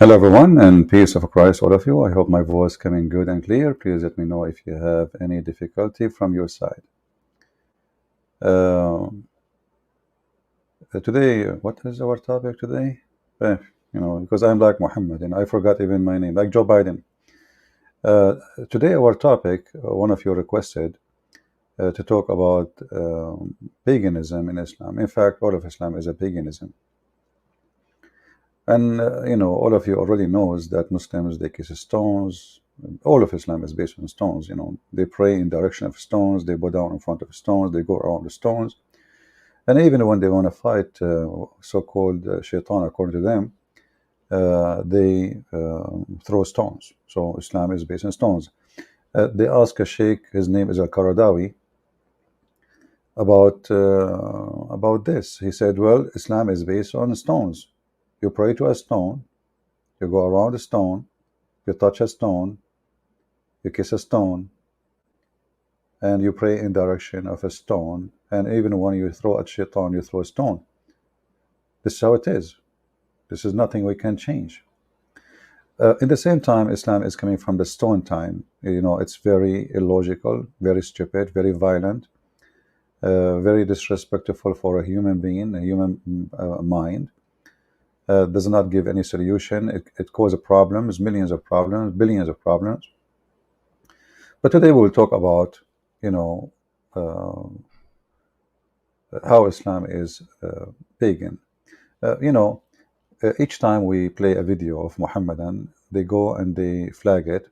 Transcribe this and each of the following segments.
Hello everyone, and peace of Christ all of you. I hope my voice coming good and clear. Please let me know if you have any difficulty from your side. Uh, Today, what is our topic today? Eh, because I'm like Muhammad and I forgot even my name, like Joe Biden. Uh, Today our topic, one of you requested to talk about paganism in Islam. In fact, all of Islam is a paganism. And all of you already knows that Muslims, they kiss stones. All of Islam is based on stones. They pray in direction of stones. They bow down in front of stones. They go around the stones. And even when they want to fight so-called shaitan, according to them, they throw stones. So Islam is based on stones. They ask a sheikh, his name is Al-Qaradawi, about this. He said, well, Islam is based on stones. You pray to a stone, you go around a stone, you touch a stone, you kiss a stone, and you pray in direction of a stone. And even when you throw at shaitan, you throw a stone. This is how it is. This is nothing we can change. In the same time, Islam is coming from the stone time. It's very illogical, very stupid, very violent, very disrespectful for a human being, a human mind. Does not give any solution. It causes problems, millions of problems, billions of problems. But today we will talk about, how Islam is pagan. Each time we play a video of Muhammadan, they go and they flag it.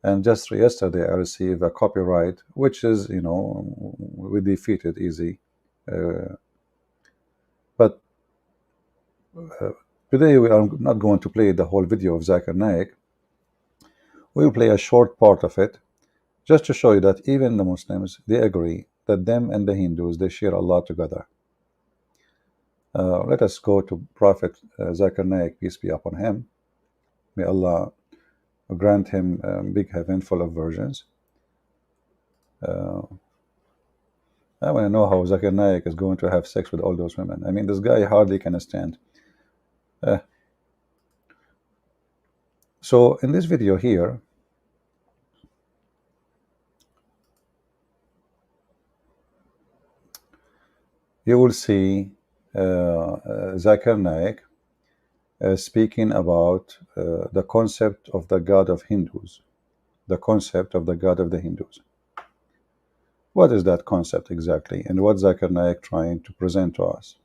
And just yesterday I received a copyright, which is, we defeated easy. But today we are not going to play the whole video of Zakir Naik. We will play a short part of it, just to show you that even the Muslims, they agree that them and the Hindus, they share Allah together. Let us go to Prophet Zakir Naik, peace be upon him. May Allah grant him big heaven full of virgins. I want to know how Zakir Naik is going to have sex with all those women. I mean, this guy hardly can stand. So in this video here, you will see Zakir Naik speaking about the concept of the God of Hindus, the concept of the God of the Hindus. What is that concept exactly, and what Zakir Naik trying to present to us?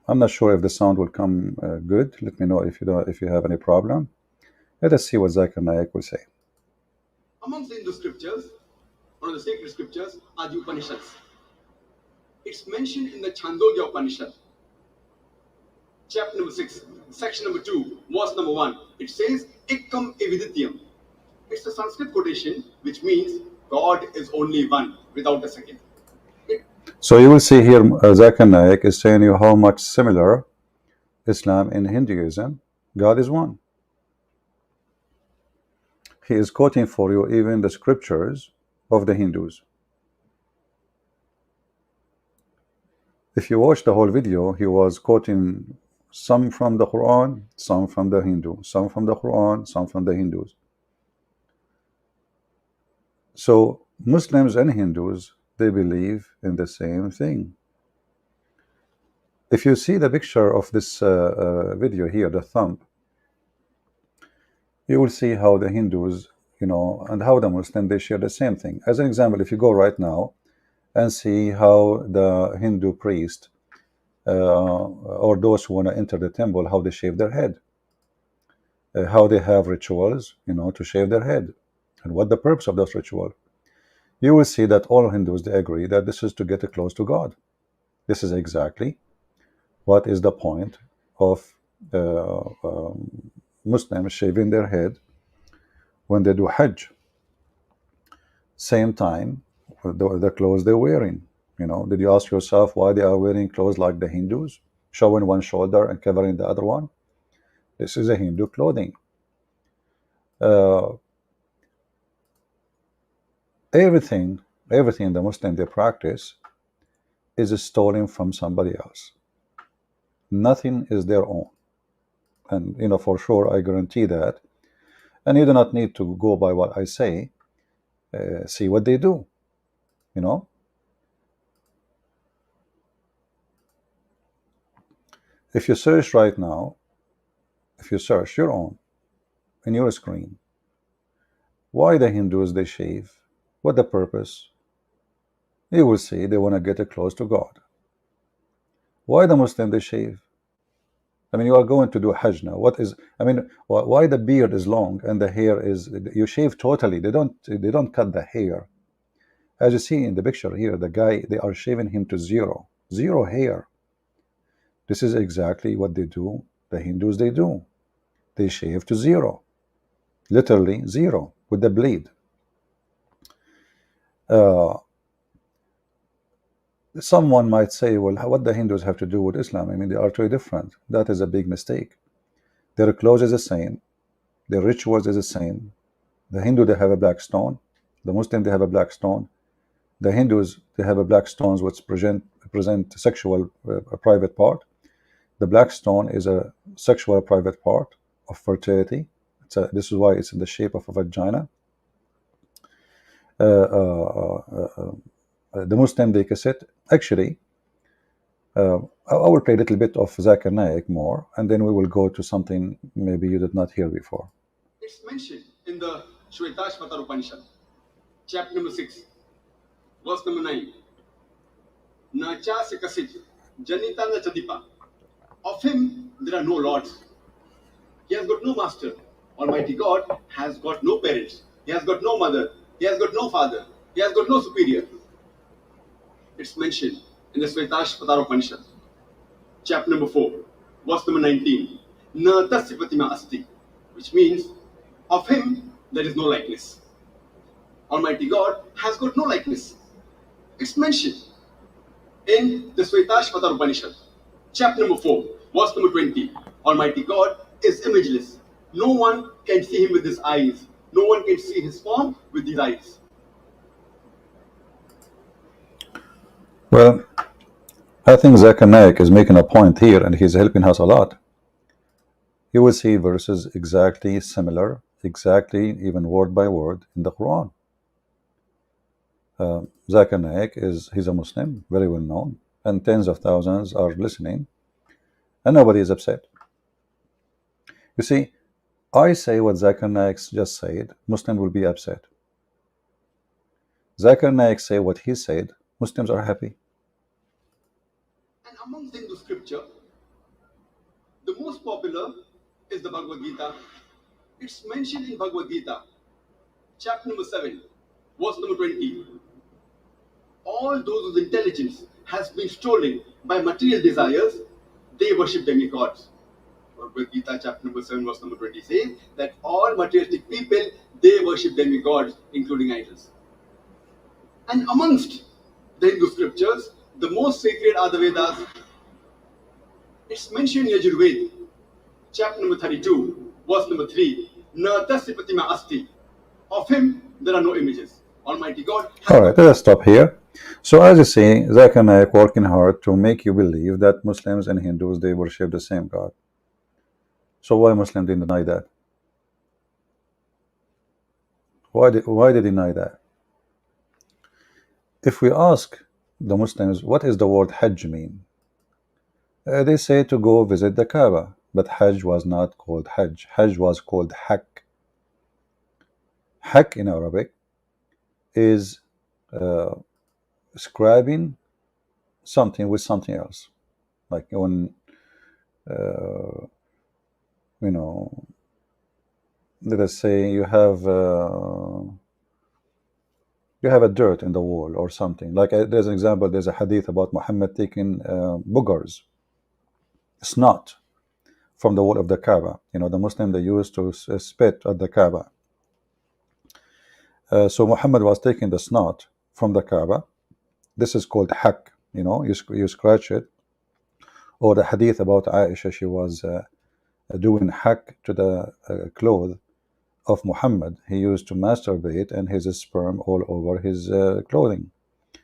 I'm not sure if the sound will come good. Let me know if you have any problem. Let us see what Zakir Naik will say. Amongst the Hindu scriptures, one of the sacred scriptures are the Upanishads. It's mentioned in the Chandogya Upanishad, chapter number 6, section number 2, verse number 1. It says, Ekkam evidityam. It's a Sanskrit quotation which means God is only one, without a second. So you will see here Zakir Naik is saying you how much similar Islam and Hinduism. God is one. He is quoting for you even the scriptures of the Hindus. If you watch the whole video, he was quoting some from the Quran, some from the Hindu, some from the Quran, some from the Hindus. So Muslims and Hindus, they believe in the same thing. If you see the picture of this video here, the thumb, you will see how the Hindus, and how the Muslims, they share the same thing. As an example, if you go right now and see how the Hindu priest or those who want to enter the temple, how they shave their head, how they have rituals, to shave their head, and what the purpose of those rituals. You will see that all Hindus, they agree that this is to get close to God. This is exactly what is the point of Muslims shaving their head when they do Hajj. Same time, the clothes they're wearing. Did you ask yourself why they are wearing clothes like the Hindus, showing one shoulder and covering the other one? This is a Hindu clothing. Everything the Muslim they practice is stolen from somebody else. Nothing is their own. and for sure I guarantee that. And you do not need to go by what I say. See what they do. If you search right now, if you search your own in your screen, why the Hindus they shave, what the purpose, you will see they want to get close to God. Why the Muslim they shave? I mean, you are going to do Hajj now. Why the beard is long and the hair is, you shave totally. They don't cut the hair. As you see in the picture here, the guy, they are shaving him to zero hair. This is exactly what they do. The Hindus they do. They shave to zero, literally zero, with the blade. Someone might say, well, what the Hindus have to do with Islam? I mean, they are totally different. That is a big mistake. Their clothes is the same. Their rituals is the same. The Hindu, they have a black stone. The Muslim, they have a black stone. The Hindus, they have a black stones which present sexual private part. The black stone is a sexual private part of fertility. This is why it's in the shape of a vagina. The Muslim, they kiss it. Actually, I will play a little bit of Zakir Naik more, and then we will go to something maybe you did not hear before. It's mentioned in the Shvetashvatar Upanishad, chapter number 6, verse number 9. Na cha se kasit, janita na chadipa. Of him there are no lords. He has got no master. Almighty God has got no parents. He has got no mother. He has got no father. He has got no superior. It's mentioned in the Shvetashvatar Upanishad, chapter number 4, verse number 19. Na tasya pratima asti, which means of him there is no likeness. Almighty God has got no likeness. It's mentioned in the Shvetashvatar Upanishad, chapter number 4, verse number 20. Almighty God is imageless. No one can see him with his eyes. No one can see his form with his eyes. Well, I think Zakir Naik is making a point here, and he's helping us a lot. You will see verses exactly similar, exactly even word by word in the Quran. Zakir Naik he's a Muslim, very well known, and tens of thousands are listening, and nobody is upset. You see, I say what Zakir Naik just said, Muslim will be upset. Zakir Naik say what he said, Muslims are happy. And amongst Hindu scripture, the most popular is the Bhagavad Gita. It's mentioned in Bhagavad Gita, chapter number 7, verse number 20. All those whose intelligence has been stolen by material desires, they worship demigods. Bhagavad Gita, chapter number 7, verse number 20 says that all materialistic people, they worship demigods, including idols. And amongst the Hindu scriptures, the most sacred are the Vedas. It's mentioned in Yajurveda, chapter number 32, verse number 3. Na tasya pratima asti. Of him there are no images. Almighty God. Alright, let's stop here. So as you see, Zakir Naik working hard to make you believe that Muslims and Hindus, they worship the same God. So why Muslims didn't deny that? Why they deny that? If we ask the Muslims, what is the word Hajj mean? They say to go visit the Kaaba, but Hajj was not called Hajj. Hajj was called Hak. Hak in Arabic is scribing something with something else. Like when, let us say you have a dirt in the wall or something. Like there's an example, there's a hadith about Muhammad taking boogers, snot, from the wall of the Kaaba. The Muslim, they used to spit at the Kaaba. So Muhammad was taking the snot from the Kaaba. This is called hak. You scratch it. Or the hadith about Aisha, she was doing hak to the clothes of Muhammad. He used to masturbate and his sperm all over his clothing.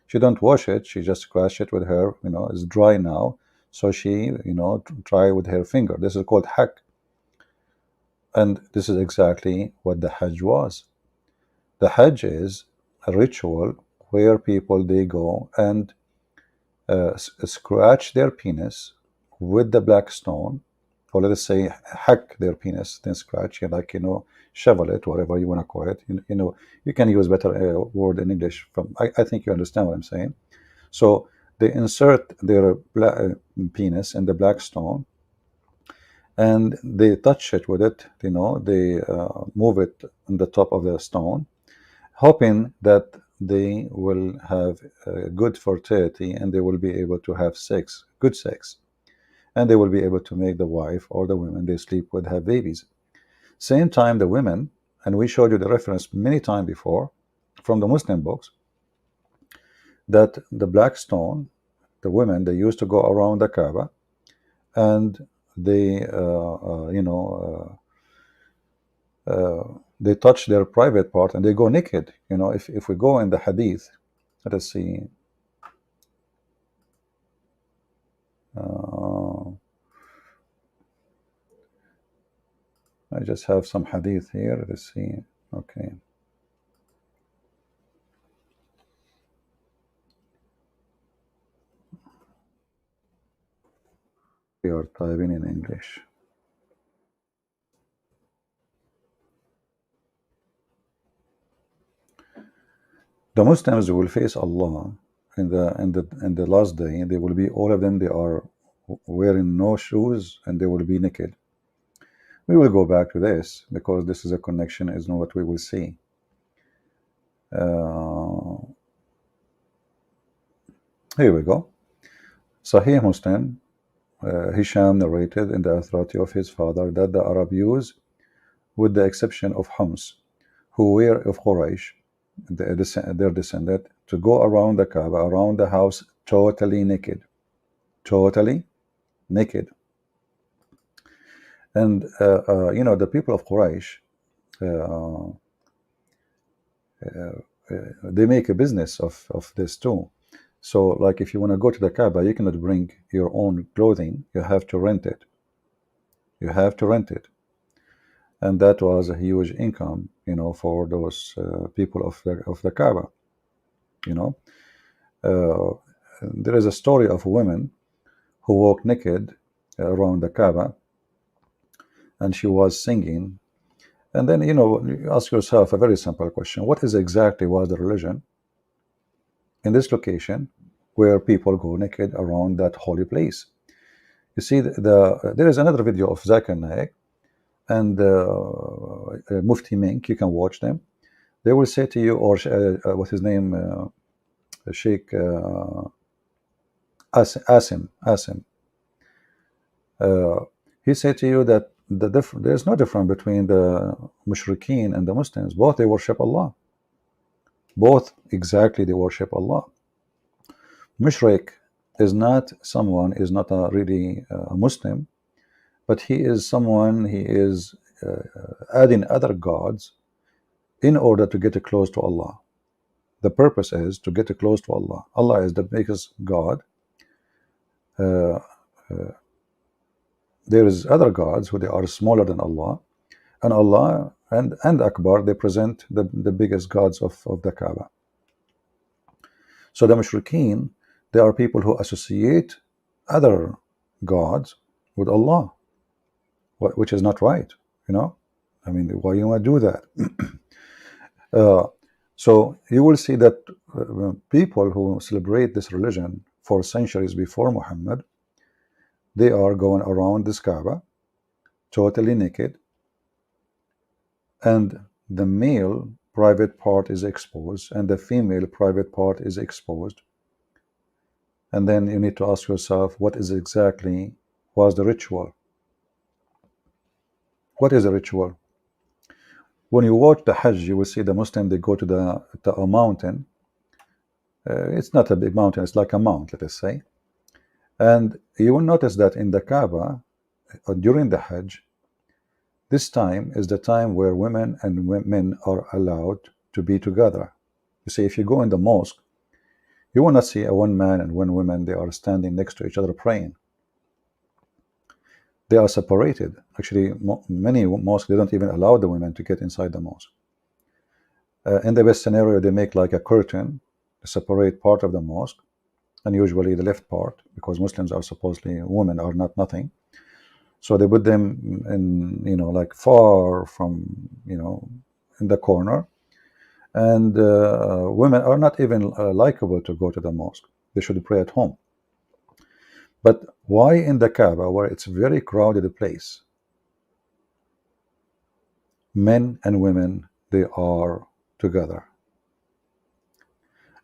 She don't wash it, she just scratch it with her, it's dry now, so she try with her finger. This is called hak. And this is exactly what the Hajj was. The Hajj is a ritual where people, they go and scratch their penis with the black stone, or let us say hack their penis, then scratch, like, shovel it, whatever you want to call it. You can use better word in English. I think you understand what I'm saying. So they insert their penis in the black stone, and they touch it with it. They move it on the top of the stone, hoping that they will have good fertility and they will be able to have sex, good sex, and they will be able to make the wife or the women they sleep with have babies. Same time, the women, and we showed you the reference many times before from the Muslim books, that the black stone, the women, they used to go around the Kaaba, and they, they touch their private part and they go naked. If we go in the hadith, let us see. I just have some hadith here. Let's see. Okay. We are typing in English. The Muslims will face Allah in the last day. They will be, all of them, they are wearing no shoes and they will be naked. We will go back to this because this is a connection, is not what we will see. Here we go. Sahih Muslim, Hisham narrated in the authority of his father that the Arab Jews, with the exception of Hums, who were of Quraysh, their descendant, to go around the Kaaba, around the house, totally naked. Totally naked. And, the people of Quraysh, they make a business of this too. So, like, if you want to go to the Kaaba, you cannot bring your own clothing. You have to rent it. You have to rent it. And that was a huge income, for those people of the Kaaba. There is a story of a woman who walked naked around the Kaaba, and she was singing. And then, you ask yourself a very simple question: what is exactly was the religion in this location where people go naked around that holy place? You see, there is another video of Zakir Naik and Mufti Mink. You can watch them. They will say to you, or what's his name, Sheikh Asim. He said to you that there's no difference between the mushrikeen and the Muslims. Both, they worship Allah. Both, exactly, they worship Allah. Mushrik is not someone, is not really a Muslim, but he is someone, he is adding other gods in order to get close to Allah. The purpose is to get close to Allah. Allah is the biggest God. There is other gods who they are smaller than Allah, and Allah and Akbar, they present the biggest gods of the Kaaba. So the mushrikeen, they are people who associate other gods with Allah, which is not right. I mean, why you want to do that? So you will see that people who celebrate this religion for centuries before Muhammad, they are going around this Kaaba totally naked, and the male private part is exposed and the female private part is exposed. And then you need to ask yourself, what is exactly was the ritual? What is the ritual? When you watch the Hajj, you will see the Muslim, they go to a mountain. It's not a big mountain, it's like a mount, let us say. And you will notice that in the Kaaba, during the Hajj, this time is the time where women and men are allowed to be together. You see, if you go in the mosque, you will not see a one man and one woman, they are standing next to each other praying. They are separated. Actually, many mosques, they don't even allow the women to get inside the mosque. In the best scenario, they make like a curtain to separate part of the mosque, and usually the left part, because Muslims are supposedly, women are not nothing. So they put them in, like far from, in the corner. And women are not even likable to go to the mosque. They should pray at home. But why in the Kaaba, where it's a very crowded place, men and women, they are together?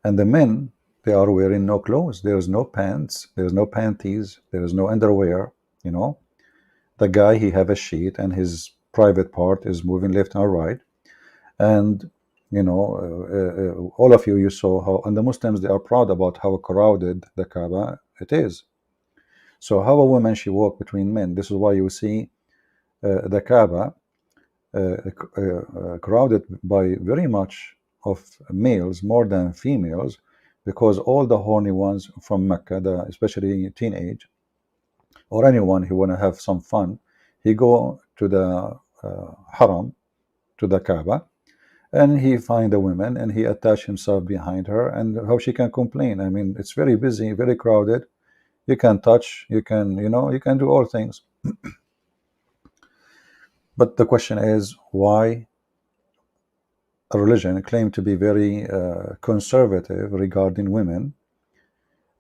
And the men, they are wearing no clothes. There's no pants, there's no panties, there's no underwear. The guy, he have a sheet, and his private part is moving left and right. And all of you saw how, and the Muslims, they are proud about how crowded the Kaaba it is. So how a woman, she walk between men? This is why you see the Kaaba crowded by very much of males more than females, because all the horny ones from Mecca, especially teenage, or anyone who want to have some fun, he go to the haram, to the Kaaba, and he find a woman and he attach himself behind her, and how she can complain? I mean, it's very busy, very crowded. You can touch, you can, you can do all things. But the question is, why a religion claimed to be very conservative regarding women,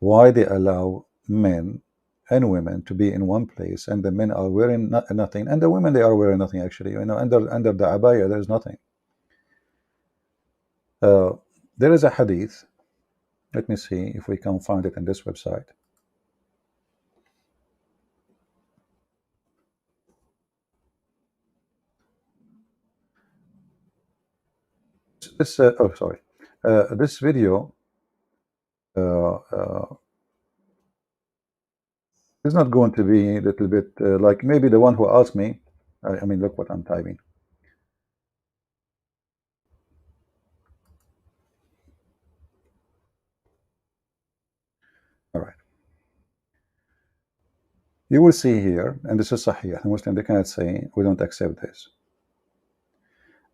why they allow men and women to be in one place, and the men are wearing nothing, and the women, they are wearing nothing actually, under the abaya there's nothing. There is a hadith. Let me see if we can find it in this website. This oh, sorry. This video is not going to be a little bit like maybe the one who asked me. I mean, look what I'm typing. All right. You will see here, and this is Sahih, Muslim, they cannot say we don't accept this,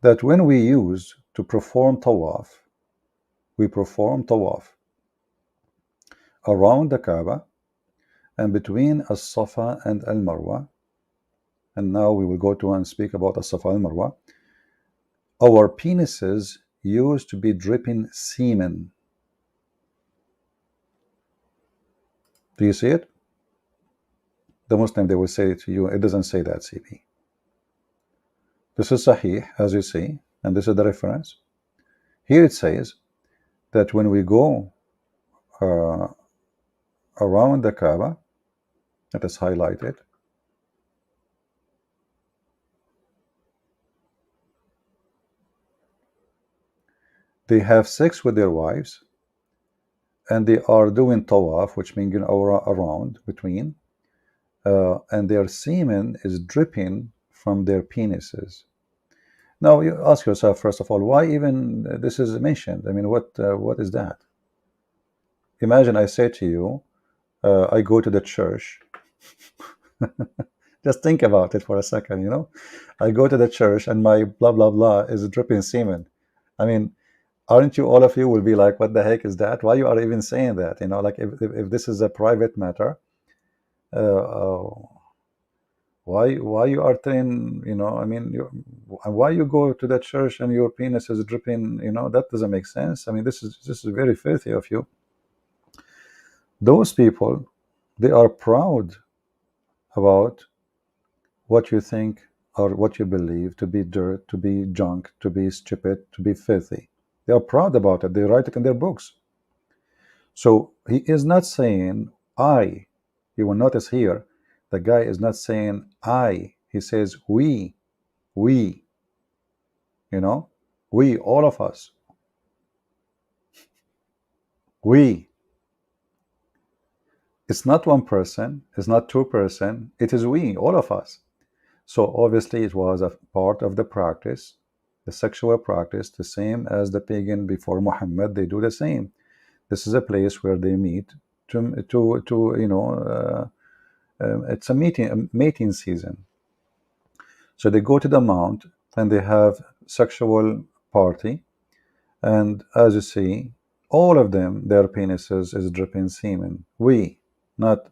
that when we use to perform tawaf, we perform tawaf around the Kaaba and between As-Safa and Al-Marwa, and now we will go to and speak about As-Safa and Al-Marwa, our penises used to be dripping semen. Do you see it? The Muslim, they will say to you, it doesn't say that, CP. This is Sahih, as you see, and this is the reference. Here it says that when we go around the Kaaba, that is highlighted, they have sex with their wives, and they are doing tawaf, which means around between, and their semen is dripping from their penises. Now you ask yourself, first of all, why even this is mentioned? I mean, what is that? Imagine I say to you, I go to the church. Just think about it for a second, I go to the church and my blah blah blah is dripping semen. I mean, aren't you, all of you will be like, what the heck is that? Why you are even saying that? Like if this is a private matter, why you are telling, I mean, why you go to that church and your penis is dripping? That doesn't make sense. I mean, this is very filthy of you. Those people, they are proud about what you think or what you believe to be dirt, to be junk, to be stupid, to be filthy. They are proud about it. They write it in their books. So he is not saying I. You will notice here, the guy is not saying I. He says we, we, all of us. We. It's not one person, it's not two person, it is we, all of us. So obviously it was a part of the practice, the sexual practice, the same as the pagan before Muhammad, they do the same. This is a place where they meet to it's a mating season. So they go to the mount and they have sexual party, and as you see, all of them, their penises is dripping semen. We, not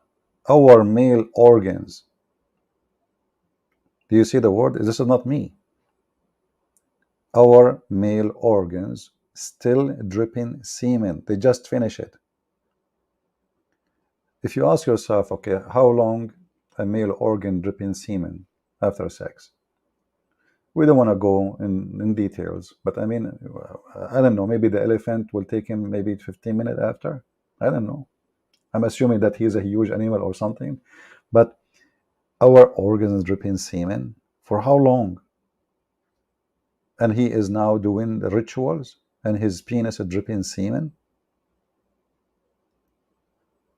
our male organs. Do you see the word? This is not me. Our male organs still dripping semen. They just finish it. If you ask yourself, okay, how long a male organ dripping semen after sex? We don't want to go in details, but I mean, I don't know, maybe the elephant will take him maybe 15 minutes after. I don't know. I'm assuming that he's a huge animal or something, but our organs dripping semen for how long? And he is now doing the rituals and his penis is dripping semen.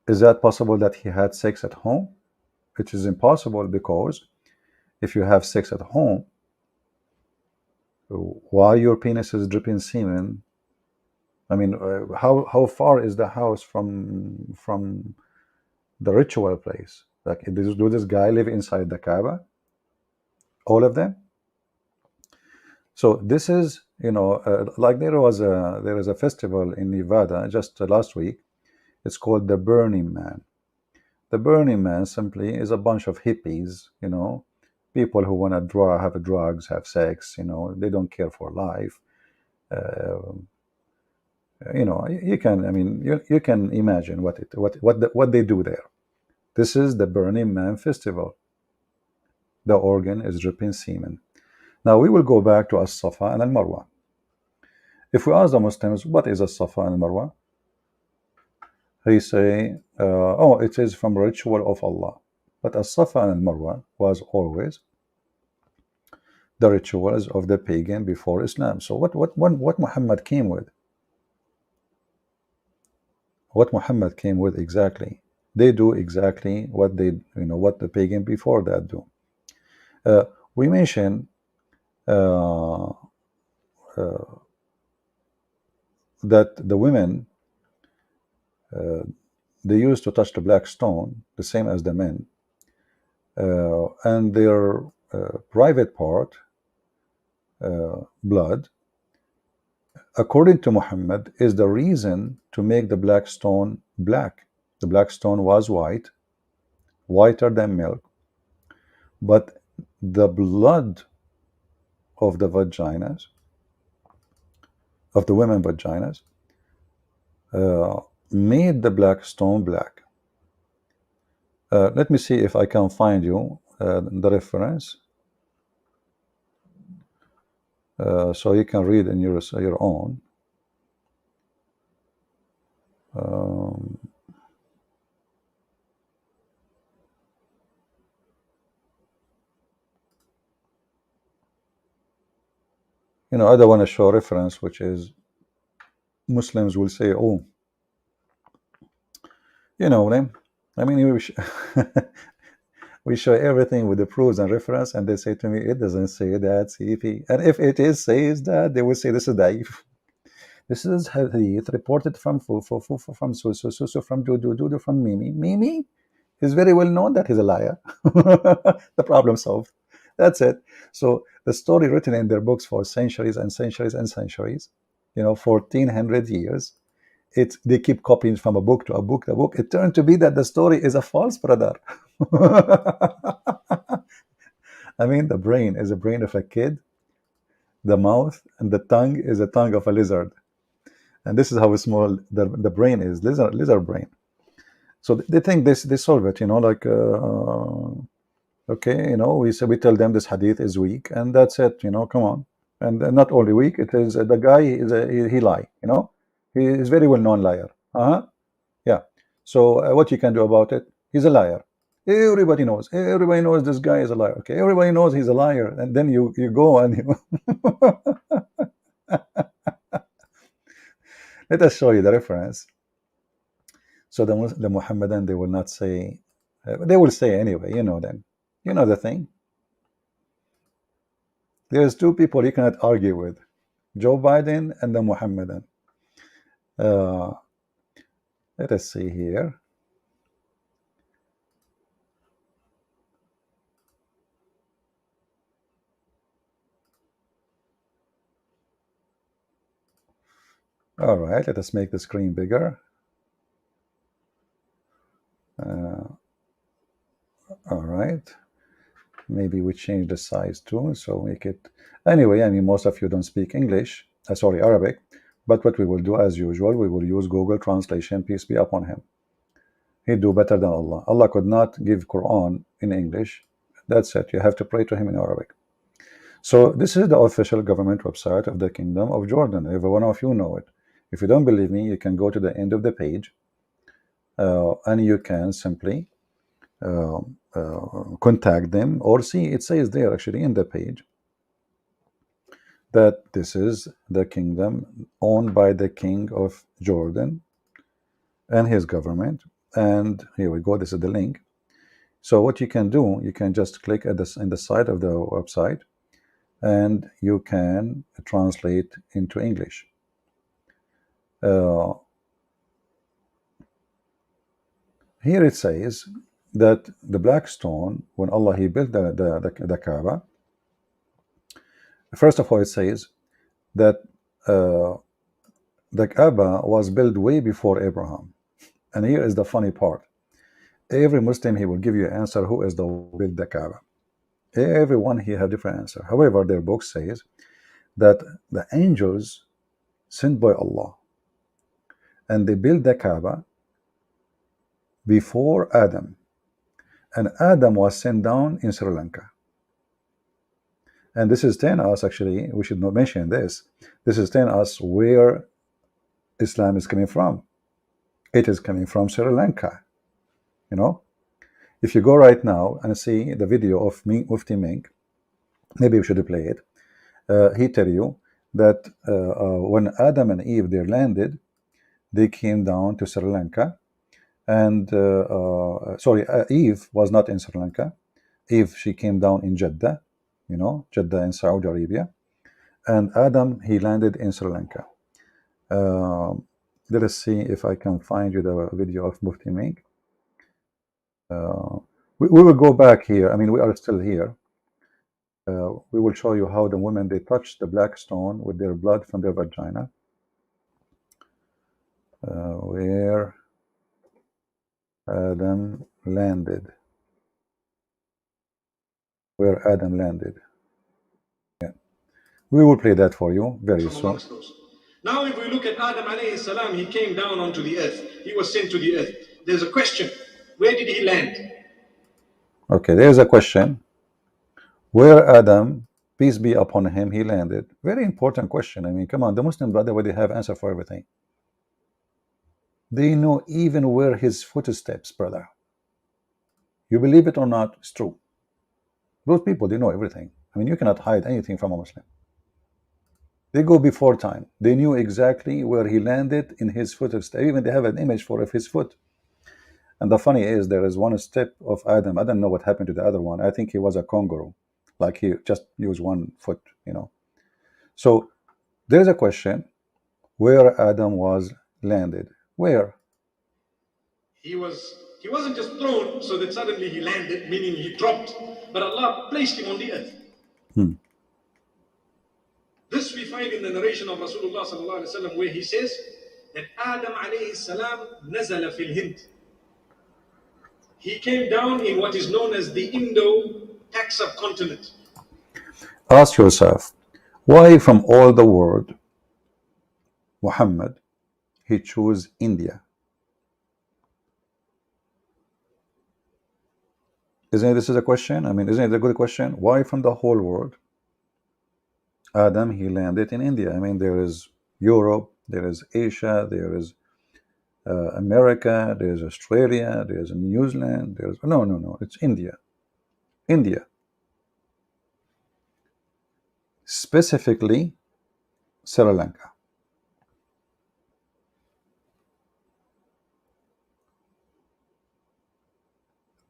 Is that possible that he had sex at home? Which is impossible, because if you have sex at home, why your penis is dripping semen? I mean, how far is the house from the ritual place? Like, do this guy live inside the Kaaba? All of them? So this is, like there is a festival in Nevada just last week. It's called the Burning Man. The Burning Man simply is a bunch of hippies, people who want to have drugs, have sex, they don't care for life. You can imagine what they do there. This is the Burning Man festival. The organ is dripping semen. Now we will go back to As-Safa and Al-Marwa. If we ask the Muslims, what is As-Safa and Al-Marwa? They say, it is from ritual of Allah. But As-Safa and Al-Marwa was always the rituals of the pagan before Islam. So what Muhammad came with? What Muhammad came with exactly? They do exactly what what the pagan before that do. We mentioned that the women, they used to touch the black stone the same as the men, and their private part, blood, according to Muhammad, is the reason to make the black stone black. The black stone was white, whiter than milk, but the blood of the vaginas, of the women vaginas, made the black stone black. Let me see if I can find you the reference, so you can read in your own. I don't want to show reference, which is Muslims will say, oh, I mean, we show everything with the proofs and reference, and they say to me, it doesn't say that, CP. And if it says that, they will say this is daif. This is hadith reported from Fufu, from Susu, from Dudu, from Mimi. Mimi is very well known that he's a liar. The problem solved. That's it. So the story written in their books for centuries and centuries and centuries, 1400 years, they keep copying from a book to a book to a book. It turned to be that the story is a false, brother. I mean, the brain is a brain of a kid, the mouth and the tongue is a tongue of a lizard. And this is how small the brain is, lizard brain. So they think they solve it, okay, we tell them this hadith is weak, and that's it, come on. And not only weak, it is the guy he lie, he is very well known liar. Yeah. So what you can do about it? He's a liar. Everybody knows this guy is a liar. Okay, everybody knows he's a liar, and then you go and let us show you the reference. So the Muhammadan, they will not say, they will say anyway, them. You know the thing. There's two people you cannot argue with, Joe Biden and the Muhammadan. Let us see here. All right, let us make the screen bigger. All right, maybe we change the size too, so make it. Anyway, I mean, most of you don't speak English, sorry, Arabic, but what we will do as usual, we will use Google Translation, peace be upon him. He'd do better than Allah. Allah could not give Quran in English. That's it. You have to pray to him in Arabic. So this is the official government website of the Kingdom of Jordan. Every one of you know it. If you don't believe me, you can go to the end of the page and you can simply contact them, or see, it says there actually in the page that this is the kingdom owned by the king of Jordan and his government. And here we go, this is the link. So what you can do, you can just click at this in the side of the website and you can translate into English. Here it says that the black stone, when Allah he built the Kaaba, first of all it says that the Kaaba was built way before Abraham. And here is the funny part. Every Muslim, he will give you an answer who is the one who built the Kaaba. Everyone here have different answer. However, their book says that the angels sent by Allah and they built the Kaaba before Adam. And Adam was sent down in Sri Lanka. And this is telling us, actually, we should not mention this. This is telling us where Islam is coming from. It is coming from Sri Lanka. You know, if you go right now and see the video of Mufti Menk, maybe we should play it. He tell you that when Adam and Eve they landed, they came down to Sri Lanka, and Eve was not in Sri Lanka. Eve, she came down in Jeddah, you know, Jeddah in Saudi Arabia, and Adam, he landed in Sri Lanka. Let us see if I can find you the video of Mufti Menk. We will go back here. I mean, we are still here. We will show you how the women, they touched the black stone with their blood from their vagina. Where Adam landed. Where Adam landed. Yeah. We will play that for you very soon. Now, if we look at Adam alayhi salam, he came down onto the earth. He was sent to the earth. There's a question. Where did he land? Okay, there's a question. Where Adam, peace be upon him, he landed. Very important question. I mean, come on, the Muslim brother, where they have answer for everything. They know even where his footsteps, brother. You believe it or not, it's true. Those people, they know everything. I mean, you cannot hide anything from a Muslim. They go before time. They knew exactly where he landed in his footsteps. Even they have an image for his foot. And the funny is, there is one step of Adam. I don't know what happened to the other one. I think he was a kangaroo. Like he just used one foot, you know. So there's a question where Adam was landed. Where? He wasn't just thrown so that suddenly he landed, meaning he dropped, but Allah placed him on the earth. This we find in the narration of Rasulullah sallallahu alaihi wasallam, where he says that Adam alayhi salam nazala fil Hind. He came down in what is known as the Indo-Pak subcontinent. Ask yourself, why from all the world, Muhammad, he chose India? Isn't this is a question? I mean, isn't it a good question? Why from the whole world, Adam, he landed in India? I mean, there is Europe, there is Asia, there is America, there's Australia, there's New Zealand, there's no, it's India. India. Specifically, Sri Lanka.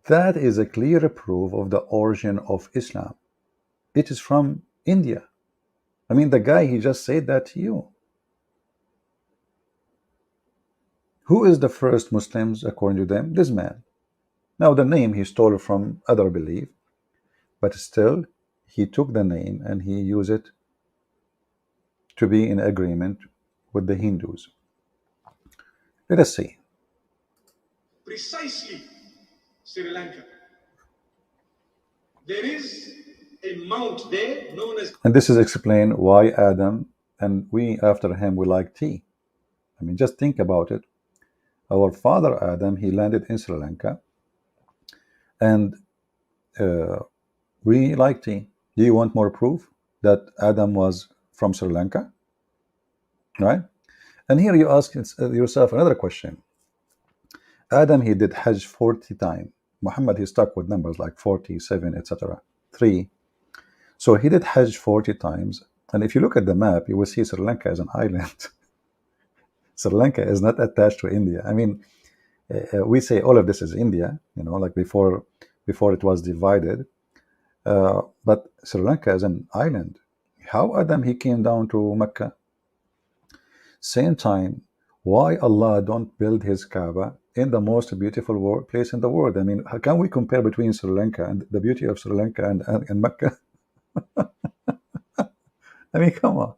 That is a clear proof of the origin of Islam. It is from India. I mean, the guy, he just said that to you. Who is the first Muslims according to them? This man. Now, the name he stole from other belief, but still, he took the name and he used it to be in agreement with the Hindus. Let us see. Precisely Sri Lanka. There is a mount there known as. And this is explained why Adam and we after him we like tea. I mean, just think about it. Our father Adam, he landed in Sri Lanka, and we like tea. Do you want more proof that Adam was from Sri Lanka? Right? And here you ask yourself another question. Adam, he did Hajj 40 times. Muhammad, he stuck with numbers like 47, etc. 3. So he did Hajj 40 times. And if you look at the map, you will see Sri Lanka as an island. Sri Lanka is not attached to India. I mean, we say all of this is India, like before it was divided. But Sri Lanka is an island. How Adam, he came down to Mecca? Same time, why Allah don't build his Kaaba in the most beautiful place in the world? I mean, how can we compare between Sri Lanka and the beauty of Sri Lanka and Mecca? I mean, come on,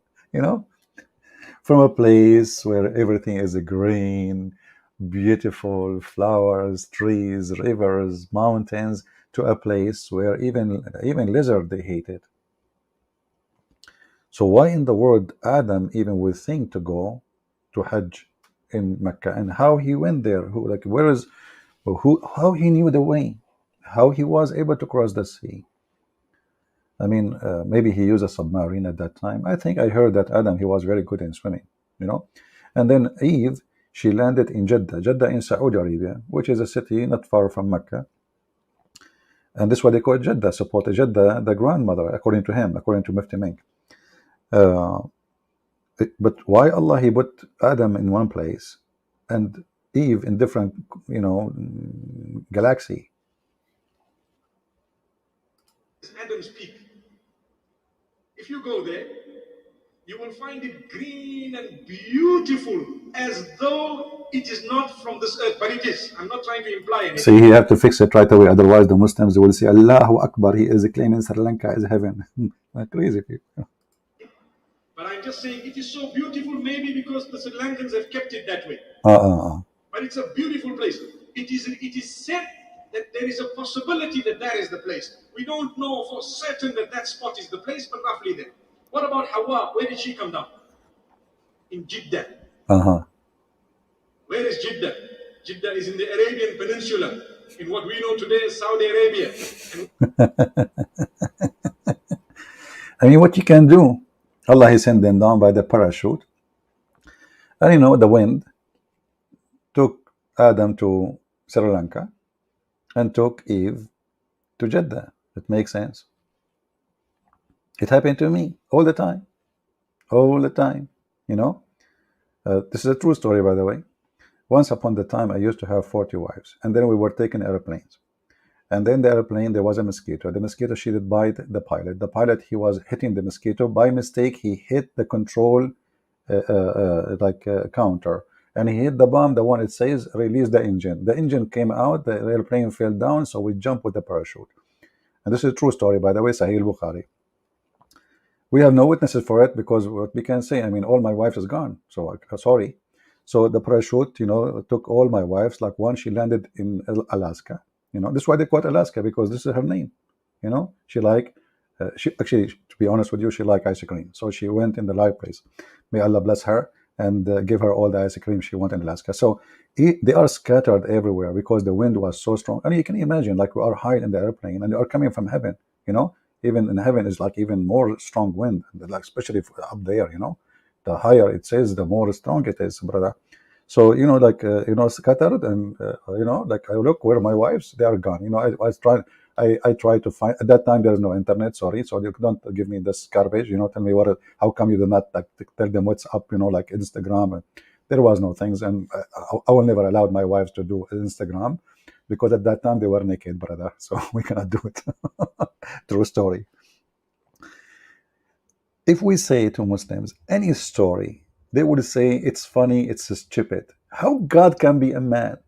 from a place where everything is green, beautiful, flowers, trees, rivers, mountains, to a place where even lizard, they hate it. So why in the world Adam even would think to go to Hajj in Mecca, and how he went there? How he knew the way? How he was able to cross the sea? I mean, maybe he used a submarine at that time. I think I heard that Adam, he was very good in swimming, And then Eve, she landed in Jeddah in Saudi Arabia, which is a city not far from Mecca. And this is what they call Jeddah, support Jeddah, the grandmother, according to him, according to Mufti Menk. But why Allah, he put Adam in one place and Eve in different, galaxy? Adam's Peak. If you go there, you will find it green and beautiful, as though it is not from this earth, but it is. I'm not trying to imply anything. See, you have to fix it right away, otherwise the Muslims will say, Allahu Akbar, he is claiming Sri Lanka is heaven. Crazy people. But I'm just saying it is so beautiful, maybe because the Sri Lankans have kept it that way. But it's a beautiful place. It is said that there is a possibility that is the place. We don't know for certain that spot is the place, but roughly there. What about Hawa? Where did she come down? In Jeddah. Where is Jeddah? Jeddah is in the Arabian Peninsula, in what we know today as Saudi Arabia. I mean, what you can do, Allah, he sent them down by the parachute. And the wind took Adam to Sri Lanka and took Eve to Jeddah. It makes sense. It happened to me all the time. All the time, This is a true story, by the way. Once upon the time, I used to have 40 wives. And then we were taking airplanes. And then the airplane, there was a mosquito. The mosquito, she did bite the pilot. The pilot, he was hitting the mosquito. By mistake, he hit the control counter. And he hit the bomb, the one it says, release the engine. The engine came out, the airplane fell down, so we jumped with the parachute. And this is a true story, by the way, Sahih al-Bukhari. We have no witnesses for it because what we can say, I mean, all my wives is gone. So, sorry. So the parachute, took all my wives. Like one, she landed in Alaska. This is why they call it Alaska, because this is her name. She actually, to be honest with you, she liked ice cream. So she went in the right place. May Allah bless her and give her all the ice cream she wanted in Alaska. So they are scattered everywhere because the wind was so strong. And you can imagine, like we are high in the airplane and they are coming from heaven, Even in heaven is like even more strong wind, like especially up there, The higher it says, the more strong it is, brother. So, scattered and, like I look where my wives, they are gone. I try to find, at that time there is no internet, sorry. So you don't give me this garbage, tell me how come you do not tell them what's up, like Instagram. There was no things. And I will never allow my wives to do Instagram because at that time they were naked, brother. So we cannot do it. True story. If we say to Muslims any story, they would say it's funny, it's stupid. How God can be a man?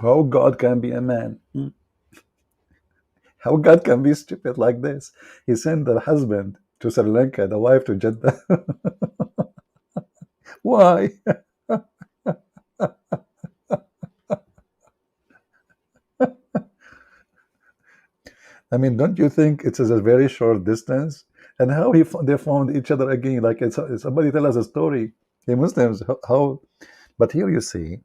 How God can be a man? How God can be stupid like this? He sent the husband to Sri Lanka, the wife to Jeddah. Why? I mean, don't you think it is a very short distance? And how they found each other again? Like somebody tell us a story. The Muslims, how? But here you see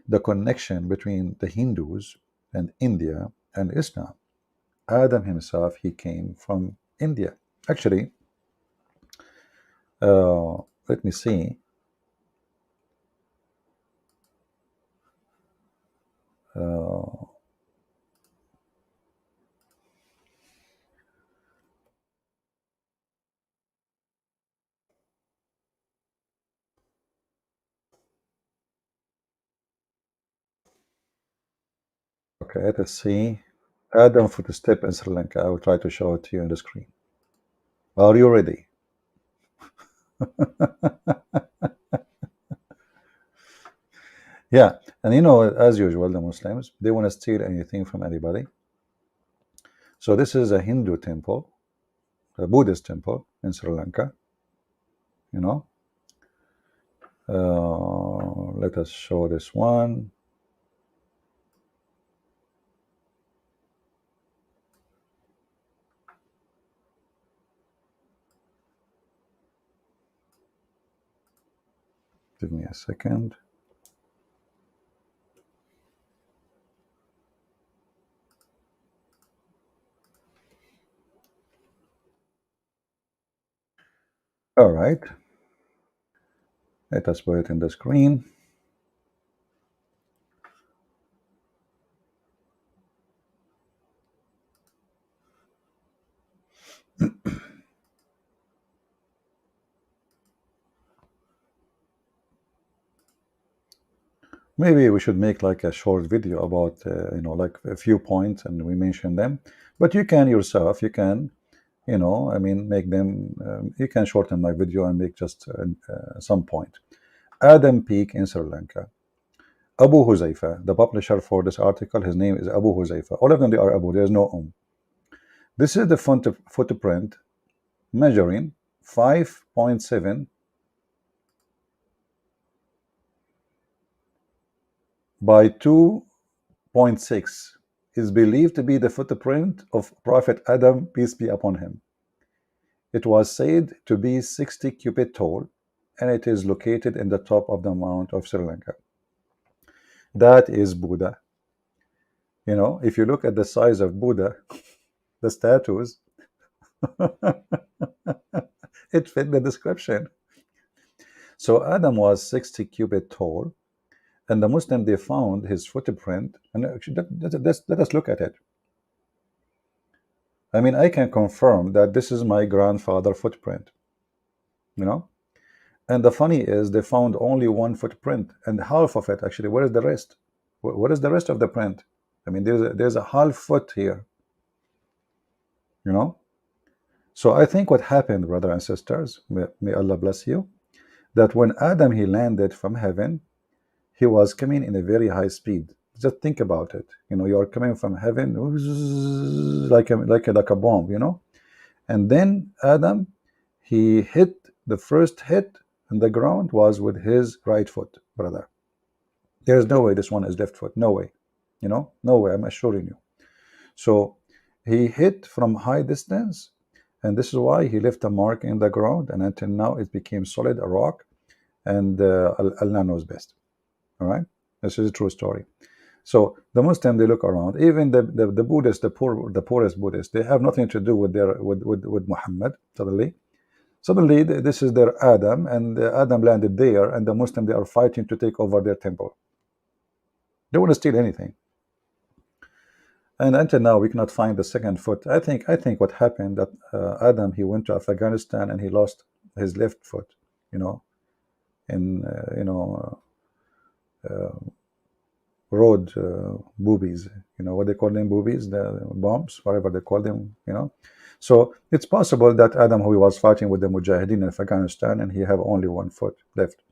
the connection between the Hindus and India and Islam. Adam himself, he came from India. Actually, let me see. Uh, okay, let us see. Adam footstep in Sri Lanka. I will try to show it to you on the screen. Are you ready? Yeah, and you know, as usual, the Muslims, they want to steal anything from anybody. So this is a Hindu temple, a Buddhist temple in Sri Lanka, you know. Let us show this one. Give me a second. All right. Let us put it in the screen. Maybe we should make like a short video about, you know, like a few points and we mention them. But you can yourself, you can, you know, I mean, make them, you can shorten my video and make just some point. Adam Peak in Sri Lanka. Abu Huzaifa, the publisher for this article, his name is Abu Huzaifa. All of them, they are Abu, there's no This is the footprint measuring 5.7 by 2.6 is believed to be the footprint of Prophet Adam, peace be upon him. It was said to be 60 cubit tall, and it is located in the top of the Mount of Sri Lanka. That is Buddha. You know, if you look at the size of Buddha, the statues, it fit the description. So Adam was 60 cubit tall, and the Muslim, they found his footprint, and actually, let us look at it. I mean, I can confirm that this is my grandfather footprint, you know. And the funny is, they found only one footprint, and half of it actually. Where is the rest? What is the rest of the print? I mean, there's a half foot here, you know. So I think what happened, brothers and sisters, may Allah bless you, that when Adam, he landed from heaven, he was coming in a very high speed. Just think about it. You know, you are coming from heaven like a bomb, you know. And then Adam, he hit the first hit on the ground was with his right foot, brother. There's no way this one is left foot. No way. You know, no way, I'm assuring you. So he hit from high distance, and this is why he left a mark in the ground, and until now it became solid, a rock, and Allah knows best. All right, this is a true story. So the Muslim, they look around, even the Buddhists, the poorest Buddhists, they have nothing to do with their with Muhammad. Suddenly this is their Adam, and Adam landed there, and the Muslim, they are fighting to take over their temple. They want to steal anything. And until now, we cannot find the second foot. I think what happened that Adam, he went to Afghanistan and he lost his left foot. You know, in road boobies. You know what they call them, boobies, the bombs, whatever they call them. You know, so it's possible that Adam, who was fighting with the Mujahideen in Afghanistan, and he have only one foot left.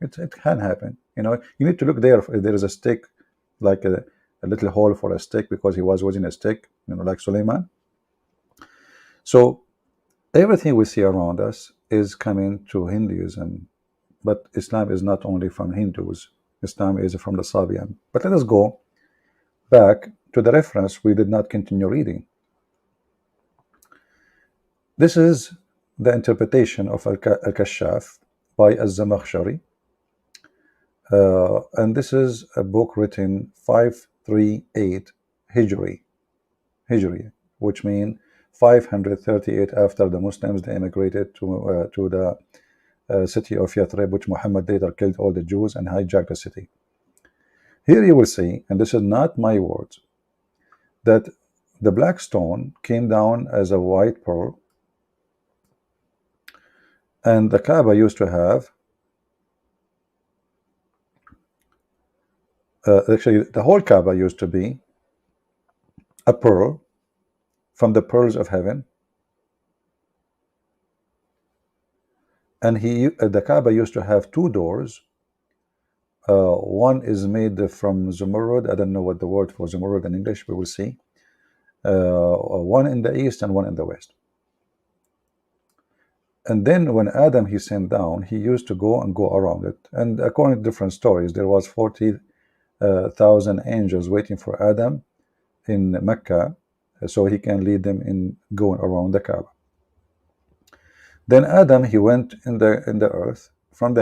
It can happen. You know, you need to look there. If there is a stick, like a little hole for a stick, because he was using a stick, you know, like Suleiman. So everything we see around us is coming to Hinduism, but Islam is not only from Hindus. Islam is from the Sabian. But let us go back to the reference we did not continue reading. This is the interpretation of Al-Kashaf by Az-Zamakhshari. And this is a book written 538 Hijri, which means 538 after the Muslims they immigrated to the city of Yathrib, which Muhammad later killed all the Jews and hijacked the city. Here you will see, and this is not my words, that the black stone came down as a white pearl, and the Kaaba used to have actually the whole Kaaba used to be a pearl from the pearls of heaven, and the Kaaba used to have two doors. One is made from Zumurrud. I don't know what the word for Zumurrud in English, we will see. One in the east and one in the west. And then when Adam he sent down, he used to go around it. And according to different stories, there was 40,000 angels waiting for Adam in Mecca, so he can lead them in going around the Kaaba. Then Adam he went in the earth from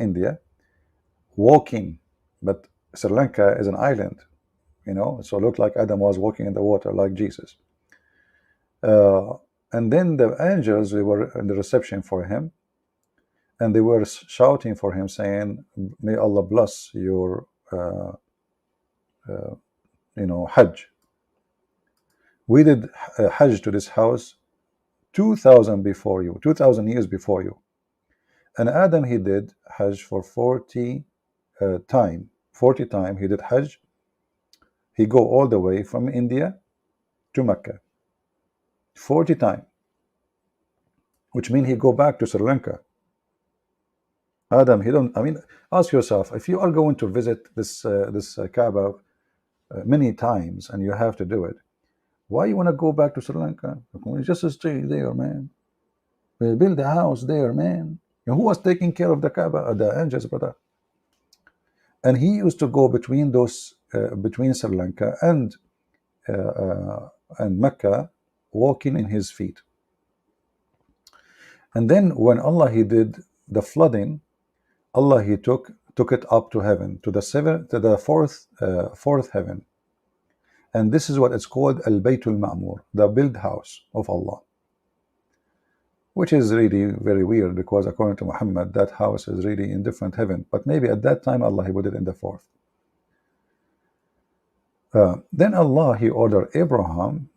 India, walking, but Sri Lanka is an island, so it looked like Adam was walking in the water like Jesus. And then the angels, they were in the reception for him, and they were shouting for him, saying, "May Allah bless your, Hajj. We did Hajj to this house 2,000 years before you." And Adam he did Hajj for 40 times he did Hajj. He go all the way from India to Mecca 40 times, which means he go back to Sri Lanka. Adam, ask yourself, if you are going to visit this Kaaba many times and you have to do it, why you want to go back to Sri Lanka? Just stay there, man. We build a house there, man. And who was taking care of the Kaaba? The angels, brother. And he used to go between those, between Sri Lanka and Mecca, walking in his feet. And then when Allah he did the flooding, Allah he took it up to heaven, to the fourth heaven. And this is what it's called Al-Baytul Ma'mur, the built house of Allah, which is really very weird, because according to Muhammad, that house is really in different heaven. But maybe at that time Allah he put it in the fourth. Then Allah he ordered Abraham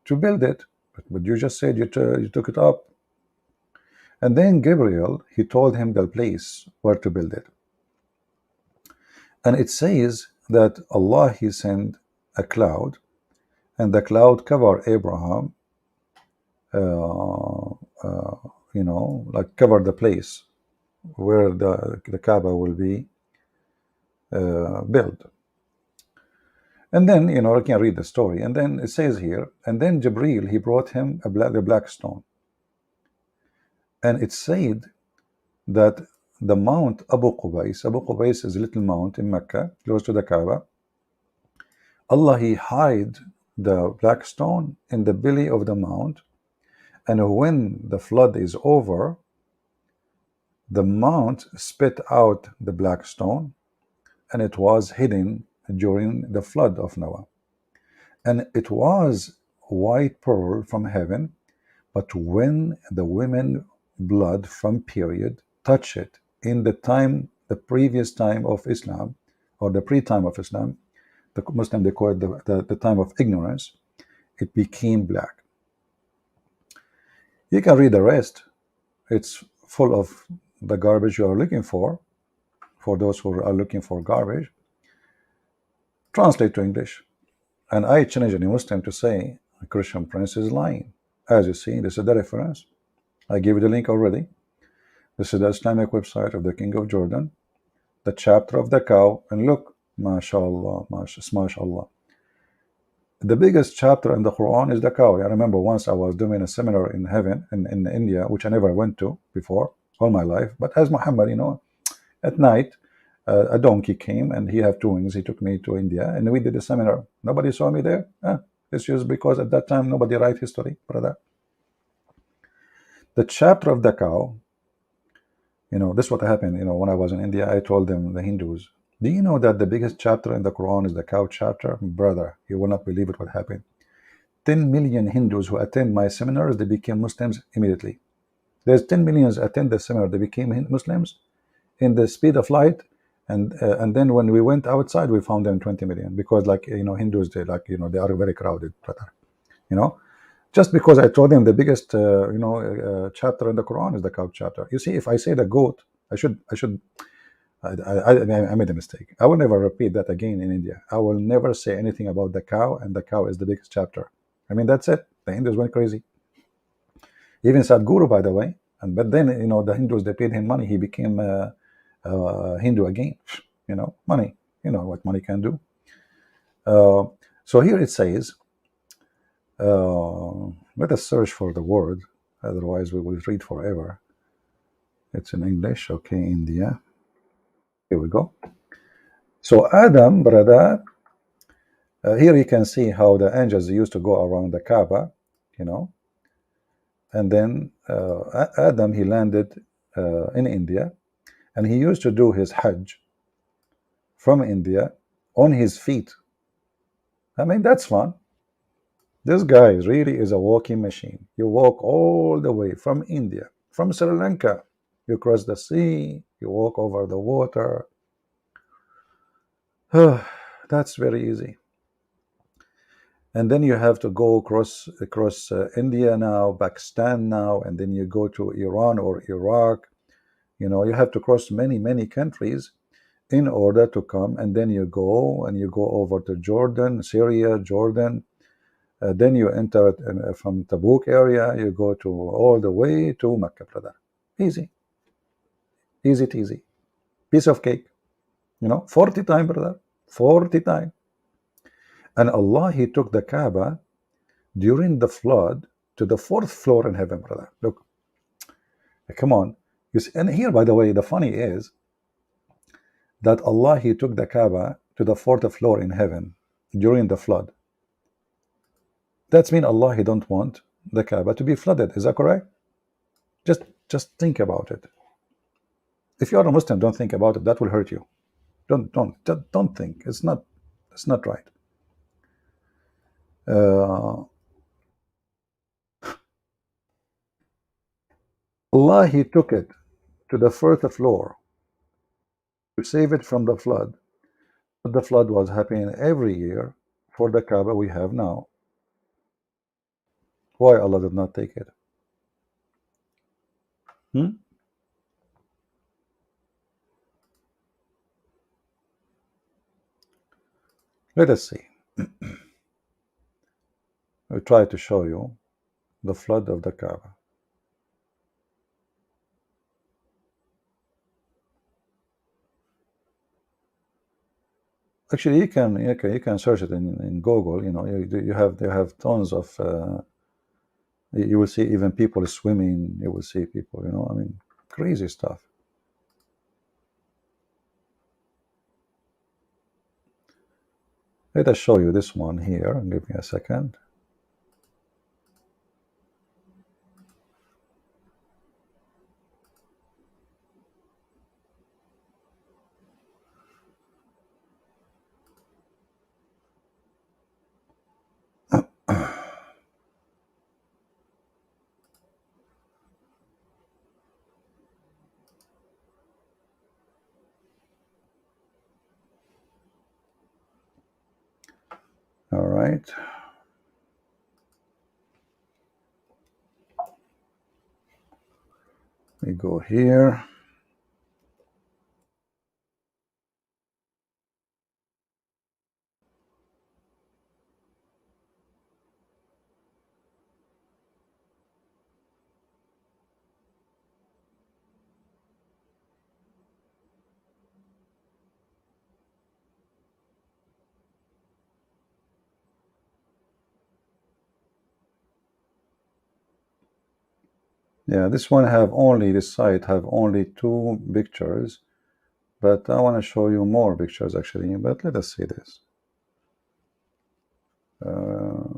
to build it, but you just said you took it up. And then Gabriel he told him the place where to build it. And it says that Allah he sent a cloud, and the cloud covered Abraham, like covered the place where the Kaaba will be built. And then, I can read the story. And then it says here, and then Jibril, he brought him the black stone. And it said that the Mount Abu Qubais is a little mount in Mecca, close to the Kaaba. Allah, he hid the black stone in the belly of the mount. And when the flood is over, the mount spit out the black stone, and it was hidden during the flood of Noah. And it was white pearl from heaven, but when the women blood from period touch it in the previous time of Islam, or the pre-time of Islam, the Muslim they call it the time of ignorance, it became black. You can read the rest. It's full of the garbage you are looking for those who are looking for garbage. Translate to English. And I challenge any Muslim to say a Christian prince is lying. As you see, this is the reference. I gave you the link already. This is the Islamic website of the King of Jordan, the chapter of the cow, and look, mashallah, mashallah. The biggest chapter in the Quran is the cow. I remember once I was doing a seminar in heaven in India, which I never went to before all my life. But as Muhammad, At night, a donkey came and he had two wings. He took me to India and we did a seminar. Nobody saw me there. It's just because at that time nobody write history, brother. The chapter of the cow, this is what happened. When I was in India, I told them, the Hindus, do you know that the biggest chapter in the Quran is the cow chapter? Brother, you will not believe it what happened. 10 million Hindus who attend my seminars, they became Muslims immediately. There's 10 millions attend the seminar, they became Muslims in the speed of light. And then when we went outside, we found them 20 million, because Hindus, they they are very crowded, brother. Just because I told them the biggest chapter in the Quran is the cow chapter. You see, if I say the goat, I made a mistake. I will never repeat that again in India. I will never say anything about the cow, and the cow is the biggest chapter. I mean, that's it. The Hindus went crazy. Even Sadhguru, by the way. But then, the Hindus, they paid him money. He became Hindu again. Money. You know what money can do. So here it says, let us search for the word. Otherwise, we will read forever. It's in English. Okay, India. Here we go. So Adam, brother, here you can see how the angels used to go around the Kaaba, and then Adam, he landed in India, and he used to do his Hajj from India on his feet. I mean, that's fun. This guy really is a walking machine. You walk all the way from India, from Sri Lanka. You cross the sea, you walk over the water. That's very easy. And then you have to go across India now, Pakistan now, and then you go to Iran or Iraq. You have to cross many countries in order to come, and then you go over to Jordan, Syria, Jordan. Then you enter from Tabuk area, you go to all the way to Mecca, brother. Easy. Easy. Piece of cake. 40 times, brother. 40 times. And Allah, he took the Kaaba during the flood to the 4th floor in heaven, brother. Look. Come on. You see, and here, by the way, the funny is that Allah, he took the Kaaba to the 4th floor in heaven during the flood. That's mean Allah, he don't want the Kaaba to be flooded. Is that correct? Just think about it. If you are a Muslim, don't think about it. That will hurt you. Don't think. It's not right. Allah, he took it to the 4th floor to save it from the flood. But the flood was happening every year for the Kaaba we have now. Why Allah did not take it? Let us see. We try to show you the flood of the Kaaba. Actually, you can search it in Google. You have tons of. You will see even people swimming. You will see people. I mean, crazy stuff. Let us show you this one here. Give me a second. All right. We go here. Yeah, this site have only 2 pictures But I want to show you more pictures actually, but let us see this.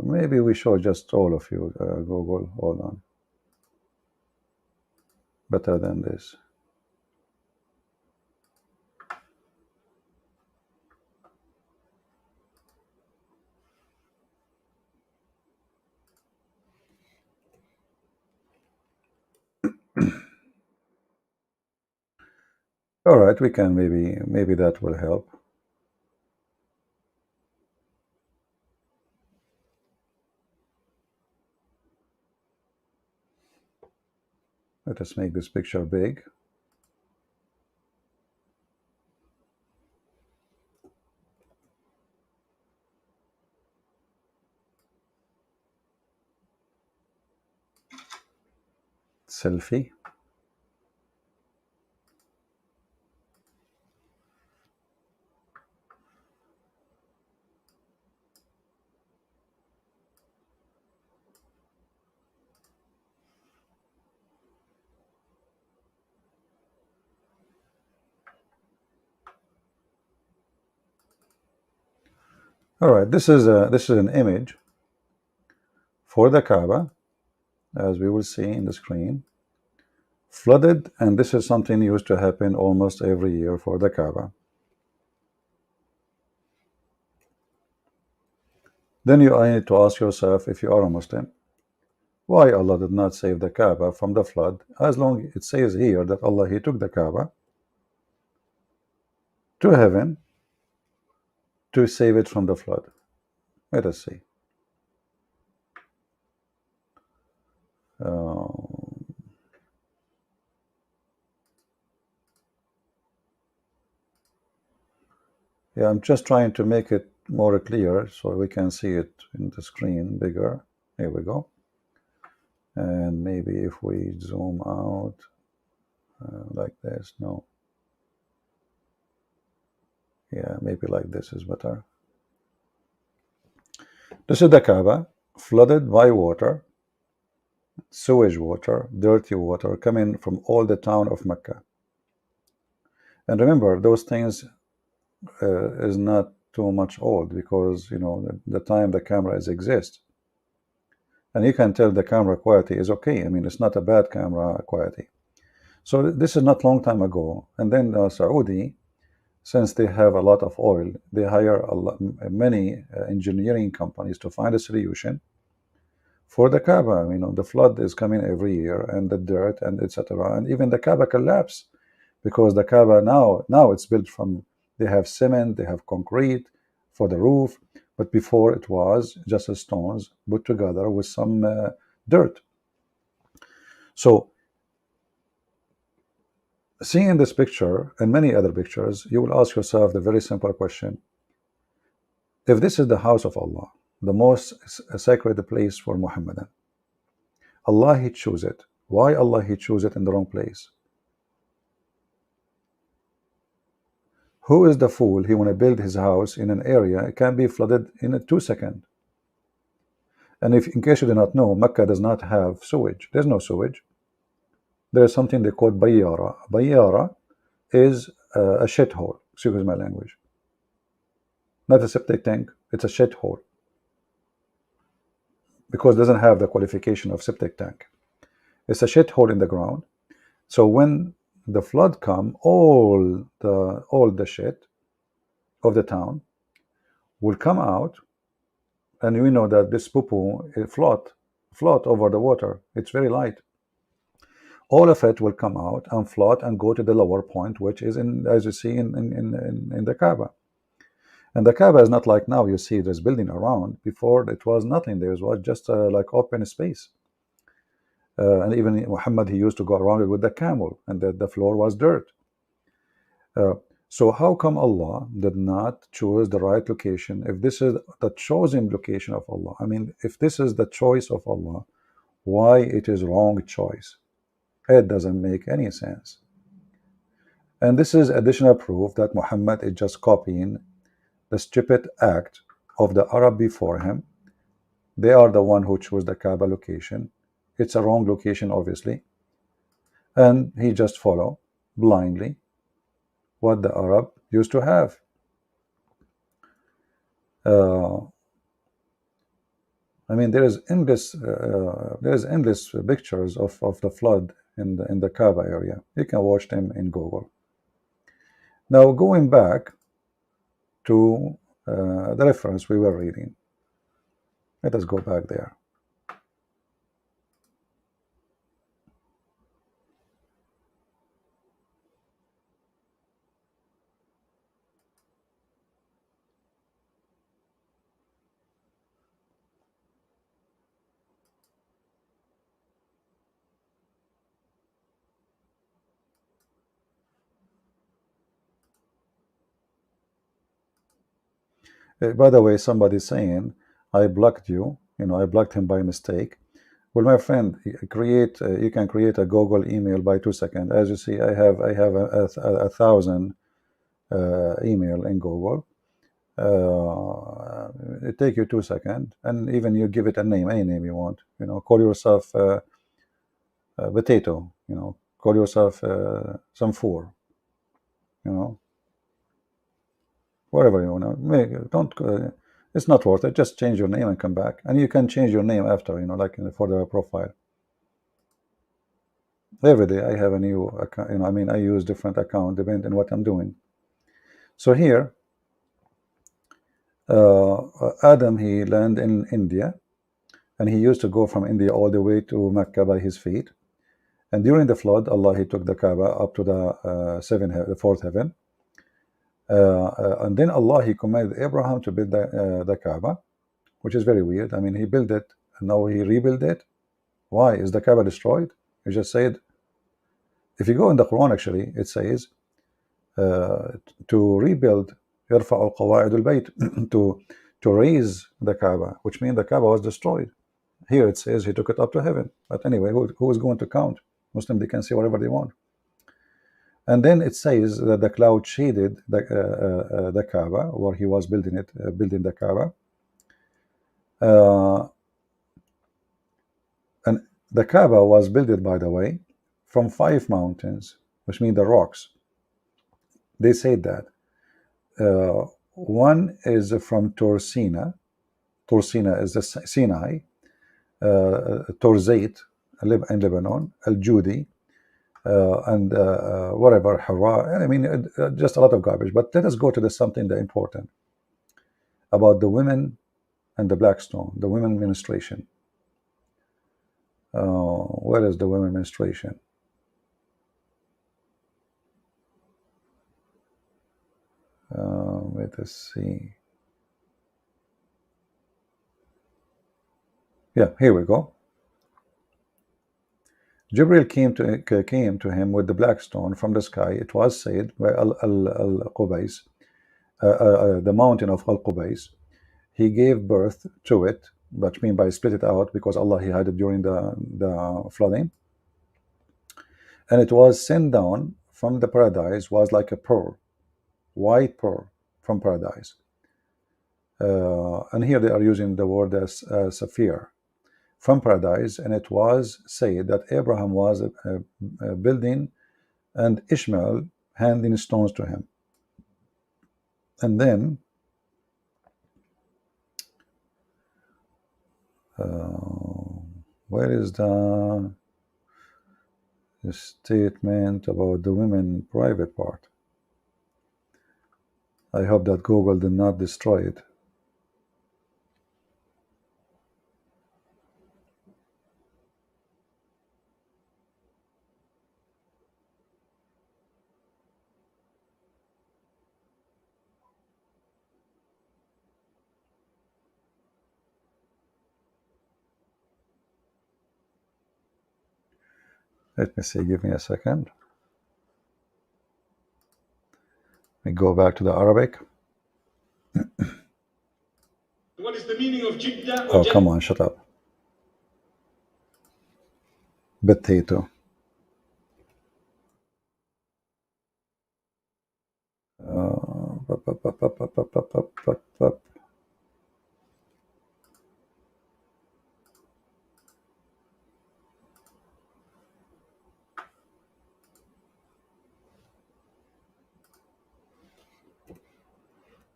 Maybe we show just all of you, Google, hold on. Better than this. All right, we can maybe that will help. Let us make this picture big. Selfie. All right, this is an image for the Kaaba, as we will see in the screen. Flooded, and this is something used to happen almost every year for the Kaaba. Then you need to ask yourself, if you are a Muslim, why Allah did not save the Kaaba from the flood, as long it says here that Allah, He took the Kaaba to heaven to save it from the flood. Let us see. Yeah, I'm just trying to make it more clear so we can see it in the screen bigger. Here we go. And maybe if we zoom out like this, no. Yeah, maybe like this is better. This is the Kaaba, flooded by water, sewage water, dirty water coming from all the town of Mecca. And remember, those things is not too much old, because you know the time the cameras exist, and you can tell the camera quality is okay. I mean, it's not a bad camera quality. So this is not long time ago. And then Saudi, since they have a lot of oil, they hire many engineering companies to find a solution for the Kaaba. You know, the flood is coming every year, and the dirt and etc. And even the Kaaba collapse, because the Kaaba now it's built from, they have cement, they have concrete for the roof, but before it was just stones put together with some dirt. So seeing this picture and many other pictures, you will ask yourself the very simple question: if this is the house of Allah, the most sacred place for Muhammadan, Allah He chose it. Why Allah He chose it in the wrong place? Who is the fool? He want to build his house in an area it can be flooded in a 2 seconds. And if, in case you do not know, Mecca does not have sewage. There's no sewage. There's something they call bayyara. Bayyara is a shithole. Excuse my language. Not a septic tank. It's a shithole, because it doesn't have the qualification of septic tank. It's a shithole in the ground. So when the flood come, all the shit of the town will come out, and we know that this poo-poo float over the water. It's very light. All of it will come out and float and go to the lower point, which is in, as you see in the Kaaba. And the Kaaba is not like now. You see there's building around. Before it was nothing. There was just like open space. And even Muhammad, he used to go around it with the camel, and the floor was dirt. So how come Allah did not choose the right location? If this is the chosen location of Allah, I mean, if this is the choice of Allah, why it is wrong choice? It doesn't make any sense. And this is additional proof that Muhammad is just copying the stupid act of the Arab before him. They are the one who chose the Kaaba location. It's a wrong location, obviously. And he just follow blindly. what the Arab used to have. I mean, there is endless pictures of the flood in the Kaaba area. You can watch them in Google. Now, going back to the reference we were reading, let us go back there. By the way, somebody's saying, I blocked you. I blocked him by mistake. Well, my friend, you can create a Google email by 2 seconds. As you see, I have a thousand email in Google. It take you 2 seconds, and even you give it a name, any name you want. Call yourself potato. Call yourself some four. Whatever you want to make. Don't. It's not worth it. Just change your name and come back, and you can change your name after. Like for the profile. Every day I have a new account. I mean, I use different account depending on what I'm doing. So here, Adam, he landed in India, and he used to go from India all the way to Mecca by his feet. And during the flood, Allah, he took the Kaaba up to the fourth heaven. And then Allah, he commanded Abraham to build the Kaaba, which is very weird. I mean, he built it, and now he rebuilt it. Why? Is the Kaaba destroyed? He just said, if you go in the Quran, actually, it says to rebuild, يرفع قواعد البيت, to raise the Kaaba, which means the Kaaba was destroyed. Here it says he took it up to heaven. But anyway, who is going to count? Muslim, they can say whatever they want. And then it says that the cloud shaded the Kaaba, where he was building the Kaaba. And the Kaaba was built, by the way, from 5 mountains, which mean the rocks. They said that. One is from Torsina. Torsina is the Sinai. Torzait in Lebanon. Al-Judi. And whatever, Hara. I mean, just a lot of garbage. But let us go to something that important about the women and the black stone, the women menstruation. Where is the women menstruation? Let us see. Yeah, here we go. Jibril came to him with the black stone from the sky. It was said by Al-Qubais, the mountain of Al-Qubais. He gave birth to it, which means by split it out, because Allah, he had it during the flooding. And it was sent down from the paradise, was like a pearl, white pearl from paradise. And here they are using the word as sapphire, from paradise. And it was said that Abraham was building, and Ishmael handing stones to him. And then where is the statement about the women private part? I hope that Google did not destroy it. Let me see, give me a second. We go back to the Arabic. What is the meaning of Jiddah? Oh, come on, shut up. Potato.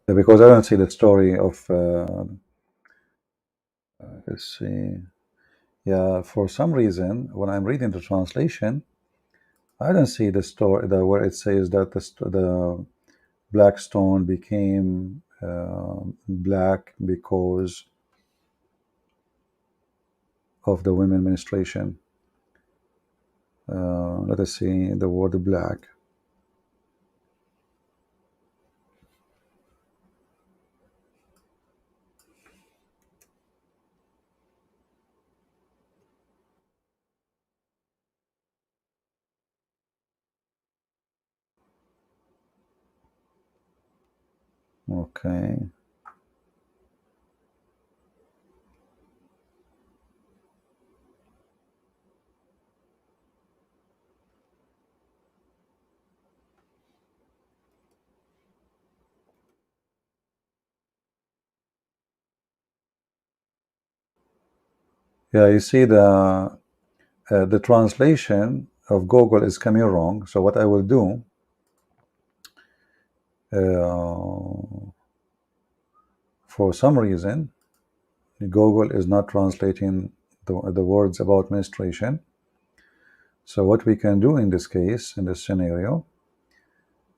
because I don't see the story of. Let's see. Yeah, for some reason, when I'm reading the translation, I don't see the story where it says that the black stone became black because of the women menstruation. Let us see the word black. Okay. Yeah, you see the translation of Google is coming wrong. So what I will do, for some reason, Google is not translating the words about menstruation. So what we can do in this case, in this scenario,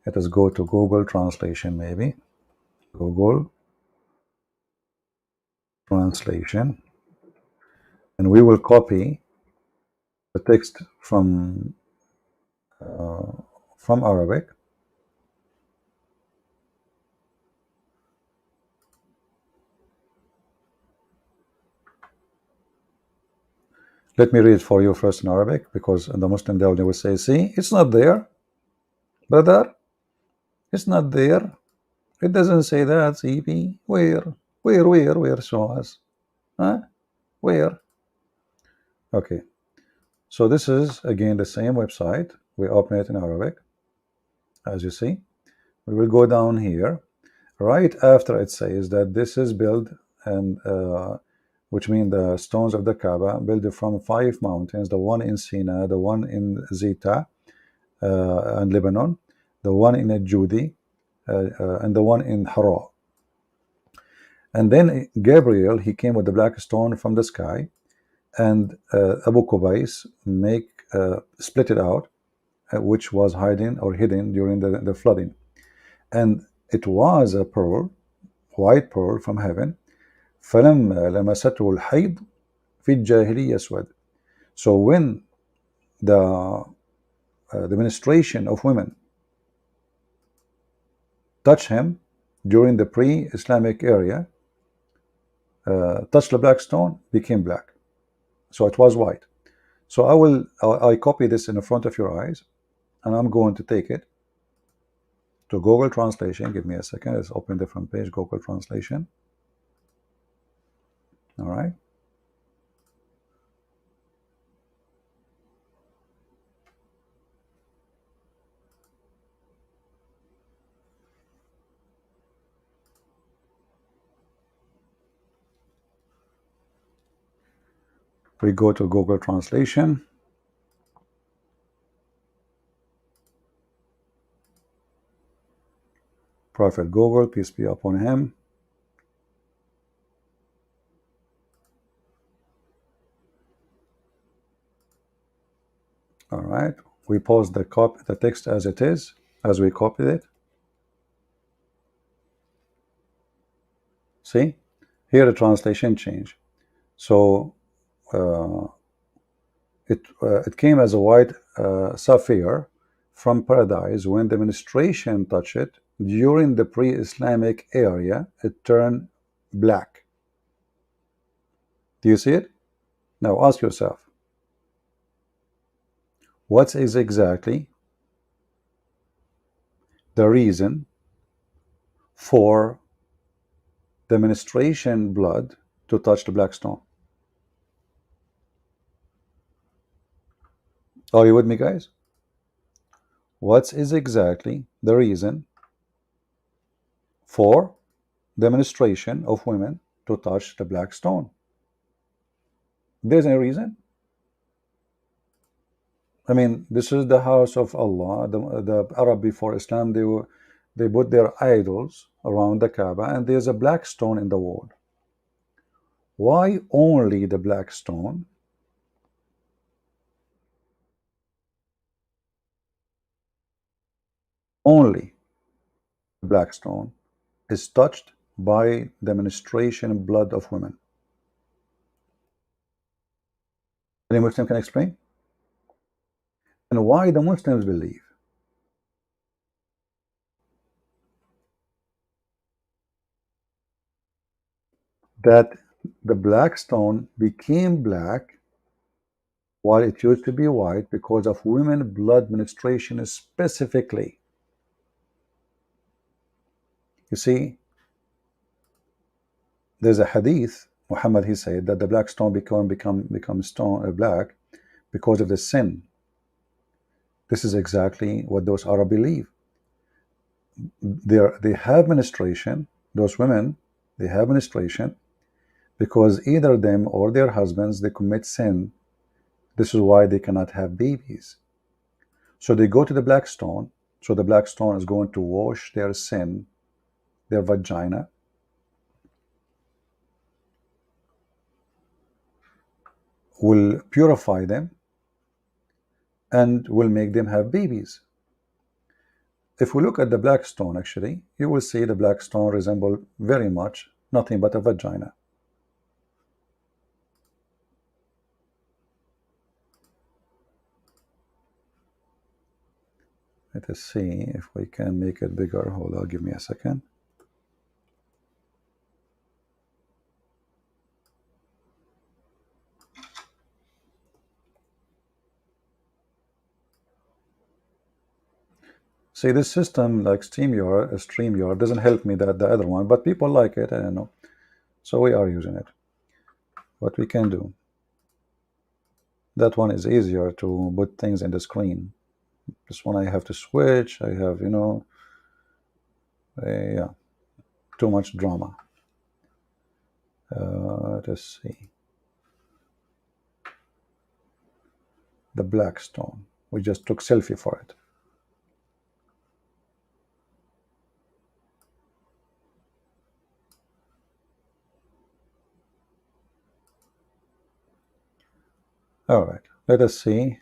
let us go to Google Translation, maybe. Google Translation. And we will copy the text from Arabic. Let me read for you first in Arabic, because the Muslim they will say, see, it's not there, brother. It's not there. It doesn't say that, CP. Where? Show us. Huh? Where? Okay. So this is, again, the same website. We open it in Arabic, as you see. We will go down here. Right after it says that this is built, and which means the stones of the Kaaba built from 5 mountains, the one in Sinai, the one in Zita and Lebanon, the one in Judi, and the one in Hara. And then Gabriel, he came with the black stone from the sky, and Abu Qubais split it out, which was hidden during the flooding. And it was a pearl, white pearl from heaven. فَلَمَّا لَمَسَتْهُ الْحَيْض فِي الجَّاهِلِيَّةِ أَسْوَدَ. So when the menstruation of women touched him during the pre-Islamic area, touched the black stone, became black. So it was white. So I copy this in the front of your eyes, and I'm going to take it to Google Translation. Give me a second. Let's open the front page, Google Translation. All right. We go to Google Translation. Prophet Google, peace be upon him. All right. We post the text as it is, as we copied it. See? Here the translation change. So it came as a white sapphire from paradise. When the menstruation touched it during the pre-Islamic area, it turned black. Do you see it? Now ask yourself, what is exactly the reason for the menstruation blood to touch the black stone? Are you with me, guys? What is exactly the reason for the menstruation of women to touch the black stone? There's any reason? I mean, this is the house of Allah. The Arab before Islam, they put their idols around the Kaaba, and there's a black stone in the wall. Why only the black stone? Only the black stone is touched by the menstruation blood of women. Any Muslim can explain? And why the Muslims believe that the black stone became black while it used to be white because of women blood menstruation specifically. You see, there's a hadith, Muhammad, he said that the black stone become stone black because of the sin. This is exactly what those Arab believe. They have menstruation, those women, they have menstruation because either them or their husbands, they commit sin. This is why they cannot have babies. So they go to the black stone. So the black stone is going to wash their sin, their vagina, will purify them, and will make them have babies. If we look at the black stone, actually, you will see the black stone resemble very much nothing but a vagina. Let us see if we can make it bigger. Hold on, give me a second. See, this system like StreamYard doesn't help me that the other one, but people like it, I don't know. So we are using it. What we can do. That one is easier to put things in the screen. This one I have to switch. I have, yeah, too much drama. Let us see. The black stone. We just took selfie for it. All right, let us see.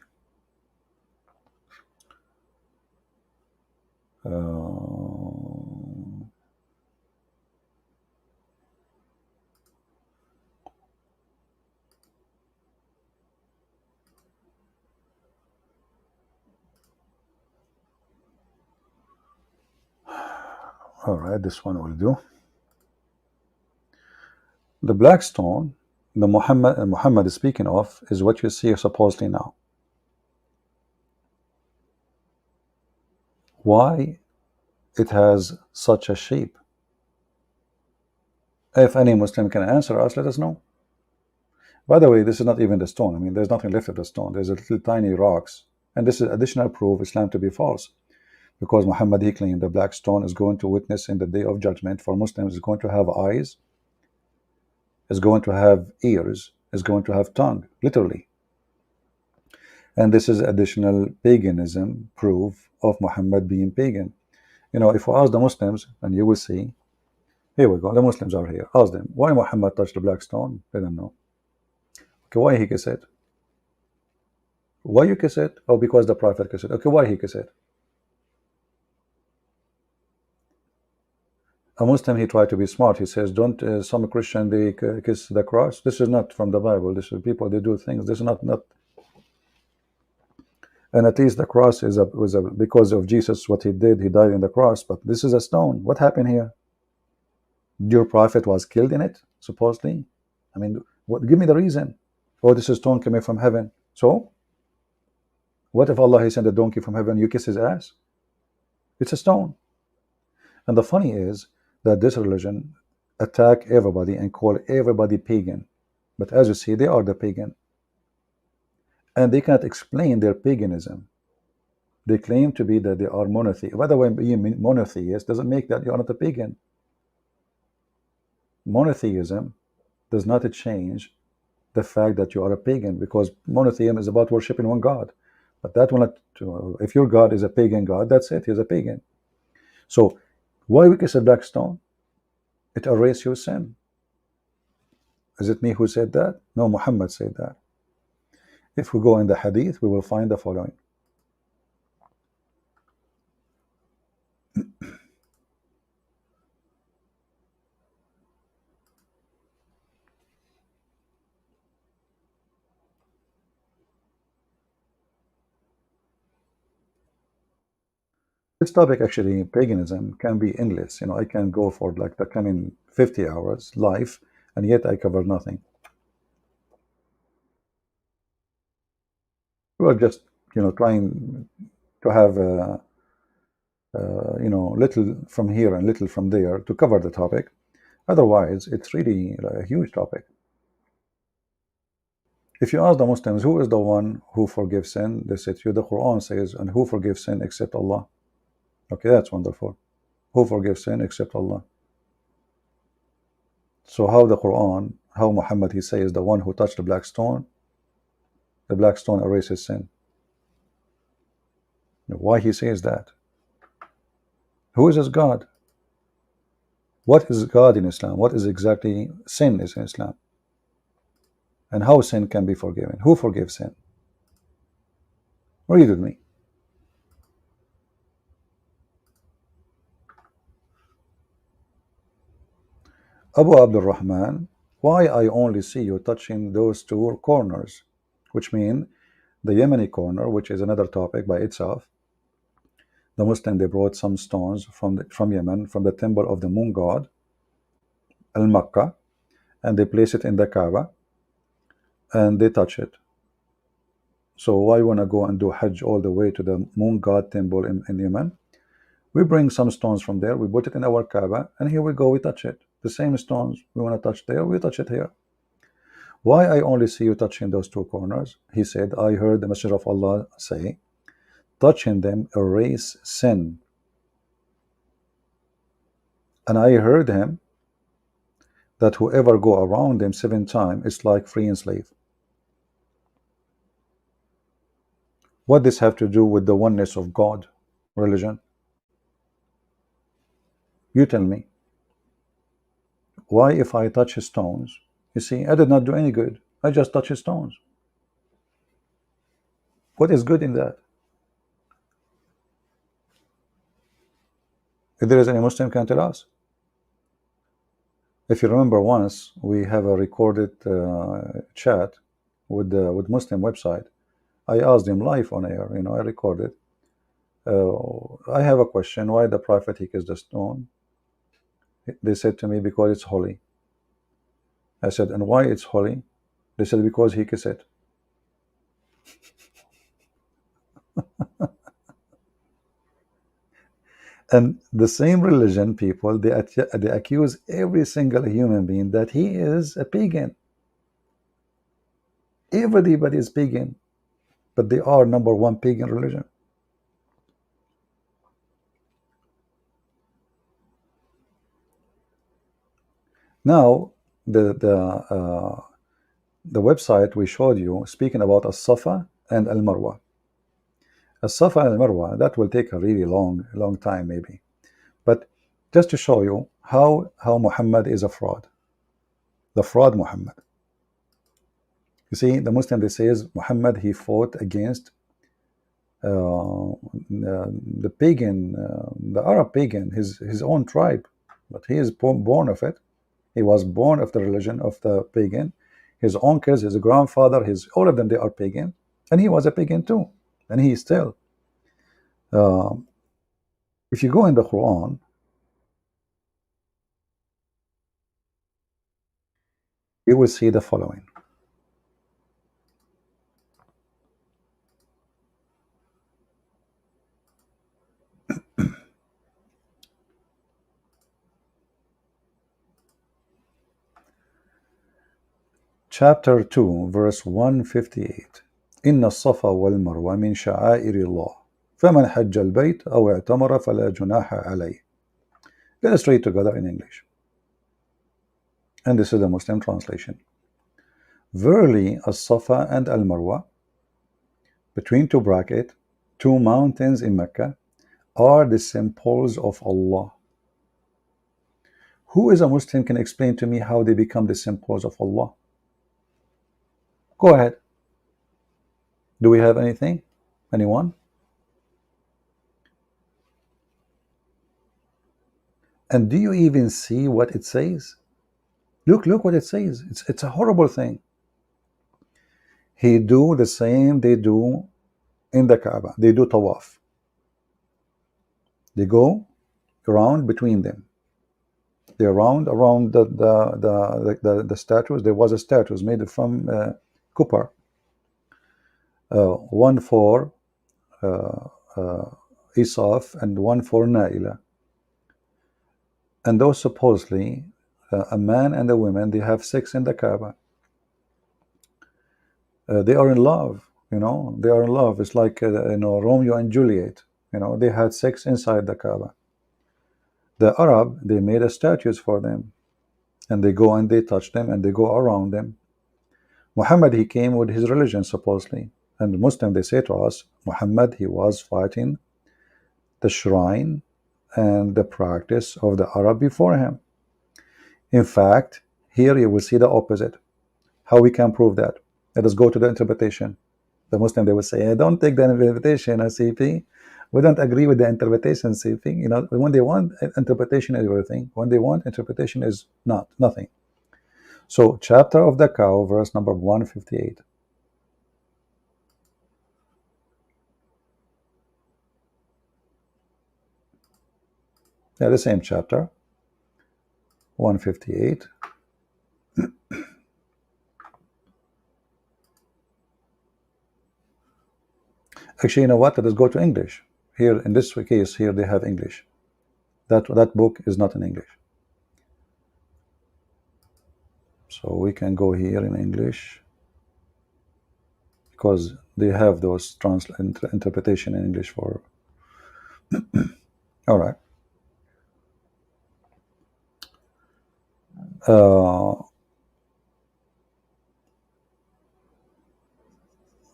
All right, this one will do. The black stone, the Muhammad is speaking of, is what you see supposedly now. Why it has such a shape? If any Muslim can answer us, let us know. By the way, this is not even the stone. I mean, there's nothing left of the stone. There's a little tiny rocks. And this is additional proof Islam to be false. Because Muhammad, he claimed the black stone is going to witness in the day of judgment for Muslims, is going to have eyes, is going to have ears, is going to have tongue, literally. And this is additional paganism proof of Muhammad being pagan. If we ask the Muslims, and you will see, here we go, the Muslims are here. Ask them, why Muhammad touched the black stone? They don't know. Okay, why he kissed it? Why you kiss it? Oh, because the Prophet kissed it. Okay, why he kissed it? A Muslim, he tried to be smart. He says, don't some Christian, they kiss the cross? This is not from the Bible. This is people, they do things. This is not. And at least the cross was because of Jesus, what he did, he died in the cross. But this is a stone. What happened here? Your prophet was killed in it, supposedly. I mean, give me the reason. Oh, this is stone coming from heaven. So, what if Allah, he sent a donkey from heaven, you kiss his ass? It's a stone. And the funny is that this religion attack everybody and call everybody pagan. But as you see, they are the pagan. And they cannot explain their paganism. They claim to be that they are monotheists. By the way, being monotheist doesn't make that you are not a pagan. Monotheism does not change the fact that you are a pagan, because monotheism is about worshiping one God. But that will not, if your God is a pagan God, that's it, he's a pagan. So Why we kiss a black stone? It erases your sin. Is it me who said that? No, Muhammad said that. If we go in the hadith, we will find the following. This topic, actually, paganism, can be endless. I can go for like the coming 50 hours live, and yet I cover nothing. We're just, trying to have, little from here and little from there to cover the topic. Otherwise, it's really a huge topic. If you ask the Muslims, who is the one who forgives sin? They say to you, the Quran says, and who forgives sin except Allah? Okay, that's wonderful. Who forgives sin except Allah? So how the Quran, how Muhammad, he says, the one who touched the black stone erases sin. Why he says that? Who is his God? What is God in Islam? What is exactly sin is in Islam? And how sin can be forgiven? Who forgives sin? Read with me. Abu Abdul Rahman, why I only see you touching those two corners, which mean the Yemeni corner, which is another topic by itself. The Muslim, they brought some stones from Yemen, from the temple of the moon god, Al-Makkah, and they place it in the Kaaba, and they touch it. So why want to go and do Hajj all the way to the moon god temple in Yemen? We bring some stones from there, we put it in our Kaaba, and here we go, we touch it. The same stones we want to touch there, we touch it here. Why I only see you touching those two corners? He said, I heard the Messenger of Allah say, touching them erase sin. And I heard him that whoever go around them 7 times is like free and slave. What does this have to do with the oneness of God religion? You tell me. Why, if I touch his stones, you see, I did not do any good. I just touch his stones. What is good in that? If there is any Muslim, can tell us. If you remember, once we have a recorded chat with Muslim website. I asked him live on air, I recorded. I have a question. Why the Prophet he kissed the stone? They said to me, because it's holy. I said, and why it's holy? They said, because he kissed it. And the same religion people, they accuse every single human being that he is a pagan. Everybody is pagan, but they are #1 pagan religion. Now, the website we showed you, speaking about As-Safa and Al-Marwa. As-Safa and Al-Marwa, that will take a really long time maybe. But just to show you how Muhammad is a fraud. The fraud Muhammad. You see, the Muslim, they says Muhammad, he fought against the pagan, the Arab pagan, his own tribe, but he is born of it. He was born of the religion of the pagan. His uncles, his grandfather, all of them, they are pagan, and he was a pagan too, and he is still. If you go in the Quran, you will see the following. Chapter 2, verse 158. إن الصفا والمروة من شعائر الله فمن حج البيت أو اعتمر فلا جناح عليه. Let us read together in English. And this is the Muslim translation. Verily, As-Safa and Al-Marwa, between two brackets, 2 mountains in Mecca, are the symbols of Allah. Who is a Muslim can explain to me how they become the symbols of Allah? Go ahead. Do we have anything? Anyone? And do you even see what it says? Look what it says. It's a horrible thing. He do the same they do in the Kaaba. They do tawaf. They go around between them. They around the statues. There was a statue made from copper. One for Isaf and one for Naila. And those supposedly, a man and a woman, they have sex in the Kaaba. They are in love, you know. They are in love. It's like Romeo and Juliet. You know, they had sex inside the Kaaba. The Arab, they made a statues for them, and they go and they touch them and they go around them. Muhammad, he came with his religion supposedly, and Muslim, they say to us, Muhammad, he was fighting the shrine and the practice of the Arab before him. In fact, here you will see the opposite. How we can prove that? Let us go to the interpretation. The Muslim, they will say, I don't take the interpretation, CP. We don't agree with the interpretation, CP. You know, when they want interpretation is everything. When they want interpretation is nothing. So, chapter of the cow, verse number 158. Yeah, the same chapter, 158. Actually, you know what? Let us go to English. Here, in this case, here they have English. That book is not in English. So we can go here in English, because they have those interpretation in English for. All right.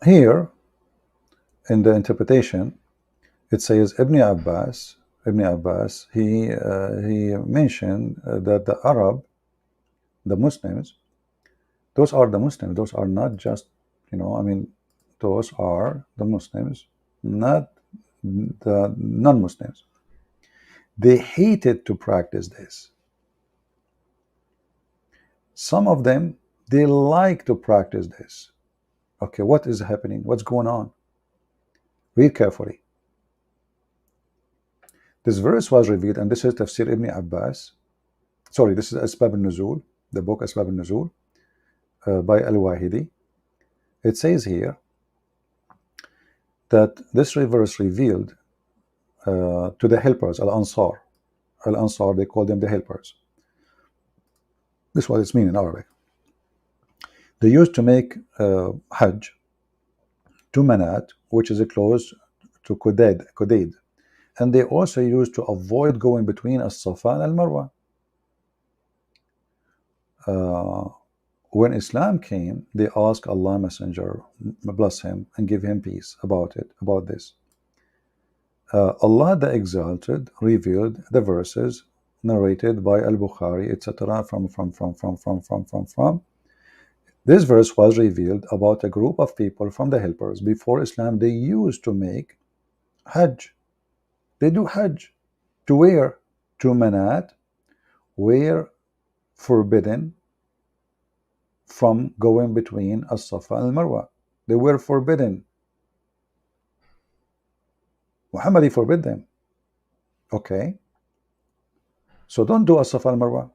Here in the interpretation, it says Ibn Abbas, he mentioned that the Arab, the Muslims, those are the Muslims. Those are not just, you know, I mean, those are the Muslims, not the non-Muslims. They hated to practice this. Some of them, they like to practice this. Okay, what is happening? What's going on? Read carefully. This verse was revealed, and this is Tafsir Ibn Abbas. Sorry, this is Asbab al-Nuzul, the book Asbab al-Nuzul by Al-Wahidi. It says here that this verse revealed to the helpers, Al-Ansar. Al-Ansar, they call them the helpers. This is what it's mean in Arabic. They used to make Hajj to Manat, which is close to Qudayd. And they also used to avoid going between As-Safa and Al-Marwa. When Islam came, they asked Allah Messenger, bless him and give him peace about this. Allah the Exalted revealed the verses narrated by Al-Bukhari, etc. from. This verse was revealed about a group of people from the helpers. Before Islam, they used to make Hajj. They do Hajj. To where? To Manat, where forbidden from going between As-Safa and Al-Marwa. They were forbidden. Muhammad forbid them. Okay. So don't do As-Safa and Al-Marwa.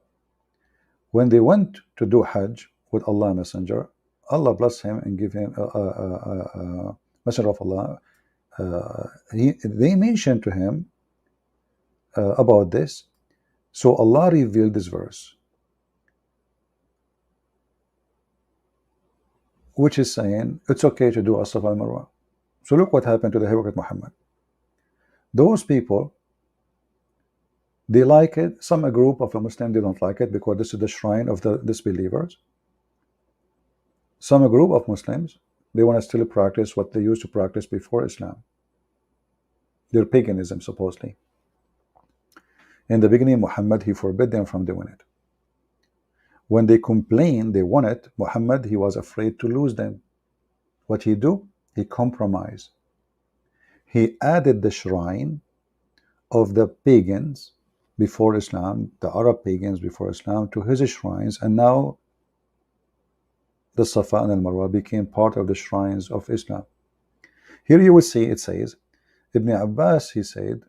When they went to do Hajj with Allah Messenger, Allah bless him and give him Messenger of Allah. They mentioned to him about this. So Allah revealed this verse, which is saying it's okay to do As-Safa and Marwa. So look what happened to the hypocrite Muhammad. Those people, they like it. Some a group of a Muslim, they don't like it because this is the shrine of the disbelievers. Some a group of Muslims, they want to still practice what they used to practice before Islam. Their paganism, supposedly. In the beginning, Muhammad, he forbid them from doing it. When they complained, they want it, Muhammad, he was afraid to lose them. What he do? He compromised. He added the shrine of the pagans before Islam, the Arab pagans before Islam, to his shrines, and now the Safa and al-Marwa became part of the shrines of Islam. Here you will see it says, Ibn Abbas, he said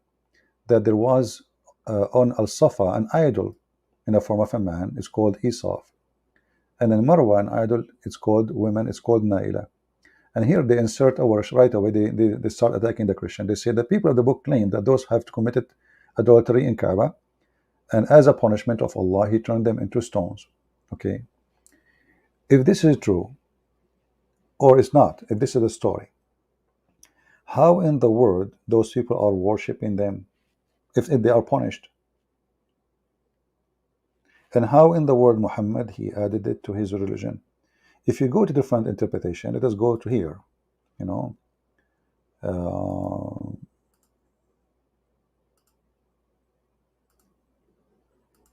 that there was on al-Safa an idol in the form of a man, it's called Isaf. And in Marwa, an idol, it's called women, it's called Naila. And here they insert a verse right away, they start attacking the Christian. They say the people of the book claim that those have committed adultery in Kaaba, and as a punishment of Allah, he turned them into stones. Okay. If this is true, or it's not, if this is a story, how in the world those people are worshiping them if they are punished? And how in the world Muhammad, he added it to his religion? If you go to different interpretation, let us go to here, you know.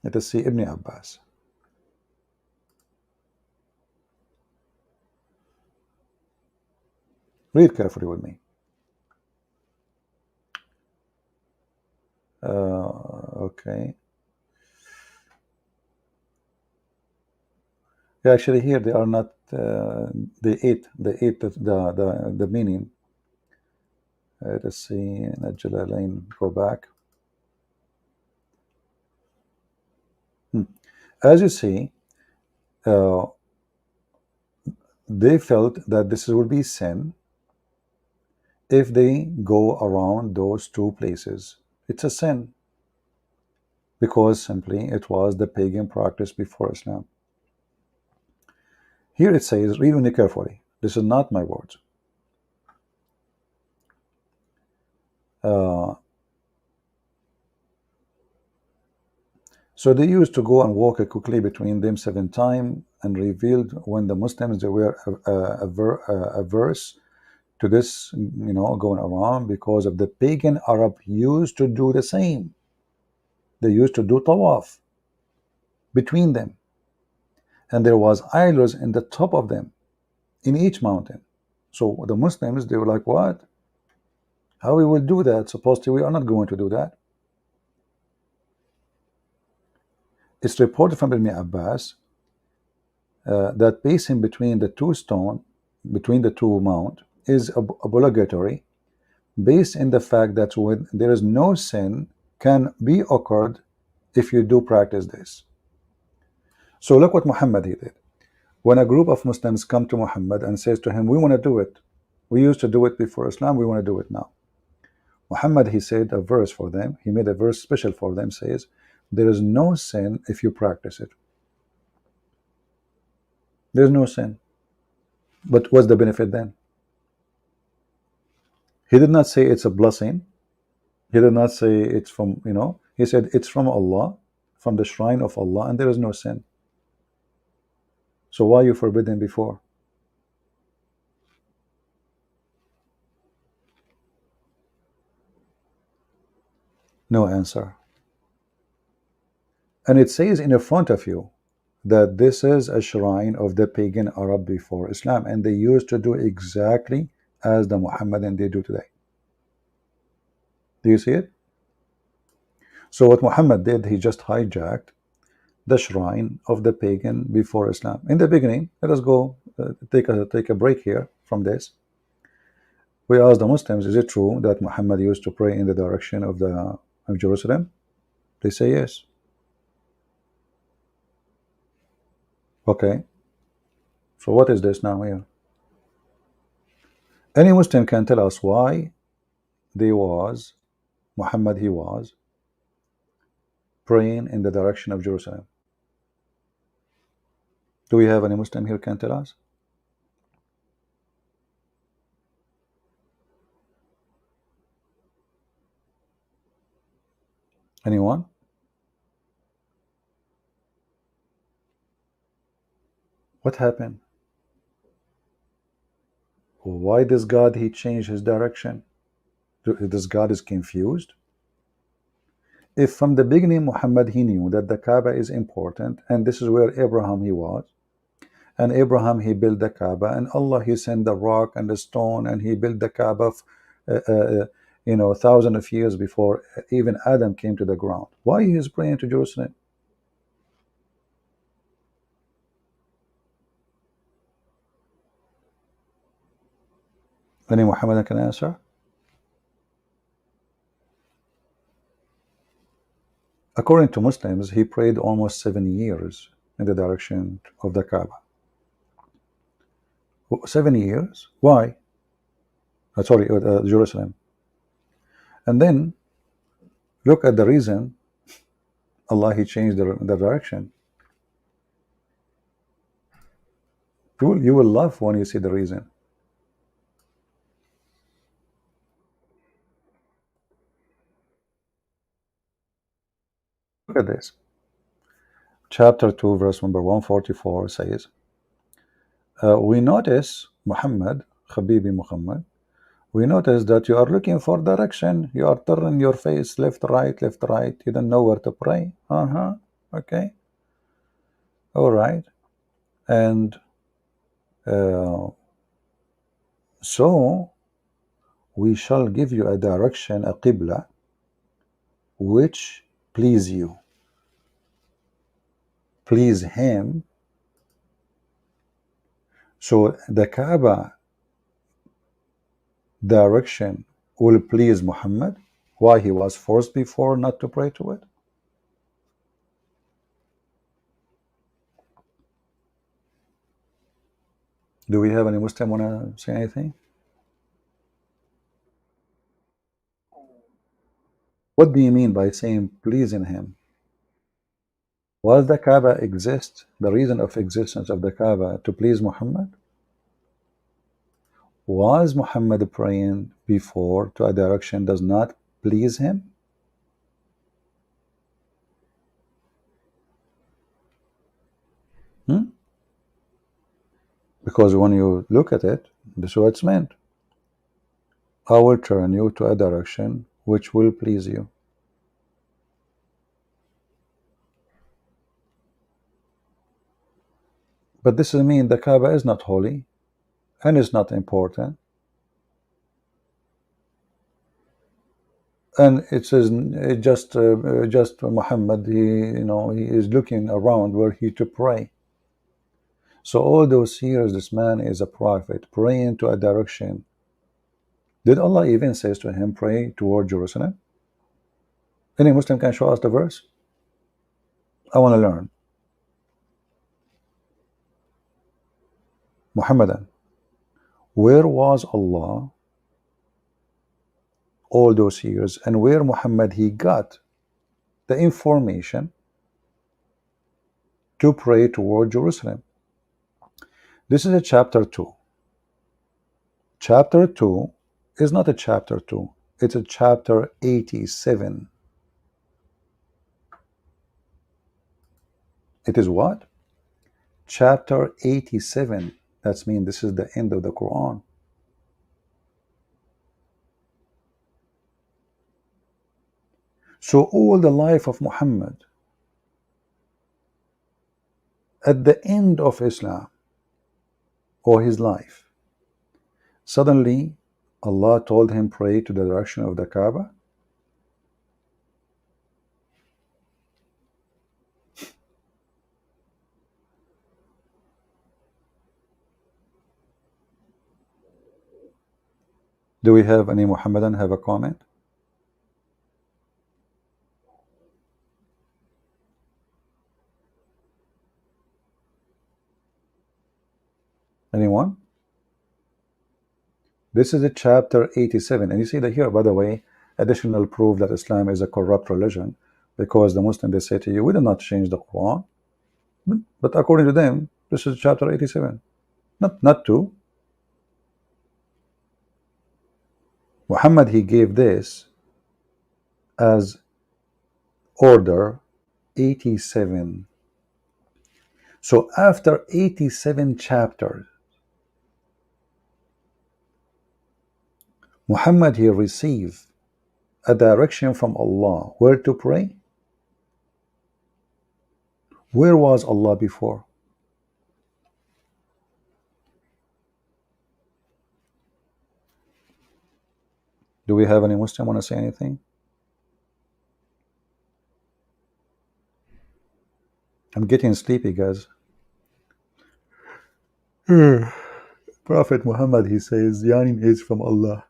Let us see Ibn Abbas. Read carefully with me. Okay. Yeah, actually, here they are not. They ate the meaning. Let's see. Jalalain, go back. As you see, they felt that this would be sin if they go around those two places. It's a sin because simply it was the pagan practice before Islam. Here it says, read me carefully. This is not my words. So they used to go and walk quickly between them 7 times, and revealed when the Muslims they were averse to this, you know, going around, because of the pagan Arab used to do the same. They used to do tawaf between them, and there was idols in the top of them in each mountain. So the Muslims, they were like, what? How we will do that? Supposedly we are not going to do that. It's reported from Ibn Abbas that pacing between the two stone, between the two mount, is obligatory, based in the fact that when there is no sin can be occurred if you do practice this. So look what Muhammad he did. When a group of Muslims come to Muhammad and says to him, we want to do it. We used to do it before Islam, we want to do it now. Muhammad, he said a verse for them. He made a verse special for them, says, there is no sin if you practice it. There's no sin. But what's the benefit then? He did not say it's a blessing. He did not say it's from, you know, he said it's from Allah, from the shrine of Allah, and there is no sin. So why you forbidden before? No answer. And it says in front of you that this is a shrine of the pagan Arab before Islam, and they used to do exactly as the Muhammadan they do today. Do you see it? So what Muhammad did, he just hijacked the shrine of the pagan before Islam. In the beginning, let us go take a break here from this. We asked the Muslims, is it true that Muhammad used to pray in the direction of Jerusalem? They say yes. Okay. So what is this now here? Any Muslim can tell us why Muhammad he was praying in the direction of Jerusalem. Do we have any Muslim here can tell us? Anyone? What happened? Why does God he changed his direction? This God is confused? If from the beginning Muhammad he knew that the Kaaba is important, and this is where Abraham he was, and Abraham he built the Kaaba, and Allah he sent the rock and the stone, and he built the Kaaba, thousands of years before even Adam came to the ground. Why he is praying to Jerusalem? Any Muhammadan can answer? According to Muslims, he prayed almost 7 years in the direction of the Kaaba. 7 years? Why? Sorry, Jerusalem. And then look at the reason. Allah he changed the direction. You will laugh when you see the reason. Look at this. Chapter 2, verse number 144 says, we notice, Muhammad, Habibi Muhammad, we notice that you are looking for direction. You are turning your face left, right. You don't know where to pray. Okay. All right. And so we shall give you a direction, a qibla, which please you. Please him. So the Kaaba direction will please Muhammad. Why he was forced before not to pray to it? Do we have any Muslim want to say anything? What do you mean by saying pleasing him? Was the Kaaba exist, the reason of existence of the Kaaba to please Muhammad? Was Muhammad praying before to a direction does not please him? Because when you look at it, this is what it's meant. I will turn you to a direction which will please you. But this doesn't mean the Kaaba is not holy and is not important. And it says just Muhammad, he is looking around where he to pray. So all those years, this man is a prophet praying to a direction. Did Allah even says to him, pray toward Jerusalem? Any Muslim can show us the verse? I want to learn. Muhammadan, where was Allah all those years, and where Muhammad he got the information to pray toward Jerusalem? This is a chapter 2. Chapter 2 is not a chapter 2, it's a chapter 87. It is what? Chapter 87. That means this is the end of the Quran. So all the life of Muhammad, at the end of Islam or his life, suddenly Allah told him pray to the direction of the Kaaba. Do we have any Muhammadan have a comment? Anyone? This is a chapter 87, and you see that here, by the way, additional proof that Islam is a corrupt religion, because the Muslim, they say to you, we did not change the Quran, but according to them, this is chapter 87, not 2. Muhammad, he gave this as order 87. So after 87 chapters, Muhammad he received a direction from Allah where to pray? Where was Allah before? Do we have any Muslim want to say anything? I'm getting sleepy, guys. Prophet Muhammad, he says, yawning is from Allah.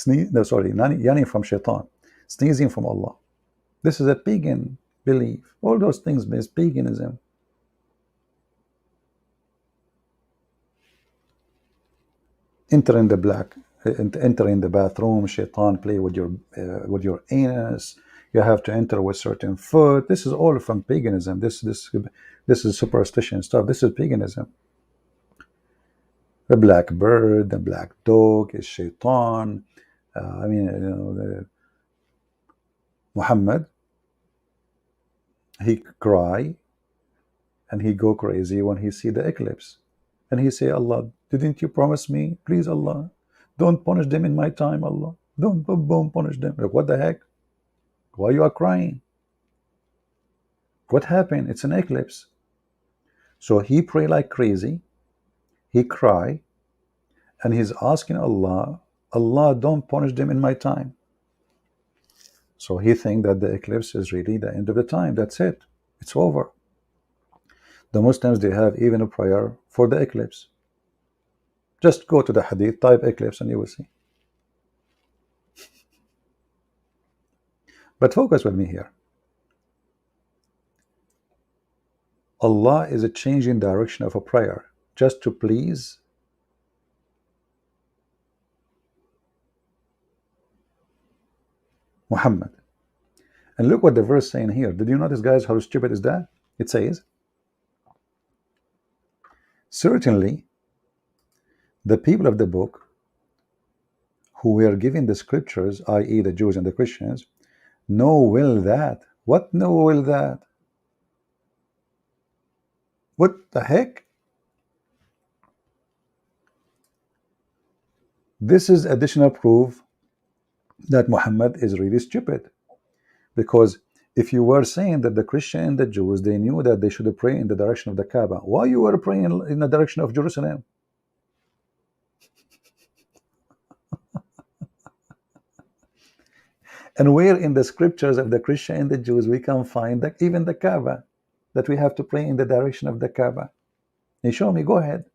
Yawning from shaitan. Sneezing from Allah. This is a pagan belief. All those things is paganism. Enter in the bathroom, shaitan play with your anus. You have to enter with certain foot. This is all from paganism. This is superstition stuff. This is paganism. The black bird, the black dog is shaitan. Muhammad, he cry and he go crazy when he see the eclipse, and he say, Allah, didn't you promise me? Please, Allah, don't punish them in my time. Allah, don't punish them. Like, what the heck? Why you are crying? What happened? It's an eclipse. So he pray like crazy. He cry, and he's asking Allah, Allah, don't punish them in my time. So he think that the eclipse is really the end of the time. That's it. It's over. The Muslims, they have even a prayer for the eclipse. Just go to the hadith, type eclipse, and you will see. But focus with me here. Allah is a changing direction of a prayer just to please Muhammad. And look what the verse saying here. Did you notice, guys, how stupid is that? It says, certainly the people of the book who were given the scriptures, i.e. the Jews and the Christians, know well that. What know well that? What the heck? This is additional proof that Muhammad is really stupid. Because if you were saying that the Christian and the Jews, they knew that they should pray in the direction of the Kaaba, why you were praying in the direction of Jerusalem? And where in the scriptures of the Christian and the Jews we can find that even the Kaaba, that we have to pray in the direction of the Kaaba? You show me, go ahead.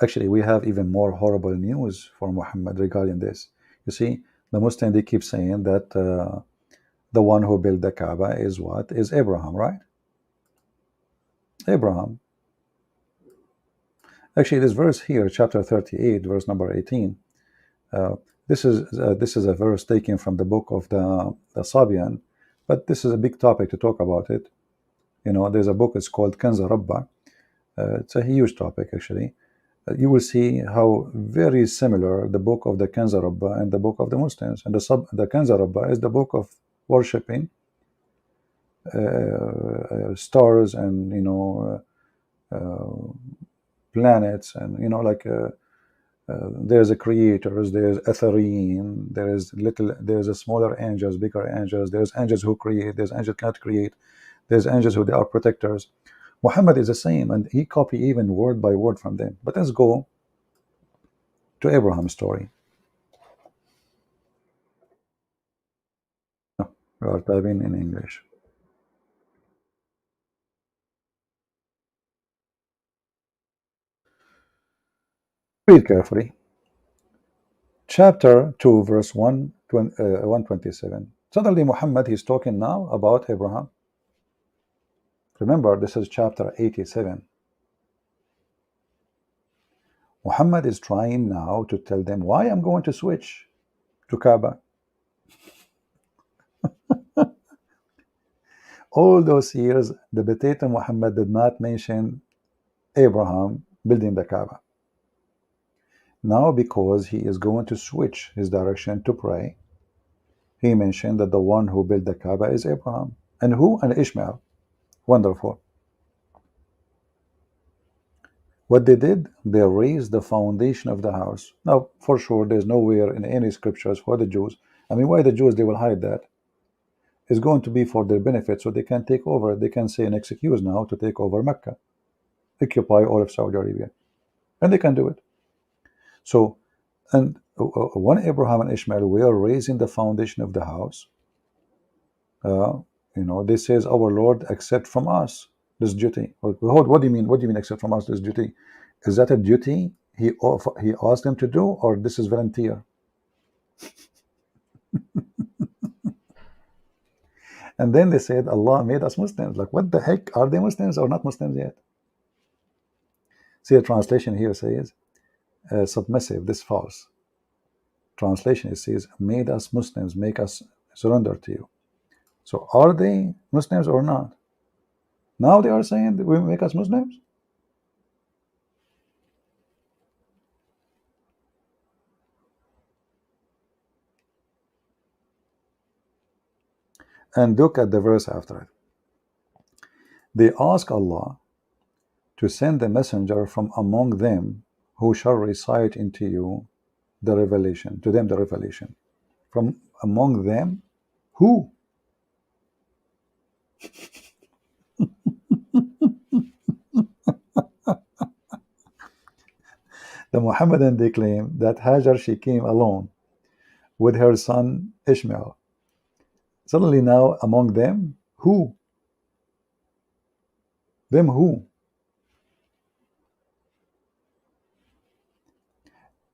Actually, we have even more horrible news for Muhammad regarding this. You see, the Muslims, they keep saying that the one who built the Kaaba is what? Is Abraham, right? Abraham. Actually, this verse here, chapter 38, verse number 18, this is a verse taken from the book of the Sabian, but this is a big topic to talk about it. You know, there's a book, it's called Kanz Rabba. It's a huge topic, actually. You will see how very similar the book of the Kanz Rabba and the book of the Muslims. And the Kanz Rabba is the book of worshipping stars and, you know, planets, and, you know, like there's a creators, there's Ethereem, there's a smaller angels, bigger angels, there's angels who create, there's angels cannot create, there's angels who they are protectors. Muhammad is the same, and he copy even word by word from them. But let's go to Abraham's story. We are typing in English. Read carefully. Chapter 2, verse 127. Suddenly Muhammad, he's talking now about Abraham. Remember, this is chapter 87. Muhammad is trying now to tell them why I'm going to switch to Kaaba. All those years, the potato Muhammad did not mention Abraham building the Kaaba. Now, because he is going to switch his direction to pray, he mentioned that the one who built the Kaaba is Abraham. And who? And Ishmael. Wonderful. What they did, they raised the foundation of the house. Now, for sure, there's nowhere in any scriptures for the Jews. I mean, why the Jews, they will hide that? It's going to be for their benefit, so they can take over. They can say an excuse now to take over Mecca, occupy all of Saudi Arabia, and they can do it. So, and when Abraham and Ishmael were raising the foundation of the house, they says, "Our Lord, accept from us this duty." What do you mean? What do you mean, accept from us this duty? Is that a duty he asked them to do, or this is volunteer? And then they said, Allah made us Muslims. Like, what the heck? Are they Muslims or not Muslims yet? See, a translation here says, submissive, this false. Translation, it says, made us Muslims, make us surrender to you. So are they Muslims or not? Now they are saying that we make us Muslims? And look at the verse after it. They ask Allah to send a messenger from among them who shall recite into you the revelation, to them the revelation. From among them, who? The Muhammadan, they claim that Hajar, she came alone with her son Ishmael. Suddenly now among them, who? Them who?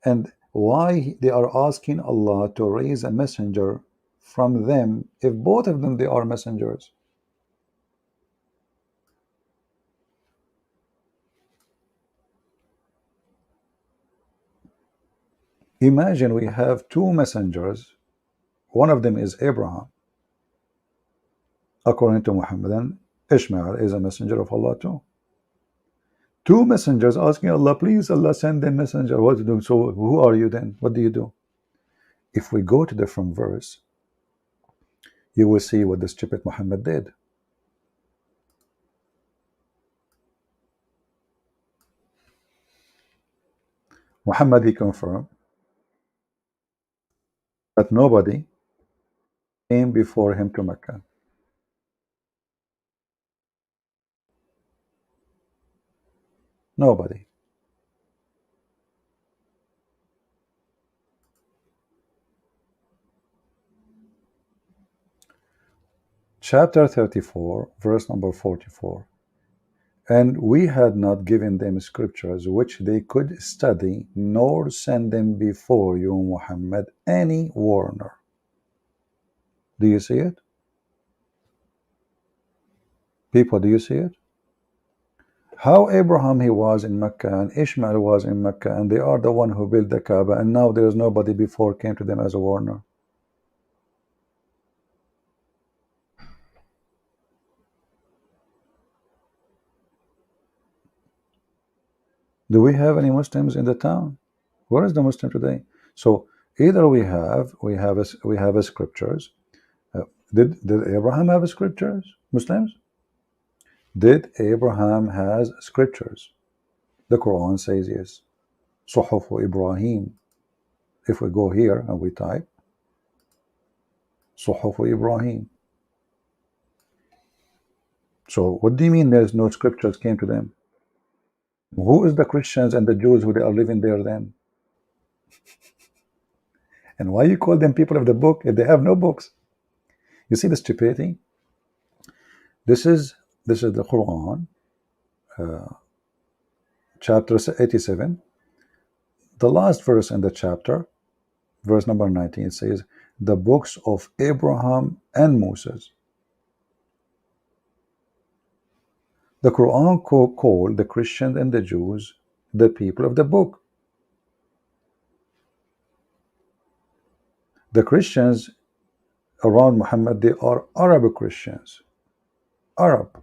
And why they are asking Allah to raise a messenger from them if both of them they are messengers? Imagine we have two messengers. One of them is Abraham. According to Muhammadan, Ishmael is a messenger of Allah too. Two messengers asking Allah, please Allah send them messenger. What to do? So who are you then? What do you do? If we go to the from verse, you will see what the stupid Muhammad did. Muhammad, he confirmed that nobody came before him to Mecca. Nobody. Chapter 34, verse number 44. And we had not given them scriptures which they could study, nor send them before you, Muhammad, any warner. Do you see it? People, do you see it? How Abraham, he was in Mecca, and Ishmael was in Mecca, and they are the one who built the Kaaba, and now there is nobody before came to them as a warner. Do we have any Muslims in the town? Where is the Muslim today? So either we have a scriptures. Did Abraham have scriptures? Muslims? Did Abraham has scriptures? The Quran says yes. Suhuf Ibrahim. If we go here and we type Suhuf Ibrahim. So what do you mean there's no scriptures came to them? Who is the Christians and the Jews who they are living there then? And why you call them people of the book if they have no books? You see the stupidity? This is the Quran, chapter 87. The last verse in the chapter, verse number 19, says, the books of Abraham and Moses. The Quran called the Christians and the Jews the people of the book. The Christians around Muhammad, they are Arab Christians. Arab.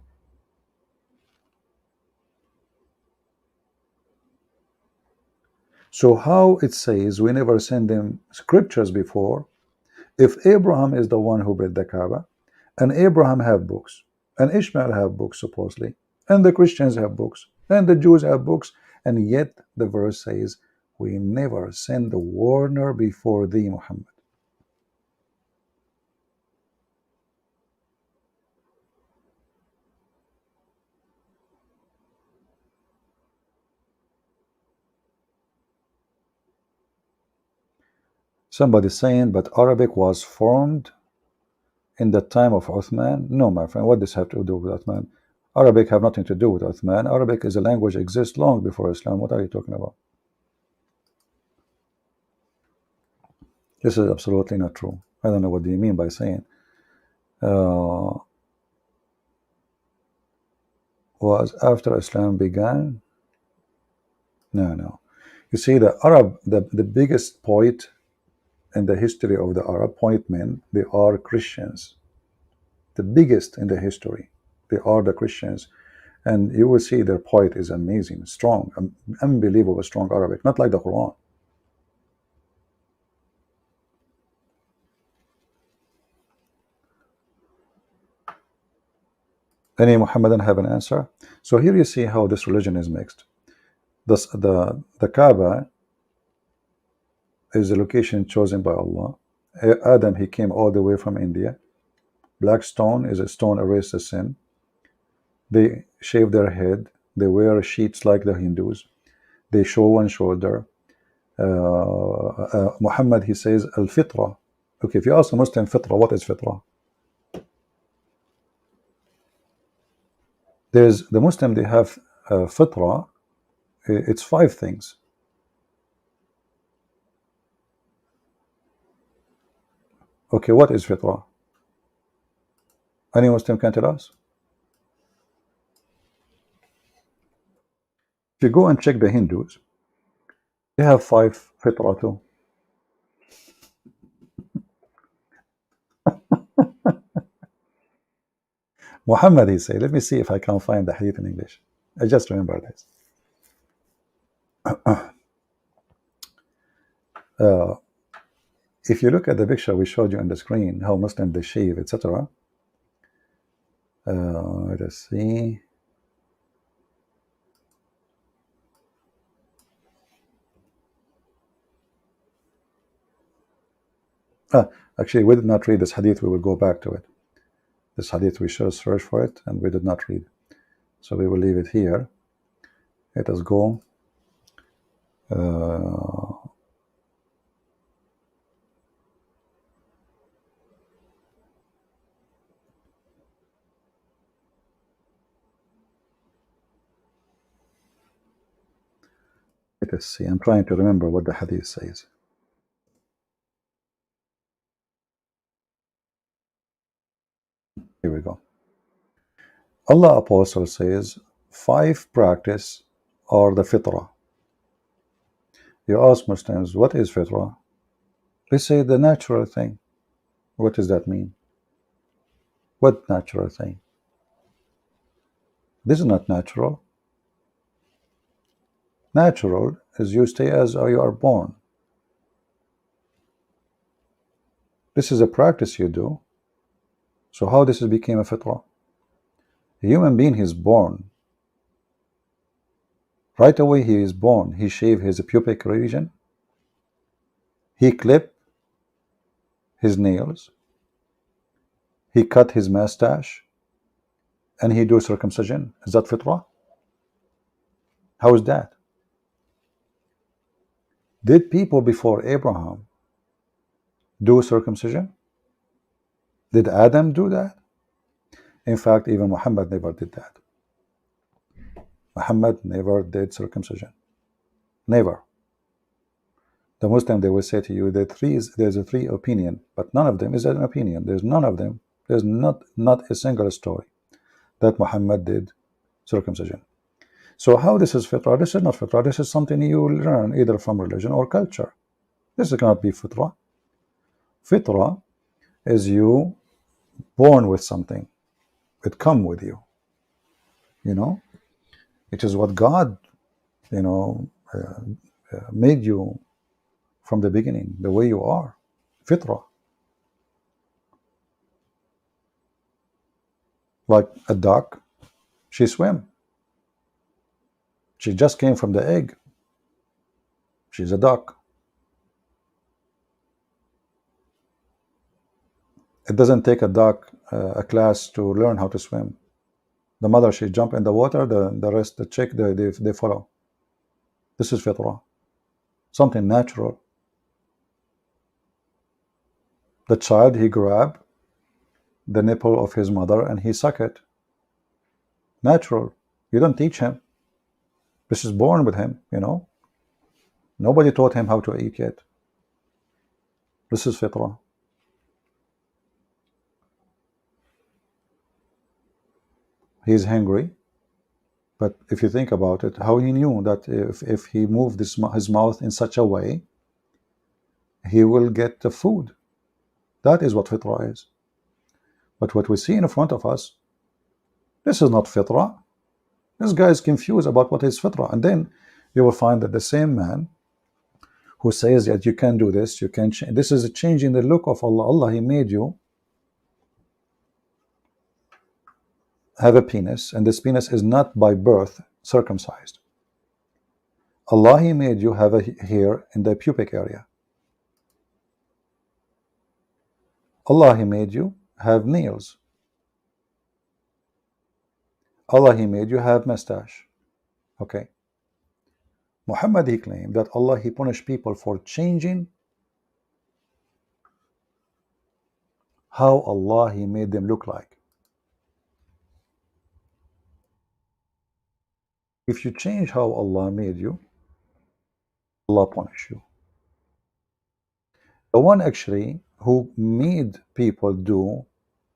So how it says we never send them scriptures before, if Abraham is the one who built the Kaaba, and Abraham have books, and Ishmael have books supposedly, and the Christians have books, and the Jews have books, And yet the verse says, we never send a warner before thee, Muhammad. Somebody saying, but Arabic was formed in the time of Uthman. No, my friend, what does this have to do with Uthman? Arabic have nothing to do with Uthman. Arabic is a language that exists long before Islam. What are you talking about? This is absolutely not true. I don't know what do you mean by saying was after Islam began. No. You see, the Arab, the biggest poet in the history of the Arab, point men, they are Christians. The biggest in the history, they are the Christians. And you will see their poet is amazing, strong, unbelievable strong Arabic, not like the Quran. Any Muhammadan have an answer? So here you see how this religion is mixed. The Kaaba is the location chosen by Allah. Adam, he came all the way from India. Black stone is a stone erased the sin. They shave their head. They wear sheets like the Hindus. They show one shoulder. Muhammad, he says, al-fitra. Okay, if you ask a Muslim fitra, what is fitra? There's the Muslim, they have fitra. It's 5 things. Okay, what is fitra? Any Muslim can tell us? If you go and check the Hindus, they have 5 fitra too. Muhammad, he said, let me see if I can find the hadith in English. I just remember this. If you look at the picture we showed you on the screen, how Muslims they shave, etc. Let us see. Actually, we did not read this hadith. We will go back to it. This hadith, we should search for it, and we did not read. So we will leave it here. Let us go. Let us see. I'm trying to remember what the hadith says. Here we go. Allah Apostle says 5 practice are the fitrah. You ask Muslims, what is fitrah? They say the natural thing. What does that mean? What natural thing? This is not natural. Natural is you stay as you are born. This is a practice you do. So how this became a fitrah? A human being is born. Right away he is born. He shave his pubic region. He clip his nails. He cut his mustache. And he do circumcision. Is that fitrah? How is that? Did people before Abraham do circumcision? Did Adam do that? In fact, even Muhammad never did that. Muhammad never did circumcision. Never. The Muslim, they will say to you that there's a 3 opinion, but none of them is an opinion. There's none of them. There's not a single story that Muhammad did circumcision. So how this is fitrah? This is not fitrah. This is something you learn either from religion or culture. This cannot be fitrah. Fitrah is you born with something. It come with you. You know, it is what God, made you from the beginning, the way you are. Fitrah. Like a duck, she swim. She just came from the egg. She's a duck. It doesn't take a duck a class to learn how to swim. The mother, she jump in the water, the rest, the chick, they follow. This is fitrah, something natural. The child, he grab the nipple of his mother and he suck it. Natural. You don't teach him. This is born with him, you know. Nobody taught him how to eat yet. This is fitrah. He's hungry, but if you think about it, how he knew that if he moved his mouth in such a way, he will get the food. That is what fitrah is. But what we see in front of us, this is not fitrah. This guy is confused about what is fitrah. And then you will find that the same man who says that you can do this, you can change. This is a change in the look of Allah. Allah, He made you have a penis, and this penis is not by birth circumcised. Allah, He made you have a hair in the pubic area. Allah, He made you have nails. Allah, He made you have mustache. Okay. Muhammad, he claimed that Allah, He punished people for changing how Allah, He made them look like. If you change how Allah made you, Allah punish you. The one actually who made people do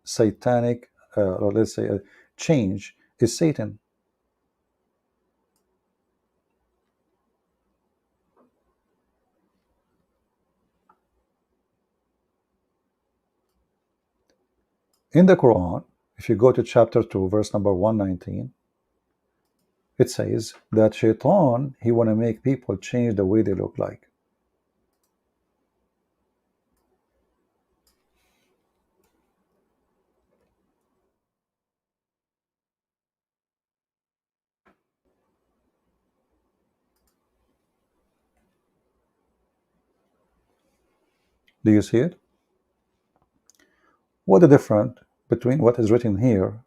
satanic, or let's say a change, is Satan. In the Quran, if you go to chapter 2, verse number 119, it says that Shaitan, he want to make people change the way they look like. Do you see it? What the difference between what is written here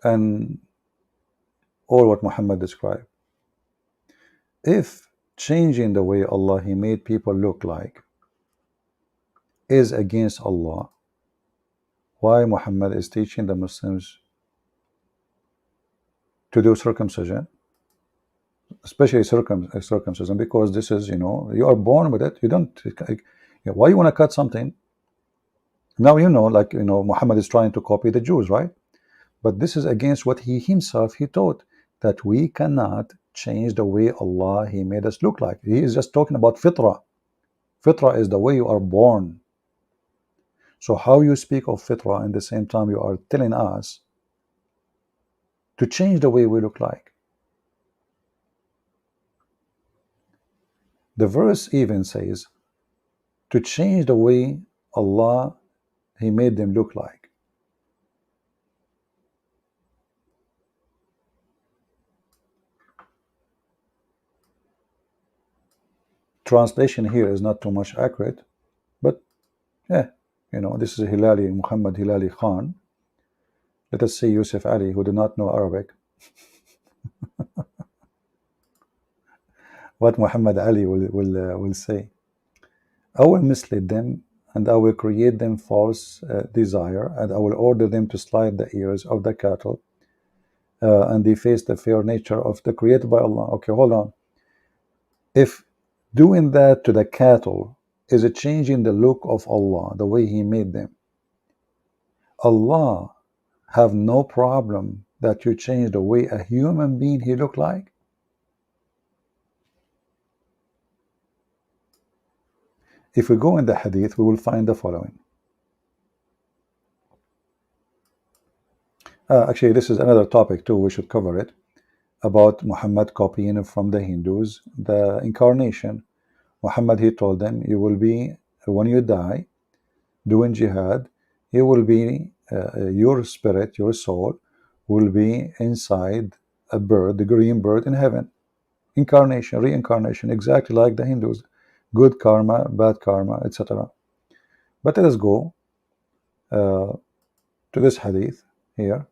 and all what Muhammad described? If changing the way Allah, He made people look like is against Allah, why Muhammad is teaching the Muslims to do circumcision, especially circumcision? Because this is, you know, you are born with it. You don't, why you want to cut something? Now you know, like, you know, Muhammad is trying to copy the Jews, right? But this is against what he himself, he taught, that we cannot change the way Allah, He made us look like. He is just talking about fitrah. Fitrah is the way you are born. So how you speak of fitrah, and the same time you are telling us to change the way we look like? The verse even says to change the way Allah, He made them look like. Translation here is not too much accurate, but yeah, you know, this is Hilali, Muhammad Hilali Khan. Let us see Yusuf Ali, who do not know Arabic, what Muhammad Ali will say. I will mislead them, and I will create them false desire, and I will order them to slide the ears of the cattle, and deface the fair nature of the created by Allah. Okay, hold on. If doing that to the cattle is a change in the look of Allah, the way He made them, Allah have no problem that you change the way a human being he look like? If we go in the hadith, we will find the following. Actually, this is another topic too, we should cover it, about Muhammad copying from the Hindus the incarnation. Muhammad, he told them, you will be, when you die, doing jihad, you will be, your spirit, your soul, will be inside a bird, the green bird in heaven. incarnation, reincarnation, exactly like the Hindus, good karma, bad karma, etc. But let us go to this hadith here.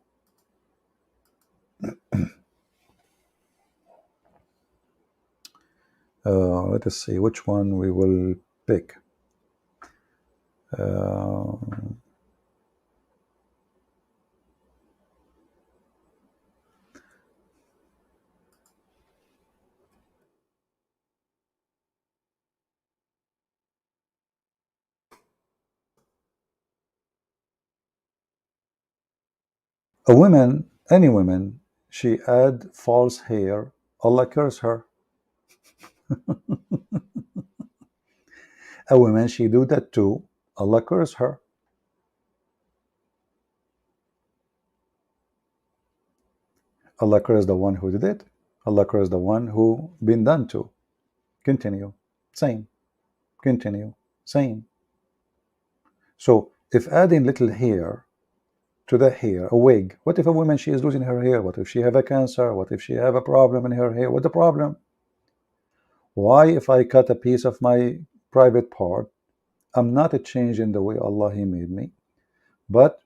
Let us see which one we will pick. Uh, a woman, any woman, she add false hair, Allah curse her. A woman, she do that too, Allah curse her. Allah curse the one who did it. Allah curse the one who been done to. Continue. Same. Continue. Same. So if adding little hair to the hair, a wig, what if a woman, she is losing her hair? What if she have a cancer? What if she have a problem in her hair? What's the problem? Why if I cut a piece of my private part, I'm not changing the way Allah He made me. But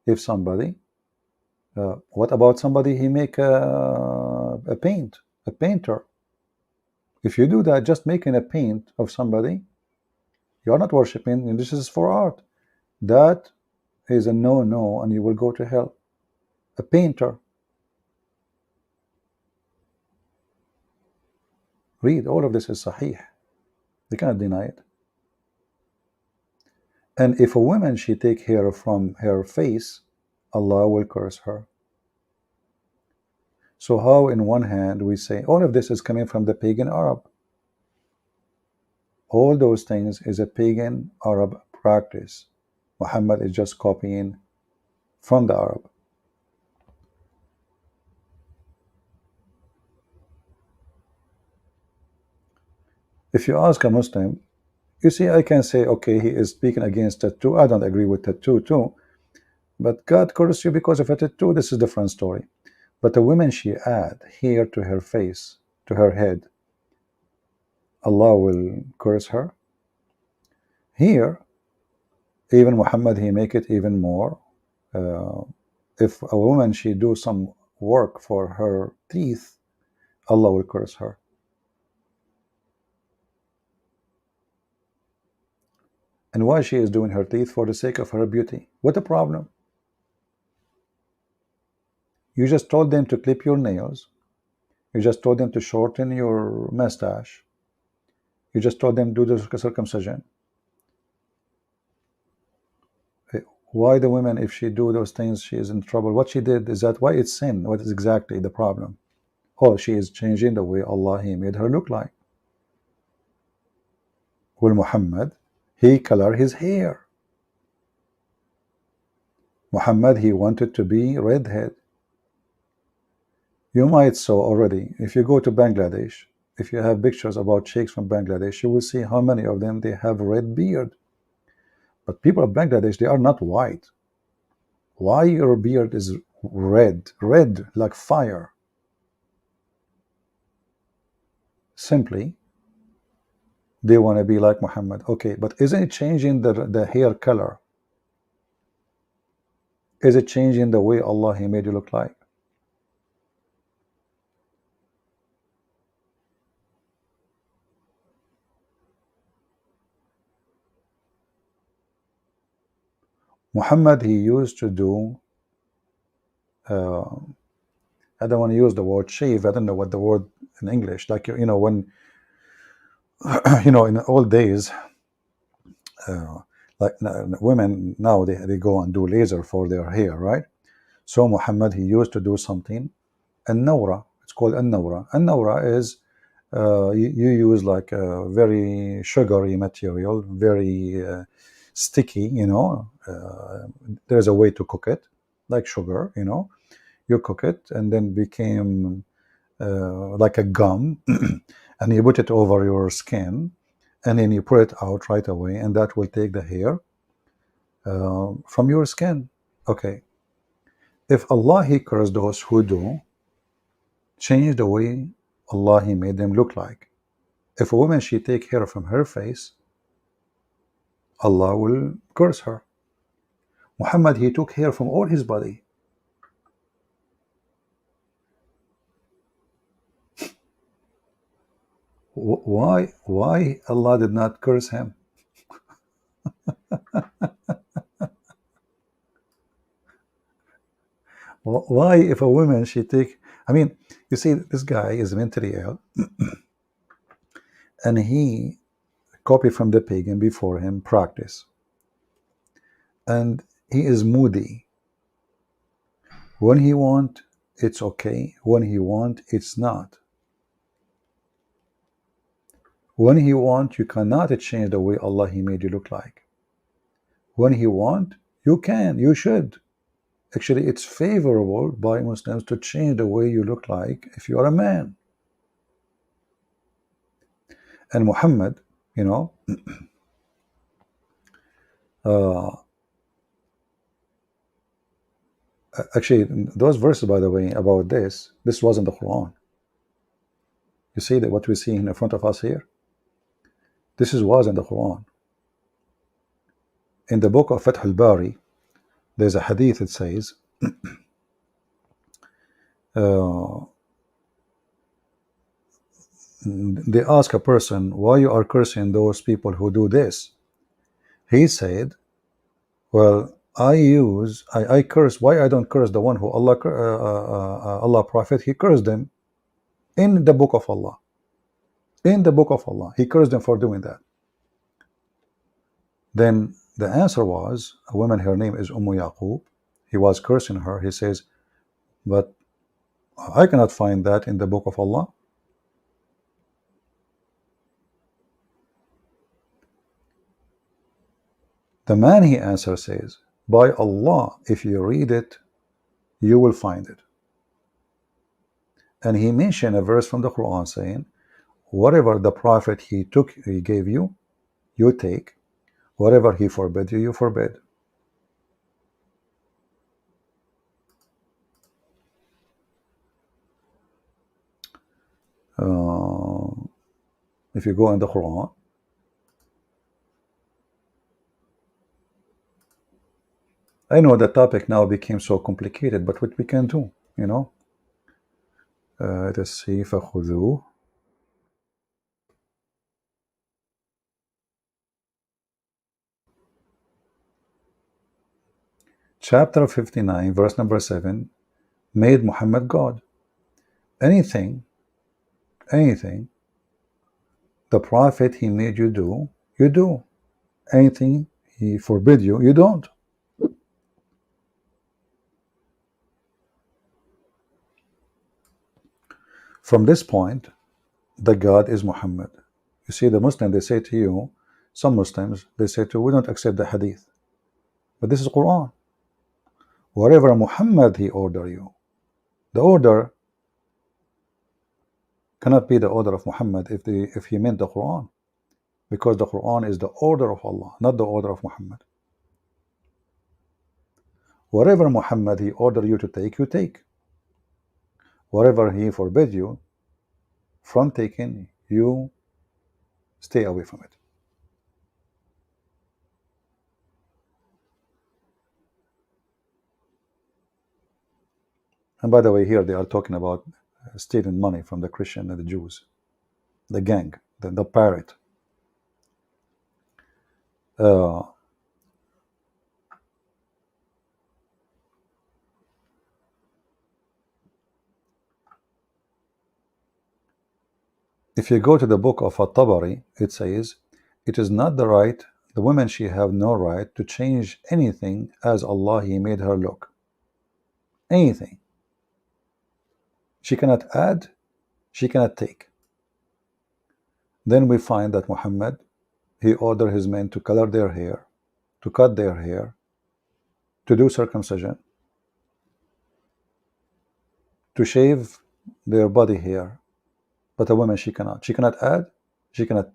if somebody, what about somebody he make a painter? If you do that, just making a paint of somebody, you are not worshiping, and this is for art. That is a no, and you will go to hell. A painter. Read, all of this is sahih. You cannot deny it. And if a woman, she take hair from her face, Allah will curse her. So how in one hand we say all of this is coming from the pagan Arab? All those things is a pagan Arab practice. Muhammad is just copying from the Arab. If you ask a Muslim, you see, I can say, okay, he is speaking against tattoo. I don't agree with tattoo too. But God cursed you because of a tattoo. This is a different story. But the woman, she add hair to her face, to her head, Allah will curse her. Here, even Muhammad, he make it even more. If a woman, she do some work for her teeth, Allah will curse her. And why she is doing her teeth? For the sake of her beauty. What a problem. You just told them to clip your nails. You just told them to shorten your mustache. You just told them to do the circumcision. Why the women, if she do those things, she is in trouble? What she did is that why it's sin? What is exactly the problem? Oh, she is changing the way Allah He made her look like. Well, Muhammad, he color his hair. Muhammad, he wanted to be redhead. You might saw already, if you go to Bangladesh, if you have pictures about sheikhs from Bangladesh, you will see how many of them, they have red beard. But people of Bangladesh, they are not white. Why your beard is red like fire? Simply, they want to be like Muhammad. Okay, but isn't it changing the hair color? Is it changing the way Allah He made you look like? Muhammad, he used to do, I don't want to use the word shave, I don't know what the word in English, like, you know, when, you know, in the old days, like women now, they go and do laser for their hair, right? So Muhammad, he used to do something, an-nawra, it's called an-nawra. An-nawra is, you use like a very sugary material, very sticky, you know. There's a way to cook it, like sugar, you know. You cook it and then became like a gum, and you put it over your skin, and then you put it out right away, and that will take the hair from your skin. Okay. If Allah He cursed those who do change the way Allah He made them look like. If a woman she take hair from her face, Allah will curse her. Muhammad, he took hair from all his body. Why Allah did not curse him? Why, if a woman she take, I mean, you see, this guy is mentally ill, and he copy from the pagan before him practice, and he is moody. When he want, it's okay. When he want, it's not. When he want, you cannot change the way Allah He made you look like. When he want, you can, you should. Actually, it's favorable by Muslims to change the way you look like if you are a man. And Muhammad, you know, actually, those verses, by the way, about this was in the Quran. You see that what we see in front of us here? This was in the Quran. In the book of Fath al-Bari, there's a hadith that says, they ask a person, why you are cursing those people who do this? He said, well, I curse. Why I don't curse the one who Allah Prophet, he cursed them in the book of Allah. In the book of Allah, he cursed them for doing that. Then the answer was, a woman, her name is Yaqub. He was cursing her. He says, but I cannot find that in the book of Allah. The man, he answers, says, by Allah, if you read it, you will find it. And he mentioned a verse from the Quran saying, whatever the Prophet he gave you, you take. Whatever he forbid you, you forbid. If you go in the Quran, I know the topic now became so complicated, but what we can do, you know, let's see, فَخُذُوهُ. Chapter 59, verse number 7, made Muhammad God. Anything the Prophet he made you do, you do. Anything he forbid you, you don't. From this point, the God is Muhammad. You see, the Muslim, they say to you, some Muslims, they say to you, we don't accept the hadith. But this is Quran. Whatever Muhammad he order you, the order cannot be the order of Muhammad if he meant the Quran, because the Quran is the order of Allah, not the order of Muhammad. Whatever Muhammad he order you to take, you take. Whatever he forbid you from taking, you stay away from it. And by the way, here they are talking about stealing money from the Christian and the Jews, the gang, the pirate. If you go to the book of At-Tabari, it says, it is not the right, the woman she have no right to change anything as Allah he made her look. Anything. She cannot add, she cannot take. Then we find that Muhammad, he ordered his men to color their hair, to cut their hair, to do circumcision, to shave their body hair. But a woman, she cannot. She cannot add, she cannot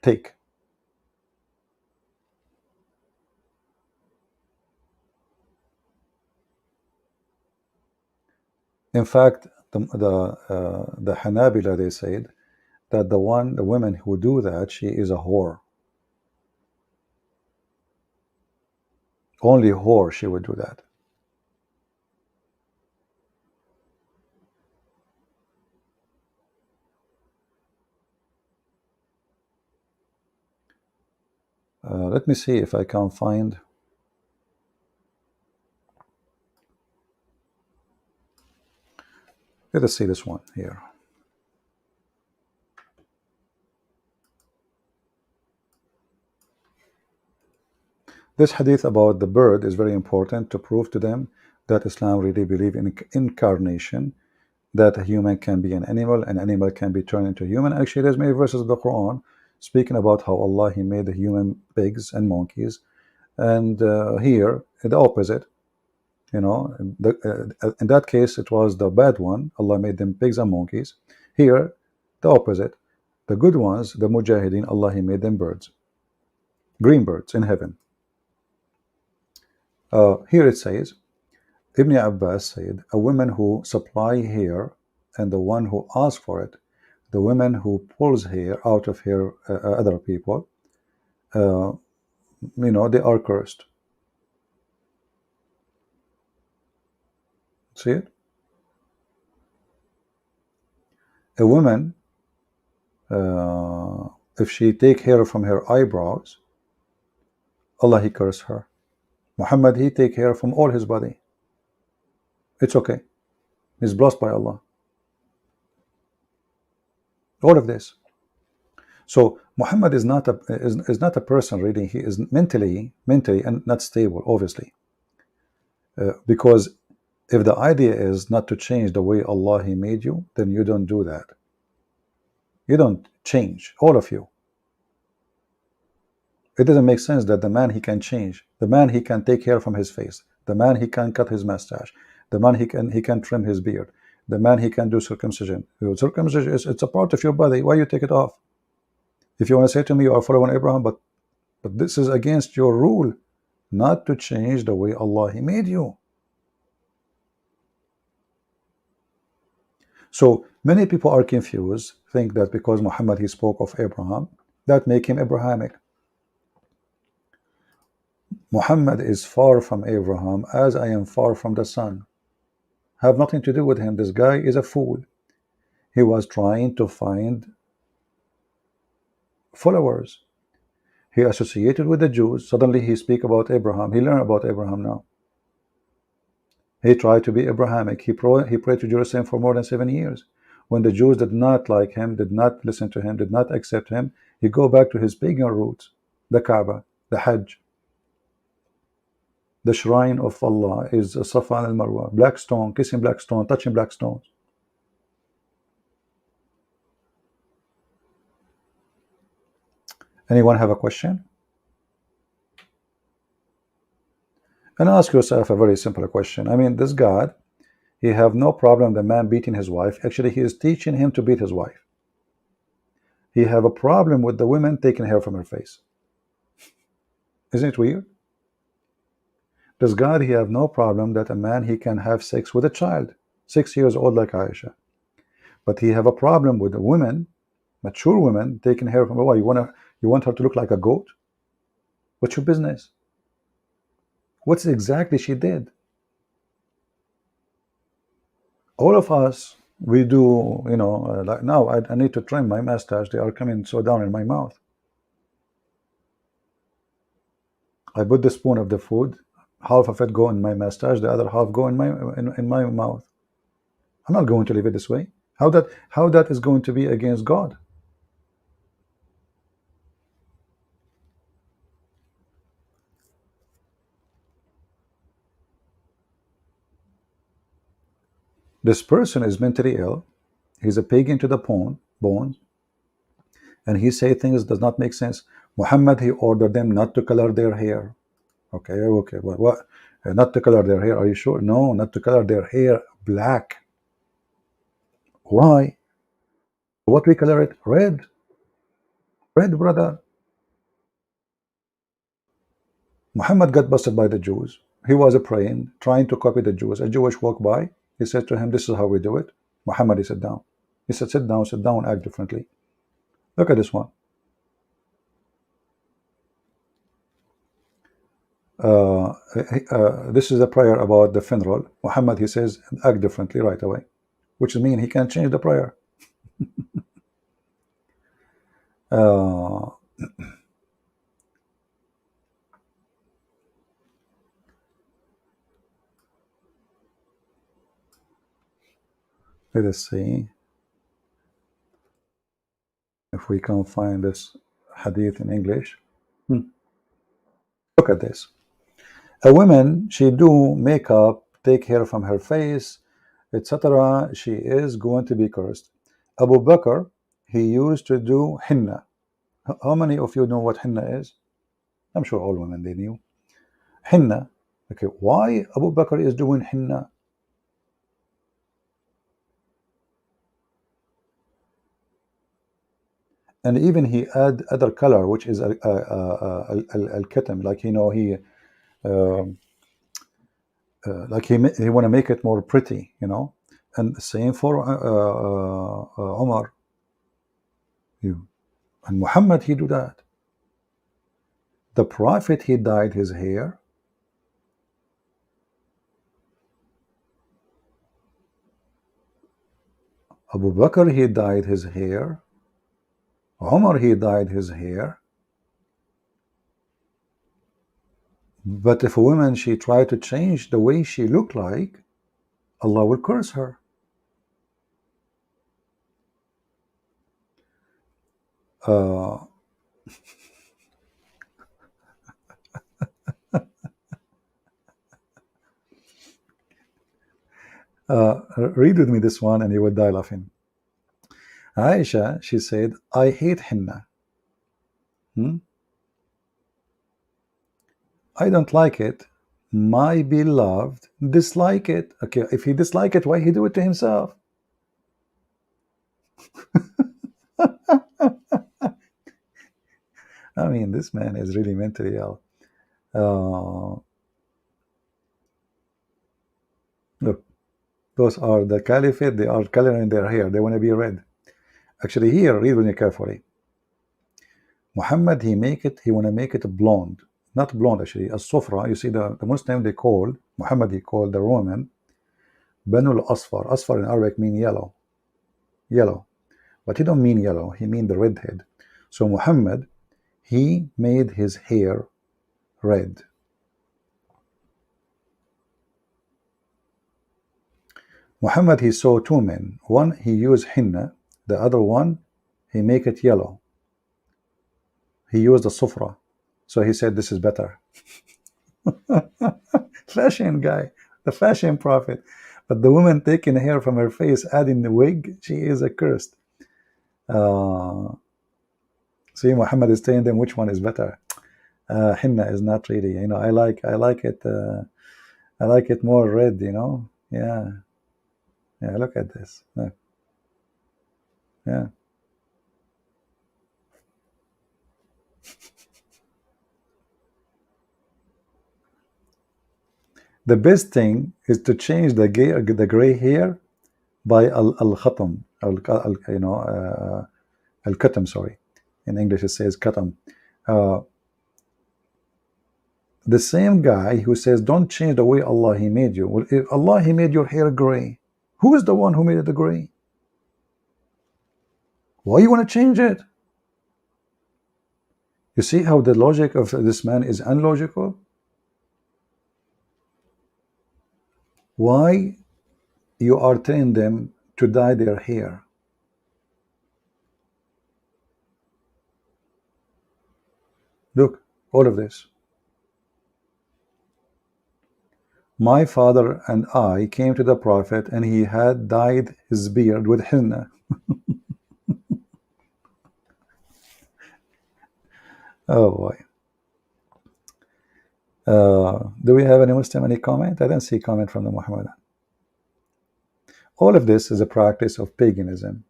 take. In fact, the Hanabila, they said that the women who do that, she is a whore. Only whore she would do that. Let me see if I can find. Let us see this one here. This hadith about the bird is very important to prove to them that Islam really believes in incarnation, that a human can be an animal can be turned into a human. Actually, there's many verses of the Quran speaking about how Allah He made the human pigs and monkeys, and here the opposite. You know, in that case, it was the bad one. Allah made them pigs and monkeys. Here, the opposite. The good ones, the mujahideen, Allah He made them birds, green birds in heaven. Here it says, Ibn Abbas said, a woman who supply hair and the one who asks for it, the woman who pulls hair out of hair other people, you know, they are cursed. See it? A woman, if she take hair from her eyebrows, Allah He curse her. Muhammad, he take hair from all his body. It's okay. He's blessed by Allah. All of this. So Muhammad is not a person really. He is mentally and not stable, obviously. Because if the idea is not to change the way Allah He made you, then you don't do that. You don't change, all of you. It doesn't make sense that the man he can change. The man he can take hair from his face. The man he can cut his mustache. The man he can trim his beard. The man he can do circumcision. Circumcision it's a part of your body. Why you take it off? If you want to say to me you are following Abraham, but this is against your rule, not to change the way Allah He made you. So many people are confused, think that because Muhammad he spoke of Abraham, that make him Abrahamic. Muhammad is far from Abraham as I am far from the sun. Have nothing to do with him. This guy is a fool. He was trying to find followers. He associated with the Jews. Suddenly he speak about Abraham. He learned about Abraham now. He tried to be Abrahamic. He prayed to Jerusalem for more than 7 years. When the Jews did not like him, did not listen to him, did not accept him, he go back to his pagan roots, the Kaaba, the Hajj. The shrine of Allah is Safa and Marwa, black stone, kissing black stone, touching black stones. Anyone have a question? And ask yourself a very simple question. I mean, this God, He have no problem the man beating his wife. Actually, He is teaching him to beat his wife. He have a problem with the women taking hair from her face. Isn't it weird? Does God He have no problem that a man he can have sex with a child, 6 years old like Aisha? But He have a problem with the women, mature women, taking hair from her. Why you want her to look like a goat? What's your business? What's exactly she did? All of us, we do, you know, like now I need to trim my mustache. They are coming so down in my mouth. I put the spoon of the food, half of it go in my mustache, the other half go in my mouth. I'm not going to leave it this way. How that is going to be against God? This person is mentally ill. He's a pagan to the bones, and he say things does not make sense. Muhammad he ordered them not to color their hair. Okay, what? Not to color their hair? Are you sure? No, not to color their hair black. Why? What we color it? Red. Red, brother. Muhammad got busted by the Jews. He was praying, trying to copy the Jews. A Jewish walked by. He said to him, "This is how we do it. Muhammad, he said down. He said sit down, act differently. Look at this one. This is a prayer about the funeral. Muhammad, he says act differently right away, which means he can change the prayer. Let us see if we can find this hadith in English. Look at this. A woman, she do makeup, take hair from her face, etc. She is going to be cursed. Abu Bakr, he used to do henna. How many of you know what henna is? I'm sure all women, they knew. Henna. Okay, why Abu Bakr is doing henna? And even he add other color, which is al-katam, like he want to make it more pretty, And same for Umar. And Muhammad, he do that. The Prophet, he dyed his hair. Abu Bakr, he dyed his hair. Umar, he dyed his hair. But if a woman, she tried to change the way she looked like, Allah will curse her. Read with me this one and you will die laughing. Aisha, she said, I hate henna. I don't like it. My beloved dislike it. Okay, if he dislike it, why he do it to himself? I mean, this man is really mentally ill. Look, those are the caliphate. They are coloring their hair. They want to be red. Actually, here, read with me carefully. Muhammad, he want to make it blonde. Not blonde, actually, as sufra. You see, the Muslim, they call, Muhammad, he called the Roman, Banu al-Asfar. Asfar in Arabic mean yellow. Yellow. But he don't mean yellow. He mean the redhead. So Muhammad, he made his hair red. Muhammad, he saw two men. One, he used henna. The other one, he make it yellow. He used the sufra. So he said, this is better. Fashion guy, the fashion prophet. But the woman taking hair from her face, adding the wig, she is accursed. See, Muhammad is telling them which one is better. Henna is not really, I like it. I like it more red, Yeah. Yeah, look at this. Look. Yeah. The best thing is to change the gray hair by al-khatam, al-katam, sorry. In English it says katam. The same guy who says, don't change the way Allah, he made you. Well, if Allah, he made your hair gray, who is the one who made it gray? Why you want to change it? You see how the logic of this man is unlogical? Why you are telling them to dye their hair? Look, all of this. My father and I came to the Prophet and he had dyed his beard with henna. Oh boy. Do we have any Muslim, any comment? I don't see comment from the Muhammadan. All of this is a practice of paganism.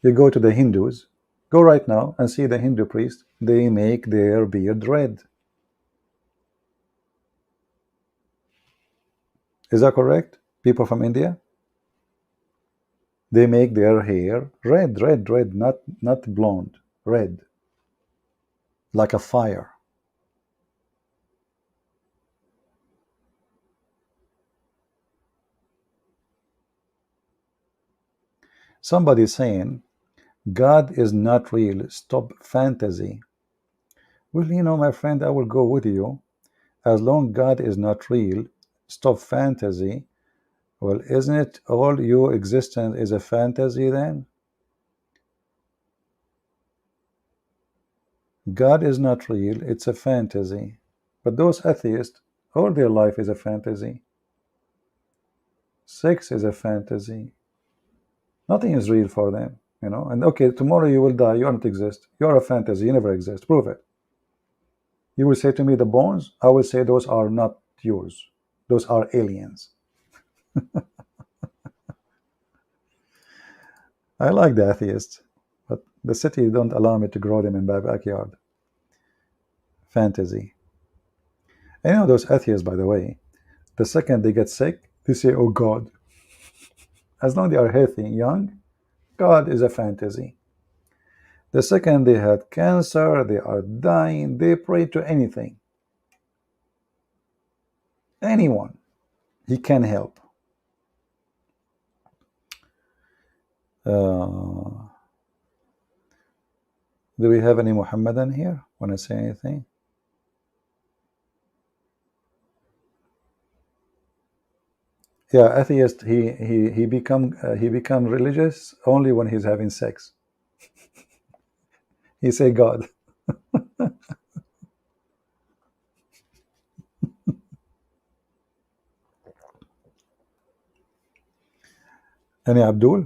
You go to the Hindus, go right now and see the Hindu priest. They make their beard red. Is that correct? People from India? They make their hair red, red, red, not blonde, red, like a fire. Somebody saying God is not real, stop fantasy. Well, my friend, I will go with you. As long God is not real, stop fantasy. Well, isn't it all your existence is a fantasy then? God is not real, it's a fantasy. But those atheists, all their life is a fantasy. Sex is a fantasy. Nothing is real for them, And okay, tomorrow you will die, you don't exist. You're a fantasy, you never exist. Prove it. You will say to me the bones, I will say those are not yours. Those are aliens. I like the atheists, but the city don't allow me to grow them in my backyard. Fantasy. And those atheists, by the way, the second they get sick, they say, oh God. As long as they are healthy, young, God is a fantasy. The second they had cancer, they are dying, they pray to anything. Anyone. He can help. Do we have any Muhammadan here? Want to say anything? Yeah, atheist. He become religious only when he's having sex. He say God. Any Abdul?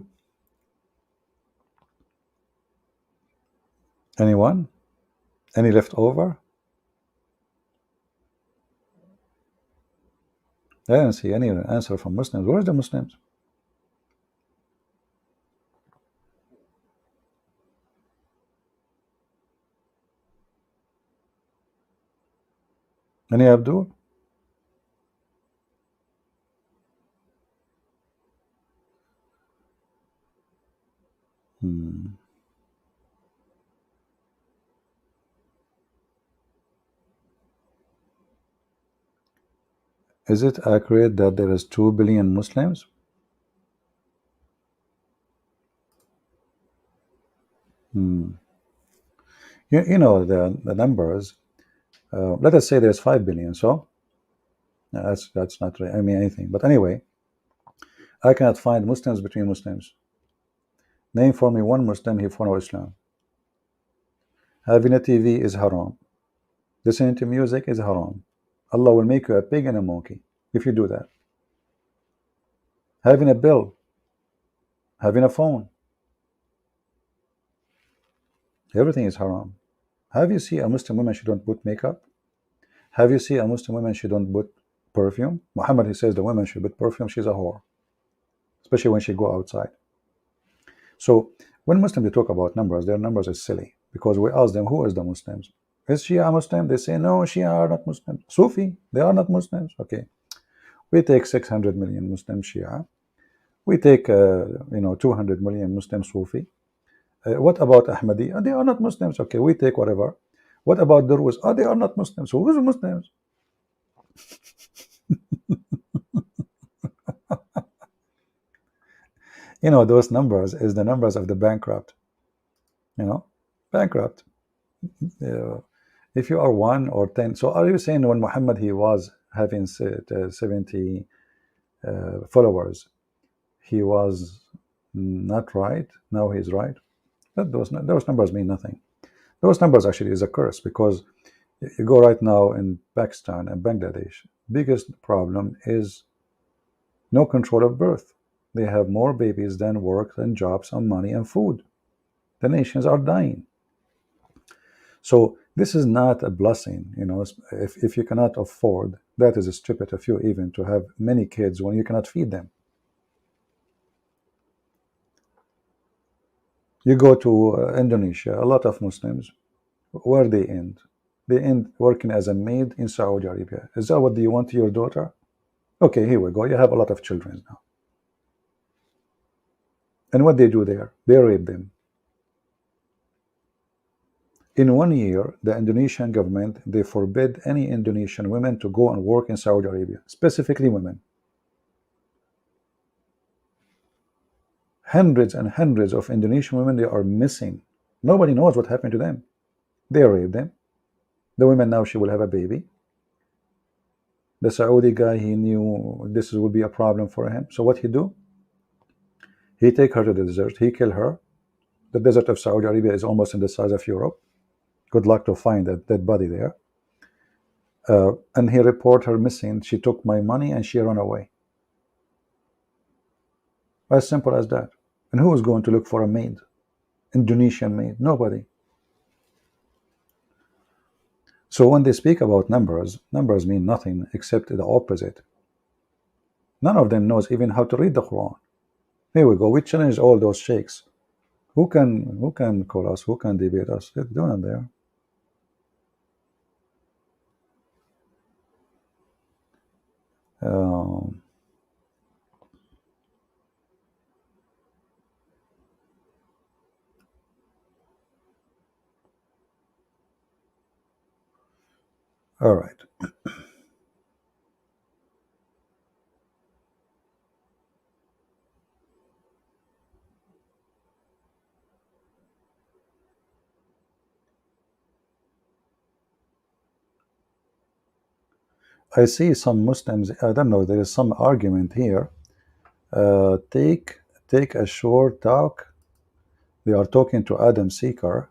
Anyone? Any left over? I don't see any answer from Muslims. Where's the Muslims? Any Abdul? Is it accurate that there is 2 billion Muslims? You know the numbers. Let us say there's 5 billion. So that's not really, I mean anything. But anyway, I cannot find Muslims between Muslims. Name for me one Muslim who follows Islam. Having a TV is haram. Listening to music is haram. Allah will make you a pig and a monkey if you do that. Having a bill, having a phone, everything is haram. Have you seen a Muslim woman she don't put makeup? Have you seen a Muslim woman she don't put perfume? Muhammad, he says the woman should put perfume, she's a whore. Especially when she go outside. So when Muslims they talk about numbers, their numbers is silly. Because we ask them, who is the Muslims? Is Shia Muslim? They say, no, Shia are not Muslims. Sufi, they are not Muslims. Okay. We take 600 million Muslim Shia. We take, 200 million Muslim Sufi. What about Ahmadi? They are not Muslims. Okay, we take whatever. What about Durus? They are not Muslims. So who's Muslims? Those numbers is the numbers of the bankrupt. Bankrupt. If you are 1 or 10, so are you saying when Muhammad he was having 70 followers, he was not right? Now he's right. But those numbers mean nothing. Those numbers actually is a curse, because you go right now in Pakistan and Bangladesh, biggest problem is no control of birth. They have more babies than work and jobs and money and food. The nations are dying. So this is not a blessing, if you cannot afford, that is stupid of you even to have many kids when you cannot feed them. You go to Indonesia, a lot of Muslims, where they end? They end working as a maid in Saudi Arabia. Is that what you want to your daughter? Okay, here we go. You have a lot of children now. And what they do there? They rape them. In 1 year, the Indonesian government, they forbid any Indonesian women to go and work in Saudi Arabia, specifically women. Hundreds and hundreds of Indonesian women, they are missing. Nobody knows what happened to them. They rape them. The woman now, she will have a baby. The Saudi guy, he knew this would be a problem for him. So what he do? He take her to the desert. He kill her. The desert of Saudi Arabia is almost in the size of Europe. Good luck to find that dead body there. And he report her missing. She took my money and she ran away. As simple as that. And who is going to look for a maid? Indonesian maid? Nobody. So when they speak about numbers, numbers mean nothing except the opposite. None of them knows even how to read the Quran. Here we go. We challenge all those sheikhs. Who can call us? Who can debate us? They're doing it there. All right. I see some Muslims, I don't know, there is some argument here. Take a short talk. They are talking to Adam Seeker.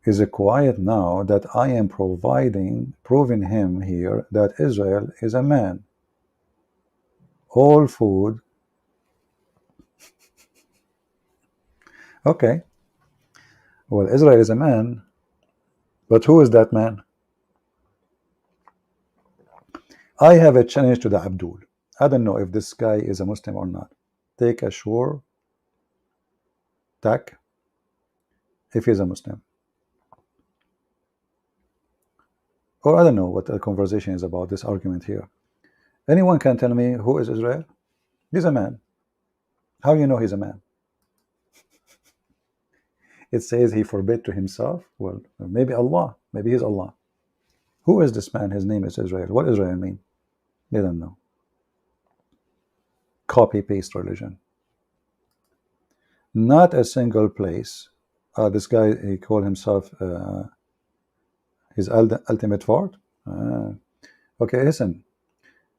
Is it quiet now that I am proving him here that Israel is a man? All food. Okay. Well, Israel is a man, but who is that man? I have a challenge to the Abdul. I don't know if this guy is a Muslim or not. Take a sure tack if he's a Muslim. Or I don't know what the conversation is about, this argument here. Anyone can tell me who is Israel? He's a man. How you know he's a man? It says he forbid to himself. Well, maybe Allah. Maybe he's Allah. Who is this man? His name is Israel. What Israel mean? They don't know. Copy-paste religion. Not a single place. This guy, he called himself his ultimate fort. Okay, listen.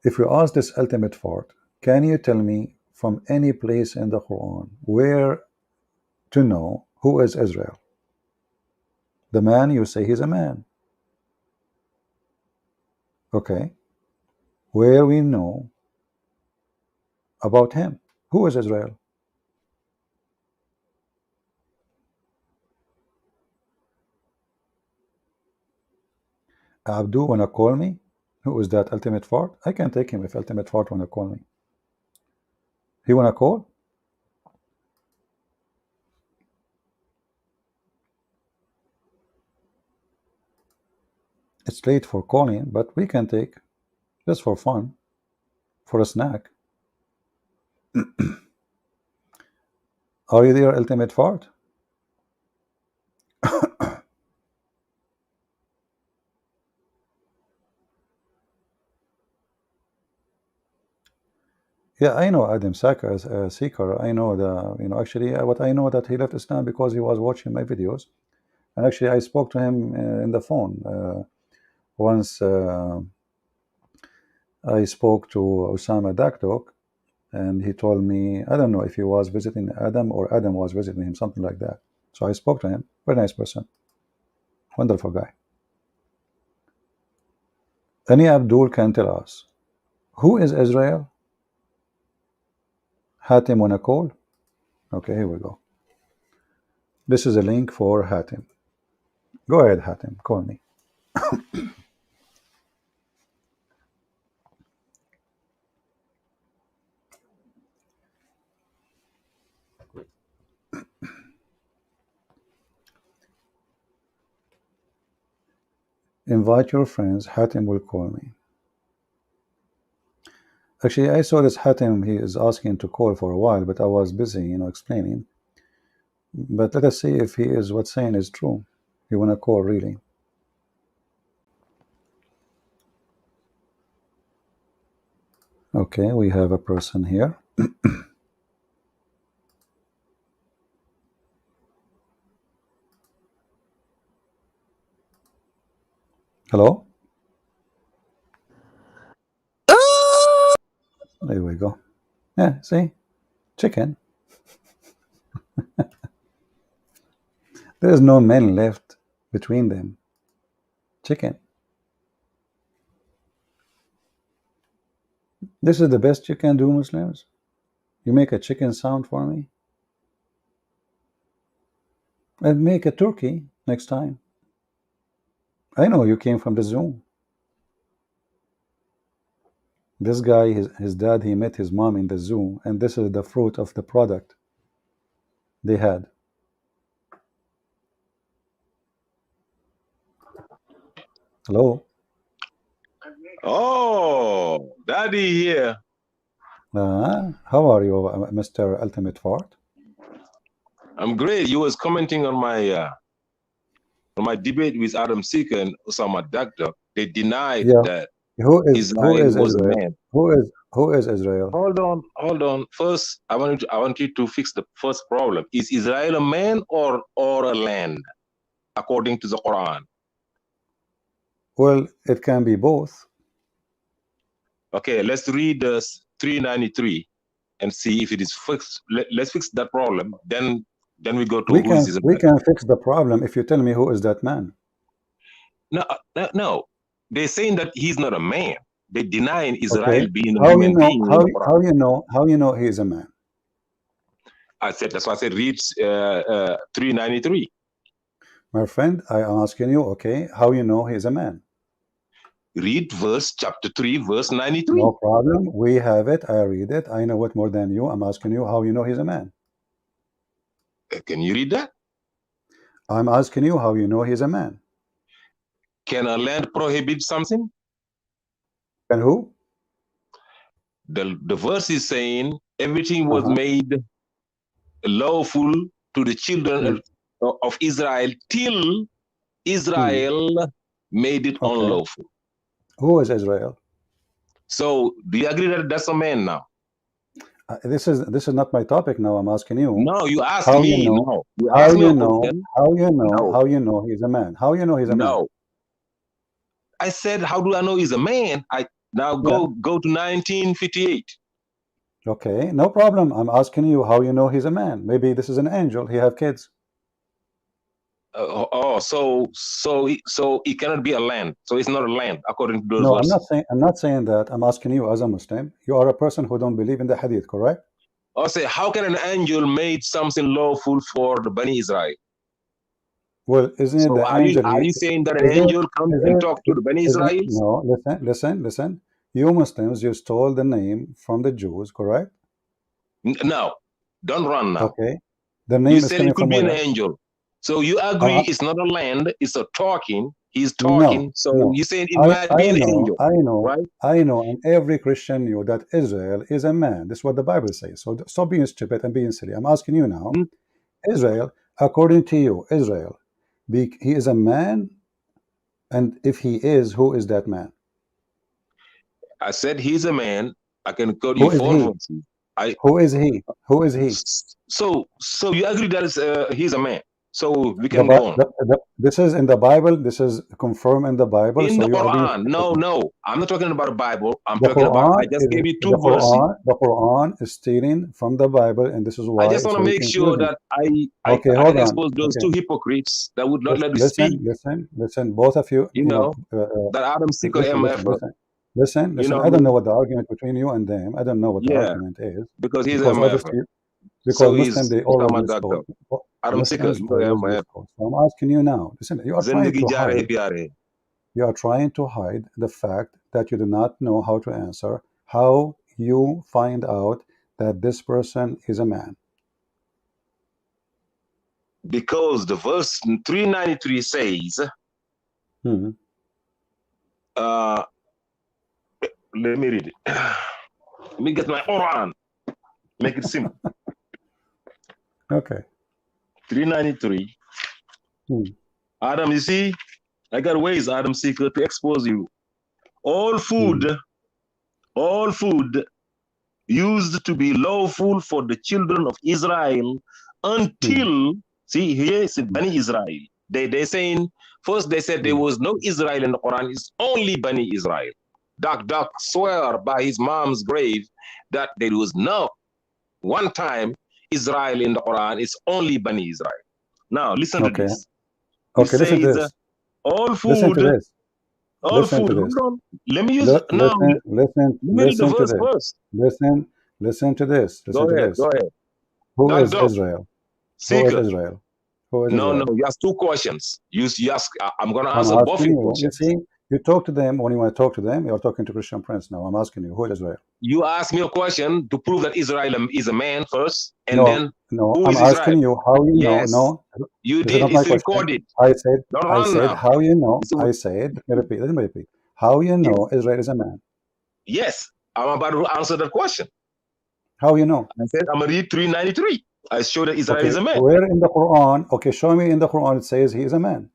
If you ask this ultimate fort, can you tell me from any place in the Quran where to know who is Israel? The man, you say he's a man. Okay. Where we know about him. Who is Israel? Abdu wanna call me? Who is that ultimate fort? I can take him if ultimate fort wanna call me. He wanna call? It's late for calling, but we can take just for fun, for a snack. Are you there, ultimate fart? Yeah, I know Adam Seeker. I know actually what I know that he left Islam because he was watching my videos. And actually I spoke to him in the phone. Once I spoke to Osama Dakdok, and he told me, I don't know if he was visiting Adam or Adam was visiting him, something like that. So I spoke to him. Very nice person. Wonderful guy. Any Abdul can tell us, who is Israel? Hatim wanna call? Okay, here we go. This is a link for Hatim. Go ahead, Hatim, call me. Invite your friends. Hatim will call me. Actually, I saw this Hatim. He is asking to call for a while, but I was busy, explaining. But let us see if he is what's saying is true. You want to call really? Okay, we have a person here. Hello. There we go. Yeah, see, chicken. There is no man left between them. Chicken. This is the best you can do, Muslims. You make a chicken sound for me, and make a turkey next time. I know you came from the zoo. This guy, his dad, he met his mom in the zoo, and this is the fruit of the product they had. Hello. Oh, Daddy here. How are you, Mr. Ultimate Fart? I'm great. You was commenting on my debate with Adam Seeker and Osama Dagda. They denied Yeah. that Who is Israel was Israel? a man. Who is Israel? Hold on. First, I want you to fix the first problem. Is Israel a man or a land, according to the Quran? Well, it can be both. Okay, let's read 393 and see if it is fixed. Let's fix that problem. Then we go to We who is Israel. we can fix the problem if you tell me who is that man. No. They're saying that he's not a man. They denying Israel being a How human you know? being. How you know he is a man? That's why I said read 393. My friend, I am asking you. Okay, how you know he is a man? Read chapter 3, verse 93. No problem. We have it. I read it. I know it more than you. I'm asking you how you know he's a man. Can you read that? I'm asking you how you know he's a man. Can a land prohibit something? And who? The verse is saying everything was made lawful to the children of Israel till Israel made it unlawful. Who is Israel? So do you agree that that's a man now? This is not my topic now. I'm asking you. No, you asked how me. you know, No, you how asked me you a know, question. how you know, No. how you know he's a man? How you know he's a man? No. I said, how do I know he's a man? Go to 1958. Okay, no problem. I'm asking you how you know he's a man. Maybe this is an angel. He have kids. So it cannot be a land. So it's not a land according to those No, verses. I'm not saying that. I'm asking you as a Muslim. You are a person who don't believe in the hadith, correct? I say, how can an angel made something lawful for the Bani Israel? Well, isn't it the angel? Are you saying that an angel comes and talk to the Bani Israelis? No, listen. You Muslims, you stole the name from the Jews, correct? No, don't run now. Okay, the name you is said coming it could from be where? an angel. So you agree it's not a land, it's a talking. He's talking. No, so no. you saying it might be an angel. Right? I know, and every Christian knew that Israel is a man. This is what the Bible says. So stop being stupid and being silly. I'm asking you now. Israel, according to you, Israel, he is a man, and if he is, who is that man? I said he's a man. I can quote you 4 verses. Who is he? Who is he? So you agree that he's a man. So we can go on. This is in the Bible. This is confirmed in the Bible. In so the you Quran. No. I'm not talking about the Bible. I'm talking about, I just gave you 2 verses. The Quran is stealing from the Bible, and this is why. I just want to make sure that I can expose those 2 hypocrites that would not let me speak. Listen, both of you. That Adam Seeker MF. Listen. I don't know what the argument between you and them. I don't know what the argument is. Because he's MF. Because Muslims, they always Adam Muslims always so I'm asking you now. Listen, you are trying to hide. You are trying to hide the fact that you do not know how to answer. How you find out that this person is a man? Because the verse 393 says, let me read it. Let me get my Quran. Make it simple. Okay. 393. Adam, you see, I got ways, Adam Seeker, to expose you. All food used to be lawful for the children of Israel until, see, here is Bani Israel. They saying, first they said there was no Israel in the Quran, it's only Bani Israel. Doc swear by his mom's grave that there was no one time Israel in the Quran, it's only Bani Israel. Now, listen to this. Okay, listen to this. All food. Listen to this. All food. Hold on. Let me use now. Listen to this. First. Listen to this. Go ahead. Who is Israel? Seeker. Who is Israel? No, you ask two questions. You ask. I'm going to answer both your questions. You see, you talk to them when you want to talk to them. You're talking to Christian Prince now. I'm asking you, who is Israel? You ask me a question to prove that Israel is a man first, and I'm asking you how you know. No, you did. It's recorded. I said how you know. I said, let me repeat. How you know Israel is a man? Yes, I'm about to answer that question. How you know? I said I'm gonna read 393. I showed that Israel is a man. Where in the Quran? Okay, show me in the Quran it says he is a man.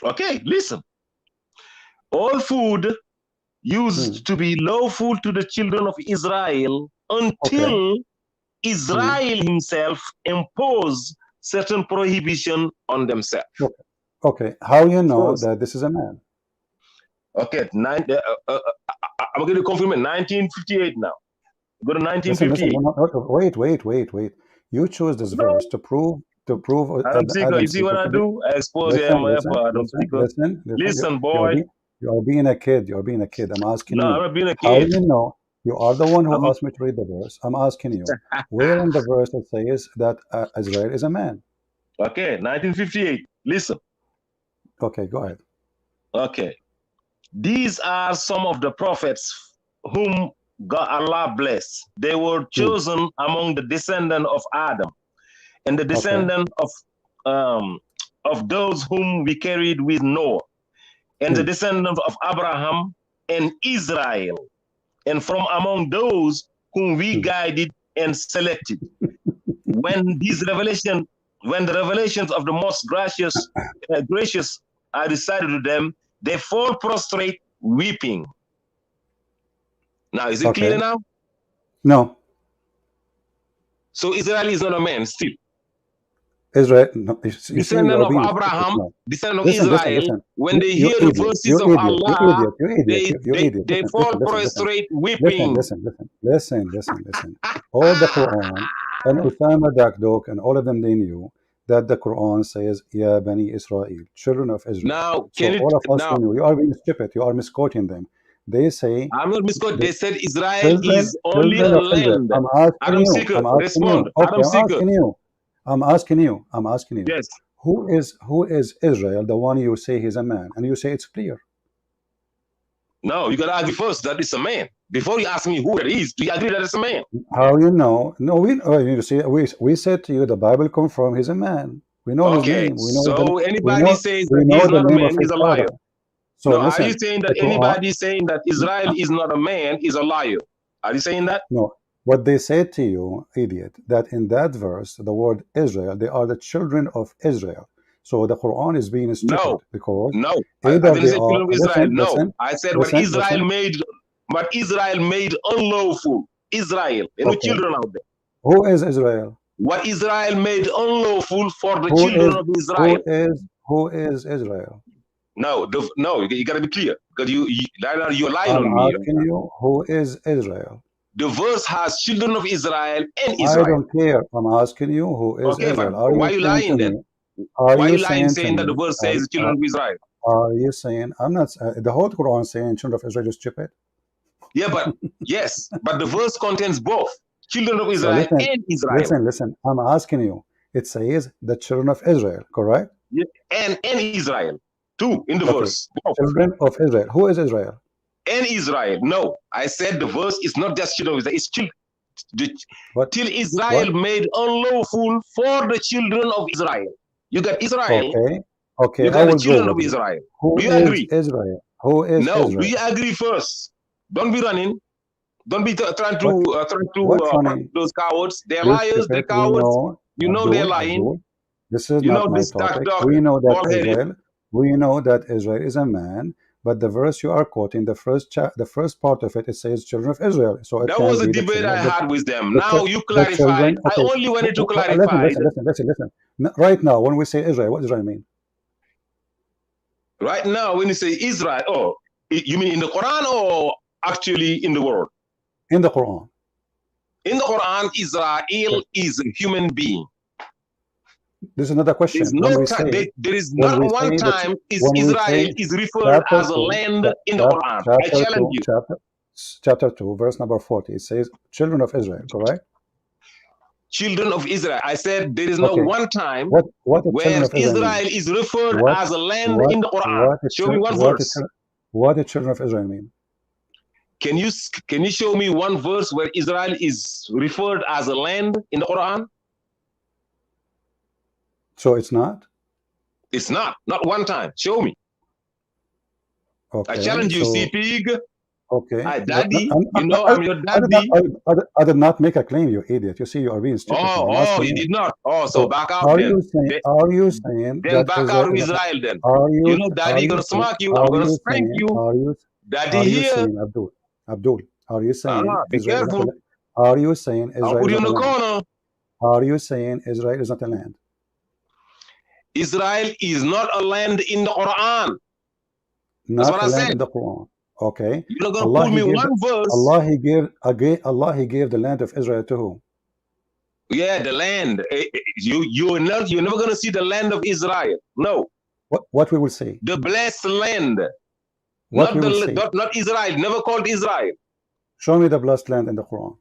Okay, listen. All food used to be lawful to the children of Israel until Israel himself imposed certain prohibition on themselves. Okay, how you know that this is a man? Okay, I'm going to confirm it. 1958 now. Go to 1958. Wait. You chose this verse to prove. Adam Seeker, you see what I do? I expose you. Listen, boy. You are being a kid. I'm asking you. No, I'm not being a kid. How you know? You are the one who asked me to read the verse. I'm asking you. Where in the verse it says that Israel is a man? Okay, 1958. Listen. Okay, go ahead. Okay. These are some of the prophets whom Allah blessed. They were chosen among the descendant of Adam and the descendant of those whom we carried with Noah and the descendant of Abraham and Israel, and from among those whom we guided and selected. When the revelations of the most gracious are recited to them, they fall prostrate weeping. Now, is it clear now? No. So Israel is not a man still. Israel, descendant of Abraham, descendant of Israel, when they hear the verses of Allah, they fall prostrate weeping. Listen. All the Quran, and Osama Dakdok and all of them, they knew that the Quran says, Ya Bani Israel, children of Israel. Now, all of us knew. You are being stupid. You are misquoting them. They say, I'm not misquoting. They said Israel is only a land. I'm asking you. Seeker, respond. Okay, I'm asking you. Yes. Who is Israel? The one you say he's a man, and you say it's clear. No, you gotta argue first that it's a man. Before you ask me who it is, do you agree that it's a man? How you know? No, you see, we said to you the Bible confirms he's a man. We know his name. We know anybody says that he's not a man is a liar. So no, listen, are you saying that anybody saying that Israel is not a man is a liar? Are you saying that? No. What they said to you, idiot, that in that verse, the word Israel, they are the children of Israel. So the Quran is being stupid because I didn't say children of Israel. I said what Israel made unlawful. Israel, any children out there. Who is Israel? What Israel made unlawful for the children of Israel. Who is Israel? No, you gotta be clear because you're lying on me. I'm asking you, who is Israel? The verse has children of Israel and Israel. I don't care. I'm asking you, who is Israel? Why are you lying then? Why are you lying saying that the verse says children of Israel? Are you saying, I'm not, the whole Quran saying children of Israel is stupid? Yeah, but yes, but the verse contains both children of Israel and Israel. Listen, I'm asking you. It says the children of Israel, correct? Yeah, and Israel, too, in the verse. Children of Israel. Who is Israel? And Israel. No, I said the verse is not just children of Israel, it's till Israel made unlawful for the children of Israel. You got Israel. Okay. You got the children of Israel. Do you agree? Israel. Who is Israel? Do you agree first? Don't be running. Don't be trying to funny? those cowards. They're You're liars. They're stupid. We cowards. know, You know they're lying. Abdul, this is You know not my this dark topic. dog, We know that bald-headed. Israel. We know that Israel is a man, but the verse you are quoting, the first part of it says children of Israel. So it That can was a be the debate children I of the, had with them. the, Now chil- you the clarified. children. I Okay. only wanted to Listen, clarify. listen. Right now, when we say Israel, what does Israel mean? Right now, when you say Israel, oh, you mean in the Quran or actually in the world? In the Quran. In the Quran, Israel is a human being. This is another question. There's no time. There is not one time Israel is referred as a land in the Quran. I challenge you. Chapter 2, verse number 40. It says children of Israel, correct? Children of Israel. I said there is no one time where Israel is referred as a land in the Quran. Show me one verse. What did children of Israel mean? Can you show me one verse where Israel is referred as a land in the Quran? So it's not? It's not one time. Show me. Okay. I challenge you, CPIG. Okay. Hi, Daddy. I'm your daddy. I did not make a claim, you idiot. You see, you are being stupid. Oh, you did not. Oh, so back out then. Are you saying then back out of Israel then? Daddy gonna smack you. I'm gonna spank you. Daddy here. Abdul, are you saying be careful. Are you saying Israel? I'll put you in the corner. Are you saying Israel is not a land? Israel is not a land in the Quran. That's what I said. In the Quran. Okay. You're not gonna pull me one verse. Allah he gave the land of Israel to who? Yeah, the land. You're never gonna see the land of Israel. No. What we will see? The blessed land. Not Israel. Never called Israel. Show me the blessed land in the Quran.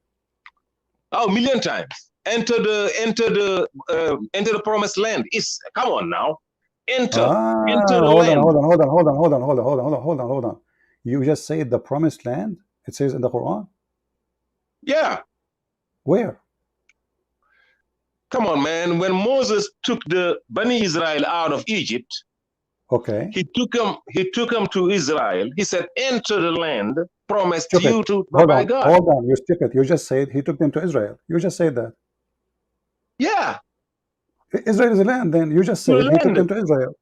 Oh, a million times. Enter the promised land. Come on now. Enter the land. Hold on. You just said the promised land? It says in the Quran? Yeah. Where? Come on, man. When Moses took the Bani Israel out of Egypt, okay, he took them to Israel. He said, enter the land promised to you by God. Hold on, you stupid. You just said he took them to Israel. You just said that. Yeah. Israel is a land, then you just said he took them to Israel.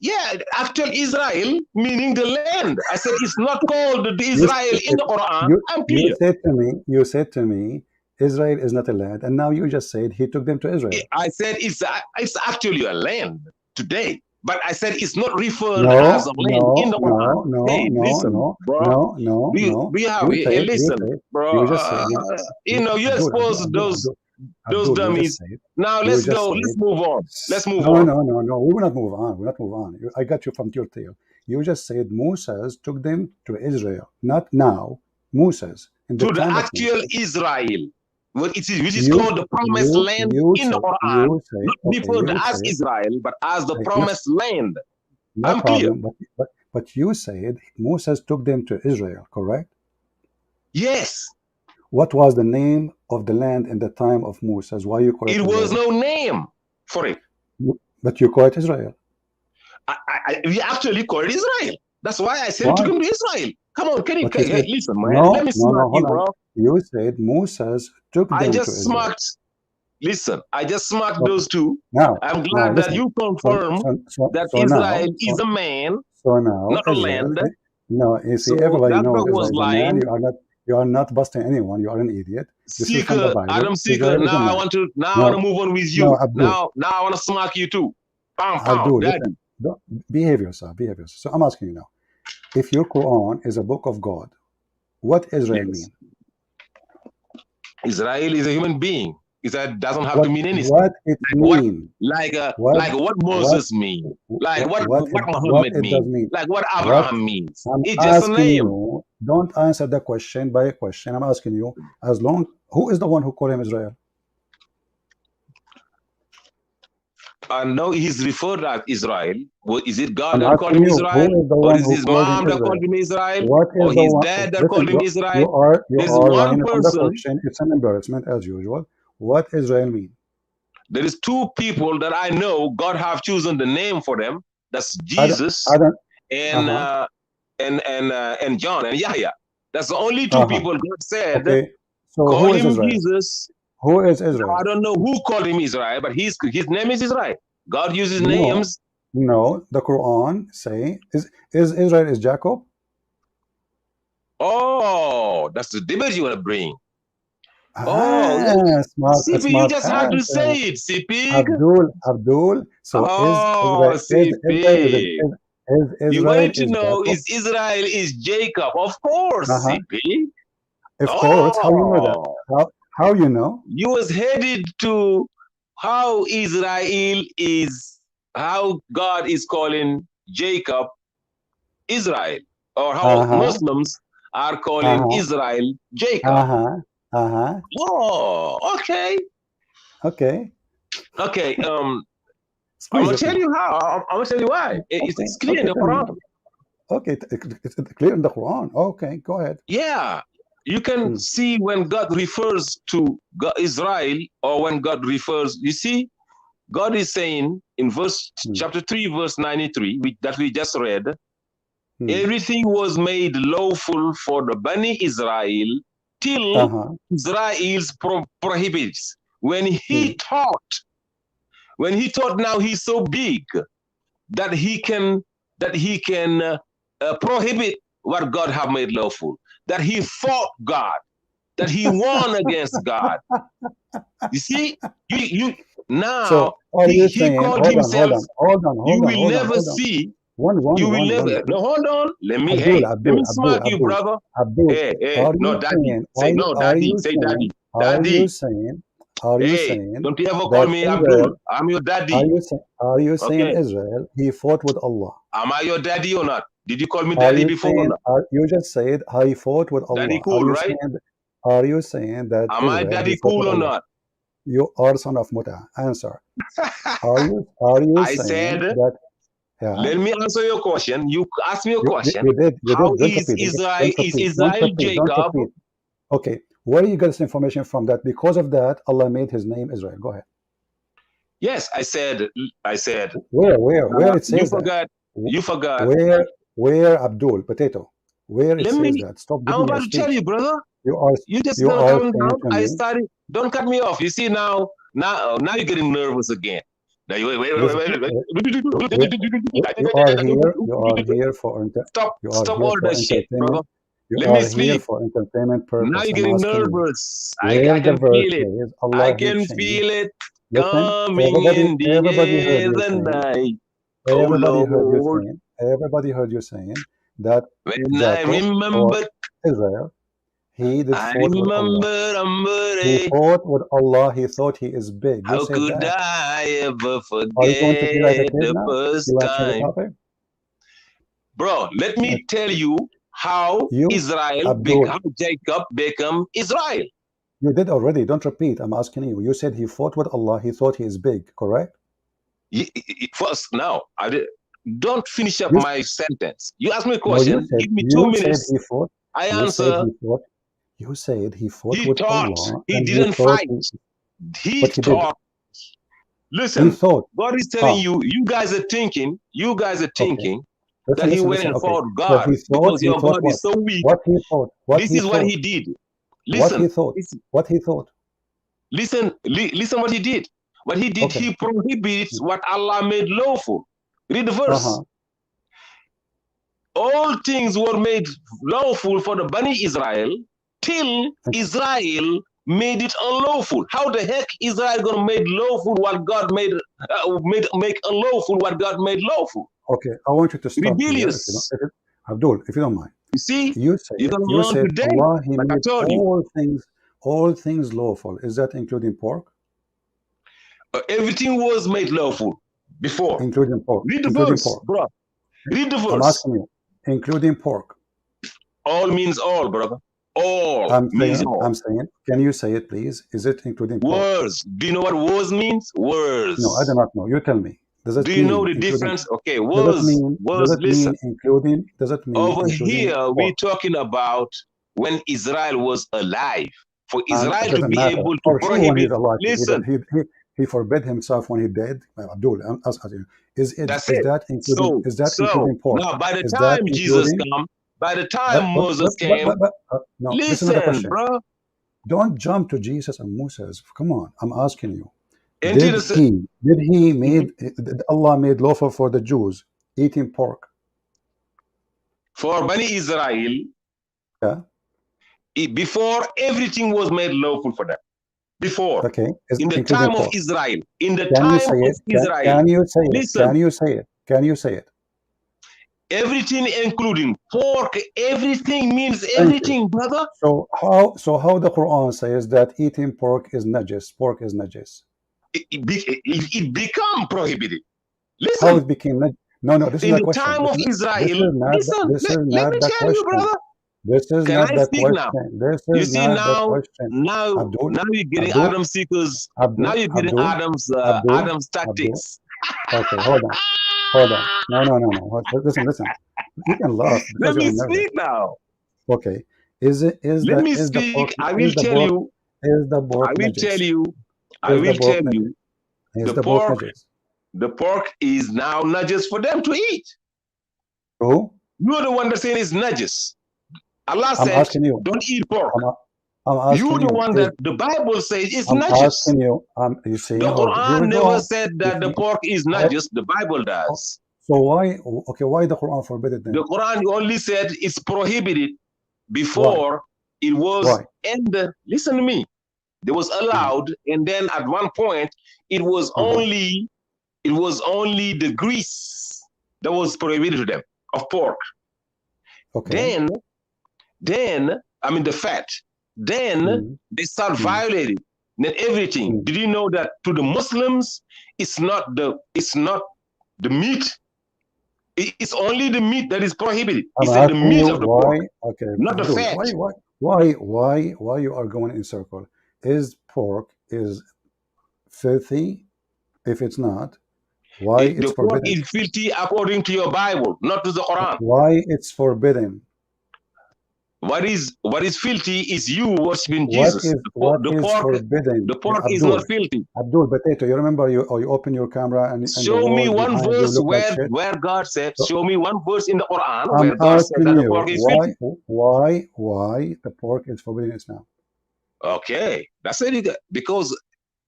Yeah, actual Israel, meaning the land. I said it's not called the Israel in the Quran. I'm clear. You said to me, Israel is not a land, and now you just said he took them to Israel. I said it's actually a land today, but I said it's not referred as a land in the Quran. Listen, bro. You expose those dummies. Now let's go. Let's move on. No. We will not move on. We'll not move on. I got you from your tail. You just said Moses took them to Israel. Not now. Moses. To the actual Israel. Which is called the promised land in the Quran. Not referred as Israel, but as the promised land. I'm clear. But you said Moses took them to Israel, correct? Yes. What was the name of the land in the time of Moses? Why you call it Israel? Was no name for it. But you call it Israel. We actually call it Israel. That's why I said to come to Israel. Come on, listen, man. Let me smack you, bro. You said Moses took them to Israel. I just smacked those two. Now, I'm glad that you confirm that Israel is a man, not a land. No, you see, everybody knows Israel is a man. You are not busting anyone. You are an idiot. Seeker, Adam Seeker. Now I want to move on with you. Now I want to smack you too. Behave yourself. So I'm asking you now, if your Quran is a book of God, what Israel mean? Israel is a human being. That doesn't have to mean anything. What it mean? Like what Moses mean? Like what Muhammad mean? Like what Abraham means? It's just a name. You, don't answer the question by a question. I'm asking you, who is the one who called him Israel? I know he's referred as Israel. Is it God that called him Israel? Or is his mom that called him Israel? Or his dad that called him Israel? There's one person. It's an embarrassment as usual. What Israel mean? There is two people that I know God have chosen the name for them. That's Jesus and John and Yahya. That's the only two people God said, Okay. So call who is him Israel? Jesus. Who is Now, Israel? I don't know who called him Israel, but his name is Israel. God uses No. names. No, the Quran say is Israel is Jacob? Oh, that's the debate you want to bring. Smart, CP, you just have to answer. say it, CP. Abdul. So Oh, CP. is You Israel wanted to is know Jacob? is Israel is Jacob? Of course, CP. Of course. How you know that? How you know? You was headed to how Israel is, how God is calling Jacob Israel, or how Muslims are calling Israel Jacob. Oh, okay. Okay. Okay. I'm gonna tell you how. I'm gonna tell you why. It's clear in the Quran. Okay, it's clear in the Quran. Okay, go ahead. Yeah, you can see when God refers to Israel, or when God refers. You see, God is saying in chapter 3, verse 93, that we just read, everything was made lawful for the Bani Israel till Israel's prohibits. When he thought now he's so big that he can prohibit what God have made lawful, that he fought God, that he won against God. You see, you now, so he called himself. You will never see. You will never. No, hold on. Let me smack you, brother. Hey, no, daddy. Say no, daddy. Say daddy. Daddy. Are you saying? Don't you ever call me Abdul? I'm your daddy. Are you saying Israel? He fought with Allah. Am I your daddy or not? Did you call me daddy before or not? You just said he fought with Allah. Daddy cool, right? Are you saying that? Am I daddy cool or not? You are son of Muta. Answer. Are you I saying said that? Yeah. Let me answer your question. You asked me a question. You did. How is Israel Jacob? Okay. Where do you get this information from? That because of that, Allah made his name Israel. Go ahead. Yes, I said. Where it says that? You forgot. Where Abdul Potato? Where it says that? Stop giving I'm about to tell you, brother. You just gonna calm down. I started. Don't cut me off. You see now you're getting nervous again. Now you wait. You are here for stop all that shit, brother. Let me sleep. For entertainment purpose. Now you're getting nervous. I can feel it. I can feel it coming in the air the night. Everybody heard you saying that when Jacob, I remember Israel, he did fought with Allah. He fought with Allah. He thought he is big. How could I ever forget the first time? Bro, let me tell you how Jacob became Israel. You did already. Don't repeat. I'm asking you. You said he fought with Allah. He thought he is big. Correct? First, now, don't finish up my sentence. You asked me a question. Give me 2 minutes. I answer. You said he fought with Allah. He didn't fight. He thought. Listen, God is telling you, you guys are thinking that he went and fought God because your God is so weak. This is what he did. Listen. What he thought. Listen what he did. What he did, he prohibits what Allah made lawful. Read the verse. All things were made lawful for the Bani Israel till Israel made it unlawful. How the heck Israel gonna make lawful what God made make unlawful what God made lawful? Okay, I want you to stop. Rebellious. Abdul, if you don't mind. You see, you said Allah, he like made all things lawful. Is that including pork? Everything was made lawful before. Including pork. Read the verse, bro. Read the verse. I'm asking you, including pork. All means all, brother. All means all. I'm saying, can you say it, please? Is it including pork? Words. Do you know what words means? Words. No, I do not know. You tell me. Do you know the difference? Okay, words. Listen. Does it mean over here we're talking about when Israel was alive. For Israel to be able to prohibit. Listen. He forbid himself when he died. Abdul, is that including pork? Now, by the time Jesus come, By the time Moses came, no, listen to the listen, question. bro. Don't jump to Jesus and Moses. Come on, I'm asking you. Until Did Allah made lawful for the Jews eating pork? For Bani Israel, Yeah. Before everything was made lawful for them. Before, Okay. in the time of pork. Israel, in the Can you time say of it? Israel, Can you say it? listen, Can you say it? Can you say it? everything, including pork, everything means Thank everything, you. brother. So how the Quran says that eating pork is najis? Pork is najis. It become prohibited. How Listen, it became najis? No, this is in the the question. time of Israel, listen, This is let not me the tell you, question. brother. This is Can not I the speak now? question. This You is see, not the question. now you're getting Abdul, Adam seekers. Now you're getting Adam's tactics. Okay, hold on. No. Listen. You can laugh because Let me you're nervous. speak now. Okay. Let me speak. I will tell you. Is the pork I will najis? tell you. I Is the will pork tell najis? you. Is the pork najis? The pork is now najis for them to eat. Who? You're the one that saying it's najis. Allah I'm said, asking you. don't eat pork. I'm asking You're the you. one that the Bible says it's I'm najis. asking you. You see, The here Quran we never go. said that the pork is najis. The Bible does. So why? Okay, why the Quran forbidden then? The Quran only said it's prohibited before it was ended. Listen to me. It was allowed, and then at one point it was only the grease that was prohibited to them of pork. Okay. Then I mean the fat. Then they start violating. Then everything. Did you know that to the Muslims, it's not the meat. It's only the meat that is prohibited. It's the meat of the pork, not the fat. Why you are going in circle? Is pork is filthy? If it's not, why it's the pork forbidden? is filthy according to your Bible, not to the Quran. Why it's forbidden? What is filthy is you worshiping Jesus. The pork forbidden? The pork is not filthy. Abdul Potato, you remember you open your camera and show me one verse where God said, show me one verse in the Quran where God said that the pork is filthy. Why the pork is forbidden in Islam? Okay, that's it. Because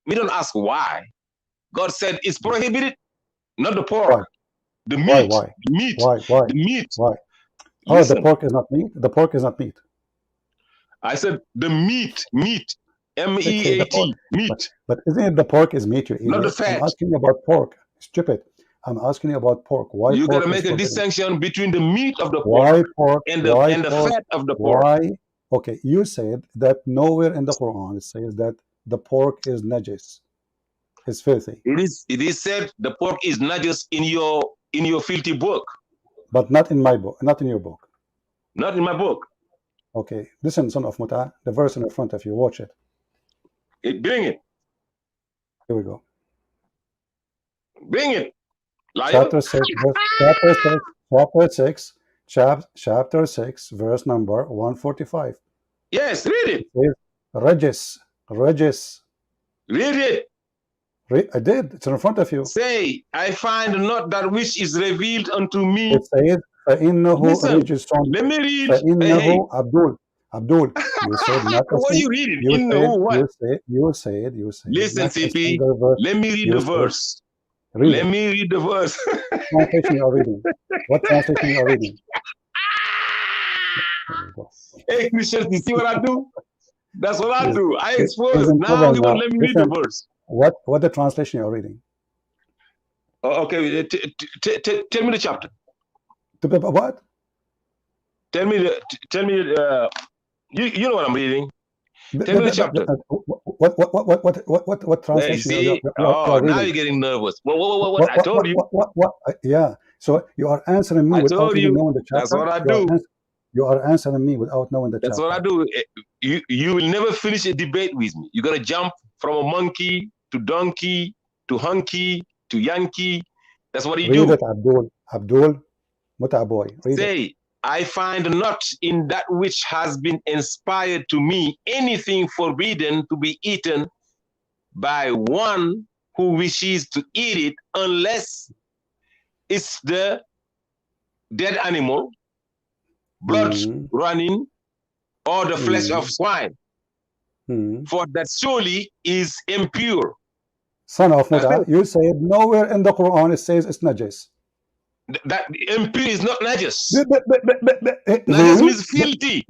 we don't ask why. God said it's prohibited, not the pork. Why? The meat. Why? The meat. Why? The meat. Why? Listen, the pork is not meat. The pork is not meat. I said the meat. Meat. M-E-A-T. Meat. But isn't it the pork is meat you're eating? Not the fat. I'm asking you about pork. Stupid. I'm asking you about pork. Why? You pork gotta make a distinction between the meat of the pork and the fat of the pork. Why? Okay, you said that nowhere in the Quran it says that the pork is najis. It's filthy. It is said the pork is najis in your filthy book. But not in my book, not in your book. Not in my book. Okay, listen, son of Muta, the verse in the front of you, watch it. Bring it. Here we go. Bring it. Liar. Chapter 6, verse number 145. Yes, read it. Regis. Read it. I did. It's in front of you. Say, I find not that which is revealed unto me. It says, listen, let me read. Hey. Abdul, you said not what are you reading? You said. Listen, CP, let me read the verse. Let me read the verse. What translation you are reading? What translation you are reading? Hey, Christians, you see what I do? That's what I do. I expose. Now he won't let me read the verse. What the translation you are reading? Okay, tell me the chapter. What? Tell me you know what I'm reading. Tell me the chapter. What translation? See? Now you're getting nervous. What? I told you. Yeah. So you are answering me without even knowing the chapter. That's what I do. You are answering me without knowing the chapter. That's what I do. You will never finish a debate with me. You're gonna jump from a monkey to donkey to hunky to Yankee. That's what you do. Read it, Abdul, Muta boy. Read it. I find not in that which has been inspired to me anything forbidden to be eaten by one who wishes to eat it, unless it's the dead animal, blood running, or the flesh of swine, for that surely is impure. Son of Muta, you said nowhere in the Quran it says it's najis. That impure is not najis. Najis means filthy.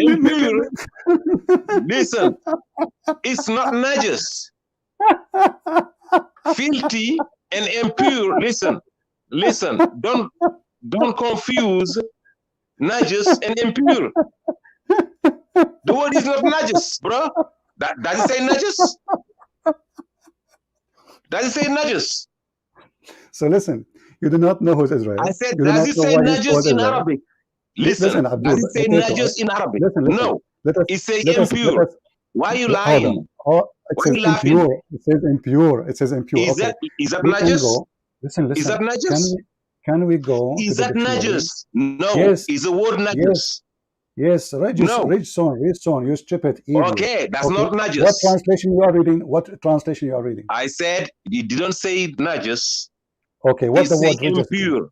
Impure. Listen, it's not najis. Filthy and impure. Listen. Don't confuse najis and impure. The word is not najis, bro. Does it say najis? Does it say najis? So listen, you do not know who's Israel. I said, does it say najis in Arabic? Listen, does it say najis in Arabic? No, it says impure. Why are you lying? It says impure. It says impure. It says impure. Is that najis? Listen. Is that najis? Can we go? Is that najis? No. Yes. Is the word najis? Yes. Read son. You stupid evil. Okay, that's not najis. What translation you are reading? What translation you are reading? I said you didn't say najis. Okay, what the word impure?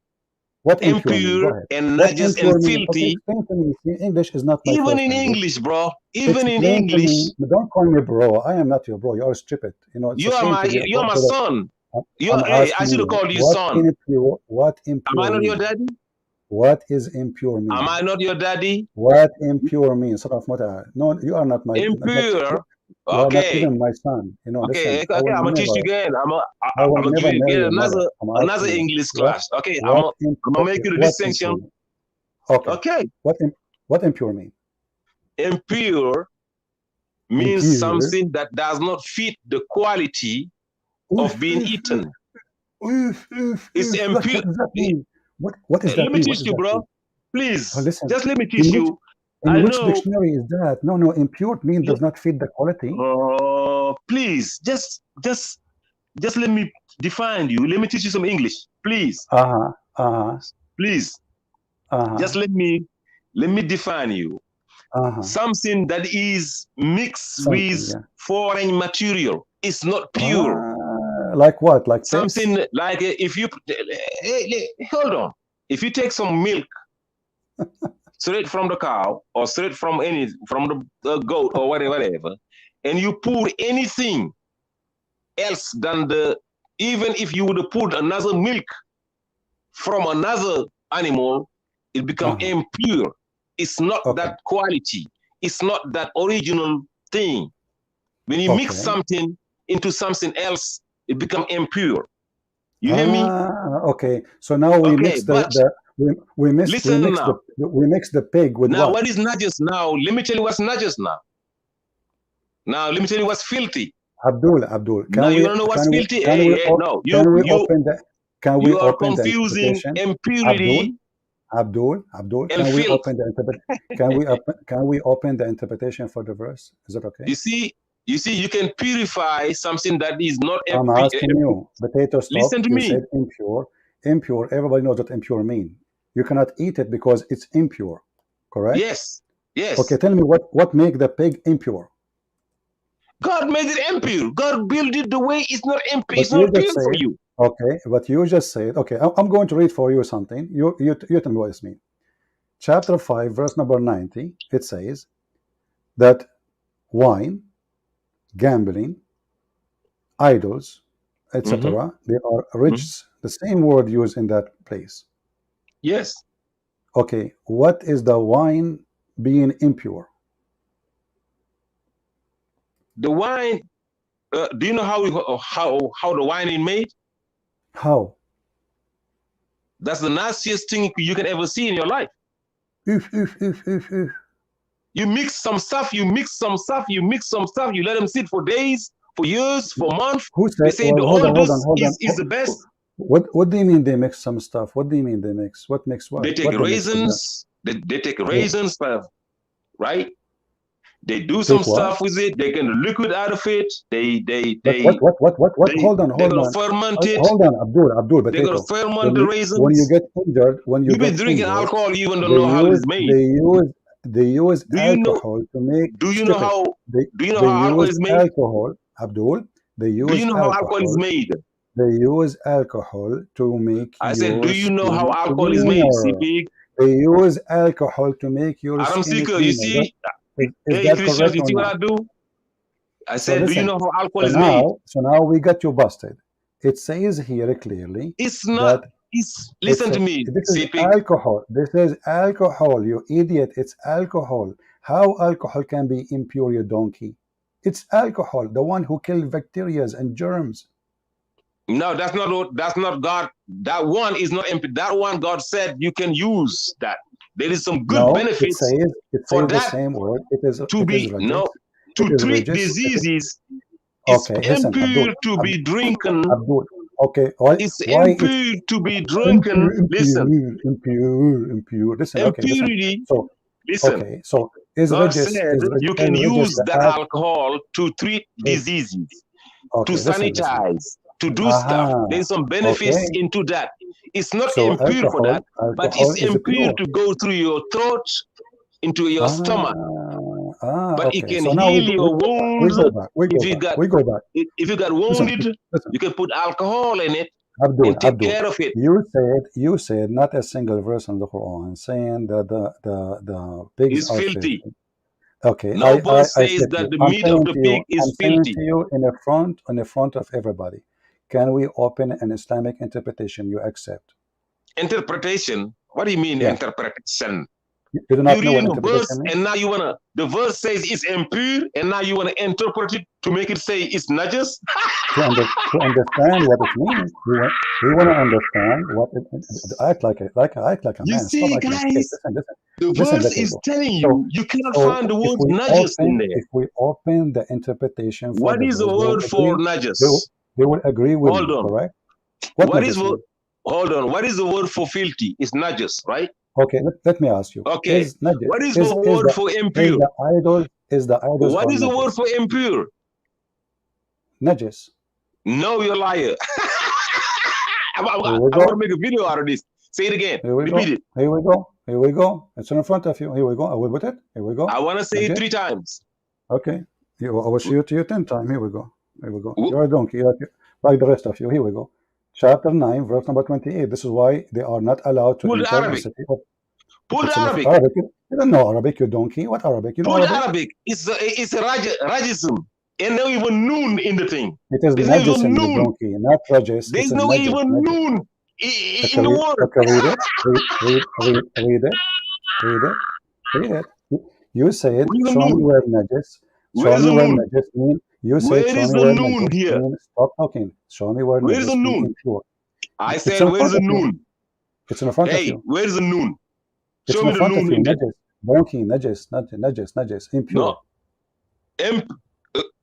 What impure and najis and filthy? Okay, English is not my even in English, bro. Even in English. Don't call me bro. I am not your bro. You are stupid. You know. You are my son. I should have called you son. What impure? Am I not your daddy? What is impure mean? Am I not your daddy? What impure means? Sort of mother. No, you are not my impure. You are not even my son. You know. Okay, listen, I'm gonna teach you again. I'm gonna give you another English class. Okay, I'm gonna make you the distinction. Okay. What impure mean? Impure means something that does not fit the quality of being eaten. It's impure. What is that? Let me teach you, bro. Please, listen, just let me teach you. In which dictionary is that? No, impure means does not fit the quality. Please, just let me define you. Let me teach you some English, please. Please. Just let me define you. Something that is mixed with foreign material is not pure. Like what? Like something this? Like if you hold on. If you take some milk straight from the cow or straight from the goat or whatever, and you pour anything else than even if you would have poured another milk from another animal, it becomes impure. It's not that quality. It's not that original thing. When you mix something into something else, it becomes impure. You hear me? Okay. So now we mix we mix the pig with now what is najis now? Let me tell you what's najis now. Now let me tell you what's filthy. Abdul, now you don't know what's filthy? No, you are confusing impurity. Abdul, can we open the interpretation for the verse? Is that okay? You see, you can purify something that is not impure. I'm asking you, potato stock. Listen to me. Said impure. Impure. Everybody knows what impure mean. You cannot eat it because it's impure. Correct? Yes. Okay, tell me what make the pig impure? God made it impure. God built it the way it's not impure. It's not pure for you. Okay, but you just said. Okay, I'm going to read for you something. You tell me what this means. Chapter 5, verse number 90. It says that wine, gambling, idols, etc. They are rich. The same word used in that place. Yes. Okay. What is the wine being impure? The wine. Do you know how the wine is made? How? That's the nastiest thing you can ever see in your life. You mix some stuff, you let them sit for days, for years, for months. Who said, they say the oldest is the best. What do you mean they mix some stuff? What do you mean they mix? What mix what? They take raisins. They take raisins, right? They do some stuff with it. They get the liquid out of it. What? Hold on. They're gonna ferment it. Hold on, Abdul. They're gonna ferment the raisins. When you get injured, you've been drinking alcohol, you even don't know how it's made. They use alcohol to make. Do you know how? Do you know how alcohol is made? Alcohol, Abdul. They use. Do you know how alcohol is made? They use alcohol to make. I said, do you know how alcohol is made, CP? They use alcohol to make your Adam skin Seeker, cleaner. you see, Is hey that Christians, correct you or see what I not? do? I So said, do you listen. know how alcohol So is made? we got you busted. It says here clearly It's not. that Listen to me, this is CP. alcohol. This is alcohol, you idiot. It's alcohol. How alcohol can be impure, you donkey? It's alcohol, the one who kills bacteria and germs. No, that's not God. That one is not empty. That one God said you can use that. There is some good No, benefits it for says the that same word. It is to be regis. to It is treat regis. diseases. It's Okay, listen, Abdul. impure to be drinking. Abdul. Okay, why It's it's impure to be drinking. Listen, impure. Listen, okay, listen. impurity. So Listen, okay, so is God regis said you can regis use the that act? alcohol to treat diseases, Okay, to sanitize, to do stuff. There's some benefits okay. into that. It's not So impure for that, but it's is impure pure. to go through your throat, into your stomach. But it Okay. can So now heal your we wounds. go back. If you got if you got Listen, wounded, you can put alcohol in it Abdul, and take care of it. you said not a single verse in the Quran saying that the pigs It's are filthy. filthy. Okay, No verse I says said to that you, the I'm meat of saying the to pig you, is filthy. in the front of everybody. Can we open an Islamic interpretation you accept? Interpretation. What do you mean Yeah. interpretation? You do You not know what reading a verse interpretation means? and now you wanna the verse says it's impure and now you wanna interpret it to make it say it's najas. to understand what it means. We want to understand what it act like a You man. Stop see, acting like a kid. guys, the Listen, verse let me is go. telling So, you cannot find the word najas in there. if we open the interpretation for What the is the verse, word for najas? they will agree with Hold me, on. correct? What najas mean? Hold on. What is the word for filthy? It's najas, right? Okay, let me ask you. Okay. Is najas, What is the word for impure? Is the idols What or is the najas? word for impure? Najas. No, you're a liar. I'm Here we going to go. make a video out of this. Say it again. Here we Repeat go. it. Here we go. Here we go. It's in front of you. Here we go. I will put it. Here we go. I want to say it Najas. 3 times. Okay. I will show it to you 10 times. Here we go. Here we go. Whoop. You're a donkey, like the rest of you. Here we go. Chapter 9, verse number 28. This is why they are not allowed to Put enter Arabic. the city of... Put It's Arabic. Arabic. You don't know Arabic, you donkey. What Arabic? You know Put Arabic? Arabic. It's a rajism. And no even noon in the thing. It is There's no even Najisim, you noon. donkey, not Rajis. There's It is no Najis. even Najis. noon Okay, in the word. okay, read it. Read it. Read it. Read it. You said, Where's the show me noon? where Najis. Show Where's me the where noon? Najis mean. You said, Where show is me the where noon Najis here? mean. Stop talking. Show me where Where's the Najis mean noon? impure. I It's said, in where's front the of you. noon? It's in front of Hey, you. where's the noon? It's Show me in the front of noon you. in there. Najis. Donkey. Najis. Impure. No.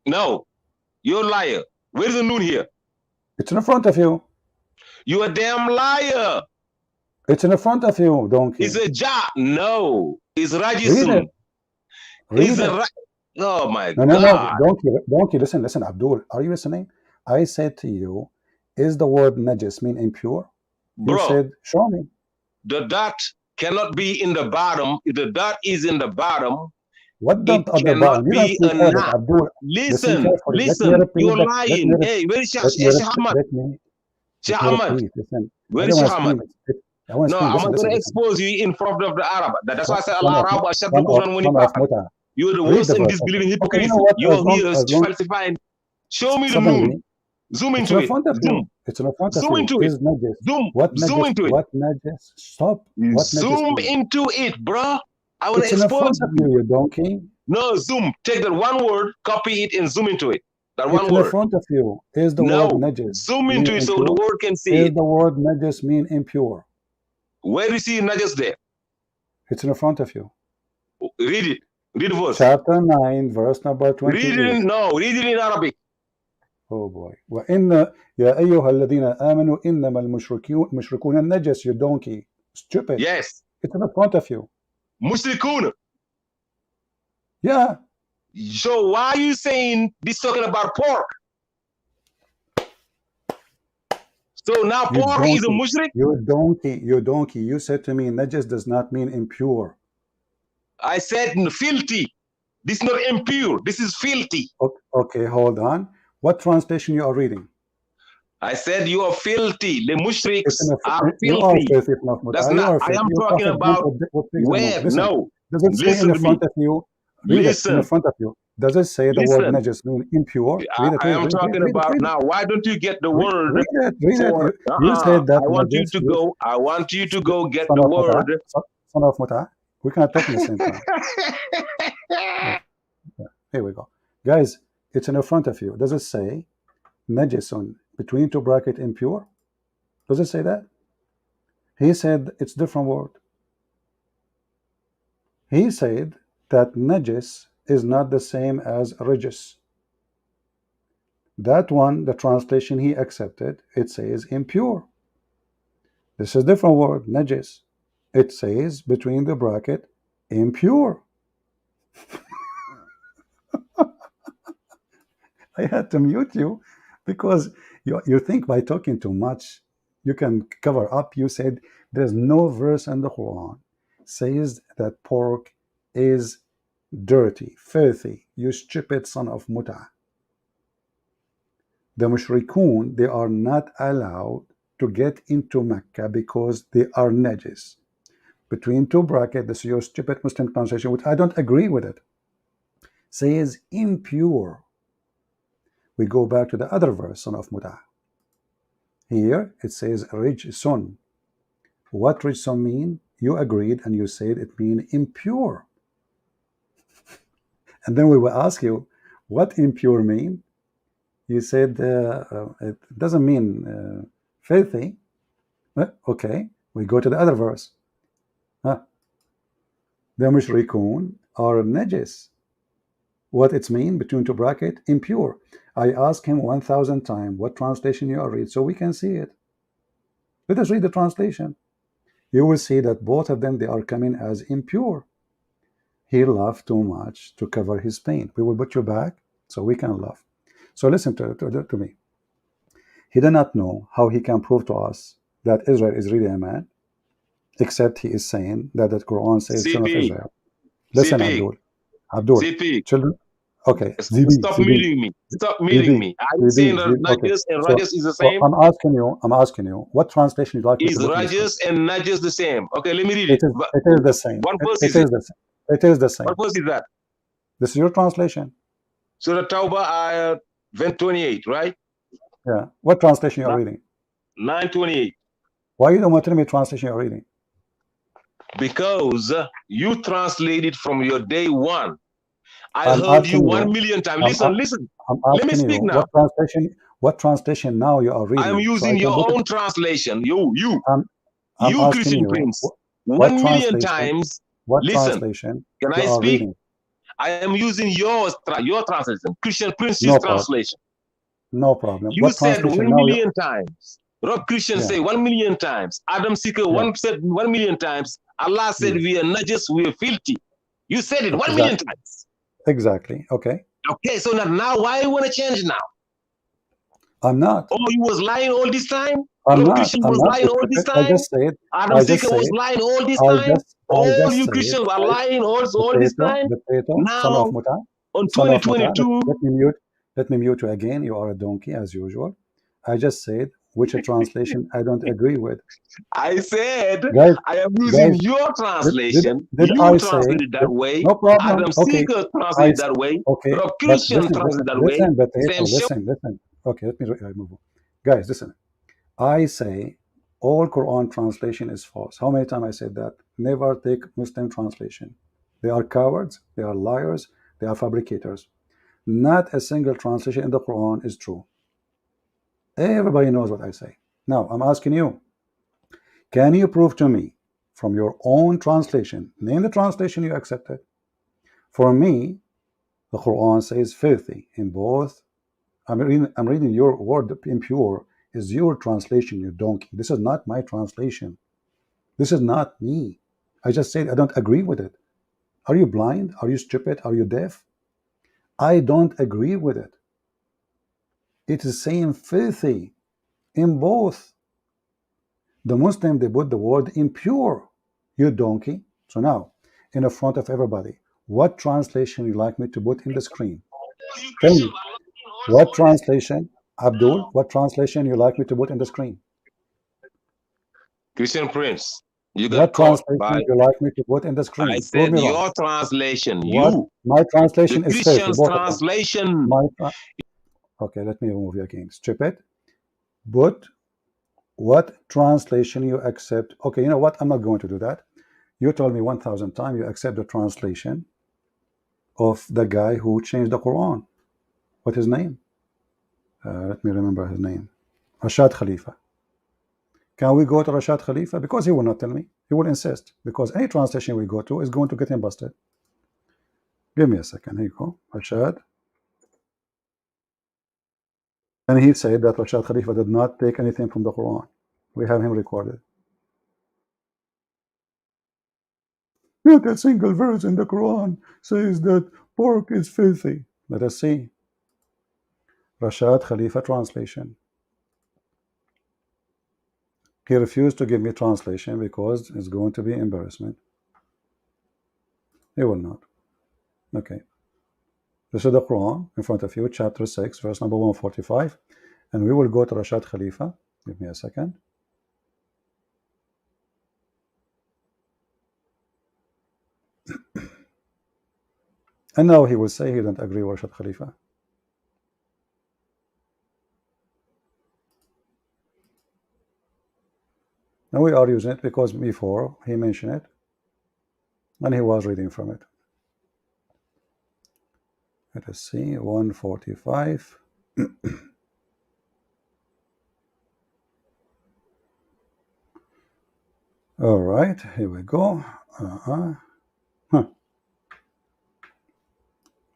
No. You're a liar. Where's the noon here? It's in front of you. You're a damn liar. It's in front of you, donkey. It's a ja. No. It's Read rajism. it. Read it. Oh my No, God. donkey, listen, Abdul, are you listening? I said to you, is the word najis mean impure? You Bro, said, show me. the dot cannot be in the bottom. If the dot is in the bottom, What it dot at the cannot bottom? You don't be speak a Arabic, knot. Abdul. Listen, carefully. listen. You're lying. Hey, where is Sheikh Ahmad? Sheikh Ahmad. Listen. Where is Sheikh Ahmad? I want to No, speak. I'm going to Listen. expose you in front of the Arab. That's why I said Son Allah of- Arab Ashad son of- Quran when son of Muta. You're the Read worst the in verse. disbelieving Okay, you hypocrisy. know what? You're As long- here as long- falsifying. Show me the Secondly, moon. Zoom it's into in it. front of you. Zoom. It's in front of Zoom you. into it. Is najis. Zoom. What Zoom najis? into it. What najis? Stop. What najis Zoom mean? into it, bro. I want It's to in expose front of you. you, you donkey. No, zoom. Take that one word, copy it, and zoom into it. That It's one in word. front of you. Is the No. word najis Zoom mean into it so the impure? word can see Is it. the word najis mean impure? Where do you see najas there? It's in front of you. Read it. Read the verse. Chapter 9, verse number 28. Read it in Arabic. Oh boy. وَإِنَّ يَا أَيُّهَا الَّذِينَ آمَنُوا إِنَّمَا الْمُشْرِكُونَ النَّجَسُ, you donkey. Stupid. Yes. It's in front of you. Mushrikun. Yeah. So why are you saying this talking about pork? So now You pork is a mushrik? You donkey. You said to me, najis does not mean impure. I said filthy. This is not impure. This is filthy. Okay, hold on. What translation you are reading? I said you are filthy. The mushriks It's an are you are filthy. filthy from That's you not, are I filthy. am Your talking prophet went about with pigs and where, monkeys. Listen, no, does it say in listen the to me. front of you? Read it in the Listen, front of you. Does it say the word listen. najis mean impure? Read it, I am read it, talking read it, about read it. now. Why don't you get the Read, word read it, read it. for? You said that I want you najis. to go. I want you to go get Son the of muta, word. son of muta. We cannot talk in the same time. Yeah. Here we go, guys. It's in the front of you. Does it say najisun between two bracket impure? Does it say that? He said it's different word. He said that najis is not the same as rijis. That one, the translation he accepted, it says impure. This is different word, najis. It says between the bracket impure. I had to mute you because you think by talking too much you can cover up. You said there's no verse in the Quran says that pork is dirty, filthy, you stupid son of muta. The mushrikun, they are not allowed to get into Mecca because they are najis. Between two brackets, this is your stupid Muslim translation, which I don't agree with it, says impure. We go back to the other verse, son of muta. Here it says rijsun. What rijsun mean? You agreed and you said it mean impure. And then we will ask you, what impure mean? You said it doesn't mean filthy. Okay, we go to the other verse. The mushrikun are najis. What it's mean between two bracket? Impure. I asked him 1,000 times what translation you are read so we can see it. Let us read the translation. You will see that both of them, they are coming as impure. He laughed too much to cover his pain. We will put you back so we can laugh. So listen to me. He did not know how he can prove to us that Israel is really a man, except he is saying that the Quran says children of CP, Israel. Listen, CP, Abdul, CP. children. Okay, Stop muting me. Stop muting me. I'm saying that Okay. Najas and So, Rajas is the so same. I'm asking you, what translation you'd like me Is to put in the screen? Rajas and Najas the same? Okay, let me read It it. is the same. What verse It is it? is the same. It is the same. What verse is that? This is your translation. Surah Tawbah, ayah 28, right? Yeah. What translation you are reading? 928. Why you don't want to tell me translation you're reading? Because you translated from your day one. I I'm heard you asking 1 million times. Listen. I'm Let me asking speak you now. what translation now you are reading. I am using your own translation. You asking Christian you Prince. what 1 million translation, times. what Listen, translation can you I are speak? reading. I am using your translation, Christian Prince's No problem. translation. No problem. You What said translation 1 now million times. Rob Christian Yeah. say 1 million times. Adam Seeker said 1 million times. Allah said we are najis, we are filthy. You said it 1 million times. Exactly. Okay. Okay, so now why you want to change now? I'm not. Oh, you was lying all this time? I'm Rob not. Christian I'm was not. lying all this I time? just said. Adam I Seeker just was said. lying all this I time? just All you said. Christians are lying all this time? Son of Now, Muta. on Son of Muta. 2022, Let me mute. Let me mute you again. You are a donkey as usual. I just said which translation I don't agree with. I said Guys, I am using your translation. did You I translate say it that way. no problem? Adam Okay, Seeker translate that way. okay, Rob but Christian translate that way. listen. Okay, let me move on. Guys, listen. I say all Quran translation is false. How many times I said that? Never take Muslim translation. They are cowards. They are liars. They are fabricators. Not a single translation in the Quran is true. Everybody knows what I say. Now, I'm asking you, can you prove to me from your own translation, name the translation you accepted? For me, the Quran says filthy in both. I'm reading your word impure is your translation, you donkey. This is not my translation. This is not me. I just said I don't agree with it. Are you blind? Are you stupid? Are you deaf? I don't agree with it. It is saying filthy in both. The Muslim, they put the word impure, you donkey. So now, in the front of everybody, what translation you like me to put in the screen? Tell me, what translation? Abdul, what translation you like me to put in the screen? Christian Prince, you What got caught translation by. you like me to put in the screen? I Prove said me wrong. your translation. What? You. My translation The is filthy. Christian's Both of them. translation. Okay, let me remove you again. Strip it. But what translation you accept? Okay, you know what? I'm not going to do that. You told me 1,000 times you accept the translation of the guy who changed the Quran. What his name? Let me remember his name. Rashad Khalifa. Can we go to Rashad Khalifa? Because he will not tell me. He will insist. Because any translation we go to is going to get him busted. Give me a second. Here you go. Rashad. And he said that Rashad Khalifa did not take anything from the Quran. We have him recorded. Not a single verse in the Quran says that pork is filthy. Let us see. Rashad Khalifa translation. He refused to give me translation because it's going to be embarrassment. He will not. Okay. This is the Quran in front of you, chapter 6, verse number 145. And we will go to Rashad Khalifa. Give me a second. And now he will say he doesn't agree with Rashad Khalifa. Now we are using it because before he mentioned it and he was reading from it. Let us see, 145. All right, here we go.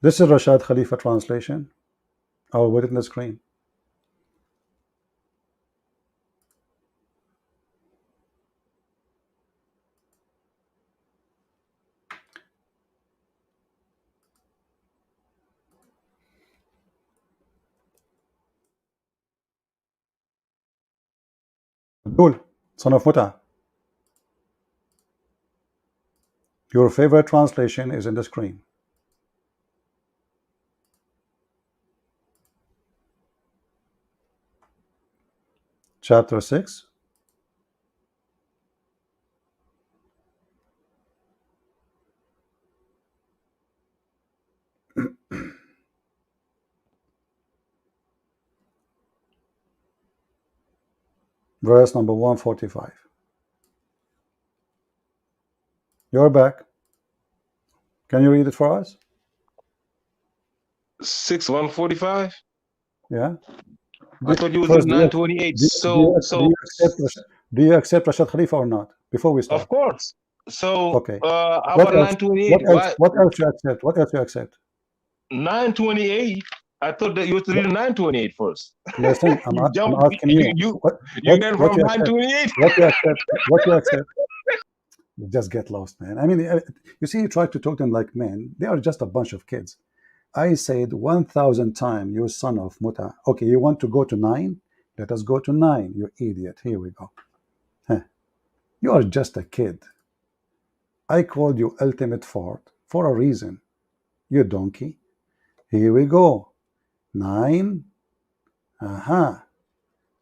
This is Rashad Khalifa translation. I will put it in the screen. Abdul, son of Muta. Your favorite translation is in the screen. Chapter 6. Verse number 145. You're back. Can you read it for us? 145. Yeah. I thought you was First, in 928. do you accept Rashad Khalifa or not? Before we start. Of course. So okay. How What about else? 928? What else you accept? What else you accept? 928. I thought that you were reading 928 first. Listen, I'm asking you. What from 928? What you accept? What you accept? You just get lost, man. I mean, you see, you try to talk to them like men. They are just a bunch of kids. I said 1,000 times, you son of Muta. Okay, you want to go to 9? Let us go to 9, you idiot. Here we go. Huh. You are just a kid. I called you ultimate fart for a reason. You donkey. Here we go. 9.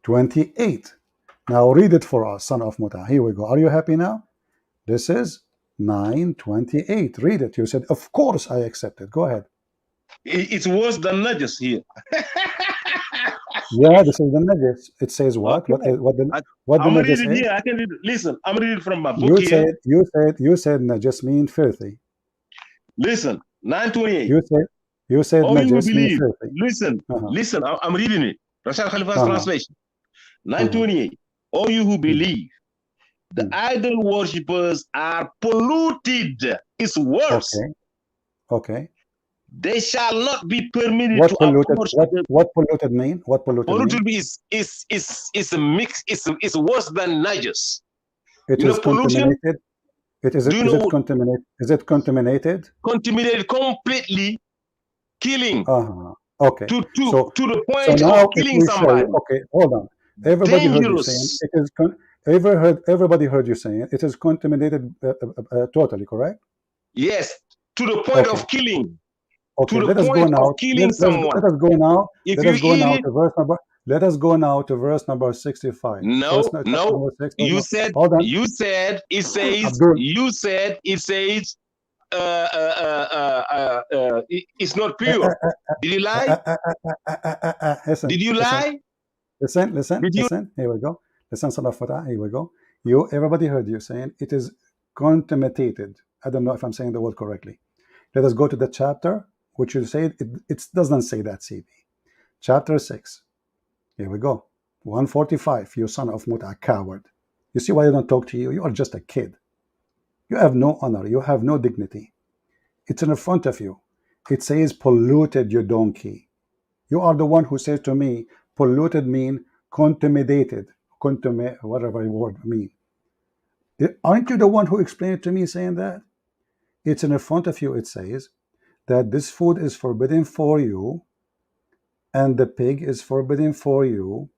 28. Now read it for us, son of Muta. Here we go. Are you happy now? This is 928. Read it. You said, of course I accept it. Go ahead. It's worse than Najas here. Yeah, this is the Najas. It says what? Okay. What the I'm Najas reading is? here. I can read. Listen, I'm reading from my book here. You said Najas mean filthy. Listen, 928. You said Najas mean filthy. Listen, I'm reading it. Rashad Khalifa's translation. 928. All you who believe, the idol worshippers are polluted. It's worse. Okay. They shall not be permitted what to polluted, approach. What polluted mean? What polluted mean? Is a mix. It's worse than Najas. It is contaminated. Is it contaminated? Is it contaminated? Contaminated completely, killing. Okay. To the point of killing somebody. Okay, hold on. Everybody heard you saying it is. Everybody heard you saying it is contaminated totally, correct? Yes, to the point of killing. Okay, to the let us go point of now. killing someone. Let us go now. If Let you us go eat now it, to verse number. Let us go now to verse number 65. no, Chapter no. number 6. No, You no. said, Hold on. Abdul. it says, it's not Uh, uh, pure. Did you uh, lie? uh, uh, Listen, Did you listen, lie? Did you? listen. Here we go. Listen, son of Fatah. Here we go. Everybody heard you saying it is contaminated. I don't know if I'm saying the word correctly. Let us go to the chapter, which you said it doesn't say that, CB. Chapter 6. Here we go. 145. You son of Muta, coward. You see why I don't talk to you? You are just a kid. You have no honor. You have no dignity. It's in front of you. It says polluted, you donkey. You are the one who says to me, polluted mean contaminated, whatever word mean. Aren't you the one who explained it to me saying that? It's in front of you. It says that this food is forbidden for you and the pig is forbidden for you.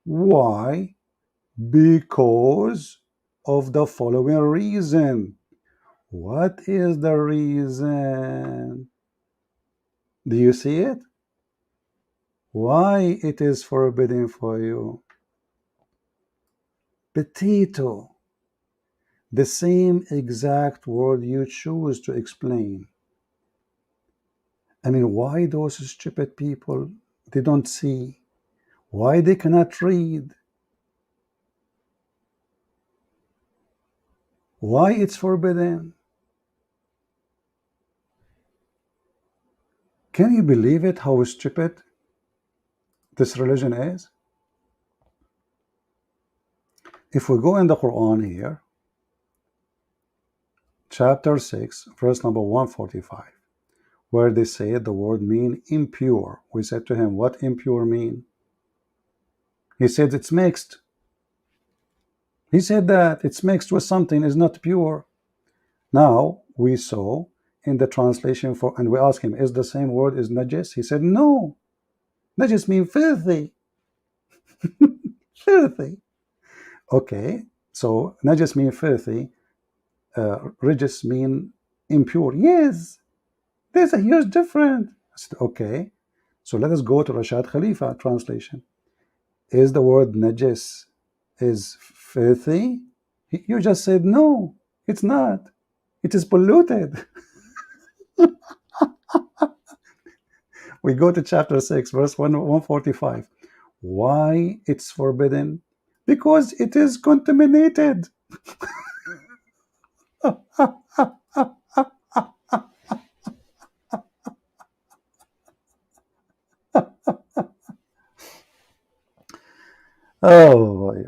Why? Because of the following reason. What is the reason? Do you see it? Why it is forbidden for you? Potato. The same exact word you choose to explain. I mean, why those stupid people, they don't see? Why they cannot read? Why it's forbidden? Can you believe it, how stupid this religion is? If we go in the Quran here, chapter 6, verse number 145, where they say the word mean impure. We said to him, what impure mean? He said it's mixed. He said that it's mixed with something, is not pure. Now we saw in the translation for, and we asked him, is the same word as najis? He said, no. Najis mean filthy. Filthy. Okay, so najis mean filthy. Rijis mean impure. Yes, there's a huge difference. I said, okay, so let us go to Rashad Khalifa translation. Is the word najis is filthy? You just said no, it's not. It is polluted. We go to chapter 6, verse 145. Why it's forbidden? Because it is contaminated. Oh boy.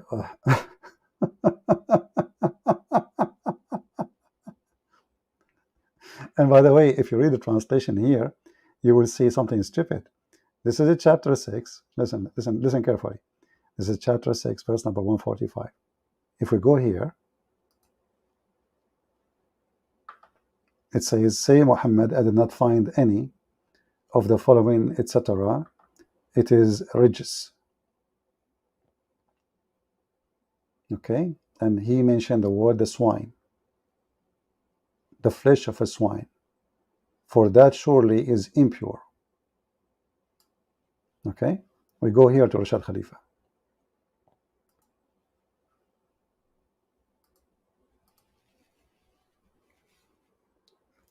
And by the way, if you read the translation here, you will see something stupid. This is a chapter 6. Listen carefully. This is chapter 6, verse number 145. If we go here, it says, say Muhammad, I did not find any of the following, etc. It is rijis. Okay? And he mentioned the word the swine, the flesh of a swine. For that surely is impure. Okay? We go here to Rashad Khalifa.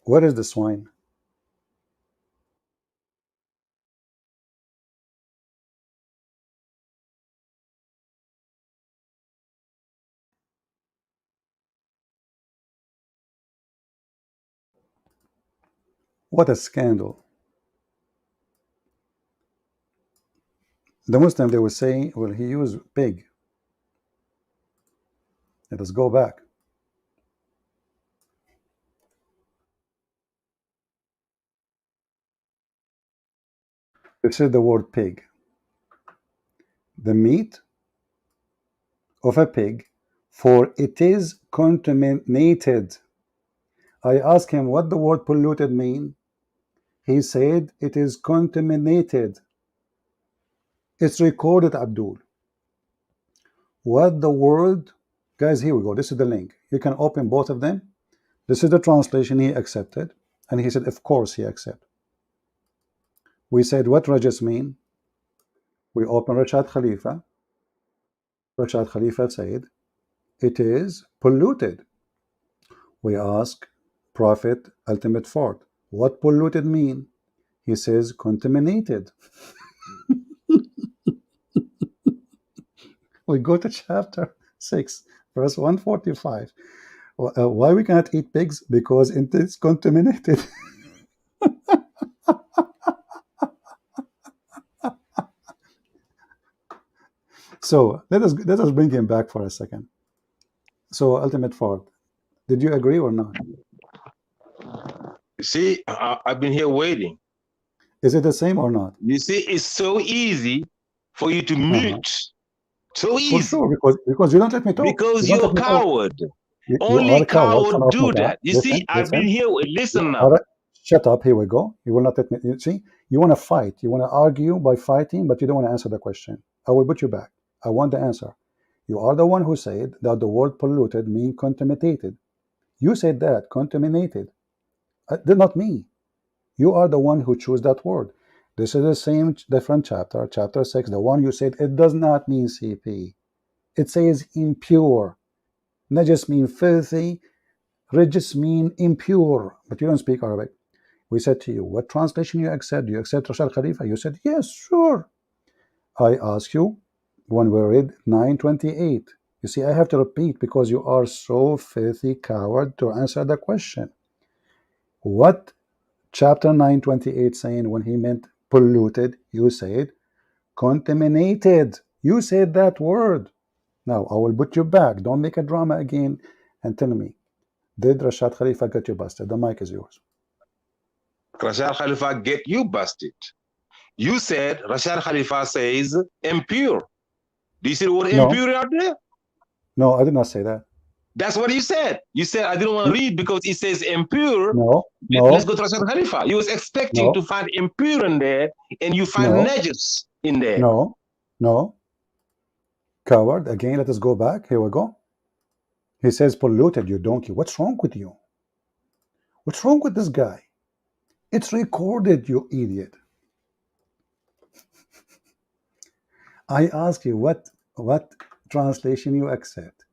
What is the swine? What a scandal. The Muslim, they will say, well, he used pig. Let us go back. This is the word pig. The meat of a pig, for it is contaminated. I asked him what the word polluted mean. He said it is contaminated. It's recorded, Abdul. What the word, guys, here we go. This is the link. You can open both of them. This is the translation he accepted. And he said, of course he accepted. We said, what Rajas mean? We open Rashad Khalifa. Rashad Khalifa said, it is polluted. We ask Prophet Ultimate Fort, what polluted mean? He says, contaminated. We go to chapter 6, verse 145. Why we cannot eat pigs? Because it is contaminated. So let us bring him back for a second. So Ultimate Fort, did you agree or not? See, I've been here waiting. Is it the same or not? You see, it's so easy for you to mute. So easy. For sure, because you don't let me talk. Because you're a coward. You Only are a coward. coward do that. You see, I've been here. Listen now. Shut up. Here we go. You will not let me. You see, you want to fight. You want to argue by fighting, but you don't want to answer the question. I will put you back. I want the answer. You are the one who said that the word polluted means contaminated. You said that, contaminated. Not me. You are the one who chose that word. This is the same different chapter, chapter 6, the one you said it does not mean CP. It says impure. Najis mean filthy. Rijis mean impure. But you don't speak Arabic. We said to you, what translation you accept? Do you accept Rashad Khalifa? You said, yes, sure. I ask you, when we read 928, you see, I have to repeat because you are so filthy coward to answer the question. What chapter 928 saying when he meant polluted? You said contaminated. You said that word. Now I will put you back. Don't make a drama again and tell me, did Rashad Khalifa get you busted? The mic is yours. Rashad Khalifa get you busted. You said Rashad Khalifa says impure. Do you see the word impure out there? No, I did not say that. That's what you said. You said I didn't want to read because it says impure. No. Let's go to Rashad Khalifa. You was expecting to find impure in there, and you find najis in there. No. Coward. Again, let us go back. Here we go. He says polluted, you donkey. What's wrong with you? What's wrong with this guy? It's recorded, you idiot. I ask you, what translation you accept?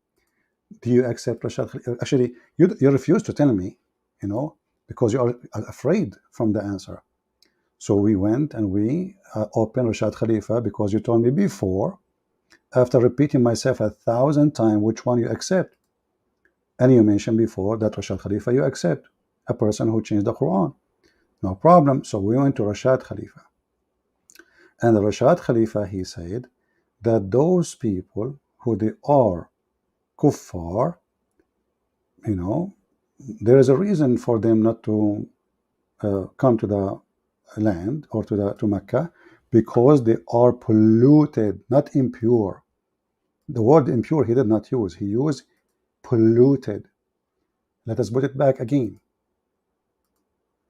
Do you accept Rashad Khalifa? Actually, you refuse to tell me, because you are afraid from the answer. So we went and we opened Rashad Khalifa because you told me before, after repeating myself 1,000 times, which one you accept. And you mentioned before that Rashad Khalifa you accept, a person who changed the Quran. No problem. So we went to Rashad Khalifa. And Rashad Khalifa, he said that those people who they are kuffar, there is a reason for them not to come to the land or to Mecca, because they are polluted, not impure. The word impure he did not use. He used polluted. Let us put it back again.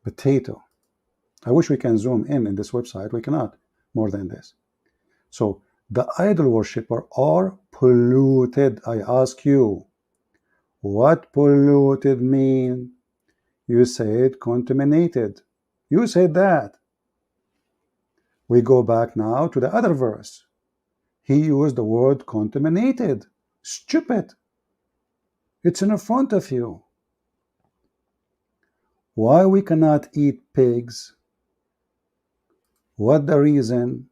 Potato. I wish we can zoom in this website. We cannot more than this. So the idol worshipper are polluted. I ask you, what polluted mean? You said contaminated. You said that. We go back now to the other verse. He used the word contaminated. Stupid. It's in front of you. Why we cannot eat pigs? What the reason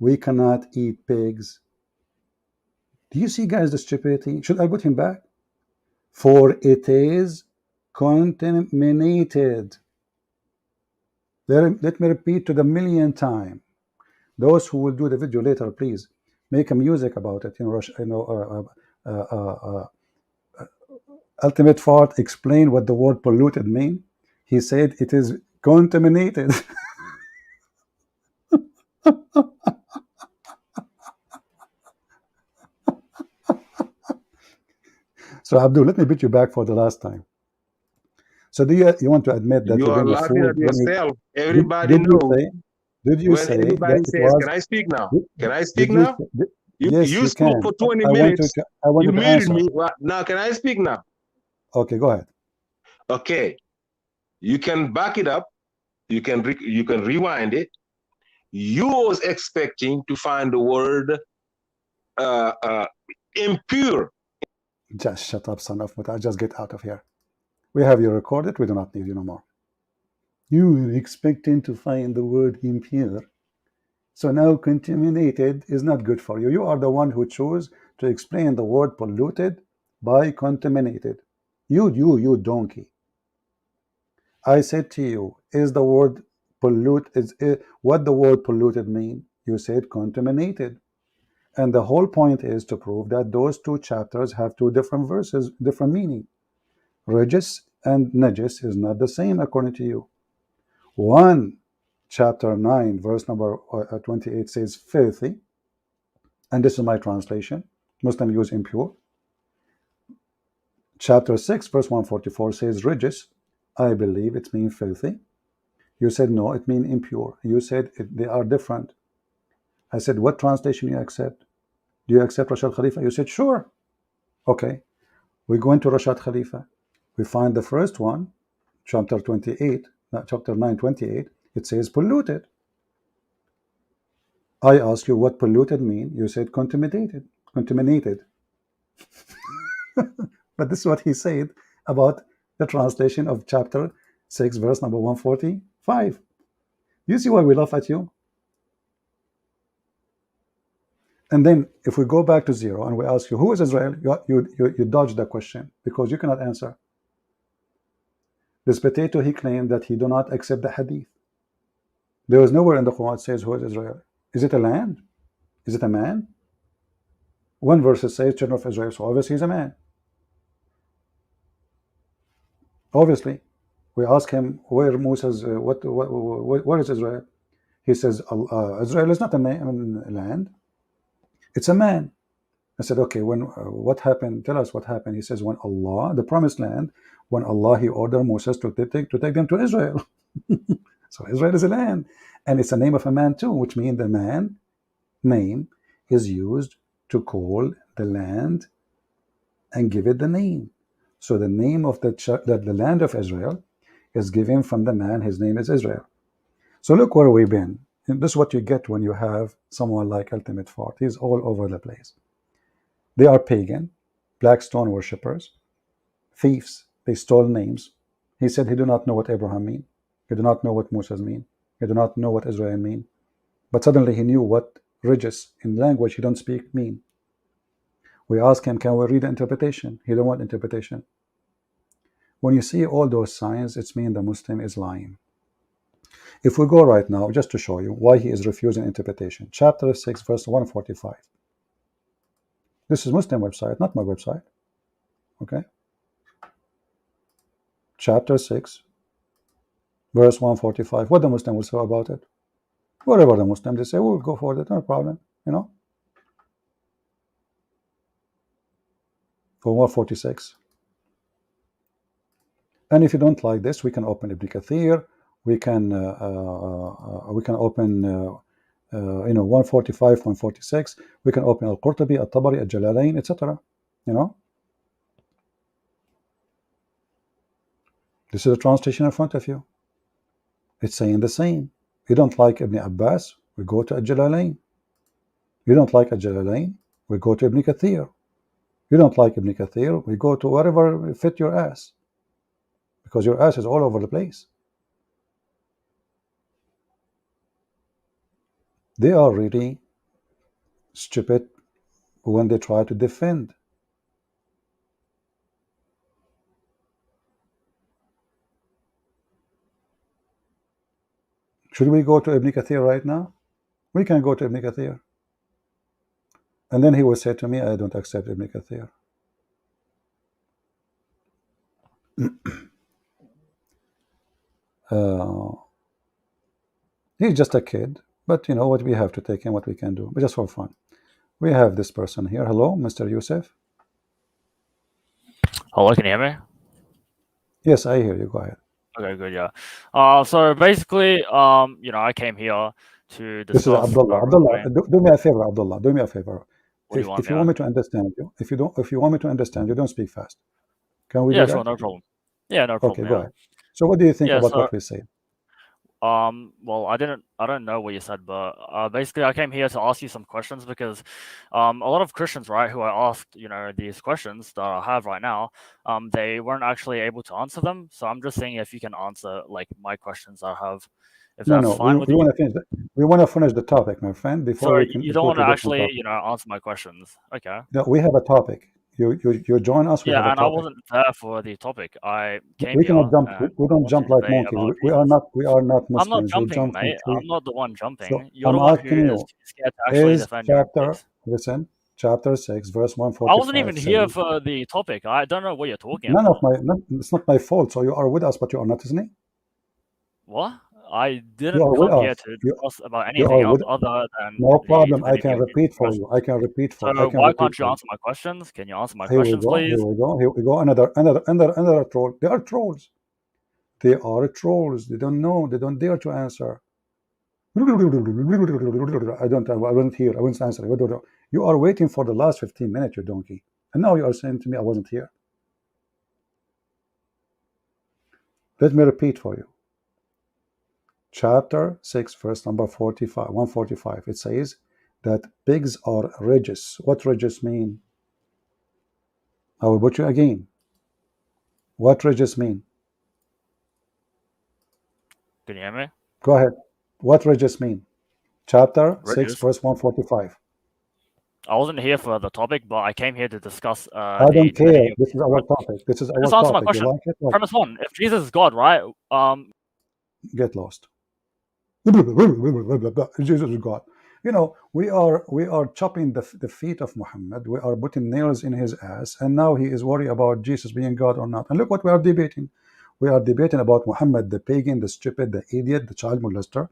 we cannot eat pigs? Do you see, guys, the stupidity? Should I put him back? For it is contaminated. Let me repeat to the millionth time. Those who will do the video later, please make a music about it. Ultimate Fort explained what the word polluted mean. He said it is contaminated. So Abdul, let me put you back for the last time. So do you want to admit that you are laughing at yourself? Everybody knows. Did you say? Everybody says, "Can I speak now? Can I speak now?" Yes, you spoke for 20 minutes. You muted me. Well, now, can I speak now? Okay, go ahead. Okay, you can back it up. You can rewind it, you was expecting to find the word impure. Just shut up, son of Muta. Just get out of here. We have you recorded. We do not need you no more. You were expecting to find the word impure. So now contaminated is not good for you. You are the one who chose to explain the word polluted by contaminated. You donkey. I said to you, is the word pollute, what the word polluted mean? You said contaminated. And the whole point is to prove that those two chapters have two different verses, different meaning. Regis and najis is not the same according to you. One, chapter 9, verse number 28 says filthy. And this is my translation. Muslim use impure. Chapter 6, verse 144 says regis. I believe it means filthy. You said no, it means impure. You said they are different. I said, what translation you accept? Do you accept Rashad Khalifa? You said, sure. Okay. We go into Rashad Khalifa. We find the first one, chapter 28, chapter 9, 28. It says polluted. I ask you what polluted mean. You said contaminated. Contaminated. But this is what he said about the translation of chapter 6, verse number 145. You see why we laugh at you? And then if we go back to zero and we ask you, who is Israel? You dodge the question because you cannot answer. This potato, he claimed that he do not accept the hadith. There is nowhere in the Quran says who is Israel. Is it a land? Is it a man? One verse says children of Israel, so obviously he's a man. Obviously, we ask him where Moses, where is Israel? He says Israel is not a land, it's a man. I said, okay, when what happened? Tell us what happened. He says, when Allah, the promised land, when Allah he ordered Moses to take them to Israel. So Israel is a land, and it's a name of a man too, which means the man name is used to call the land and give it the name. So the name of the land of Israel is given from the man. His name is Israel. So look where we've been. And this is what you get when you have someone like Ultimate Fort. He's all over the place. They are pagan, black stone worshippers, thieves. They stole names. He said he do not know what Abraham mean. He do not know what Moses mean. He do not know what Israel mean. But suddenly he knew what regis in language he don't speak mean. We ask him, can we read the interpretation? He don't want interpretation. When you see all those signs, it's mean the Muslim is lying. If we go right now, just to show you why he is refusing interpretation, chapter 6, verse 145. This is Muslim website, not my website. Okay. Chapter 6, verse 145. What the Muslim will say about it? Whatever the Muslim they say, we'll go for it, no problem, you know. For 146. And if you don't like this, we can open Ibn Kathir. We can open 145, 146. We can open Al-Qurtubi, Al-Tabari, Al-Jalalain, etc. You know. This is a translation in front of you. It's saying the same. You don't like Ibn Abbas, we go to Al-Jalalain. You don't like Al-Jalalain, we go to Ibn Kathir. You don't like Ibn Kathir, we go to wherever fit your ass. Because your ass is all over the place. They are really stupid when they try to defend. Should we go to Ibn Kathir right now? We can go to Ibn Kathir. And then he will say to me, I don't accept Ibn Kathir. He's just a kid, but you know what, we have to take him what we can do, but just for fun. We have this person here. Hello, Mr. Yusuf. Hello, can you hear me? Yes, I hear you. Go ahead. Okay, good, yeah. So basically, I came here to discuss. This is Abdullah. Abdullah, do me a favor, Abdullah. Do me a favor. If you want me to understand you, if you want me to understand you, don't speak fast. Can we do that? Sure, no problem. Yeah, no problem. Okay, go ahead. So what do you think about what we say? Well, I don't know what you said, but basically, I came here to ask you some questions because a lot of Christians, right, who I asked, these questions that I have right now, they weren't actually able to answer them. So I'm just saying if you can answer like my questions I have, if No, that's no, fine with we you. want to finish. We want to finish the topic, my friend, before So we can you don't go want to to a different actually, topic. answer my questions. Okay. No, we have a topic. You join us. We have Yeah, a and I topic. wasn't there for the topic. I came We here cannot jump. and We I don't want jump to like debate monkeys. about We are Jesus. not. We are not I'm not Muslims. We jumping, jump from mate. tree. I'm not the one So jumping. You're I'm the one asking who is you: scared to actually Is defend your own chapter? case. Listen, chapter 6, verse I wasn't 145 even here says, for the topic. I don't know what you're talking "None of about. my. It's not my fault. So you are with us, but you are not listening. What? I You didn't are with come here us. to discuss about You anything are else with. other than No the problem. I Divinity can of Jesus repeat for you. I questions. can repeat for. I So can why repeat can't you for you. answer my questions? Can you answer my Here we questions, go. Here please? we go. Here we go. Another troll. They are trolls. They are trolls. They don't know. They don't dare to answer. I wasn't here. I wasn't answering. You are waiting for the last 15 minutes, you donkey. And now you are saying to me I wasn't here. Let me repeat for you. Chapter 6, verse number 45, 145. It says that pigs are ridges. What ridges mean? I will put you again. What ridges mean? Can you hear me? Go ahead. What ridges mean? Chapter 6, Ridges. verse 145. I wasn't here for the topic, but I came here to discuss I the don't care. Divinity of This is our Jesus. topic. This is our Just answer my topic. You question. like it? Like Premise one: if Jesus is God, right? get lost. Jesus is God. You know, we are chopping the feet of Muhammad. We are putting nails in his ass, and now he is worried about Jesus being God or not. And look what we are debating. We are debating about Muhammad, the pagan, the stupid, the idiot, the child molester,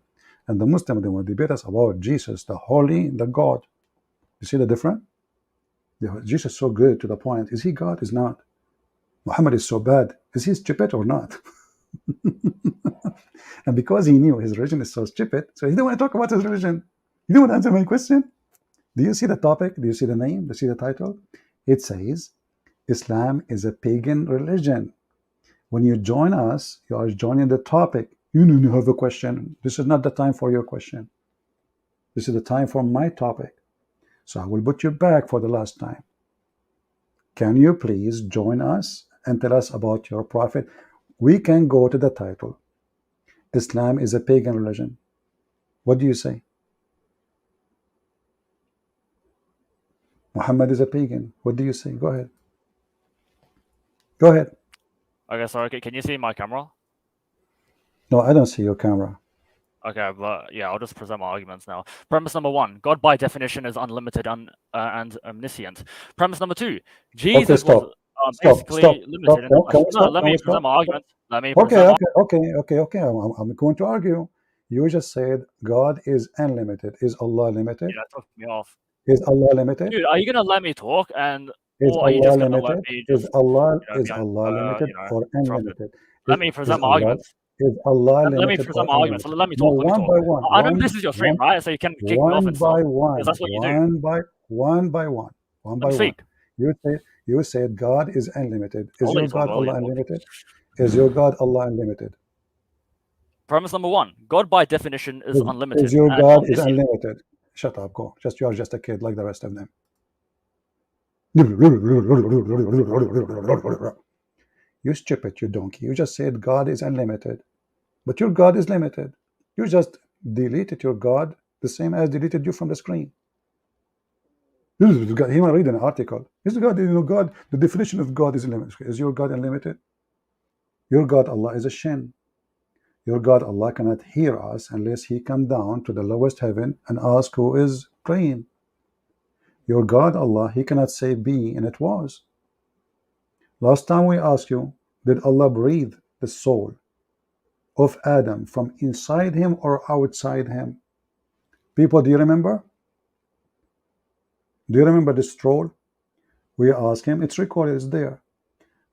and the Muslim. They will debate us about Jesus, the holy, the God. You see the difference? Jesus is so good to the point. Is he God? Is not. Muhammad is so bad. Is he stupid or not? And because he knew his religion is so stupid, so he didn't want to talk about his religion. You don't want to answer my question? Do you see the topic? Do you see the name? Do you see the title? It says, Islam is a pagan religion. When you join us, you are joining the topic. You have a question. This is not the time for your question. This is the time for my topic. So I will put you back for the last time. Can you please join us and tell us about your prophet? We can go to the title. Islam is a pagan religion. What do you say? Muhammad is a pagan. What do you say? Go ahead. Go ahead. Okay, sorry. Can you see my camera? No, I don't see your camera. Okay, but yeah, I'll just present my arguments now. Premise number one: God by definition is unlimited and omniscient. Premise number two: Jesus was basically limited. Let me present my argument. Let me present Okay. I'm going to argue. You just said God is unlimited. Is Allah limited? Yeah, took me off. Is Allah limited? Dude, are you gonna let me talk Is or are you Allah just gonna let limited? me Is just Allah limited or interrupted? unlimited? Let me present my arguments. Is Allah Let me limited present or my arguments. unlimited? Let me No, talk. Let me one talk. by one. I know this is your stream, right? So you can kick me off and stuff. Because that's what you do. One by one. Speak. You said God is unlimited. Is I'll your let you talk, God I'll let Allah you talk. unlimited? Is your God Allah unlimited? Premise number one: God by definition is unlimited. Is your and God is omniscient. unlimited? Shut up, go. You are just a kid like the rest of them. You stupid, you donkey. You just said God is unlimited. But your God is limited. You just deleted your God the same as deleted you from the screen. He might read an article. Is God, God, the definition of God is unlimited. Is your God unlimited? Your God Allah is a shin. Your God Allah cannot hear us unless he come down to the lowest heaven and ask who is praying. Your God Allah, he cannot say be and it was. Last time we asked you, did Allah breathe the soul of Adam from inside him or outside him? People, do you remember? Do you remember this troll? We asked him, it's recorded, it's there.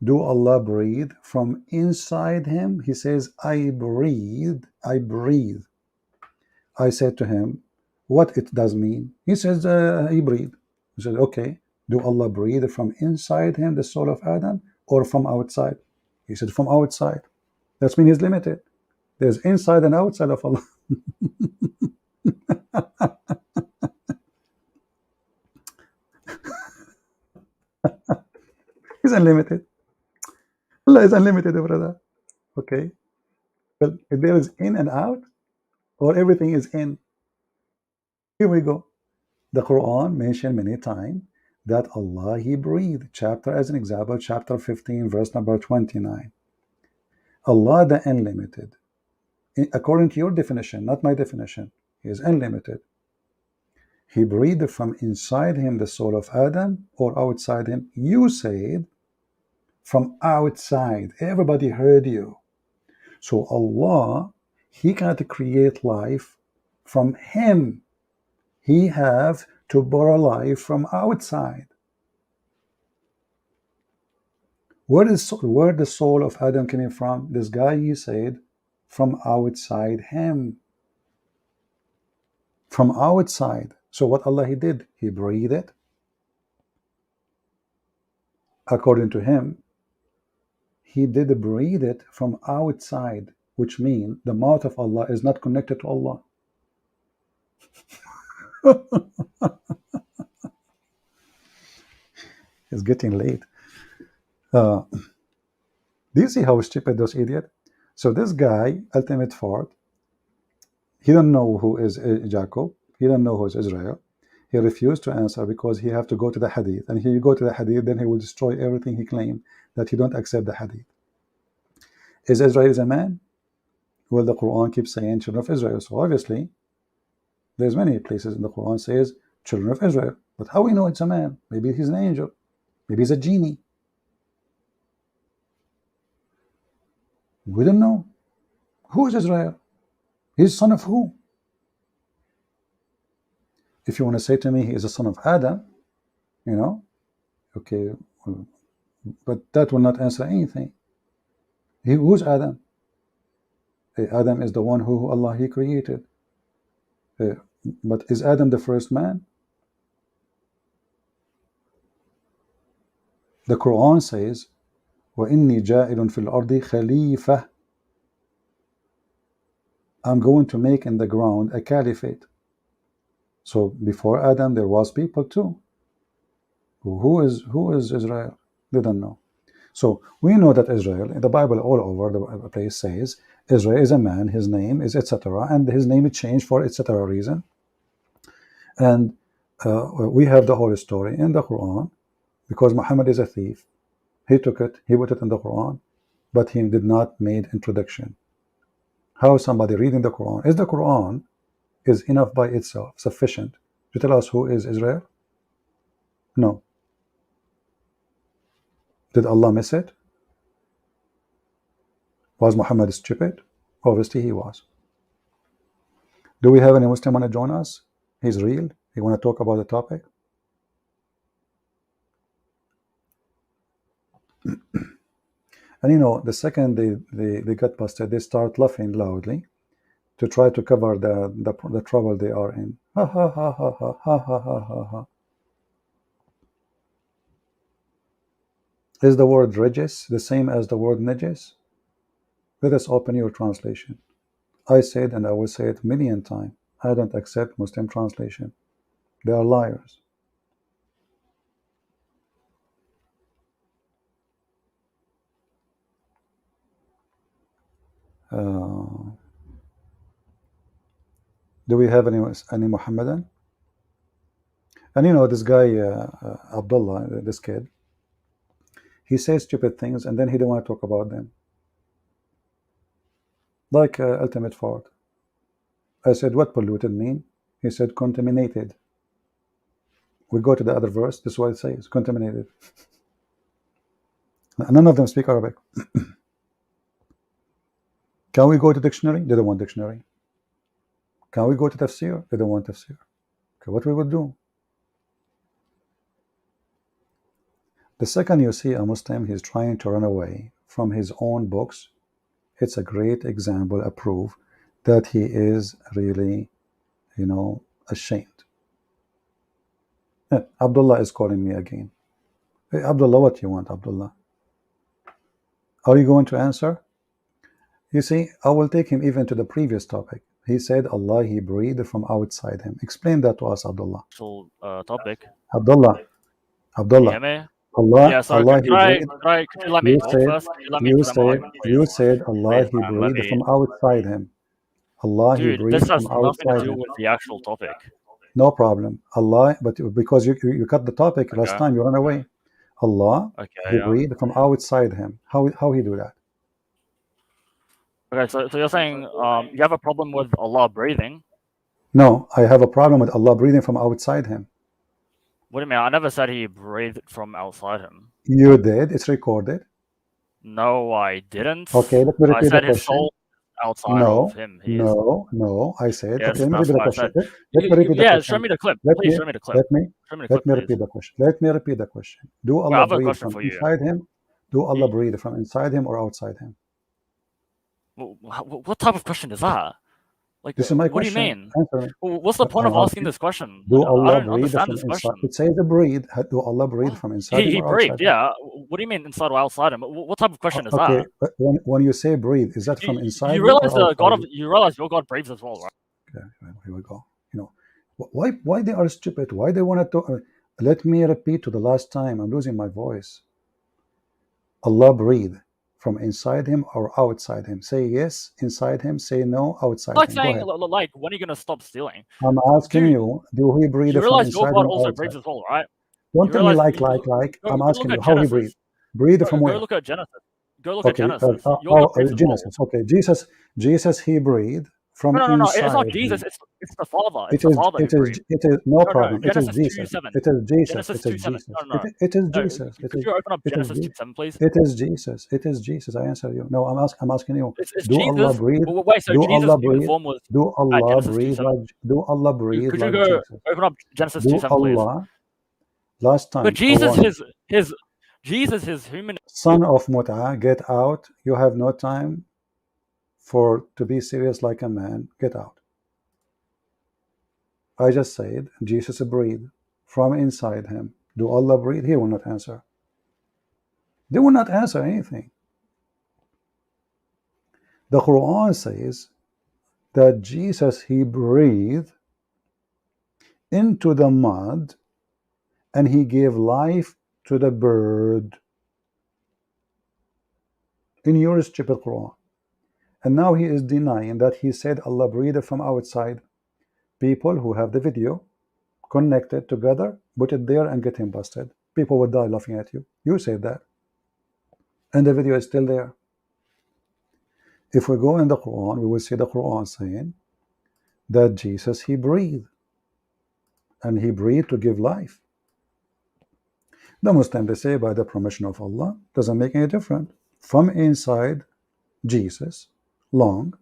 Do Allah breathe from inside him? He says, I breathe. I said to him, what it does mean? He says, he breathed. He said, okay, do Allah breathe from inside him, the soul of Adam, or from outside? He said, from outside. That means he's limited. There's inside and outside of Allah. He's unlimited. Allah is unlimited, brother. Okay. Well, if there is in and out, or everything is in, here we go. The Quran mentioned many times that Allah, He breathed. Chapter, as an example, chapter 15, verse number 29. Allah, the unlimited, according to your definition, not my definition, He is unlimited. He breathed from inside Him the soul of Adam, or outside Him? You said from outside. Everybody heard you. So Allah, He cannot create life from Him. He have to borrow life from outside. Where the soul of Adam coming from? This guy, he said, from outside him. From outside. So what Allah He did? He breathed it. According to him, He did breathe it from outside, which means the mouth of Allah is not connected to Allah. It's getting late. Do you see how stupid those idiots? So this guy, ultimate fort, he don't know who is Jacob. He don't know who is Israel. He refused to answer because he have to go to the hadith. And if you go to the hadith, then he will destroy everything he claimed, that he don't accept the hadith. Is Israel a man? Well, the Quran keeps saying children of Israel. So obviously, there's many places in the Quran says children of Israel. But how we know it's a man? Maybe he's an angel. Maybe he's a genie. We don't know. Who is Israel? He's son of who? If you want to say to me he is a son of Adam, you know, okay, but that will not answer anything. Who's Adam? Adam is the one who Allah He created. But is Adam the first man? The Quran says, وَإِنِّي جَاعِلٌ فِي الْأَرْضِ خَلِيفَةً. I'm going to make in the ground a caliphate. So before Adam there was people too. Who is Israel? They don't know. So we know that Israel, in the Bible all over the place says Israel is a man, his name is etc. And his name is changed for etc. reason. And we have the whole story in the Quran because Muhammad is a thief. He took it, he put it in the Quran, but he did not make introduction. How somebody reading the Quran? Is the Quran is enough by itself, sufficient to tell us who is Israel? No. Did Allah miss it? Was Muhammad stupid? Obviously he was. Do we have any Muslim want to join us? He's real. He want to talk about the topic? And you know, the second they got busted, they start laughing loudly to try to cover the trouble they are in. Ha ha ha ha ha ha ha ha ha ha. Is the word regis the same as the word najis? Let us open your translation. I said, and I will say it million times, I don't accept Muslim translation. They are liars. Do we have any Muhammadan? And you know, this guy Abdullah, this kid, he says stupid things and then he don't want to talk about them. Like ultimate fault. I said, what polluted mean? He said contaminated. We go to the other verse. This is what it says, contaminated. None of them speak Arabic. Can we go to dictionary? They don't want dictionary. Can we go to tafsir? They don't want tafsir. Okay, what we would do? The second you see a Muslim, he's trying to run away from his own books, it's a great example, a proof that he is really, you know, ashamed. Abdullah is calling me again. Hey, Abdullah, what you want, Abdullah? Are you going to answer? You see, I will take him even to the previous topic. He said Allah, he breathed from outside him. Explain that to us, Abdullah. Actual topic. Abdullah, Can you Abdullah. hear me? Allah, Yeah. So Allah, he breathed. could you let me You talk said, first? Could you let me present my argument, you please? said Allah, Please, he man. Let breathed me. from outside him. Allah, he Dude, this breathed has from nothing to outside do him. with the actual topic. No problem. Allah, but because you cut the topic last Okay. time, you ran away. Allah, Okay. he Yeah. breathed from outside him. How he do that? Okay. So you're saying you have a problem with Allah breathing? No, I have a problem with Allah breathing from outside him. What do you mean? I never said he breathed from outside him. You did. It's recorded. No, I didn't. Okay, let me I repeat the said his question. soul outside No, of him. He is. no. I said, Yes, okay, let me that's repeat the what I question. said. Let me repeat the Yeah, question. show me the clip. Let Please me show me the clip. let me Show me the clip, let me please. repeat the question. Let me repeat the question. Do Wait, I Allah have a breathe question from for you. inside him? Do Allah You- breathe from inside him or outside him? What type of question is that? Like, This is my what do you question. mean? Answer me. What's the point I'm of asking asking. this question? Do I Allah don't breathe understand from this inside? question. It says the breathe. Do Allah breathe from inside him He or breathed, outside him? yeah. What do you mean inside or outside him? What type of question is Okay, that? but when you say breathe, is that from inside You you or realize the God outside of you realize your God breathes as well, right? you? Okay, here we go. You know, why they are stupid? Why they want to? Let me repeat to the last time. I'm losing my voice. Allah breathe from inside him or outside him. Say yes, inside him. Say no, outside Like him. Go saying ahead. like when are you gonna stop stealing? I'm asking Dude, you, do he breathe you from realize your inside God him or also outside? breathes as well, right? Don't You tell me realize like. I'm go asking look you at how he Genesis. breathe. Breathe from Go where? look at Genesis. Go look at Okay, Genesis. Your God breathes as well. Genesis. Okay, Jesus, he breathed from No. It's not inside Jesus. him. It's the Father. It It's the is, Father who breathed. it is no No. problem. It is Genesis Jesus. 2:7. It is Jesus. Genesis It is 2:7. Jesus. No. It is No, Jesus. could you open up It is Genesis 2:7, please? It is Jesus. It is Jesus. I answer you. No, I'm asking you. It's Do Allah Jesus. breathe? Wait, so Do Jesus' Allah human breathe? form was Do at Allah Genesis breathe 2:7. like? Do Allah breathe Could you like go Jesus? open up Genesis Do 2:7, please? Allah? Last But time, for Jesus, one. his human. Son of Mut'a, get out. You have no time to be serious like a man. Get out. I just said Jesus breathed from inside him. Do Allah breathe? He will not answer. They will not answer anything. The Quran says that Jesus, he breathed into the mud and he gave life to the bird. In your stupid Quran. And now he is denying that he said Allah breathed from outside. People who have the video connected together, put it there and get him busted. People would die laughing at you. You said that. And the video is still there. If we go in the Quran, we will see the Quran saying that Jesus, he breathed. And he breathed to give life. The Muslim, they say by the permission of Allah, doesn't make any difference. From inside Jesus, long,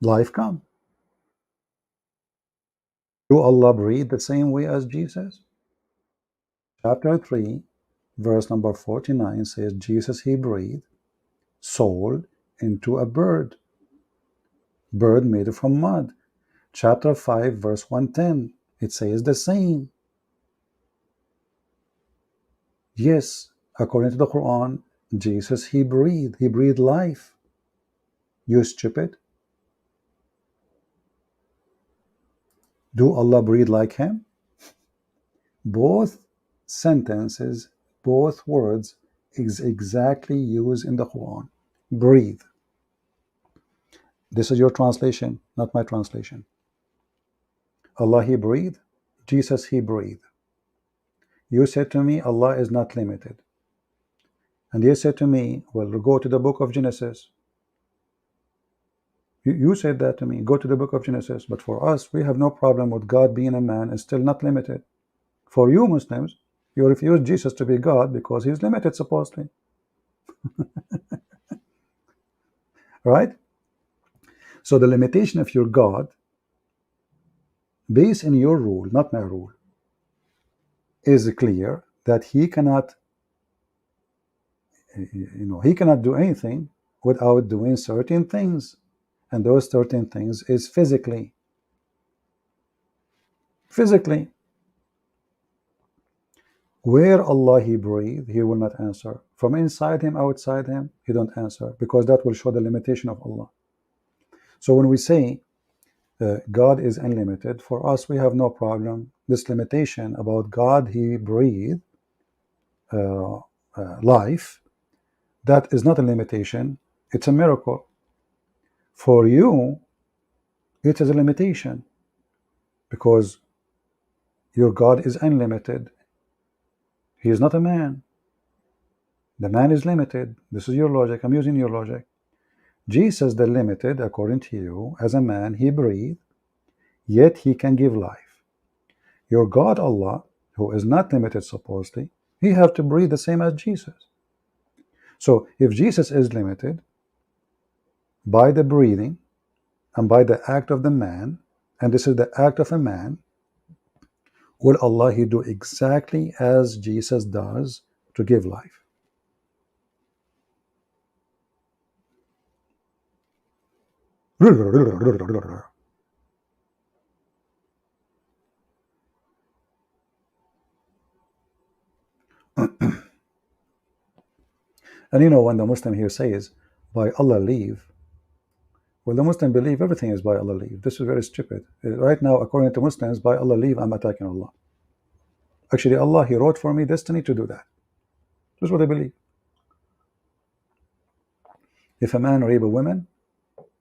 life come. Do Allah breathe the same way as Jesus? Chapter 3, verse number 49 says, Jesus, he breathed soul into a bird made from mud. Chapter 5, verse 110, it says the same. Yes, according to the Quran, Jesus, he breathed life. You stupid. Do Allah breathe like him? Both sentences, both words is exactly used in the Quran. Breathe. This is your translation, not my translation. Allah, he breathed. Jesus, he breathed. You said to me, Allah is not limited. And you said to me, well, go to the book of Genesis. You said that to me, go to the book of Genesis. But for us, we have no problem with God being a man and still not limited. For you Muslims, you refuse Jesus to be God because he's limited, supposedly. Right? So the limitation of your God, based in your rule, not my rule, is clear that he cannot, he cannot do anything without doing certain things. And those certain things is physically. Where Allah He breathed, He will not answer. From inside Him, outside Him, He don't answer, because that will show the limitation of Allah. So when we say God is unlimited, for us we have no problem. This limitation about God He breathed life, that is not a limitation, it's a miracle. For you, it is a limitation, because your God is unlimited. He is not a man. The man is limited. This is your logic. I'm using your logic. Jesus, the limited, according to you, as a man, He breathed, yet He can give life. Your God, Allah, who is not limited supposedly, He have to breathe the same as Jesus. So if Jesus is limited by the breathing and by the act of the man, and this is the act of a man, will Allah He do exactly as Jesus does to give life? And you know, when the Muslim here says, by Allah leave, well, the Muslim believe everything is by Allah leave. This is very stupid. Right now, according to Muslims, by Allah leave, I'm attacking Allah. Actually, Allah, He wrote for me destiny to do that. This is what they believe. If a man rape a woman,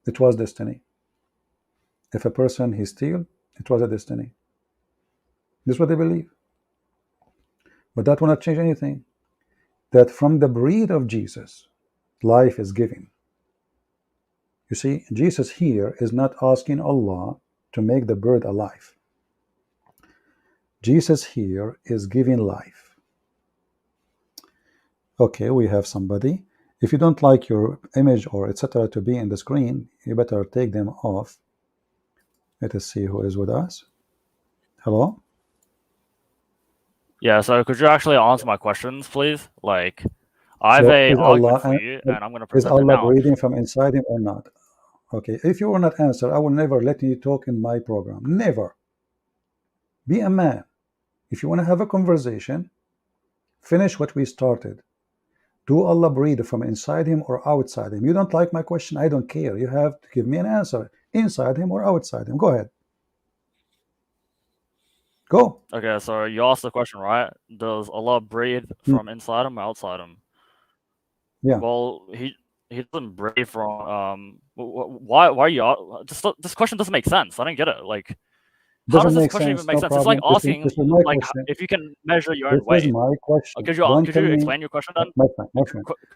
it was destiny. If a person he steal, it was a destiny. This is what they believe. But that will not change anything. That from the breed of Jesus, life is given. You see, Jesus here is not asking Allah to make the bird alive. Jesus here is giving life. Okay, we have somebody. If you don't like your image or etc. to be in the screen, you better take them off. Let us see who is with us. Hello? Yeah, so could you actually answer my questions, please? Like, I have So a is argument Allah, for you, and I'm going to is present it Allah now. breathing from inside Him or not? Okay, if you will not answer, I will never let you talk in my program. Never. Be a man. If you want to have a conversation, finish what we started. Do Allah breathe from inside Him or outside Him? You don't like my question, I don't care. You have to give me an answer. Inside Him or outside Him? Go ahead. Go. Okay, so you asked the question, right? Does Allah breathe from inside Him or outside Him? Yeah. Well, He doesn't breathe from why are you this question doesn't make sense. I don't get it. Like, how does this question even make sense? It's like asking This is my like question. if you can measure your own This weight. is my question. Could Don't you tell me, explain your question then?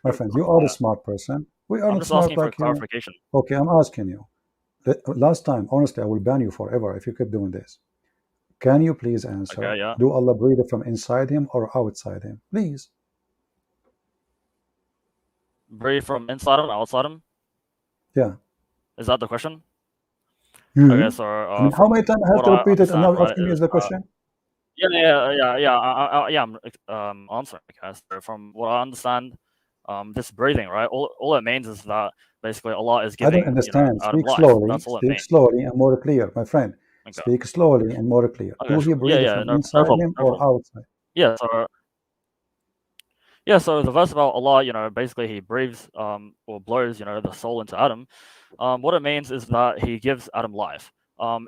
my friend, you are a smart person. We are I'm not just smart asking for like you. clarification. Okay, I'm asking you. Last time, honestly, I will ban you forever if you keep doing this. Can you please answer? Okay, yeah. Do Allah breathe from inside Him or outside Him? Please. Breathe from inside Him, outside Him? Yeah. Is that the question? Mm-hmm. Okay, so I mean, how many times I have to repeat it and now asking me is the question? I'm answering. Okay, so from what I understand, this breathing, right? All it means is that basically Allah is giving. I don't understand. Out of Speak life. slowly. That's all it Speak means. slowly and more clear, my friend. Okay. Speak slowly and more clear. Okay, Do He breathe from inside Him or outside? Yeah. So the verse about Allah, basically He breathes or blows, the soul into Adam. What it means is that He gives Adam life.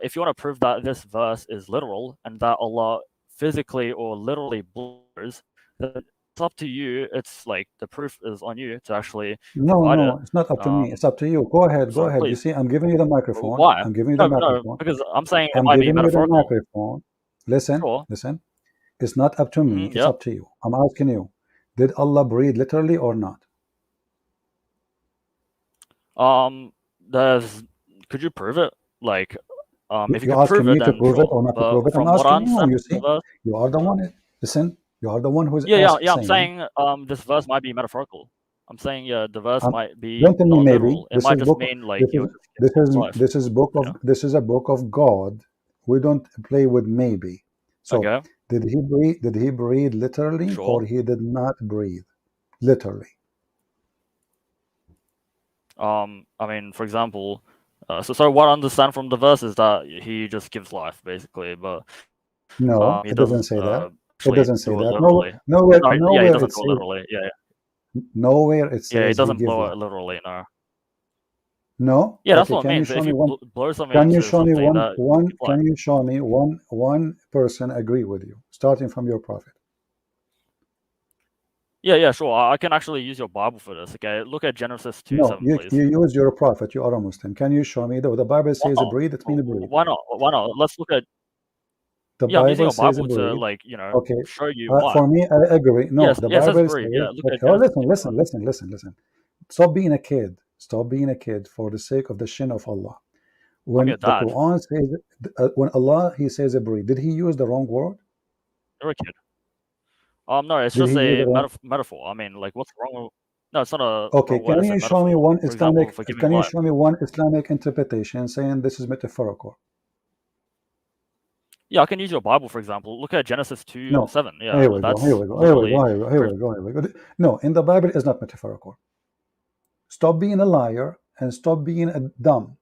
If you want to prove that this verse is literal and that Allah physically or literally blows, then it's up to you. It's like the proof is on you to actually provide it. It's not up to me. It's up to you. Go ahead. Go ahead. Please. You see, I'm giving you the microphone. Why? I'm giving you the microphone. No, because I'm saying I'm it might be giving you the metaphorical. microphone. Listen. Sure. Listen. It's not up to me. It's up to you. I'm asking you. Did Allah breathe literally or not? Could you prove it? Like, if You're you can asking prove me it, to then prove sure. it or not to prove it. I'm From what I asking you. understand, You see, you are the one. Listen, you are the one who's I'm saying this verse might be metaphorical. I'm saying the verse might be don't tell me not maybe. literal. It might just mean like this is a book of God. We don't play with maybe. So okay. Did he breathe literally or he did not breathe literally? I mean, for example, so what I understand from the verse is that He just gives life, basically. But no, it doesn't say that. actually doesn't say do it that. literally. Nowhere, No, yeah, he nowhere doesn't it do it says. literally. Nowhere it Yeah, he says he doesn't give blow life. it literally. No. No. Yeah, that's Okay. what it Can you means. show If me you one? blow something Can you into show me something, that one? you fly. Can you show me one person agree with you, starting from your prophet? Yeah, sure. I can actually use your Bible for this. Okay, look at Genesis 2:7, No, you please. use your prophet. You are a Muslim. Can you show me though? The Bible says a breed. It means a breed. Why not? Why not? Let's look at. The Yeah, I'm using Bible a says a Bible to, breed. like, you know, Okay. show you why. For me, I agree. No, Yes, the it says Bible breed. says. Yeah, look Okay, at Genesis 2:7. listen. Stop being a kid. Stop being a kid for the sake of the shin of Allah. I'm When your the dad. Quran says, when Allah he says a breed, did he use the wrong word? You're a kid. No, it's Did just he use a the wrong? metaphor. I mean, like, what's wrong with? No, it's not a Okay, wrong word. can It's a you show me metaphor. one For example, Islamic? for giving Can you life. show me one Islamic interpretation saying this is metaphorical? Yeah, I can use your Bible, for example. Look at Genesis 2:7. No. Yeah, Here we go. that's Here we go. literally. Here we go. No, in the Bible is not metaphorical. Stop being a liar and stop being a dumb.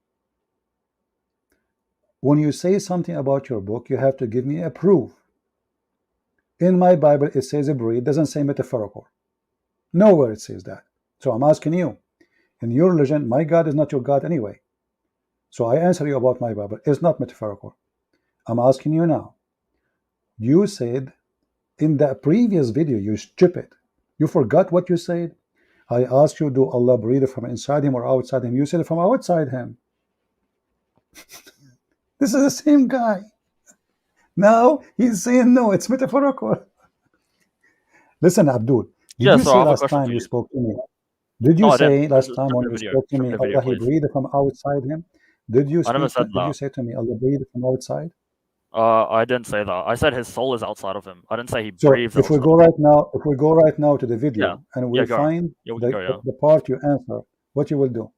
When you say something about your book, you have to give me a proof. In my Bible, it says a breed, doesn't say metaphorical. Nowhere it says that. So I'm asking you, in your religion, my God is not your God anyway. So I answer you about my Bible. It's not metaphorical. I'm asking you now. You said in the previous video, you stupid. You forgot what you said. I asked you, do Allah breathe from inside him or outside him? You said from outside him. This is the same guy. Now he's saying no, it's metaphorical. Listen, Abdul, did Yeah, you so say I have a last question time for you you. spoke to me? Did you No, I say didn't. last Show time me when the you video. spoke to Show me, me the video, Allah he please. breathed from outside him? Did you I never speak? said Did you that. say to me, Allah breathed from outside? I didn't say that. I said his soul is outside of him. I didn't say he So breathes if we outside go of him. right now to the Yeah, video and yeah, we go. find Yeah, we can go. Yeah. the part you answer, what you will do?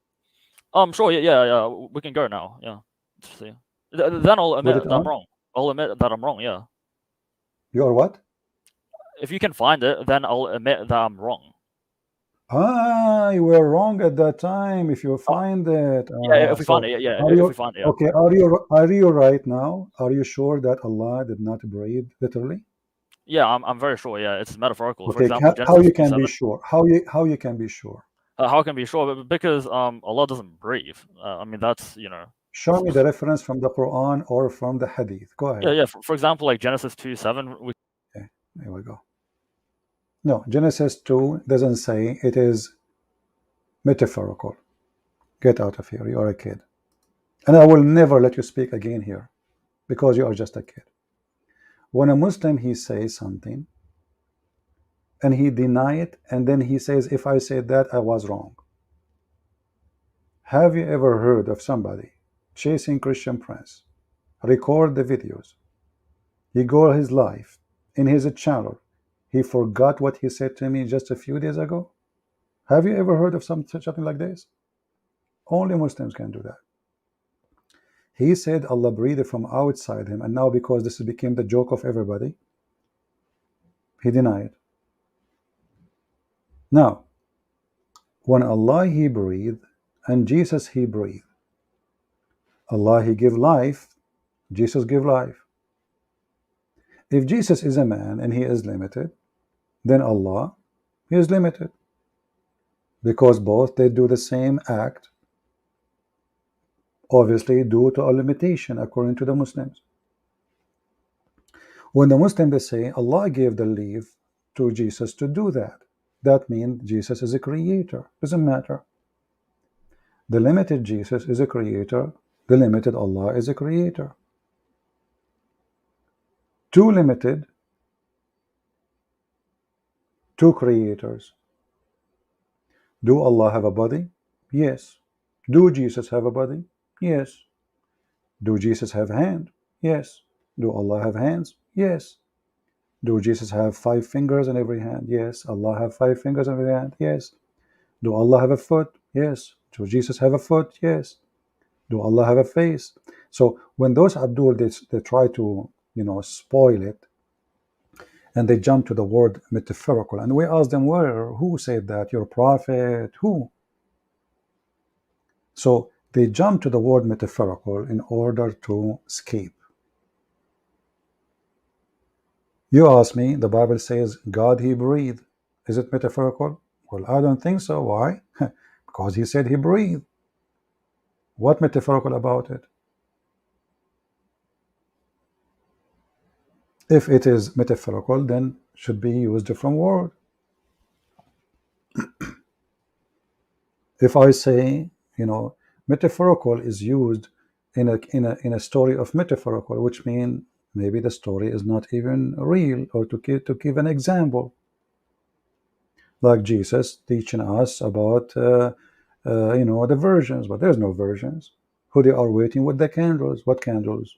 Sure. Yeah. We can go now. Yeah. Let's see. Then I'll With admit it that I'm on? wrong. I'll admit that I'm wrong. Yeah. You are what? If you can find it, then I'll admit that I'm wrong. You were wrong at that time. If you find it, Yeah, if we find it. Yeah, if we find it. Yeah. okay? Are you right now? Are you sure that Allah did not breathe literally? Yeah, I'm very sure. Yeah, it's metaphorical. For Okay, example, how Genesis you can 2:7. be sure? How you can be sure? How can be sure? Because Allah doesn't breathe. I mean, that's, you know. Show me the reference from the Quran or from the Hadith. Go ahead. Yeah. For example, like Genesis 2:7. Okay, there we go. No, Genesis 2 doesn't say it is metaphorical. Get out of here. You are a kid. And I will never let you speak again here because you are just a kid. When a Muslim, he says something and he deny it, and then he says, if I said that, I was wrong. Have you ever heard of somebody chasing Christian Prince, record the videos, he go his life in his channel, he forgot what he said to me just a few days ago? Have you ever heard of something like this? Only Muslims can do that. He said Allah breathed from outside him, and now because this became the joke of everybody, he denied. Now, when Allah he breathed and Jesus he breathed, Allah he give life, Jesus give life. If Jesus is a man and he is limited, then Allah he is limited, because both they do the same act, obviously due to a limitation according to the Muslims. When the Muslims they say Allah gave the leave to Jesus to do that, that means Jesus is a creator. Doesn't matter. The limited Jesus is a creator, the limited Allah is a creator. Two limited, two creators. Do Allah have a body? Yes. Do Jesus have a body? Yes. Do Jesus have hand? Yes. Do Allah have hands? Yes. Do Jesus have 5 fingers in every hand? Yes. Allah have 5 fingers in every hand? Yes. Do Allah have a foot? Yes. Do Jesus have a foot? Yes. Do Allah have a face? So when those Abdul they try to spoil it, and they jump to the word metaphorical, and we ask them, who said that? Your prophet? Who? So they jump to the word metaphorical in order to escape. You ask me, the Bible says God, he breathed. Is it metaphorical? Well, I don't think so. Why? Because he said he breathed. What metaphorical about it? If it is metaphorical, then should be used different word. If I say, metaphorical is used in a story of metaphorical, which means maybe the story is not even real, or to give an example, like Jesus teaching us about the virgins, but there's no virgins. Who they are waiting with the candles? What candles?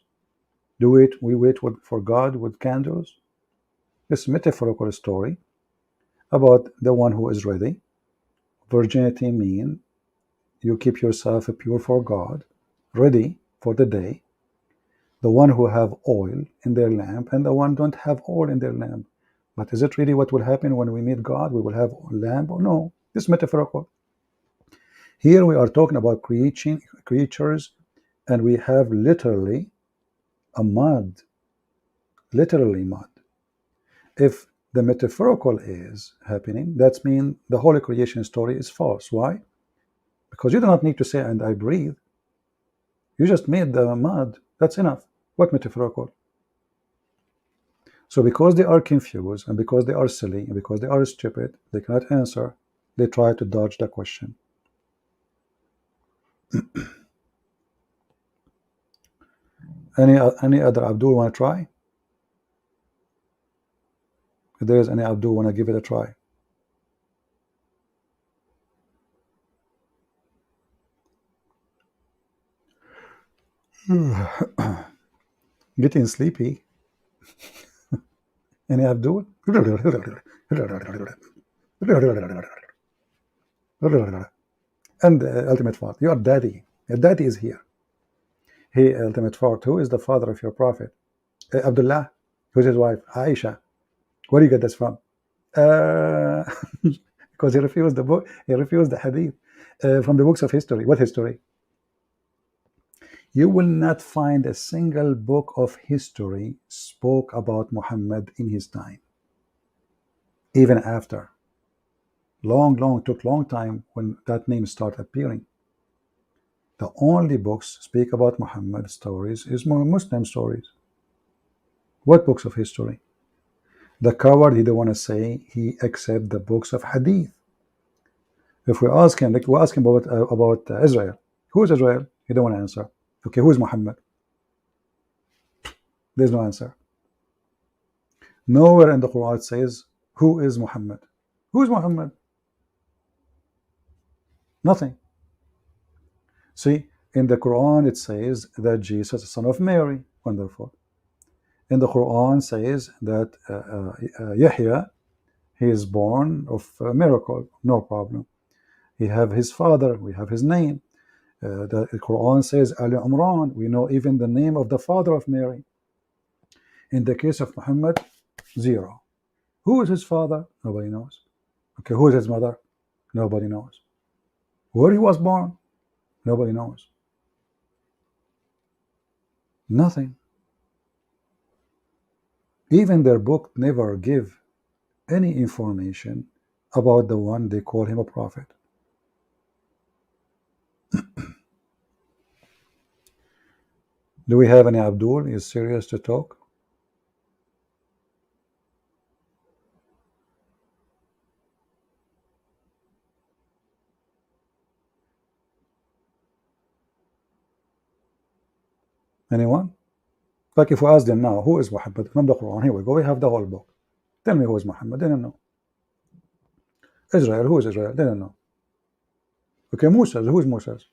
We wait for God with candles? This metaphorical story about the one who is ready. Virginity mean you keep yourself pure for God, ready for the day. The one who have oil in their lamp and the one don't have oil in their lamp. But is it really what will happen when we meet God? We will have a lamp or no? This is metaphorical. Here we are talking about creatures, and we have literally a mud, literally mud. If the metaphorical is happening, that means the whole creation story is false. Why? Because you do not need to say, and I breathe. You just made the mud. That's enough. What metaphorical? So because they are confused, and because they are silly, and because they are stupid, they cannot answer. They try to dodge the question. Any other Abdul want to try? If there is any Abdul want to give it a try? Getting sleepy. Any Abdul? And ultimate fault. Your daddy. Your daddy is here. He, ultimate fault. Who is the father of your prophet? Abdullah. Who's his wife? Aisha. Where do you get this from? Because he refused the book. He refused the hadith from the books of history. What history? You will not find a single book of history spoke about Muhammad in his time. Even after. Took long time when that name started appearing. The only books speak about Muhammad stories is Muslim stories. What books of history? The coward, he don't want to say he accept the books of hadith. If we ask him, like we ask him about Israel, who is Israel? He don't want to answer. Okay, who is Muhammad? There's no answer. Nowhere in the Quran it says who is Muhammad. Who is Muhammad? Nothing. See, in the Quran it says that Jesus is the son of Mary. Wonderful. In the Quran says that Yahya, he is born of a miracle. No problem. He have his father. We have his name. The Quran says Ali Imran. We know even the name of the father of Mary. In the case of Muhammad, zero. Who is his father? Nobody knows. Okay, who is his mother? Nobody knows. Where he was born? Nobody knows. Nothing. Even their book never give any information about the one they call him a prophet. Do we have any Abdul? Is serious to talk? Anyone? Like if we ask them now, who is Muhammad? From the Quran, here we go, we have the whole book. Tell me who is Muhammad. They don't know. Israel, who is Israel? They don't know. Okay, Moses, who is Moses?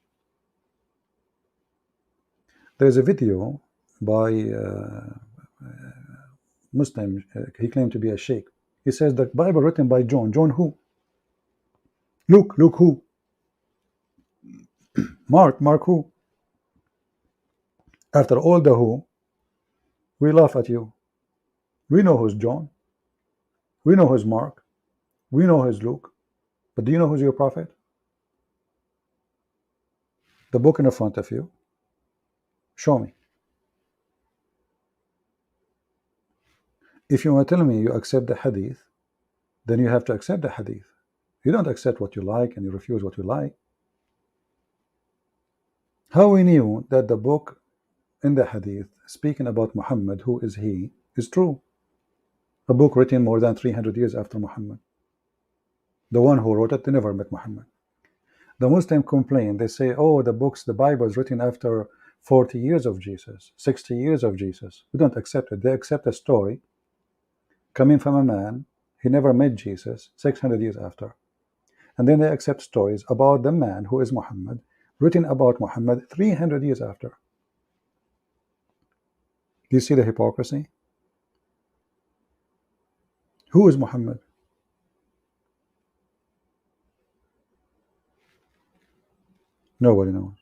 There's a video by Muslim, he claimed to be a sheikh. He says the Bible written by John. John who? Luke who? Mark who? After all the who, we laugh at you. We know who's John. We know who's Mark. We know who's Luke. But do you know who's your prophet? The book in front of you. Show me. If you want to tell me you accept the hadith, then you have to accept the hadith. You don't accept what you like and you refuse what you like. How we knew that the book in the hadith speaking about Muhammad, who is he, is true? A book written more than 300 years after Muhammad. The one who wrote it, they never met Muhammad. The Muslims complain. They say, oh, the books, the Bible is written after 40 years of Jesus, 60 years of Jesus. We don't accept it. They accept a story coming from a man, he never met Jesus, 600 years after. And then they accept stories about the man who is Muhammad, written about Muhammad 300 years after. Do you see the hypocrisy? Who is Muhammad? Nobody knows.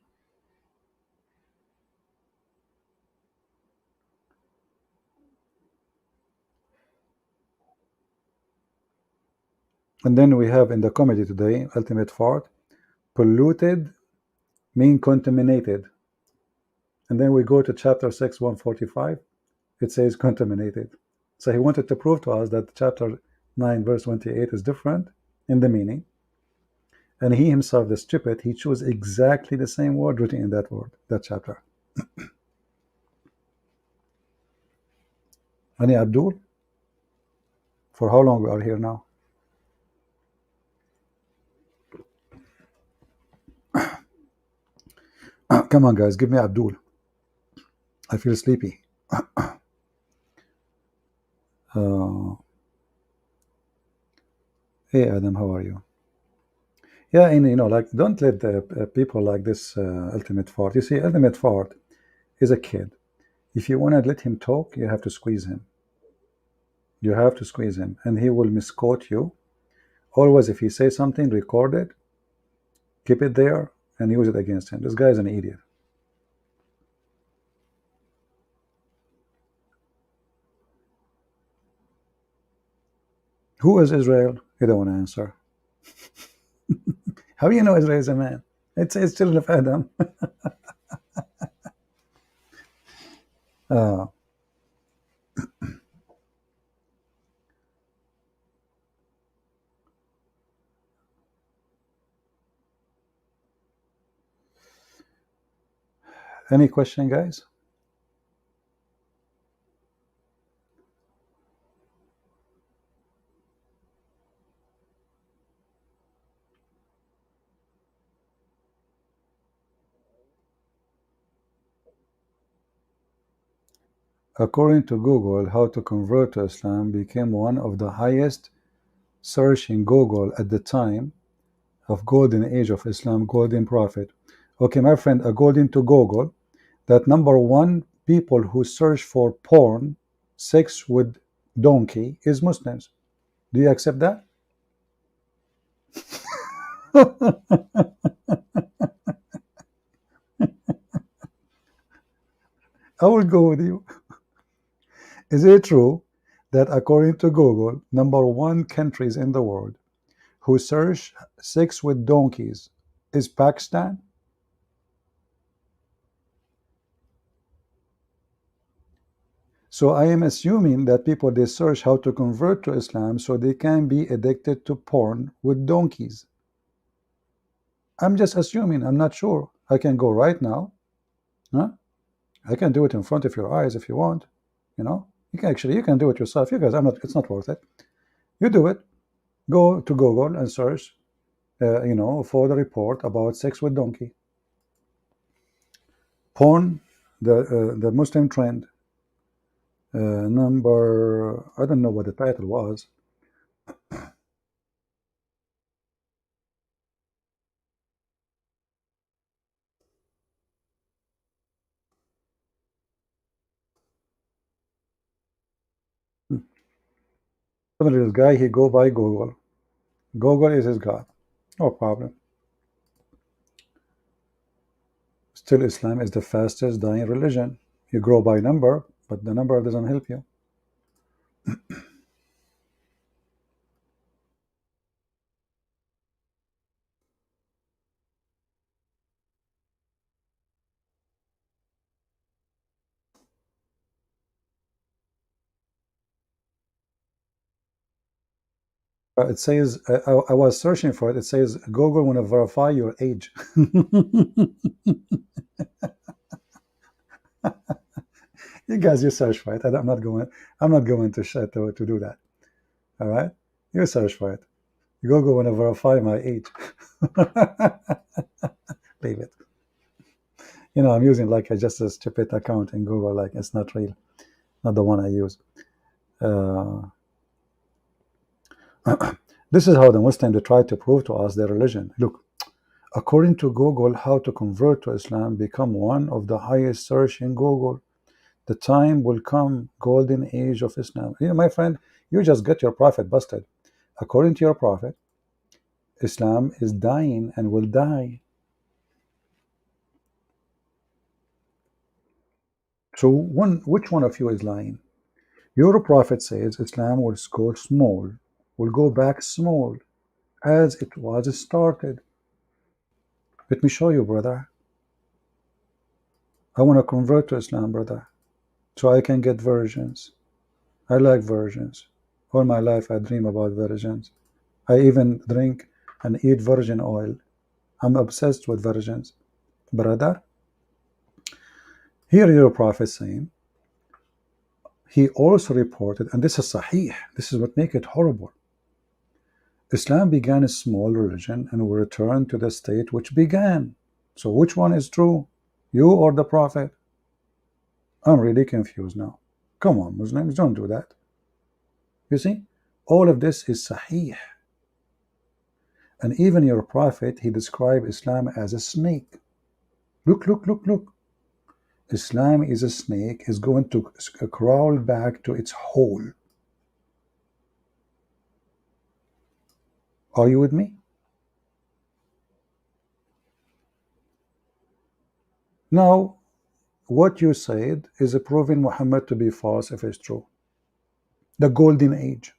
And then we have in the comedy today, Ultimate Fart, polluted mean contaminated. And then we go to chapter 6, 145, it says contaminated. So he wanted to prove to us that chapter 9, verse 28 is different in the meaning. And he himself, the stupid, he chose exactly the same word written in that word, that chapter. Ani Abdul, for how long we are here now? Come on, guys, give me Abdul. I feel sleepy. Hey, Adam, how are you? Yeah, and like, don't let the people like this Ultimate Fart. You see, Ultimate Fart is a kid. If you want to let him talk, you have to squeeze him. You have to squeeze him, and he will misquote you. Always, if he says something, record it, keep it there, and use it against him. This guy is an idiot. Who is Israel? You don't want to answer. How do you know Israel is a man? It's children of Adam. Any question, guys? According to Google, how to convert to Islam became one of the highest search in Google at the time of golden age of Islam, golden prophet. Okay, my friend, according to Google, that number one people who search for porn, sex with donkey, is Muslims. Do you accept that? I will go with you. Is it true that according to Google, number one countries in the world who search sex with donkeys is Pakistan? So I am assuming that people, they search how to convert to Islam so they can be addicted to porn with donkeys. I'm just assuming. I'm not sure. I can go right now. Huh? I can do it in front of your eyes if you want. You can do it yourself. You guys, it's not worth it. You do it. Go to Google and search, for the report about sex with donkey. Porn, the Muslim trend. Number, I don't know what the title was. This guy, he go by Google. Google is his God. No problem. Still, Islam is the fastest dying religion. You grow by number, but the number doesn't help you. It says, I was searching for it. It says, Google want to verify your age. You guys, you search for it. I'm not going to do that. All right, you search for it. Google want to verify my age. Leave it. You know, I'm using like just a stupid account in Google. Like it's not real, not the one I use. This is how the Muslims try to prove to us their religion. Look, according to Google, how to convert to Islam become one of the highest search in Google. The time will come, golden age of Islam. You know, my friend, you just get your prophet busted. According to your prophet, Islam is dying and will die. So which one of you is lying? Your prophet says Islam will go small, will go back small, as it was started. Let me show you, brother. I want to convert to Islam, brother, so I can get virgins. I like virgins. All my life I dream about virgins. I even drink and eat virgin oil. I'm obsessed with virgins. Brother, here your prophet saying, he also reported, and this is sahih, this is what makes it horrible. Islam began a small religion and will return to the state which began. So which one is true? You or the prophet? I'm really confused now. Come on, Muslims, don't do that. You see, all of this is sahih. And even your prophet, he described Islam as a snake. Look, look, look, look. Islam is a snake, is going to crawl back to its hole. Are you with me? Now, what you said is proving Muhammad to be false if it's true. The golden age.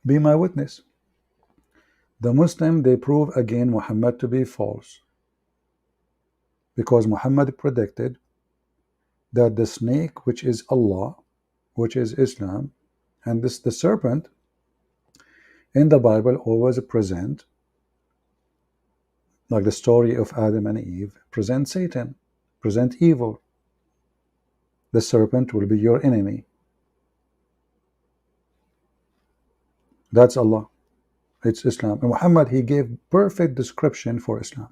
Be my witness. The Muslim, they prove again Muhammad to be false, because Muhammad predicted that the snake, which is Allah, which is Islam, and the serpent in the Bible always present, like the story of Adam and Eve, present Satan, present evil. The serpent will be your enemy. That's Allah. It's Islam. And Muhammad, he gave perfect description for Islam.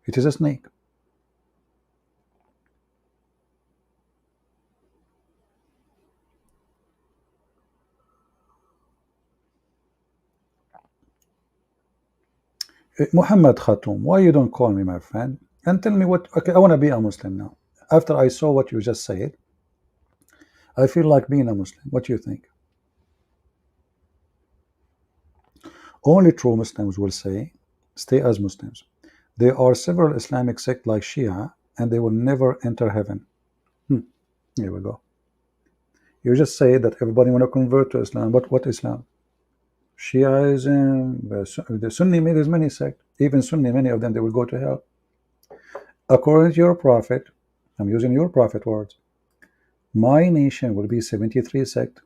It is a snake. Muhammad Khatum, why you don't call me, my friend, and tell me what? Okay, I want to be a Muslim now. After I saw what you just said, I feel like being a Muslim. What do you think? Only true Muslims will say, stay as Muslims. There are several Islamic sects like Shia, and they will never enter heaven. Here we go. You just say that everybody want to convert to Islam, but what Islam? Shiaism, the Sunni, there's many sects. Even Sunni, many of them, they will go to hell. According to your prophet, I'm using your prophet words, my nation will be 73 sect.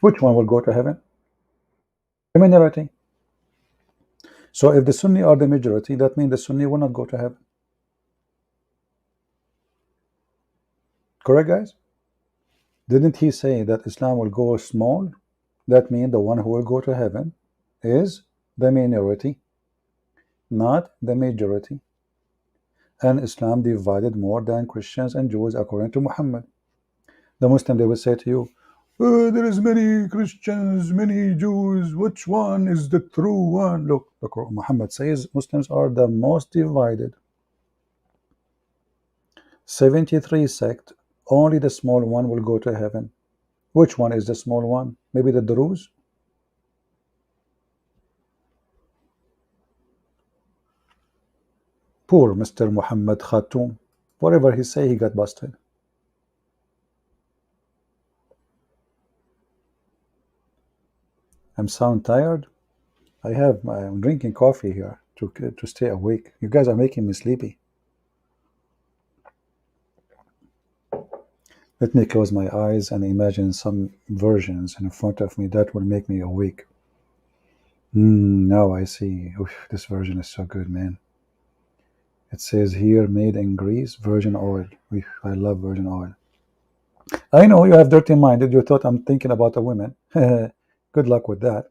Which one will go to heaven? The minority. So if the Sunni are the majority, that means the Sunni will not go to heaven. Correct, guys? Didn't he say that Islam will go small? That means the one who will go to heaven is the minority, not the majority. And Islam divided more than Christians and Jews according to Muhammad. The Muslim, they will say to you, there is many Christians, many Jews, which one is the true one? Look, Muhammad says Muslims are the most divided. 73 sect, only the small one will go to heaven. Which one is the small one? Maybe the Druze? Poor Mr. Muhammad Khatum. Whatever he say, he got busted. I'm sound tired. I'm drinking coffee here to stay awake. You guys are making me sleepy. Let me close my eyes and imagine some versions in front of me that will make me awake. Now I see. Oof, this version is so good, man. It says here, made in Greece, virgin oil. Oof, I love virgin oil. I know you have dirty minded. You thought I'm thinking about a woman. Good luck with that.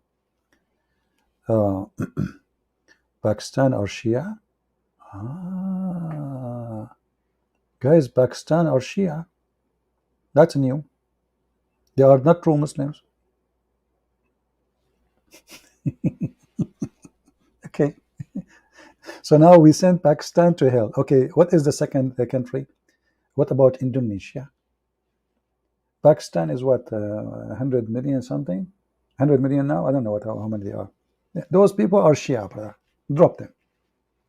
Pakistan or Shia? Guys, Pakistan or Shia? That's new. They are not true Muslims. Okay. So now we send Pakistan to hell. Okay, what is the second country? What about Indonesia? Pakistan is what, 100 million something? 100 million now? I don't know how many they are. Yeah, those people are Shia, brother. Drop them.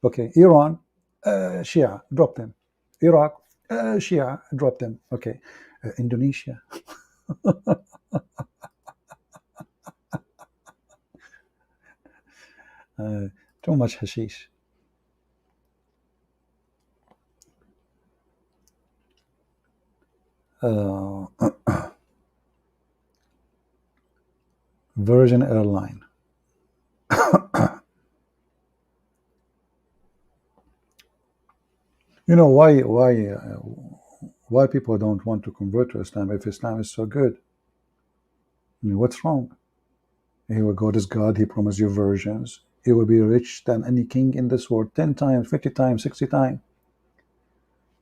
Okay, Iran, Shia, drop them. Iraq, Shia, drop them. Okay, Indonesia. Too much hashish. Virgin Airline. You know why people don't want to convert to Islam if Islam is so good? I mean, what's wrong? Here we go, this God, he promised you virgins. You will be rich than any king in this world, 10 times, 50 times, 60 times.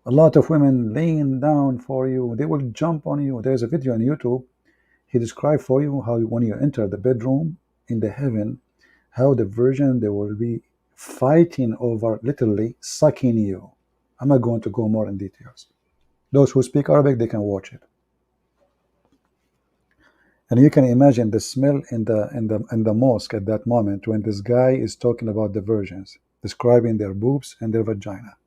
A lot of women laying down for you. They will jump on you. There's a video on YouTube. He described for you how when you enter the bedroom in the heaven, how the virgin, they will be fighting over, literally sucking you. I'm not going to go more in details. Those who speak Arabic, they can watch it. And you can imagine the smell in the mosque at that moment when this guy is talking about the virgins, describing their boobs and their vagina.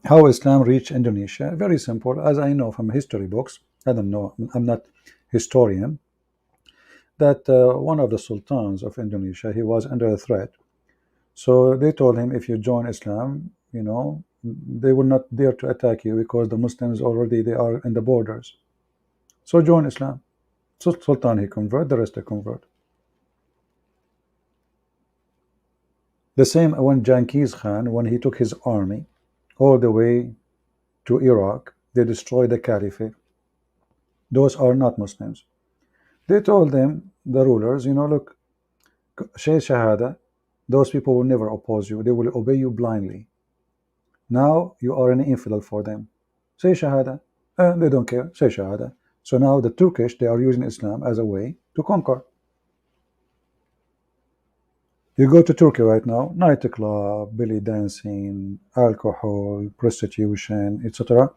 How Islam reached Indonesia? Very simple. As I know from history books, I don't know, I'm not historian, that one of the sultans of Indonesia, he was under a threat. So they told him, if you join Islam, you know, they will not dare to attack you because the Muslims already, they are in the borders. So join Islam. So Sultan, he convert, the rest they convert. The same when Genghis Khan, when he took his army all the way to Iraq, they destroyed the caliphate. Those are not Muslims. They told them, the rulers, you know, look, say Shahada, those people will never oppose you. They will obey you blindly. Now you are an infidel for them. Say Shahada. They don't care. Say Shahada. So now the Turkish, they are using Islam as a way to conquer. You go to Turkey right now, nightclub, belly dancing, alcohol, prostitution, etc.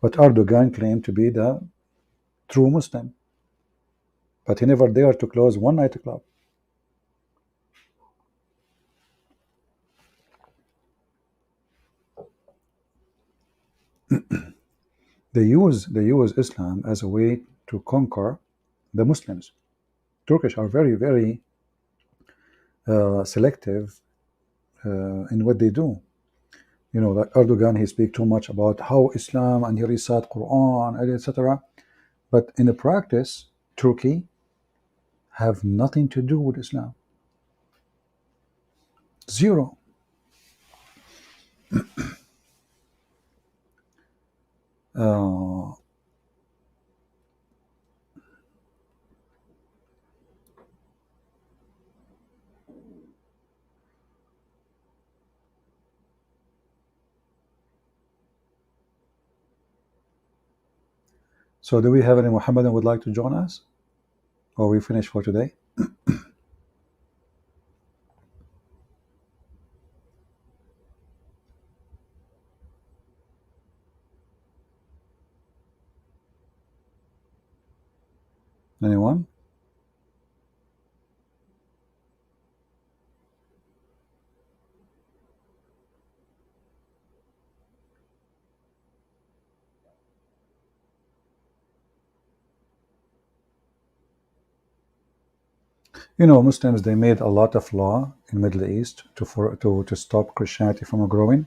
But Erdogan claimed to be the true Muslim. But he never dared to close one nightclub. They use Islam as a way to conquer the Muslims. Turkish are very, very selective in what they do. You know, like Erdogan, he speaks too much about how Islam and he recite Quran, etc. But in the practice, Turkey have nothing to do with Islam. Zero. So do we have any Muhammadan would like to join us? Or we finish for today? Anyone? You know, Muslims, they made a lot of law in Middle East to stop Christianity from growing.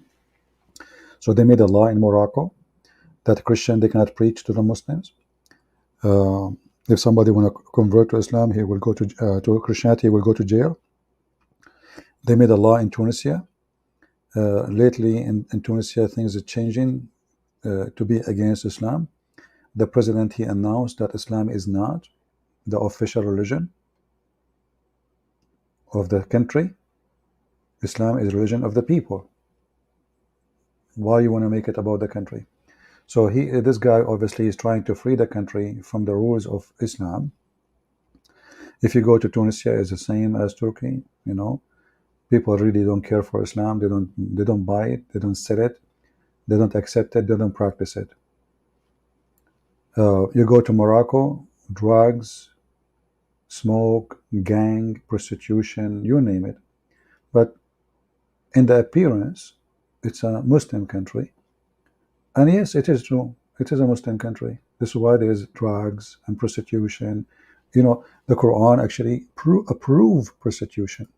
So they made a law in Morocco that Christian, they cannot preach to the Muslims. If somebody want to convert to Islam, he will go to Christianity, he will go to jail. They made a law in Tunisia. Lately in Tunisia, things are changing to be against Islam. The president, he announced that Islam is not the official religion of the country. Islam is religion of the people. Why you want to make it about the country? So this guy obviously is trying to free the country from the rules of Islam. If you go to Tunisia, it's the same as Turkey. You know, people really don't care for Islam. They don't buy it. They don't sell it. They don't accept it. They don't practice it. You go to Morocco, drugs, smoke, gang, prostitution, you name it. But in the appearance, it's a Muslim country. And yes, it is true. It is a Muslim country. This is why there's drugs and prostitution. You know, the Quran actually approve prostitution.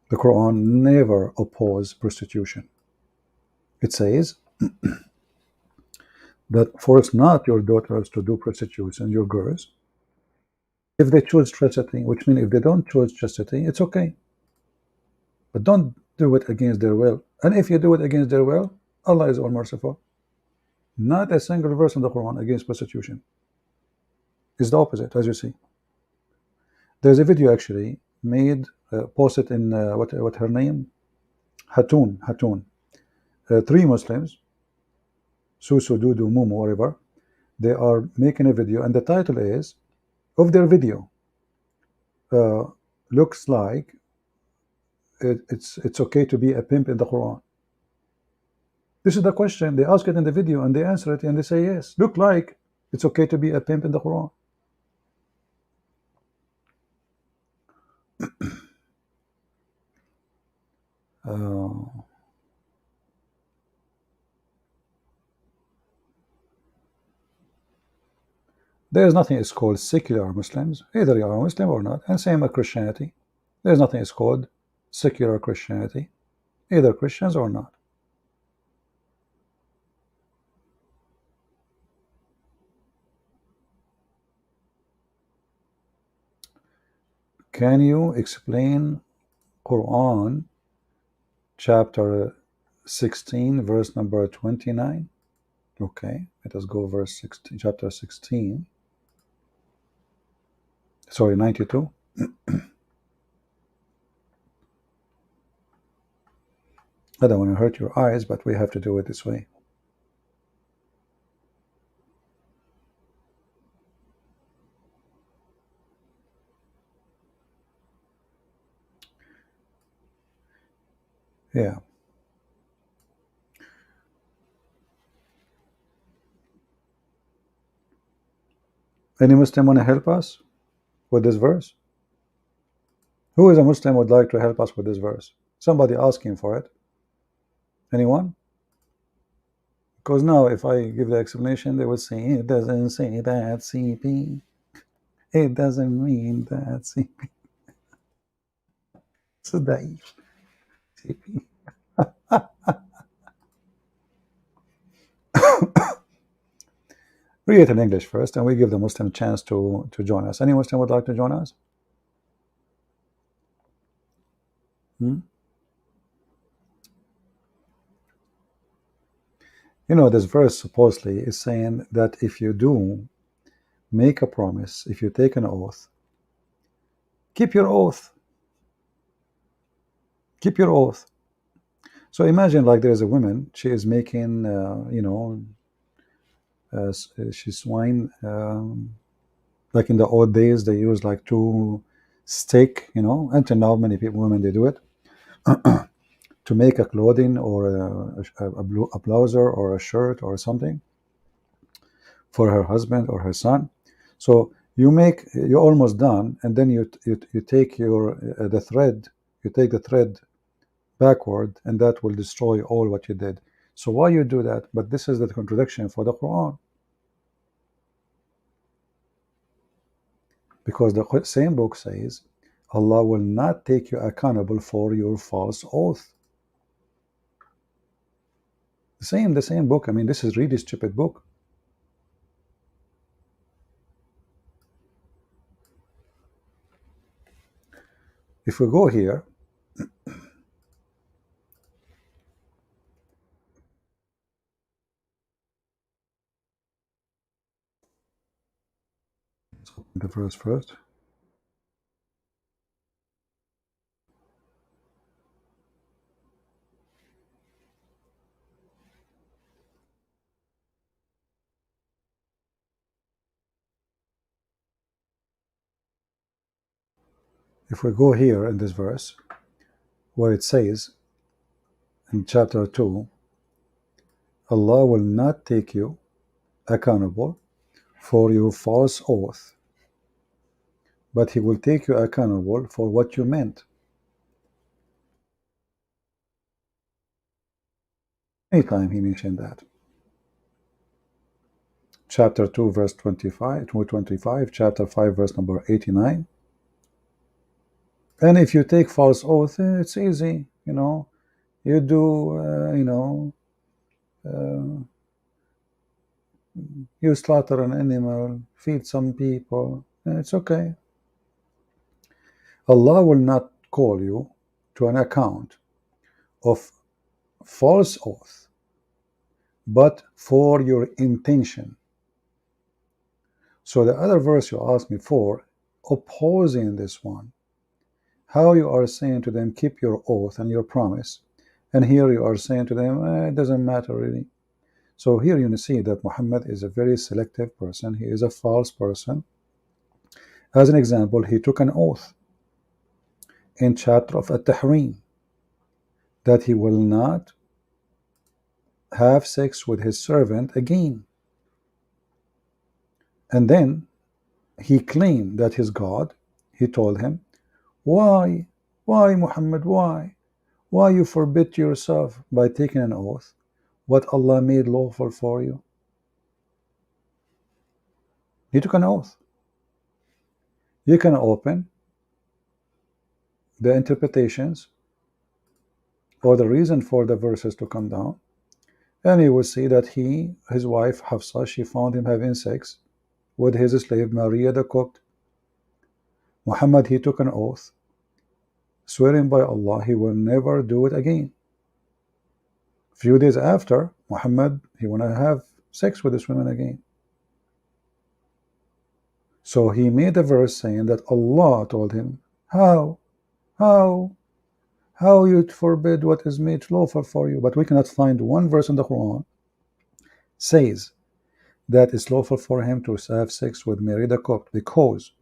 The Quran never opposes prostitution. It says that force not your daughters to do prostitution, your girls, if they choose chastity, which means if they don't choose chastity, it's okay. But don't do it against their will. And if you do it against their will, Allah is all merciful. Not a single verse in the Quran against prostitution. It's the opposite, as you see. There's a video actually made, posted in what her name? Hatun. 3 Muslims, Susu, Dudu, Mumu, whatever. They are making a video, and the title is of their video. Looks like it's okay to be a pimp in the Quran. This is the question. They ask it in the video and they answer it and they say yes. Look like it's okay to be a pimp in the Quran. There is nothing is called secular Muslims. Either you are a Muslim or not, and same with Christianity. There is nothing is called secular Christianity. Either Christians or not. Can you explain Quran chapter 16 verse number 29? Okay, let us go verse 16, chapter 16. Sorry, 92. I don't want to hurt your eyes, but we have to do it this way. Yeah. Any Muslim want to help us with this verse? Who is a Muslim would like to help us with this verse? Somebody asking for it. Anyone? Because now if I give the explanation, they would say, it doesn't say that CP. It doesn't mean that CP. So daif. CP. Read it in English first, and we give the Muslim a chance to join us. Any Muslim would like to join us? You know, this verse supposedly is saying that if you do make a promise, if you take an oath, keep your oath. Keep your oath. So imagine like there's a woman, she is making, she's swine. Like in the old days, they use like 2 stick, until now many women, they do it. To make a clothing or a blouse or a shirt or something for her husband or her son. So you're almost done, and then you take the thread, you take the thread backward, and that will destroy all what you did. So why you do that? But this is the contradiction for the Quran. Because the same book says Allah will not take you accountable for your false oath. The same book. I mean, this is really stupid book. If we go here, let's open the verse first. If we go here in this verse, where it says in chapter 2, Allah will not take you accountable for your false oath, but He will take you accountable for what you meant. Anytime He mentioned that. Chapter 2, verse 25, chapter 5, verse number 89. And if you take false oath, it's easy, you know. You do, you slaughter an animal, feed some people, it's okay. Allah will not call you to an account of false oath, but for your intention. So the other verse you asked me for, opposing this one, how you are saying to them, keep your oath and your promise, and here you are saying to them, it doesn't matter really. So here you see that Muhammad is a very selective person. He is a false person. As an example, he took an oath in chapter of At-Tahrim that he will not have sex with his servant again. And then he claimed that his God, he told him, why Muhammad, why you forbid yourself by taking an oath what Allah made lawful for you? He took an oath. You can open the interpretations or the reason for the verses to come down, and you will see that his wife Hafsa, she found him having sex with his slave Maria the Copt. Muhammad, he took an oath, swearing by Allah he will never do it again. Few days after, Muhammad, he want to have sex with this woman again. So he made a verse saying that Allah told him, how you forbid what is made lawful for you? But we cannot find one verse in the Quran says that it's lawful for him to have sex with Mary the Copt, because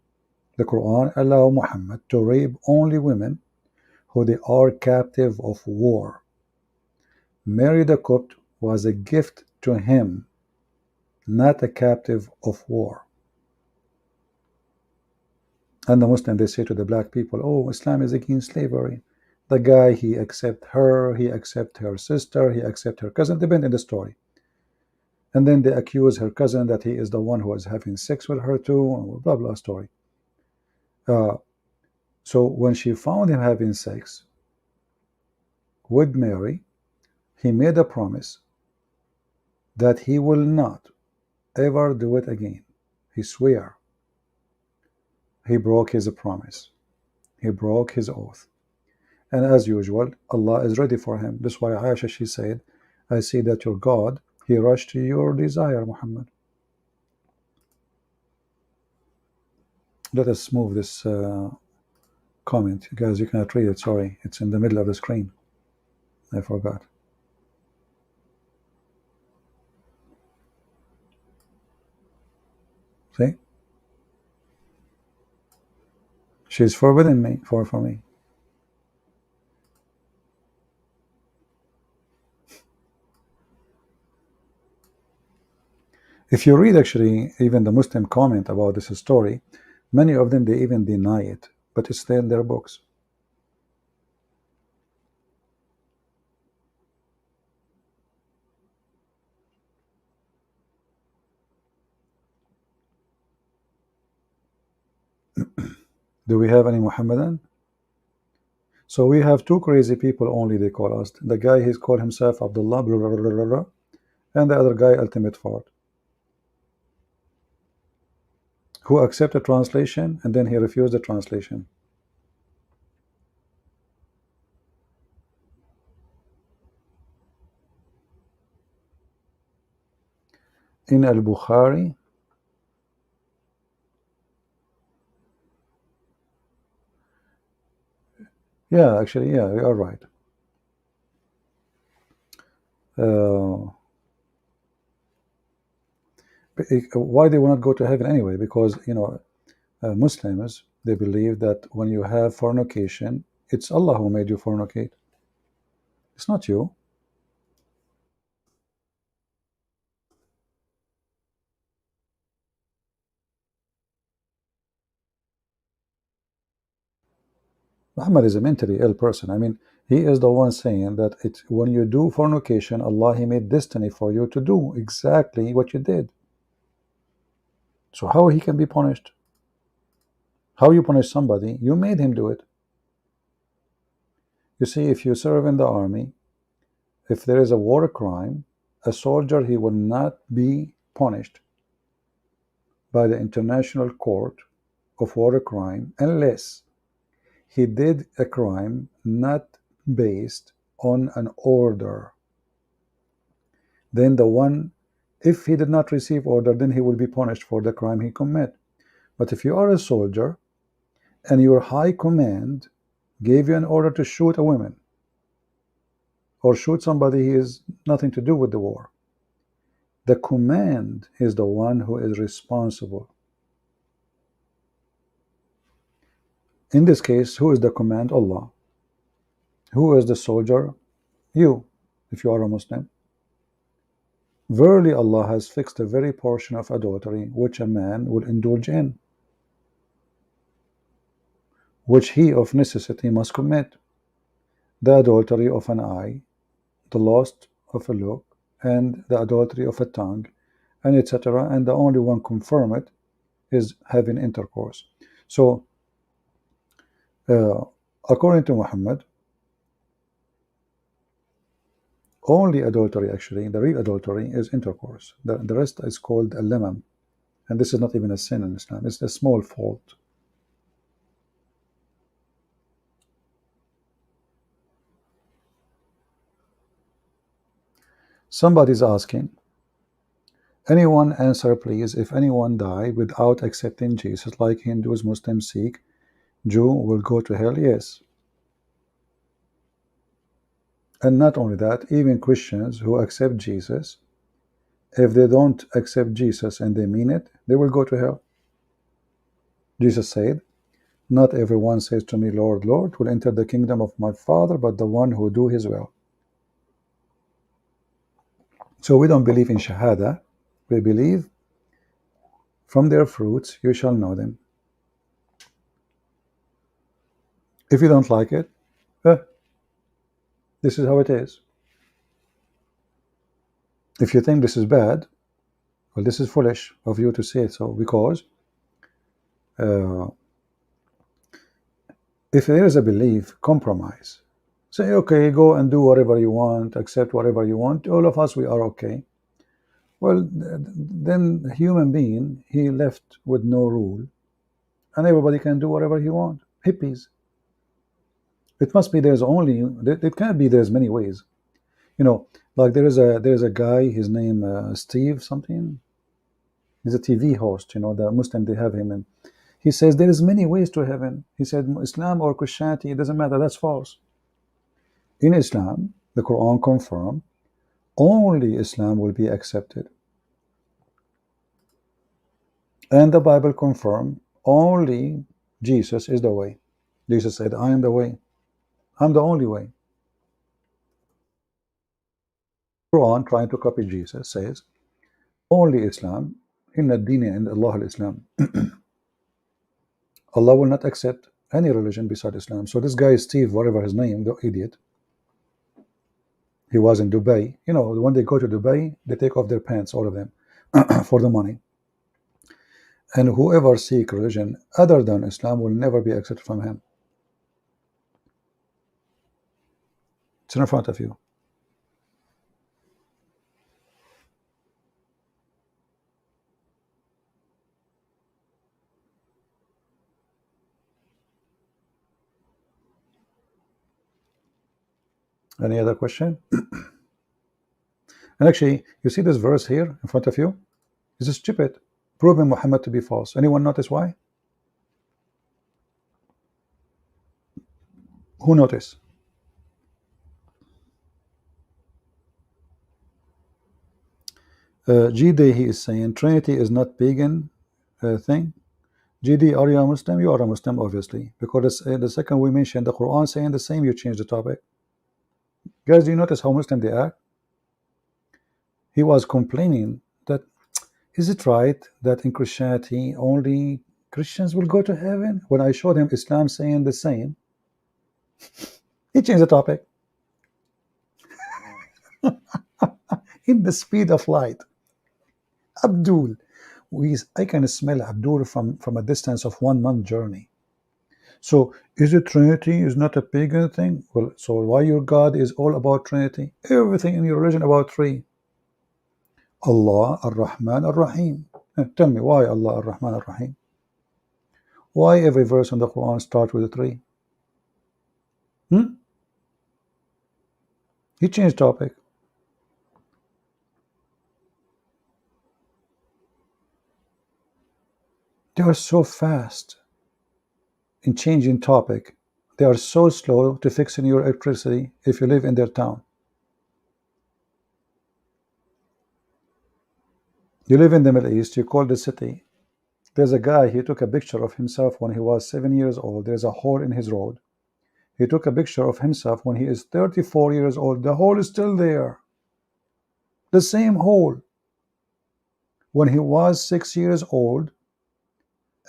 the Quran allow Muhammad to rape only women who they are captive of war. Mary the Copt was a gift to him, not a captive of war. And the Muslim, they say to the black people, oh, Islam is against slavery. The guy, he accept her, he accept her sister, he accept her cousin, depending on the story. And then they accuse her cousin that he is the one who is having sex with her too, blah blah story. So when she found him having sex with Mary, he made a promise that he will not ever do it again. He swear. He broke his promise. He broke his oath. And as usual, Allah is ready for him. That's why Aisha, she said, I see that your God, he rushed to your desire, Muhammad. Let us move this comment. Guys, you cannot read it, sorry. It's in the middle of the screen. I forgot. See? She's forbidden me for me. If you read actually even the Muslim comment about this story, many of them, they even deny it, but it's there in their books. Do we have any Muhammadan? So we have two crazy people only, they call us. The guy, he's called himself Abdullah, blah, blah, blah, blah, blah, and the other guy, Ultimate Fard, who accepted translation and then he refused the translation. In Al-Bukhari, yeah, actually, yeah, you are right. Why they will not go to heaven anyway? Because, you know, Muslims, they believe that when you have fornication, it's Allah who made you fornicate. It's not you. Muhammad is a mentally ill person. I mean, he is the one saying that when you do fornication, Allah, he made destiny for you to do exactly what you did. So how he can be punished? How you punish somebody? You made him do it. You see, if you serve in the army, if there is a war crime, a soldier, he will not be punished by the International Court of War Crime unless he did a crime not based on an order. Then the one, if he did not receive order, then he will be punished for the crime he commit. But if you are a soldier and your high command gave you an order to shoot a woman or shoot somebody who has nothing to do with the war, the command is the one who is responsible. In this case, who is the command? Allah. Who is the soldier? You, if you are a Muslim. Verily Allah has fixed a very portion of adultery which a man will indulge in, which he of necessity must commit: the adultery of an eye, the lust of a look, and the adultery of a tongue, and etc. And the only one confirm it is having intercourse. So according to Muhammad, only adultery, actually, the real adultery is intercourse. The rest is called a lamam, and this is not even a sin in Islam. It's a small fault. Somebody's asking, anyone answer please, if anyone die without accepting Jesus, like Hindus, Muslims, Sikh, Jew, will go to hell? Yes. And not only that, even Christians who accept Jesus, if they don't accept Jesus and they mean it, they will go to hell. Jesus said, not everyone says to me, Lord, Lord, will enter the kingdom of my Father, but the one who do his will. So we don't believe in Shahada. We believe from their fruits you shall know them. If you don't like it, this is how it is. If you think this is bad, well, this is foolish of you to say so, because if there is a belief, compromise. Say, okay, go and do whatever you want, accept whatever you want. All of us, we are okay. Well, then the human being, he left with no rule, and everybody can do whatever he wants. Hippies. It must be there's only, it can't be there's many ways. You know, like there is a guy, his name Steve something. He's a TV host, you know, the Muslim, they have him, and he says there is many ways to heaven. He said Islam or Christianity, it doesn't matter. That's false. In Islam, the Quran confirms only Islam will be accepted, and the Bible confirms only Jesus is the way. Jesus said, I am the way. I'm the only way. Quran, trying to copy Jesus, says only Islam. Inna ad-deen inda Allah al-Islam. Allah will not accept any religion beside Islam. So this guy Steve, whatever his name, the idiot, he was in Dubai. You know, when they go to Dubai, they take off their pants, all of them, for the money. And whoever seek religion other than Islam will never be accepted from him. It's in front of you. Any other question? And actually, you see this verse here in front of you? This is stupid. Proving Muhammad to be false. Anyone notice why? Who noticed? GD, he is saying Trinity is not pagan thing. GD, are you a Muslim? You are a Muslim, obviously, because the second we mentioned the Quran saying the same, you change the topic. Guys, do you notice how Muslim they act? He was complaining that, is it right that in Christianity only Christians will go to heaven? When I showed him Islam saying the same, he changed the topic. In the speed of light. Abdul, I can smell Abdul from a distance of 1 month journey. So is it Trinity is not a pagan thing? Well, so why your God is all about Trinity? Everything in your religion about three. Allah, Ar-Rahman, Ar-Rahim. Tell me why Allah, Ar-Rahman, Ar-Rahim? Why every verse in the Quran starts with a three? He changed topic. They are so fast in changing topic. They are so slow to fixing your electricity if you live in their town. You live in the Middle East, you call the city. There's a guy, he took a picture of himself when he was 7 years old. There's a hole in his road. He took a picture of himself when he is 34 years old. The hole is still there. The same hole. When he was 6 years old,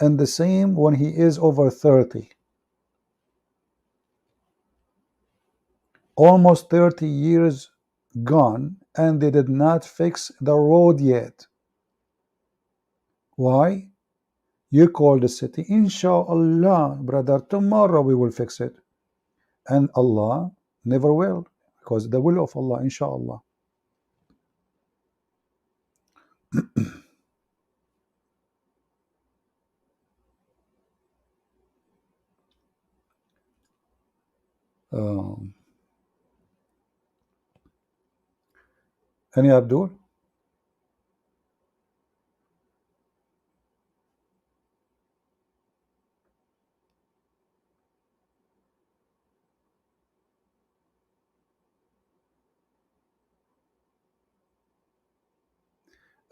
and the same when he is over 30. Almost 30 years gone, and they did not fix the road yet. Why? You call the city, Inshallah, brother, tomorrow we will fix it. And Allah never will, because the will of Allah, Inshallah. Any Abdul?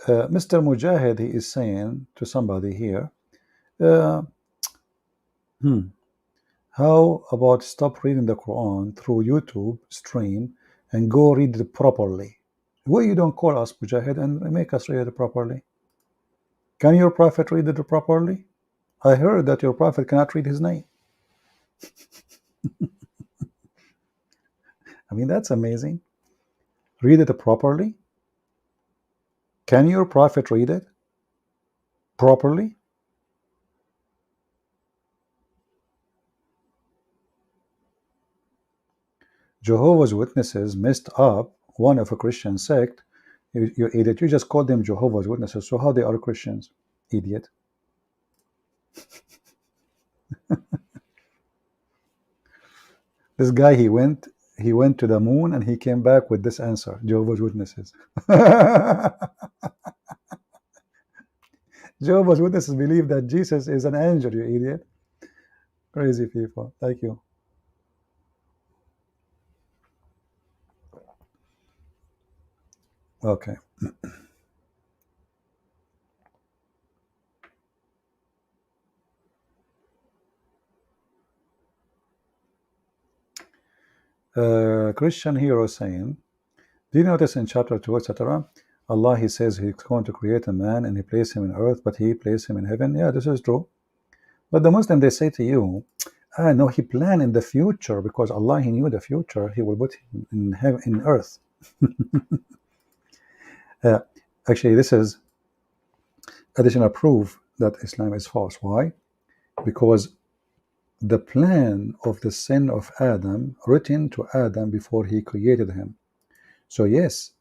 Mr. Mujahid, he is saying to somebody here, how about stop reading the Quran through YouTube stream and go read it properly? Why you don't call us, Mujahid, and make us read it properly? Can your prophet read it properly? I heard that your prophet cannot read his name. I mean, that's amazing. Read it properly? Can your prophet read it properly? Jehovah's Witnesses messed up one of a Christian sect. You idiot. You just called them Jehovah's Witnesses. So how they are Christians? Idiot. This guy, he went to the moon and he came back with this answer. Jehovah's Witnesses. Jehovah's Witnesses believe that Jesus is an angel, you idiot. Crazy people. Thank you. Okay. Christian hero saying, do you notice in chapter 2, etc., Allah, he says he's going to create a man and he placed him in earth, but he placed him in heaven. Yeah, this is true. But the Muslim, they say to you, no, he planned in the future, because Allah, he knew the future, he will put him in heaven, in earth. Actually, this is additional proof that Islam is false. Why? Because the plan of the sin of Adam written to Adam before he created him. So yes,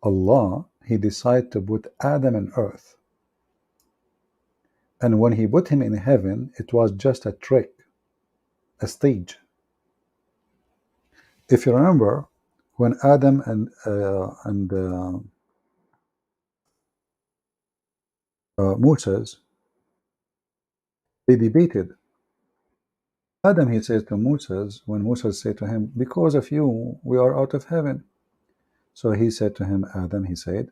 Allah, he decided to put Adam on earth, and when he put him in heaven, it was just a trick, a stage. If you remember, when Adam and Moses, they debated. Adam, he says to Moses, when Moses said to him, because of you, we are out of heaven. So he said to him, Adam, he said,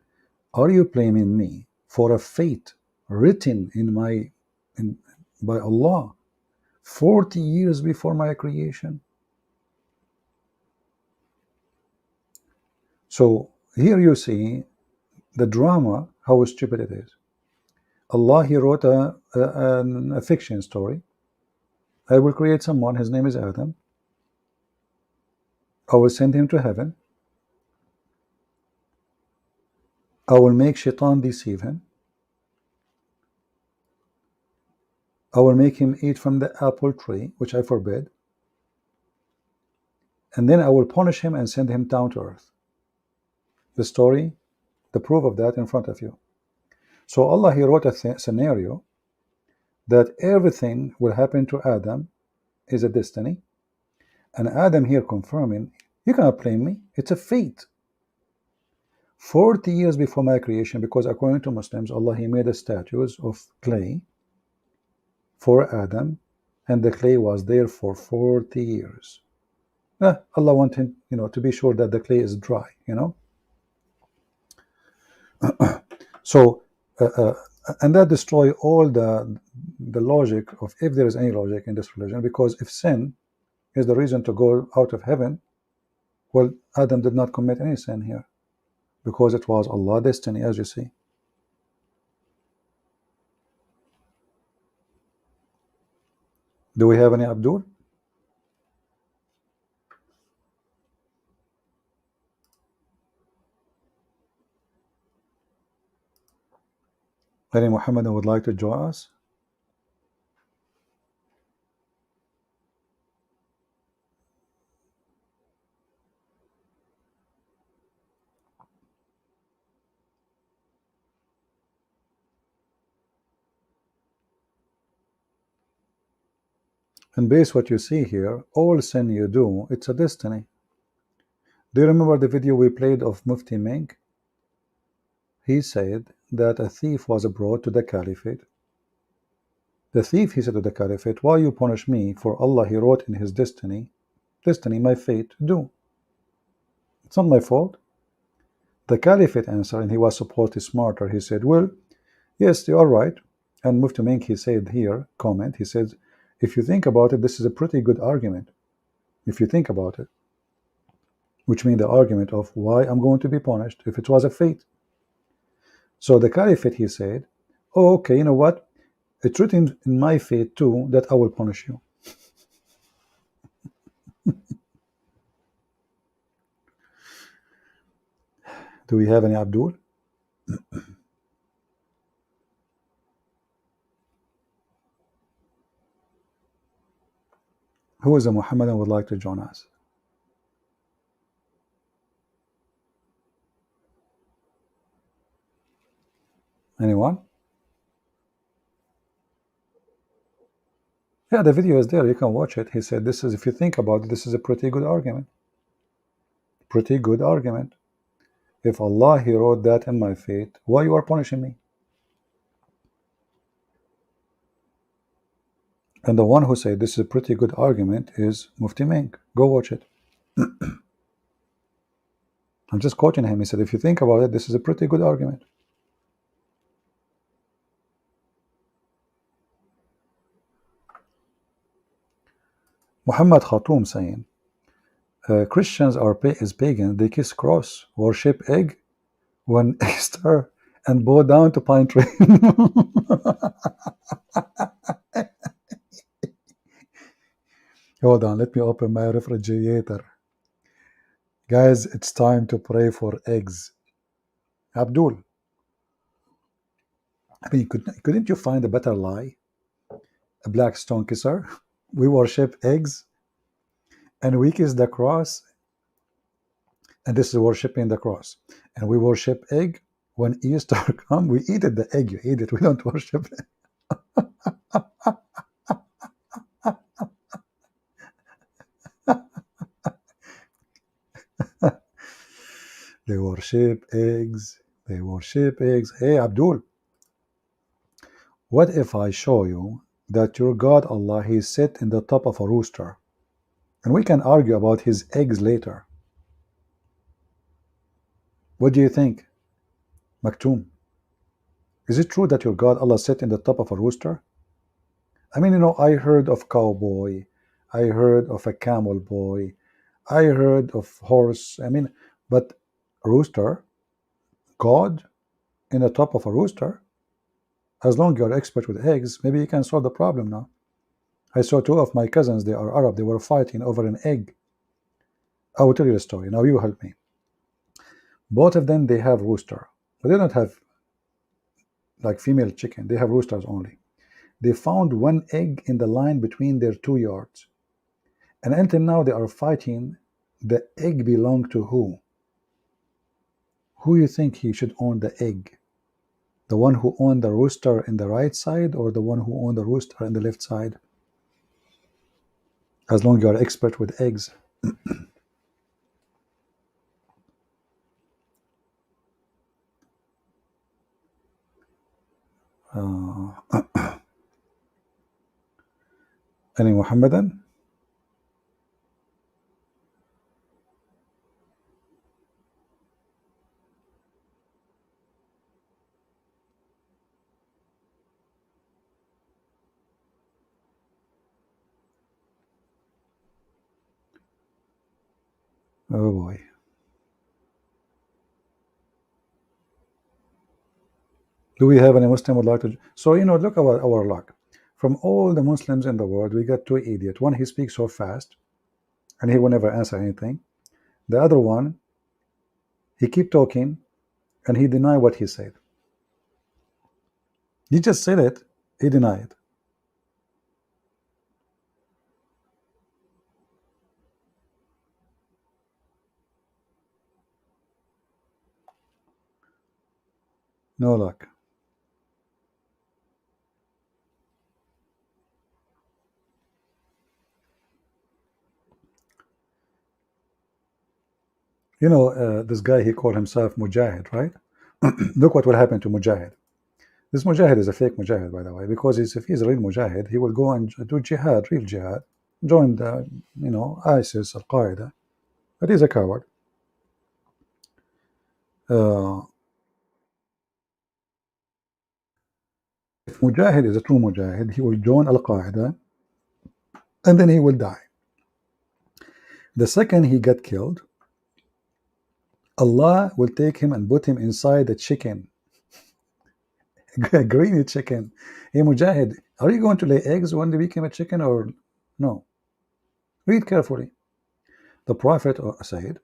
are you blaming me for a fate written by Allah 40 years before my creation? So here you see the drama, how stupid it is. Allah, he wrote a fiction story. I will create someone, his name is Adam. I will send him to heaven. I will make Shaitan deceive him. I will make him eat from the apple tree, which I forbid. And then I will punish him and send him down to earth. The story, the proof of that in front of you. So Allah, he wrote a scenario that everything will happen to Adam is a destiny. And Adam here confirming, you cannot blame me, it's a fate. 40 years before my creation, because according to Muslims, Allah, he made a statues of clay for Adam, and the clay was there for 40 years. Allah wanted, to be sure that the clay is dry, So, and that destroy all the logic of, if there is any logic in this religion, because if sin is the reason to go out of heaven, well, Adam did not commit any sin here, because it was Allah's destiny, as you see. Do we have any Abdul? Any Muhammad would like to join us? And base what you see here, all sin you do, it's a destiny. Do you remember the video we played of Mufti Menk? He said that a thief was brought to the caliphate. The thief, he said to the caliphate, why you punish me? For Allah, he wrote in his destiny, my fate, do. It's not my fault. The caliphate answered, and he was supposedly smarter. He said, well, yes, you are right. And Mufti Menk, he said here, comment, he said, if you think about it, this is a pretty good argument. If you think about it, which means the argument of why I'm going to be punished if it was a fate. So the caliphate, he said, oh, okay, you know what? It's written in my fate too that I will punish you. Do we have any Abdul? Who is a Muhammadan would like to join us? Anyone? Yeah, the video is there. You can watch it. He said, this is, if you think about it, this is a pretty good argument. Pretty good argument. If Allah, he wrote that in my fate, why you are punishing me? And the one who said this is a pretty good argument is Mufti Menk. Go watch it. I'm just quoting him. He said, if you think about it, this is a pretty good argument. Muhammad Khatum saying, Christians are pagan. They kiss cross, worship egg when Easter, and bow down to pine tree. Hold on, let me open my refrigerator. Guys, it's time to pray for eggs. Abdul. I mean, couldn't you find a better lie? A black stone kisser? We worship eggs and we kiss the cross, and this is worshiping the cross. And we worship egg. When Easter come, we eat it. The egg, you eat it. We don't worship it. They worship eggs. They worship eggs. Hey, Abdul, what if I show you that your God Allah, He sit in the top of a rooster, and we can argue about his eggs later? What do you think, Maktoum? Is it true that your God Allah sit in the top of a rooster? I mean, I heard of cowboy, I heard of a camel boy, I heard of horse. I mean, but rooster, God in the top of a rooster. As long as you're expert with eggs, maybe you can solve the problem now. I saw two of my cousins, they are Arab, they were fighting over an egg. I will tell you the story. Now you help me. Both of them, they have rooster, but they don't have like female chicken. They have roosters only. They found one egg in the line between their 2 yards. And until now, they are fighting. The egg belonged to who? Who you think he should own the egg? The one who owned the rooster in the right side, or the one who owned the rooster in the left side? As long as you are expert with eggs. Any Muhammadan? Oh boy. Do we have any Muslim would like to? So, look at our luck. From all the Muslims in the world, we got two idiots. One, he speaks so fast, and he will never answer anything. The other one, he keep talking, and he deny what he said. He just said it, he denied it. No luck. This guy, he called himself Mujahid, right? Look what will happen to Mujahid. This Mujahid is a fake Mujahid, by the way, because if he's a real Mujahid, he will go and do jihad, real jihad, join the, ISIS, Al Qaeda. But he's a coward. If Mujahid is a true Mujahid, he will join Al Qaeda, and then he will die. The second he got killed, Allah will take him and put him inside a chicken, a greeny chicken. Hey Mujahid, are you going to lay eggs when they become a chicken or no? Read carefully. The Prophet said,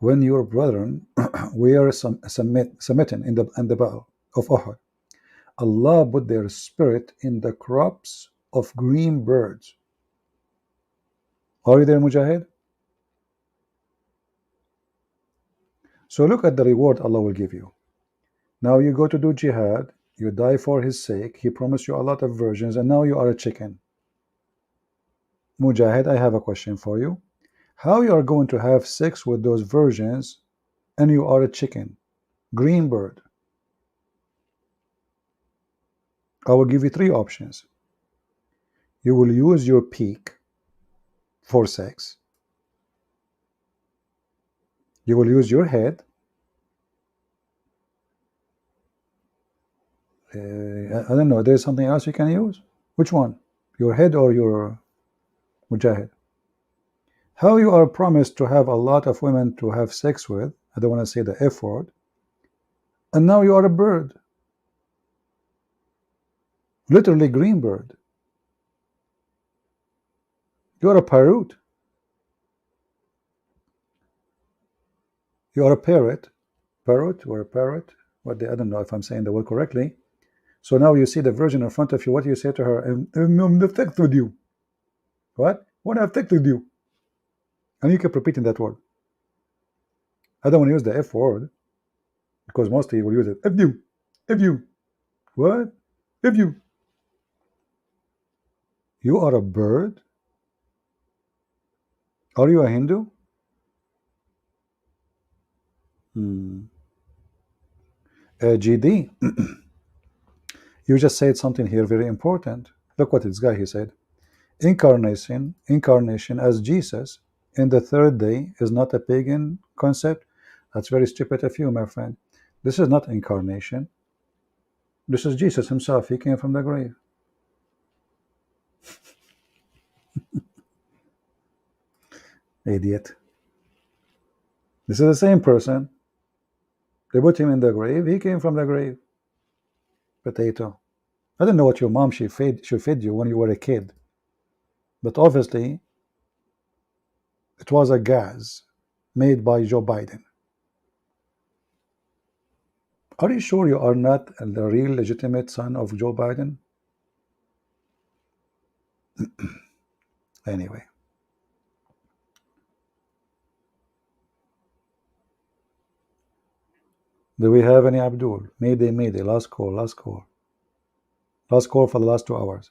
when your brethren were submitting in the battle of Uhud, Allah put their spirit in the crops of green birds. Are you there, Mujahid? So look at the reward Allah will give you. Now you go to do jihad, you die for his sake, he promised you a lot of virgins, and now you are a chicken. Mujahid, I have a question for you. How you are going to have sex with those virgins and you are a chicken, green bird? I will give you three options. You will use your peak for sex. You will use your head. I don't know, there's something else you can use? Which one? Your head or your Mujahid? How you are promised to have a lot of women to have sex with, I don't want to say the F word, and now you are a bird. Literally green bird. You are a parrot. You are a parrot. Parrot or a parrot. I don't know if I'm saying the word correctly. So now you see the virgin in front of you. What do you say to her? I'm affected with you. What? What affected with you? And you keep repeating that word. I don't want to use the F word because mostly you will use it. If you. If you. What? If you. You are a bird? Are you a Hindu? GD, you just said something here very important. Look what this guy he said. Incarnation as Jesus in the third day is not a pagan concept. That's very stupid of you, my friend. This is not incarnation. This is Jesus himself. He came from the grave. Idiot. This is the same person. They put him in the grave. He came from the grave. Potato. I don't know what your mom she fed you when you were a kid, but obviously it was a gas made by Joe Biden. Are you sure you are not the real legitimate son of Joe Biden? Anyway. Do we have any Abdul? Mayday, mayday. Last call, last call. Last call for the last 2 hours.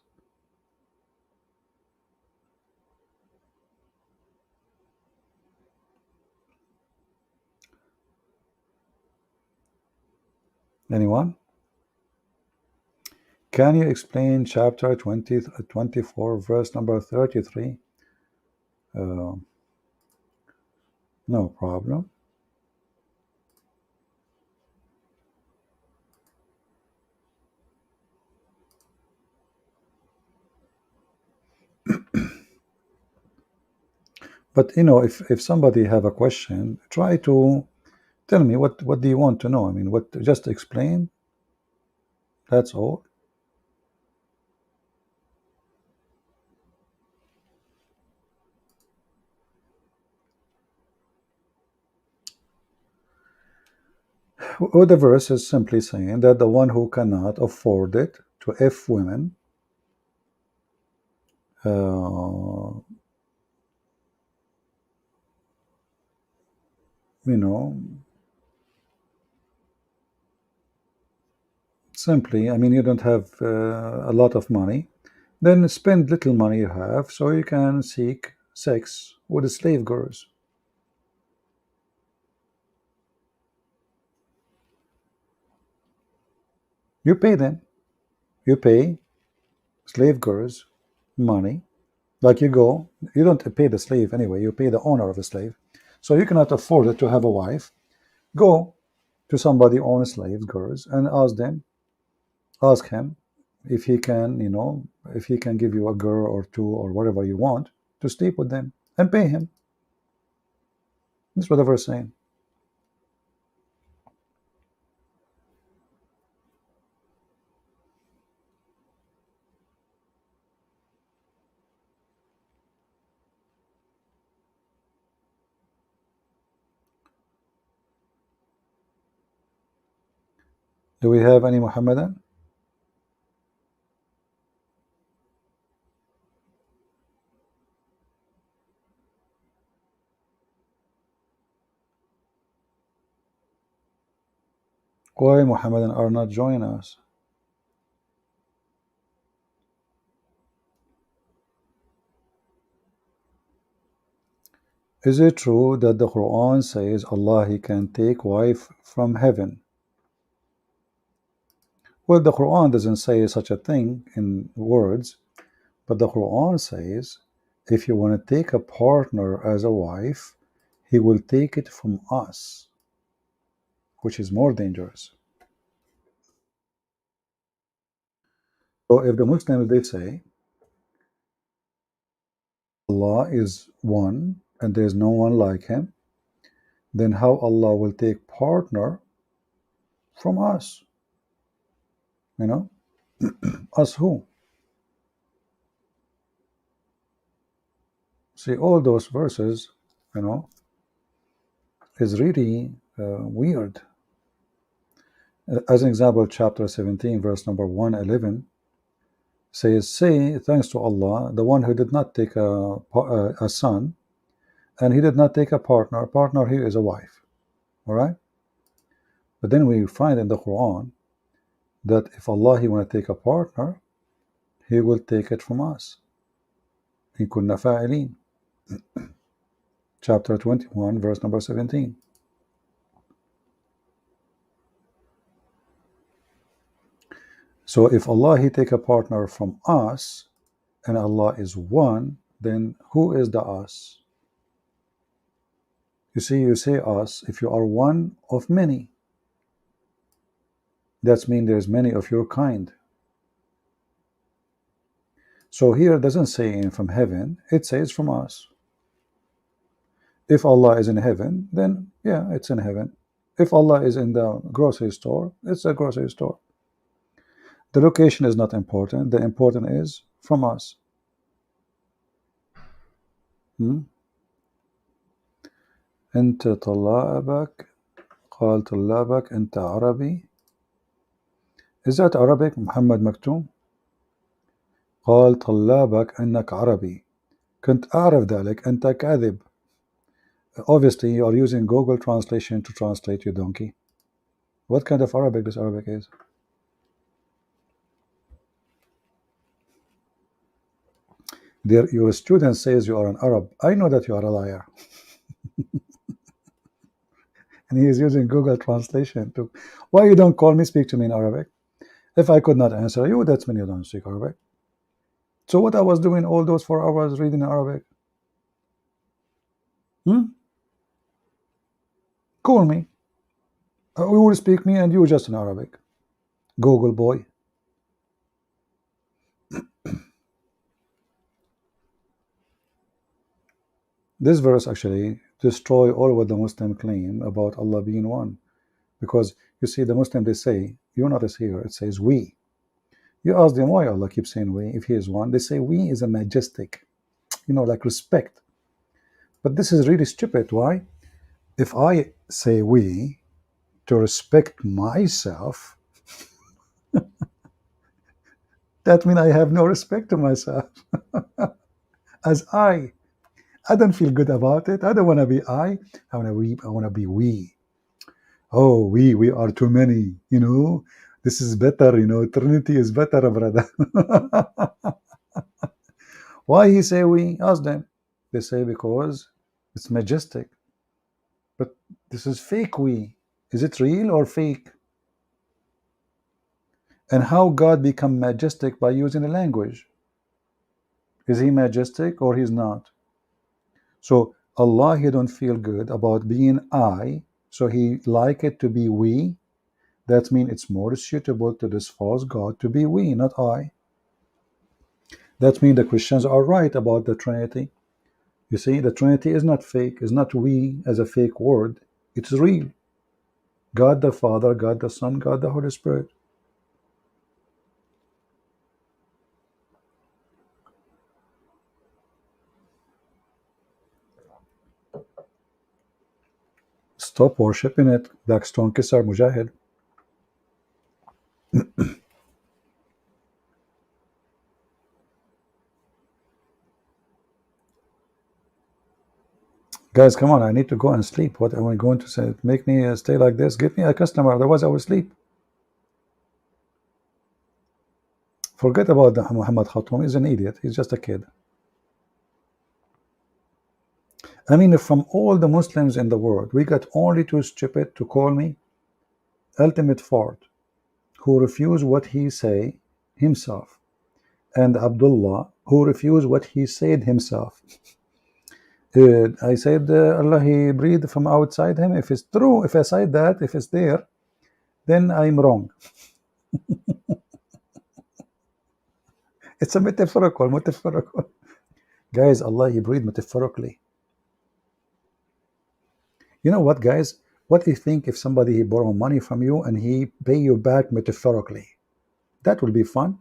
Anyone? Can you explain chapter 24, verse number 33? No problem. But you know, if somebody have a question, try to tell me what do you want to know. I mean, what, just explain. That's all. Well, the verse is simply saying that the one who cannot afford it to F women, you know, simply, I mean, you don't have a lot of money, then spend little money you have so you can seek sex with the slave girls. You pay them. You pay slave girls money. Like you go, you don't pay the slave anyway, you pay the owner of the slave. So you cannot afford it to have a wife. Go to somebody who owns slave girls and ask him if he can, you know, if he can give you a girl or two or whatever you want to sleep with them and pay him. That's what the verse is saying. Do we have any Muhammadan? Why Muhammadan are not joining us? Is it true that the Quran says Allah He can take wife from heaven? Well, the Quran doesn't say such a thing in words, but the Quran says if you want to take a partner as a wife, He will take it from us, which is more dangerous. So if the Muslims, they say Allah is one and there is no one like Him, then how Allah will take partner from us? You know, us who? See, all those verses, you know, is really weird. As an example, chapter 17, verse number 111 says, say thanks to Allah, the one who did not take a son, and he did not take a partner. Partner here is a wife. All right? But then we find in the Quran that if Allah he want to take a partner, he will take it from us. In kunna fa'ilin. Chapter 21, verse number 17. So if Allah he take a partner from us, and Allah is one, then who is the us? You see, you say us if you are one of many. That means there's many of your kind. So here it doesn't say from heaven, it says from us. If Allah is in heaven, then yeah, it's in heaven. If Allah is in the grocery store, it's a grocery store. The location is not important. The important is from us. أنت طلابك قال طلابك أنت عربي. Is that Arabic, Muhammad Maktoum? قال طلابك أنك عربي. كنت أعرف ذلك أنت كاذب. Obviously, you are using Google Translation to translate, you donkey. What kind of Arabic this Arabic is? Your student says you are an Arab. I know that you are a liar. And he is using Google Translation to. Why you don't call me, speak to me in Arabic? If I could not answer you, that's when you don't speak Arabic. So what I was doing all those 4 hours reading Arabic? Call me. We will speak me and you just in Arabic. Google boy. This verse actually destroy all what the Muslim claim about Allah being one. Because you see, the Muslim, they say, you notice here, it says we. You ask them why Allah keeps saying we if he is one. They say we is a majestic, like respect. But this is really stupid. Why? If I say we to respect myself, that means I have no respect to myself. As I don't feel good about it. I don't want to be I want to be we. Oh, we are too many, This is better, Trinity is better, brother. Why he say we? Ask them. They say because it's majestic. But this is fake we. Is it real or fake? And how God become majestic by using a language? Is he majestic or he's not? So Allah, he don't feel good about being I, so he like it to be we. That means it's more suitable to this false God to be we, not I. That means the Christians are right about the Trinity. You see, the Trinity is not fake, is not we as a fake word. It's real. God the Father, God the Son, God the Holy Spirit. Stop worshipping it. Blackstone Kisar Mujahid. Guys, come on, I need to go and sleep. What am I going to say? Make me stay like this? Give me a customer, otherwise I will sleep. Forget about the Muhammad Khattam. He's an idiot. He's just a kid. I mean, from all the Muslims in the world, we got only too stupid to call me ultimate fart, who refuse what he say himself, and Abdullah, who refuse what he said himself. I said Allah he breathed from outside him. If it's true, if I said that, if it's there, then I'm wrong. It's a metaphorical. Guys, Allah he breathed metaphorically. You know what, guys? What do you think if somebody he borrow money from you and he pay you back metaphorically? That will be fun.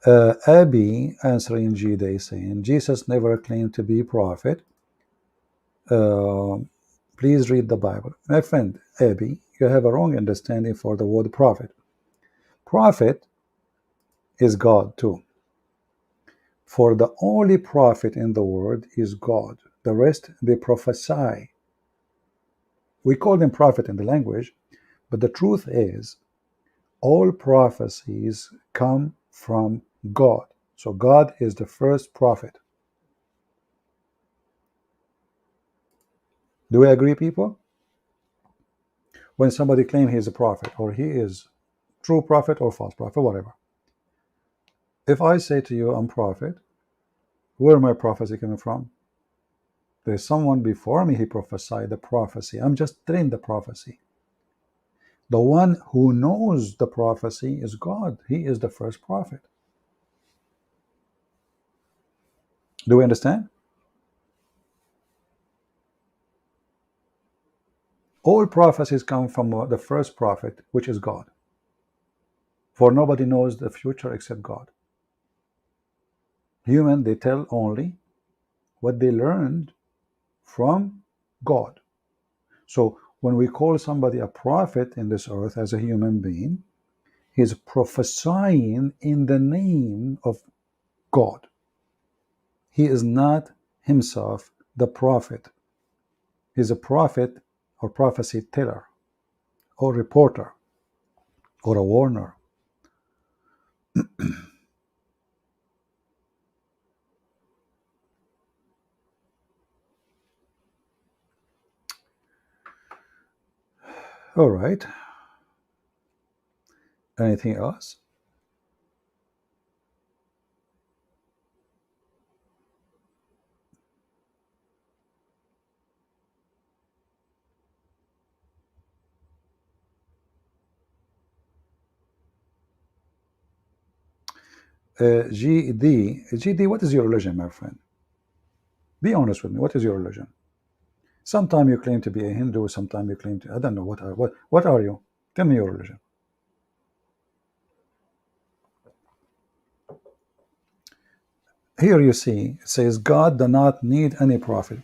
Abi answering G-Day saying, Jesus never claimed to be prophet. Please read the Bible. My friend Abi, you have a wrong understanding for the word prophet. Prophet is God too. For the only prophet in the world is God. The rest, they prophesy. We call them prophet in the language, but the truth is, all prophecies come from God. So God is the first prophet. Do we agree, people? When somebody claims he is a prophet, or he is true prophet or false prophet, whatever. If I say to you, I'm prophet, where my prophecy coming from? There's someone before me, he prophesied the prophecy. I'm just telling the prophecy. The one who knows the prophecy is God. He is the first prophet. Do we understand? All prophecies come from the first prophet, which is God. For nobody knows the future except God. Human, they tell only what they learned from God. So when we call somebody a prophet in this earth as a human being, he's prophesying in the name of God. He is not himself the prophet. He's a prophet or prophecy teller or reporter or a warner. All right. Anything else? GD, what is your religion, my friend? Be honest with me. What is your religion? Sometimes you claim to be a Hindu. Sometimes you claim to, I don't know, what are you? Tell me your religion. Here you see, it says God does not need any prophet.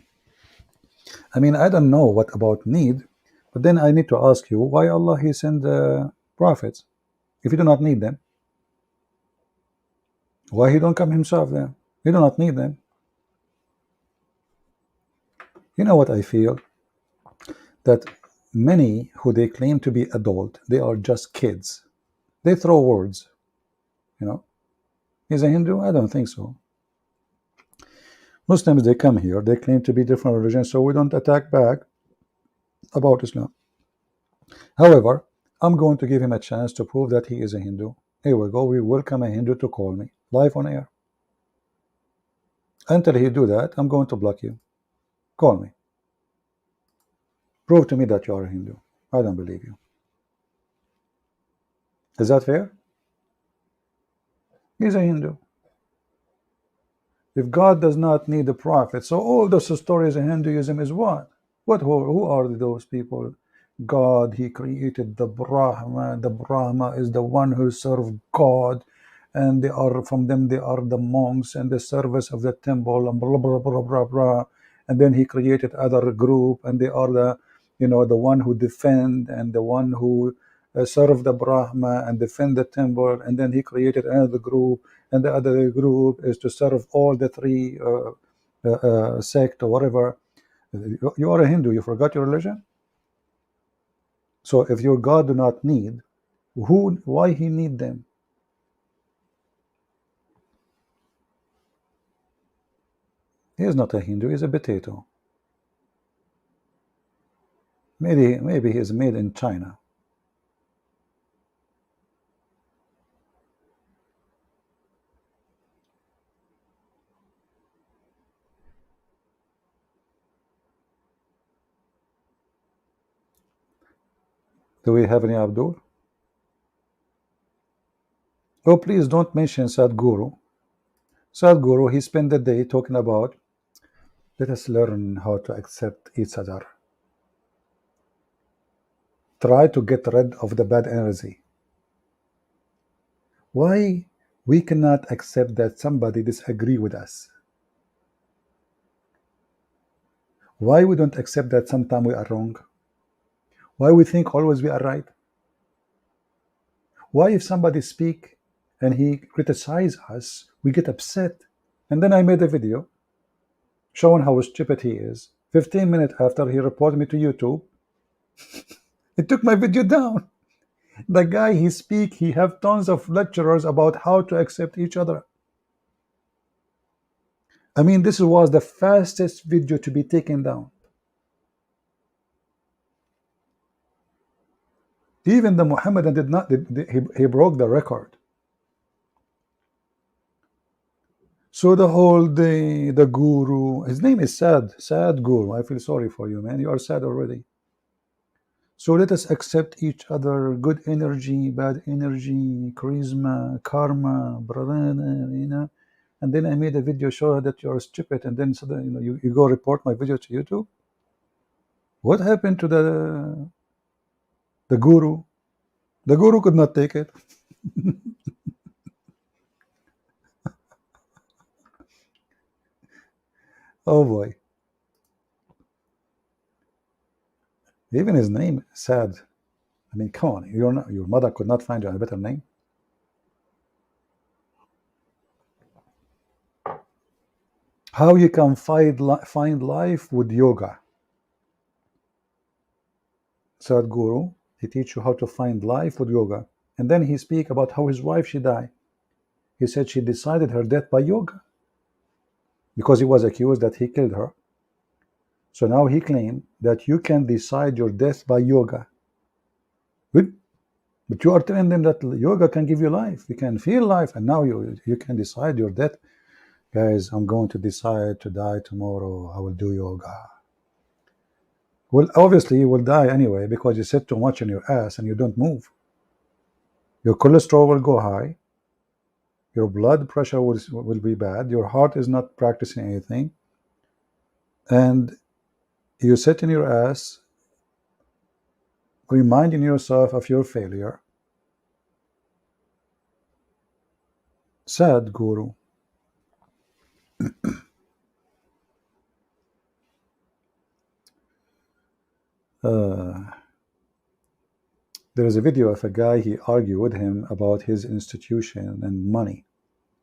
I mean, I don't know what about need, but then I need to ask you, why Allah He send the prophets if He do not need them? Why He don't come Himself then? He do not need them. You know what I feel? That many who they claim to be adult, they are just kids. They throw words, you know. He's a Hindu? I don't think so. Muslims, they come here, they claim to be different religions, so we don't attack back about Islam. However, I'm going to give him a chance to prove that he is a Hindu. Here we go. We welcome a Hindu to call me live on air. Until he do that, I'm going to block you. Call me. Prove to me that you are a Hindu. I don't believe you. Is that fair? He's a Hindu. If God does not need the prophet, so all those stories in Hinduism is what? Who are those people? God, He created the Brahma. The Brahma is the one who served God, and they are from them. They are the monks and the service of the temple and blah blah blah blah blah. And then He created other group, and they are the, the one who defend and the one who serve the Brahma and defend the temple. And then He created another group, and the other group is to serve all the three sect or whatever. You are a Hindu. You forgot your religion. So if your God do not need, why He need them? He is not a Hindu. He's a potato. Maybe he is made in China. Do we have any Abdul? Oh, please don't mention Sadhguru. Sadhguru, he spent the day talking about, let us learn how to accept each other. Try to get rid of the bad energy. Why We cannot accept that somebody disagree with us. Why we don't accept that sometimes we are wrong? Why we think always we are right? Why if somebody speak and he criticize us, we get upset? And then I made a video showing how stupid he is. 15 minutes after he reported me to YouTube, he took my video down. The guy he speak, he have tons of lecturers about how to accept each other. I mean, this was the fastest video to be taken down. Even the Muhammadan did not, he broke the record. So the whole day, the guru, his name is Sad Guru. I feel sorry for you, man. You are sad already. So let us accept each other, good energy, bad energy, charisma, karma, brother, you know. And then I made a video show that you're stupid, and then suddenly, you know, you go report my video to YouTube. What happened to the guru? The guru could not take it. Oh boy. Even his name, Sad. I mean, come on, your mother could not find you a better name. How you can find life with yoga. Sadhguru, he teach you how to find life with yoga. And then he speak about how his wife, she died. He said she decided her death by yoga because he was accused that he killed her. So now he claimed that you can decide your death by yoga. Good. But you are telling them that yoga can give you life. You can feel life, and now you can decide your death. Guys, I'm going to decide to die tomorrow. I will do yoga. Well, obviously you will die anyway because you sit too much on your ass and you don't move. Your cholesterol will go high. Your blood pressure will be bad. Your heart is not practicing anything. And you sit in your ass reminding yourself of your failure. Sad guru. There is a video of a guy, he argued with him about his institution and money.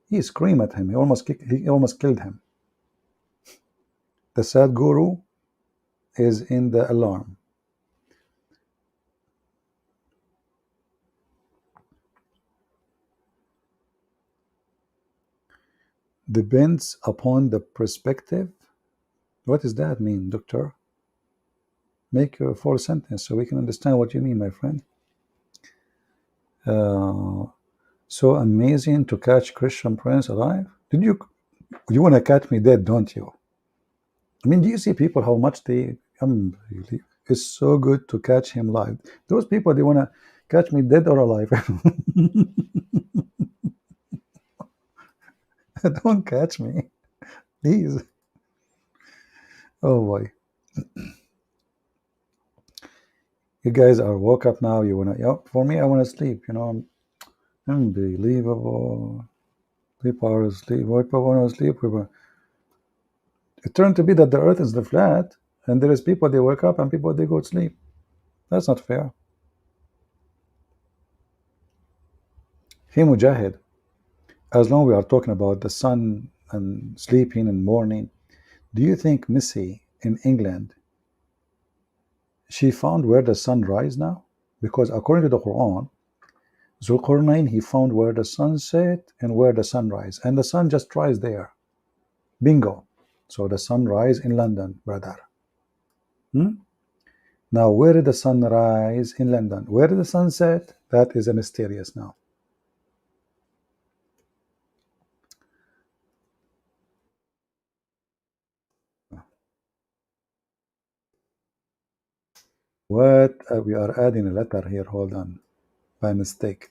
He screamed at him. He almost killed him. The sad guru is in the alarm. Depends upon the perspective. What does that mean, doctor? Make your full sentence so we can understand what you mean, my friend. So amazing to catch Christian Prince alive. You want to catch me dead, don't you? I mean, do you see people how much they it's so good to catch him live. Those people, they want to catch me dead or alive. Don't catch me, please. Oh boy. You guys are woke up now. You want to, for me, I want to sleep, you know. Unbelievable. People are asleep. People want to sleep. It turned to be that the earth is the flat, and there is people, they wake up, and people, they go to sleep. That's not fair. Hey, Mujahid, as long as we are talking about the sun and sleeping and morning, do you think Missy in England, she found where the sun rise now? Because according to the Quran, Zulqarnain, he found where the sun set and where the sun rise, and the sun just rise there. Bingo. So the sun rise in London, brother. Now, where did the sun rise in London? Where did the sun set? That is a mysterious now. What? We are adding a letter here. Hold on. By mistake.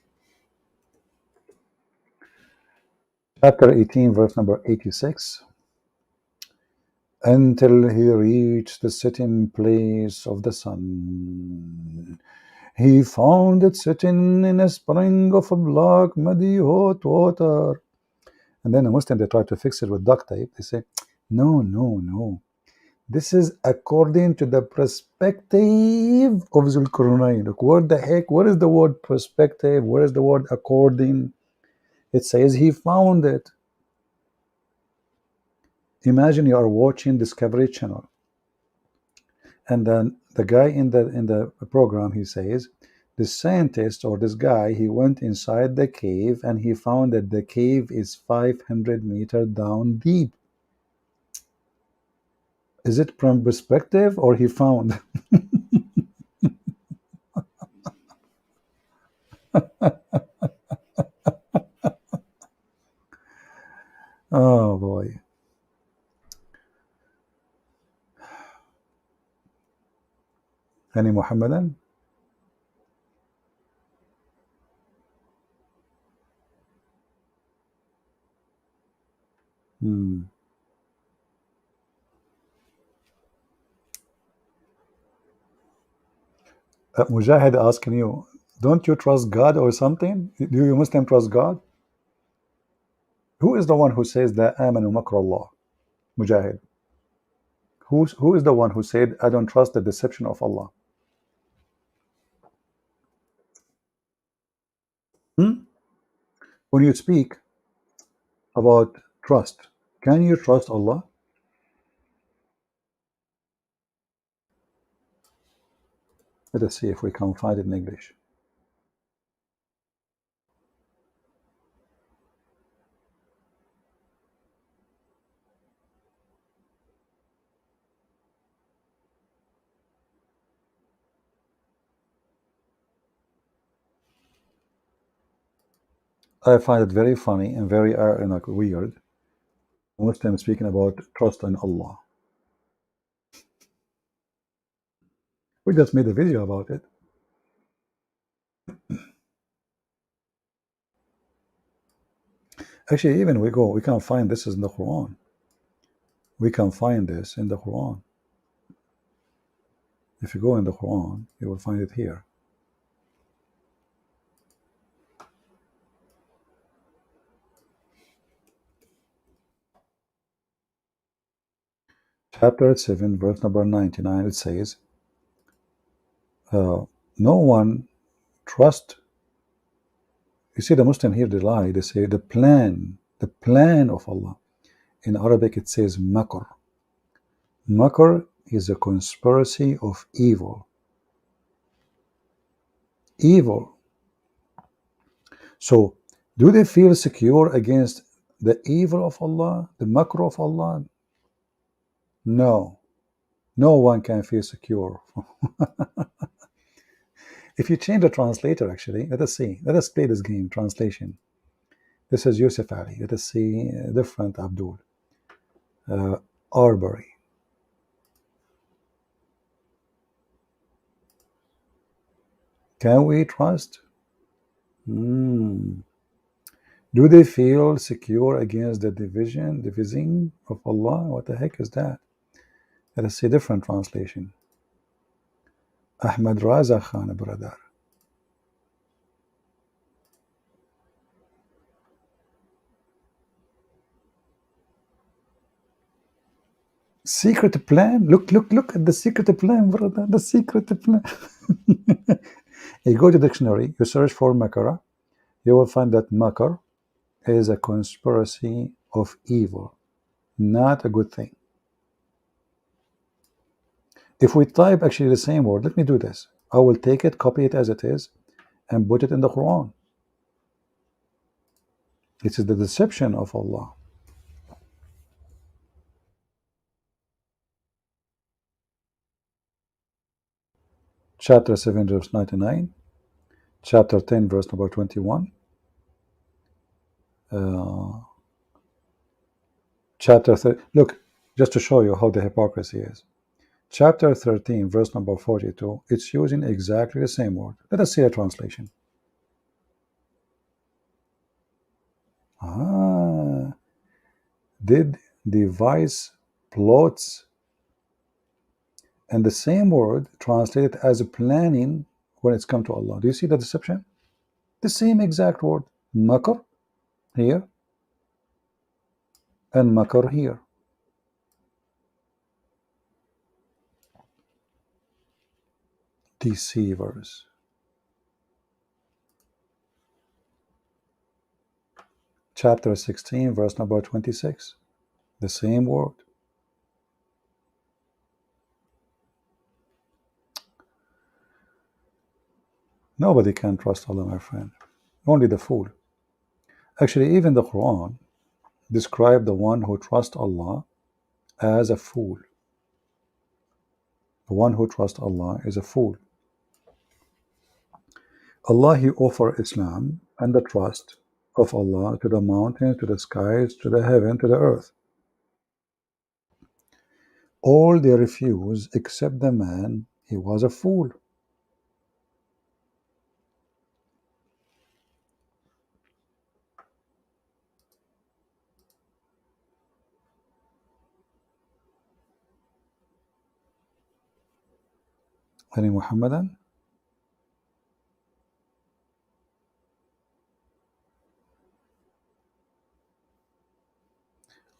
Chapter 18, verse number 86. Until he reached the setting place of the sun, He found it sitting in a spring of black, muddy, hot water. And then a Muslim, they try to fix it with duct tape. They say, no, no, no. This is according to the perspective of Zulkarnain. Look, what the heck? What is the word perspective? What is the word according? It says he found it. Imagine you are watching Discovery Channel, and then the guy in the program, he says, the scientist or this guy, he went inside the cave and he found that the cave is 500 meters down deep. Is it from perspective or he found? Oh boy. Any Muhammadan? Mujahid asking you, don't you trust God or something? Do you Muslim trust God? Who is the one who says that amanu makr Allah? Mujahid. Who is the one who said, I don't trust the deception of Allah? When you speak about trust, can you trust Allah? Let us see if we can find it in English. I find it very funny and very weird. Muslims speaking about trust in Allah. We just made a video about it. Actually, even we can find this in the Quran. We can find this in the Quran. If you go in the Quran, you will find it here. Chapter 7, verse number 99, it says, no one trust. You see, the Muslim here, they lie. They say the plan of Allah. In Arabic, it says makr. Makr is a conspiracy of evil. Evil. So, do they feel secure against the evil of Allah, the makr of Allah? No. No one can feel secure. If you change the translator, actually, let us see. Let us play this game, translation. This is Yusuf Ali. Let us see different Abdul. Arbery. Can we trust? Do they feel secure against the divising of Allah? What the heck is that? Let us see different translation. Ahmad Raza Khan, brother. Secret plan? Look at the secret plan, brother. The secret plan. You go to dictionary, you search for makara, you will find that makar is a conspiracy of evil, not a good thing. If we type actually the same word, let me do this. I will take it, copy it as it is, and put it in the Quran. This is the deception of Allah. Chapter 7, verse 99. Chapter 10, verse number 21. Chapter 3. Look, just to show you how the hypocrisy is. Chapter 13, verse number 42. It's using exactly the same word. Let us see a translation. Did devise plots, and the same word translated as planning when it's come to Allah. Do you see the deception? The same exact word, makr here and makr here. Deceivers. Chapter 16, verse number 26. The same word. Nobody can trust Allah, my friend. Only the fool. Actually, even the Quran described the one who trusts Allah as a fool. The one who trusts Allah is a fool. Allah, He offered Islam and the trust of Allah to the mountains, to the skies, to the heaven, to the earth. All they refuse except the man, he was a fool. Any Muhammadan?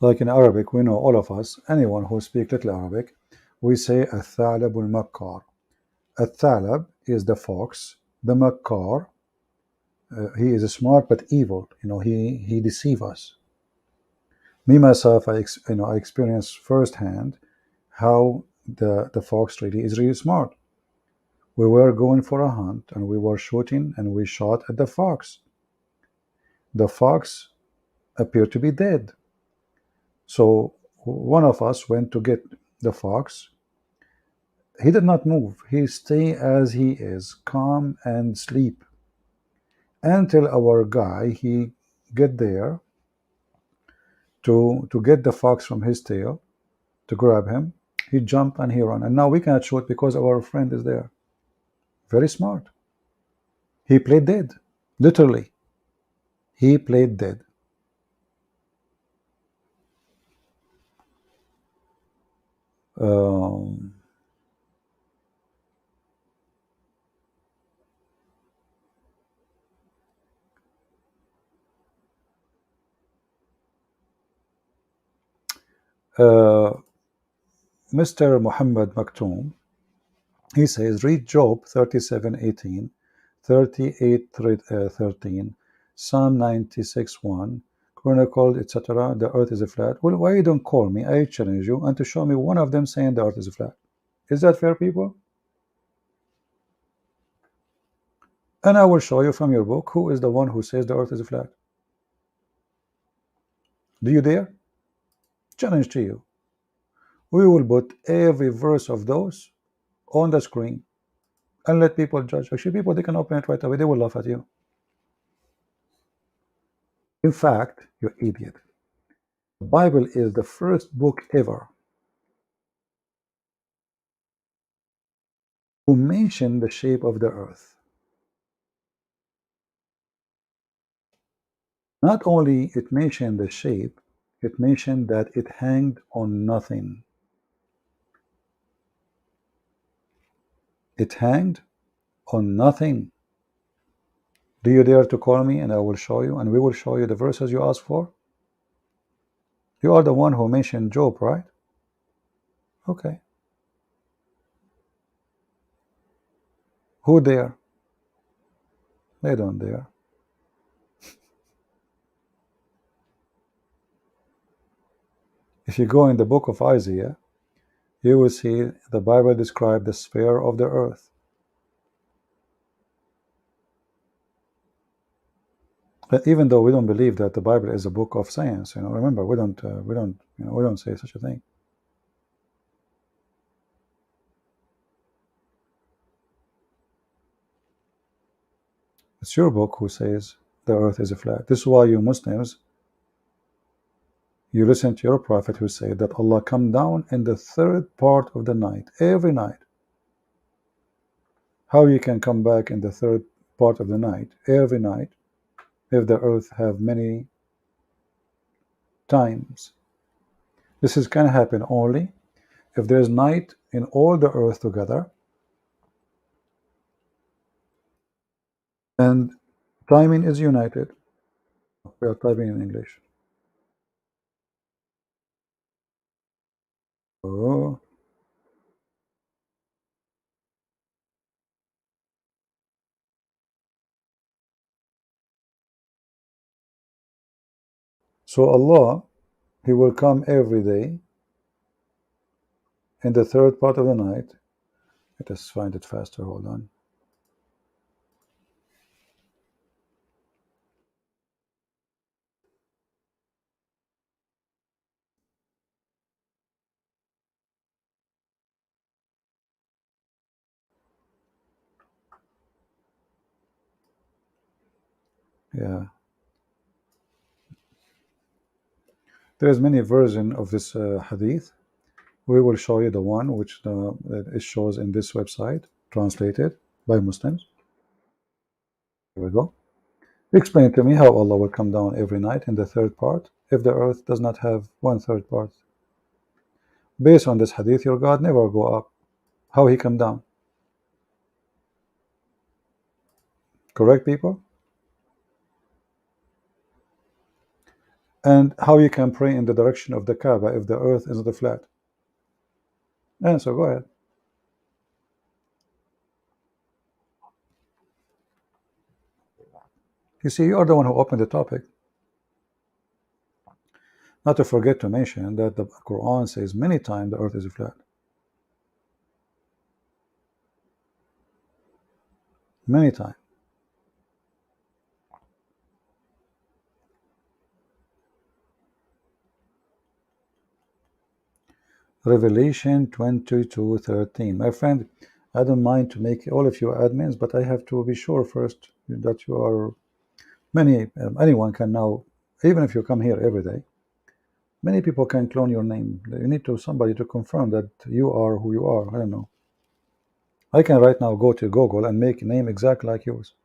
Like in Arabic, we know, all of us, anyone who speaks little Arabic, we say Al-Thalab al-Makkar. Al-Thalab is the fox, the Makkar, he is smart but evil. He deceives us. Me myself, I experienced firsthand how the fox really is really smart. We were going for a hunt and we were shooting and we shot at the fox. The fox appeared to be dead. So one of us went to get the fox. He did not move. He stayed as he is, calm and sleep, until our guy, he get there to get the fox from his tail, to grab him. He jumped and he ran. And now we cannot shoot because our friend is there. Very smart. He played dead. Literally. He played dead. Mr. Muhammad Maktoum, he says, read Job 37:18, 38:13, Psalm 96:1, Chronicle, etc. The earth is a flat. Well, why you don't call me? I challenge you and to show me one of them saying the earth is flat. Is that fair, people? And I will show you from your book who is the one who says the earth is flat. Do you dare? Challenge to you. We will put every verse of those on the screen and let people judge. Actually, people, they can open it right away. They will laugh at you. In fact, you idiot. The Bible is the first book ever to mention the shape of the earth. Not only it mentioned the shape, it mentioned that it hanged on nothing. It hanged on nothing. Do you dare to call me and I will show you, and we will show you the verses you asked for? You are the one who mentioned Job, right? Okay. Who dare? They don't dare. If you go in the book of Isaiah, you will see the Bible describe the sphere of the earth. But even though we don't believe that the Bible is a book of science, remember, we don't say such a thing. It's your book who says the earth is a flat. This is why you Muslims, you listen to your prophet who said that Allah come down in the third part of the night, every night. How you can come back in the third part of the night, every night, if the earth have many times? This can happen only if there is night in all the earth together, And timing is united. We are typing in English. Oh. So Allah, He will come every day in the third part of the night. Let us find it faster. Hold on. Yeah. There is many versions of this hadith. We will show you the one which it shows in this website, translated by Muslims. Here we go. Explain to me how Allah will come down every night in the third part if the earth does not have one third part. Based on this hadith, your God never go up. How He come down? Correct, people? And how you can pray in the direction of the Kaaba if the earth is not flat? Answer, go ahead. You see, you are the one who opened the topic. Not to forget to mention that the Quran says many times the earth is flat. Many times. Revelation 22:13. My friend, I don't mind to make all of you admins, but I have to be sure first that you are anyone can now, even if you come here every day, many people can clone your name. You need somebody to confirm that you are who you are. I don't know. I can right now go to Google and make a name exactly like yours.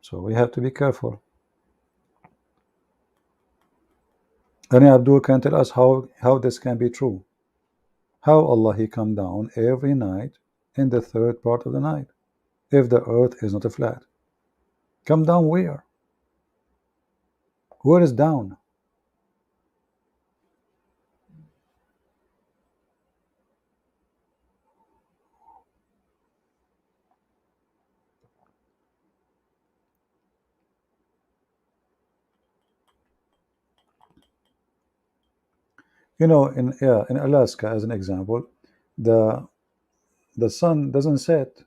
So we have to be careful. Any Abdul can tell us how this can be true. How Allah He come down every night in the third part of the night if the earth is not flat. Come down where? Where is down? You know, in Alaska, as an example, the sun doesn't set.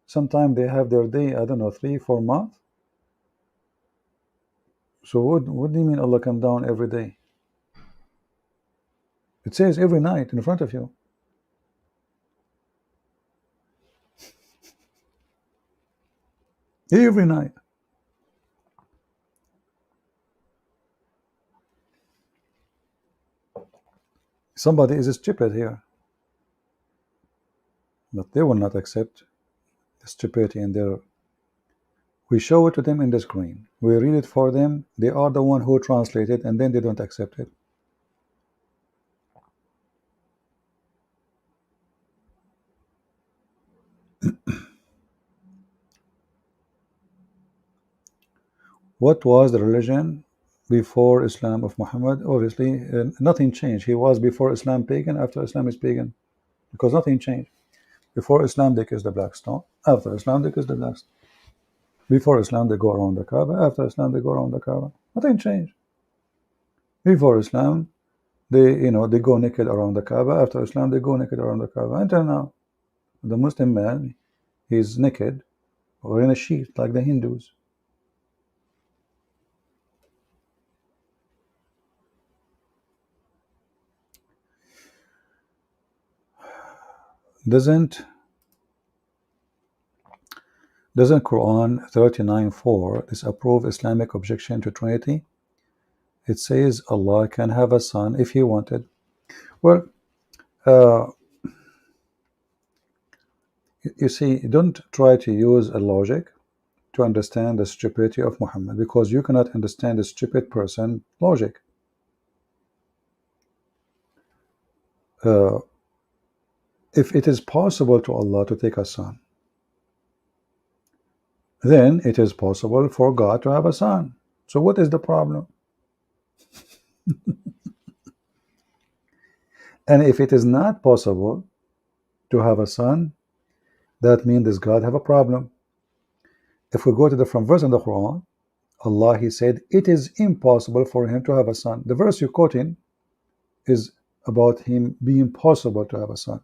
Sometimes they have their day, I don't know, 3-4 months. So what do you mean Allah come down every day? It says every night in front of you. Every night. Somebody is stupid here. But they will not accept the stupidity in their. We show it to them in the screen. We read it for them. They are the one who translate it, and then they don't accept it. What was the religion before Islam of Muhammad? Obviously, nothing changed. He was before Islam pagan, after Islam is pagan, because nothing changed. Before Islam, they kiss the black stone. After Islam, they kiss the black stone. Before Islam, they go around the Kaaba. After Islam, they go around the Kaaba. Nothing changed. Before Islam, they go naked around the Kaaba. After Islam, they go naked around the Kaaba. Until now, the Muslim man, he's naked or in a sheet like the Hindus. Doesn't Quran 39:4 disapprove Islamic objection to Trinity? It says Allah can have a son if He wanted. Well, you see, don't try to use a logic to understand the stupidity of Muhammad, because you cannot understand a stupid person logic. If it is possible to Allah to take a son, then it is possible for God to have a son. So what is the problem? And if it is not possible to have a son, that means does God have a problem? If we go to the from verse in the Quran, Allah, He said, it is impossible for him to have a son. The verse you're quoting is about him being possible to have a son.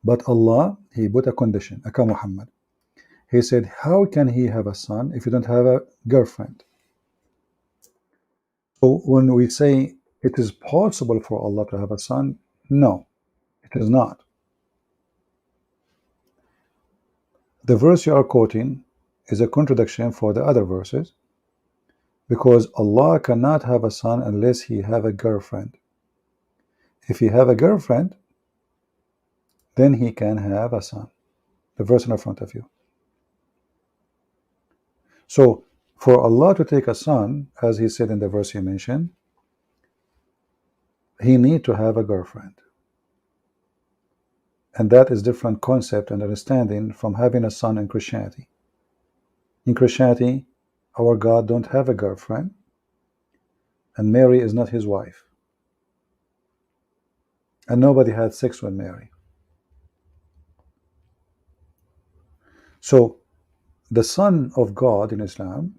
But Allah, He put a condition, Aka Muhammad. He said, how can he have a son if you don't have a girlfriend? So when we say it is possible for Allah to have a son, no, it is not. The verse you are quoting is a contradiction for the other verses, because Allah cannot have a son unless he have a girlfriend. If he have a girlfriend, then he can have a son. The verse in front of you. So for Allah to take a son, as He said in the verse you mentioned, He need to have a girlfriend. And that is different concept and understanding from having a son in Christianity. In Christianity, our God don't have a girlfriend, and Mary is not His wife. And nobody had sex with Mary. So the Son of God in Islam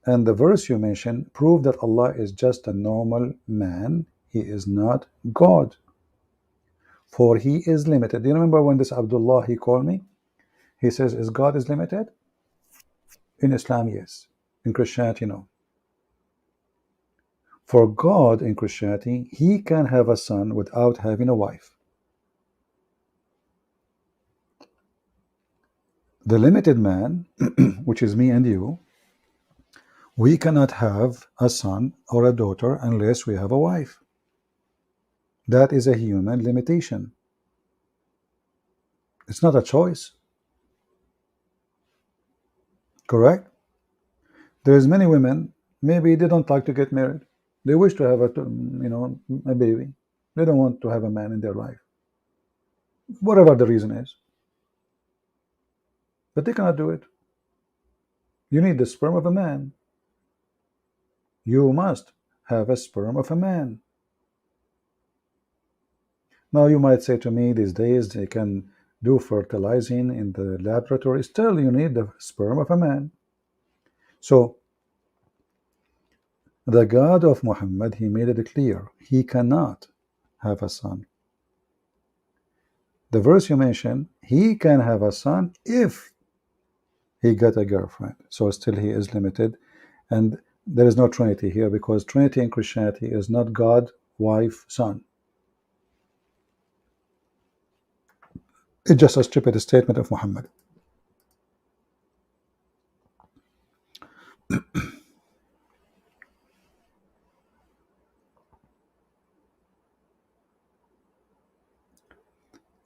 and the verse you mentioned prove that Allah is just a normal man. He is not God. For He is limited. Do you remember when this Abdullah, he called me? He says, is God is limited? In Islam, yes. In Christianity, no. For God in Christianity, He can have a son without having a wife. The limited man, which is me and you, we cannot have a son or a daughter unless we have a wife. That is a human limitation. It's not a choice. Correct? There's many women, maybe they don't like to get married. They wish to have a baby. They don't want to have a man in their life. Whatever the reason is. But they cannot do it. You need the sperm of a man. You must have a sperm of a man. Now you might say to me, these days they can do fertilizing in the laboratory. Still, you need the sperm of a man. So the God of Muhammad, He made it clear, He cannot have a son. The verse you mentioned, He can have a son if he got a girlfriend. So still He is limited. And there is no Trinity here, because Trinity in Christianity is not God, wife, son. It's just a stupid statement of Muhammad.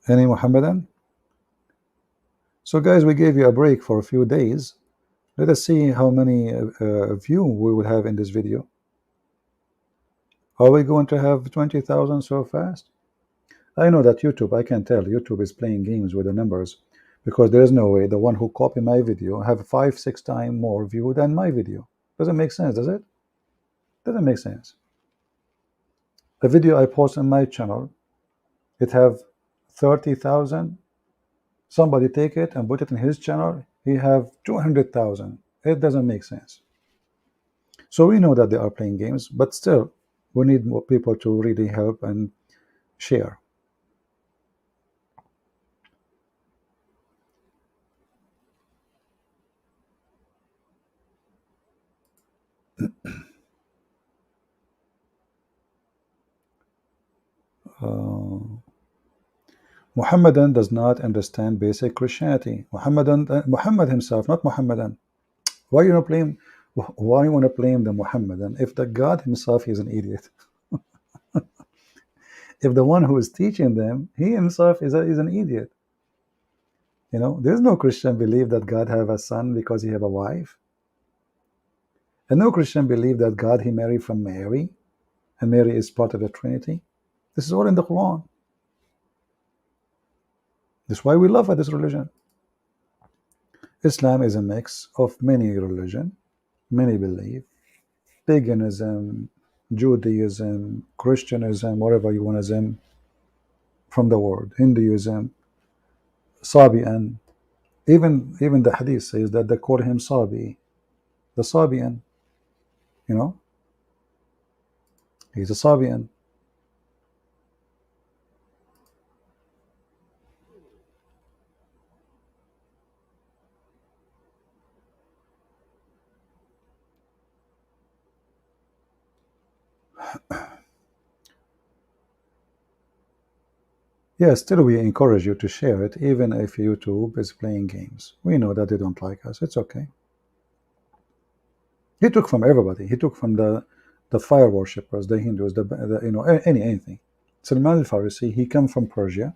Any Muhammadan? So guys, we gave you a break for a few days. Let us see how many view we will have in this video. Are we going to have 20,000 so fast? I know that YouTube, I can tell YouTube is playing games with the numbers, because there is no way the one who copied my video have 5-6 times more view than my video. Doesn't make sense, does it? Doesn't make sense. The video I post on my channel, it have 30,000. Somebody take it and put it in his channel, he have 200,000. It doesn't make sense. So we know that they are playing games, but still we need more people to really help and share. Muhammadan does not understand basic Christianity. Muhammad himself, not Muhammadan. Why you want to blame the Muhammadan if the God himself is an idiot? If the one who is teaching them, he himself is an idiot. There's no Christian believe that God have a son because he have a wife. And no Christian believe that God he married from Mary, and Mary is part of the Trinity. This is all in the Quran. That's why we love this religion. Islam is a mix of many religion, many belief, paganism, Judaism, Christianism, whatever you want to from the world, Hinduism, Sabian. Even the hadith says that they call him Sabi, the Sabian. You know, he's a Sabian. Yes, still we encourage you to share it, even if YouTube is playing games. We know that they don't like us. It's okay. He took from everybody. He took from the fire worshippers, the Hindus, anything. Salman al-Farisi, he came from Persia,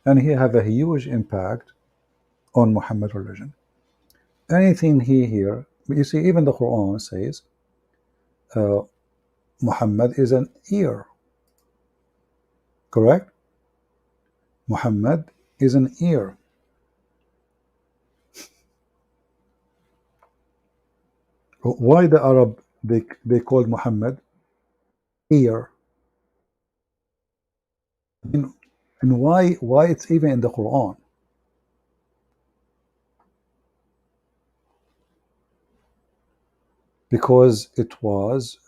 and he have a huge impact on Muhammad religion. Anything he hear, you see, even the Quran says Muhammad is an ear. Correct? Muhammad is an ear. Why the Arab they called Muhammad ear? And why it's even in the Quran? Because it was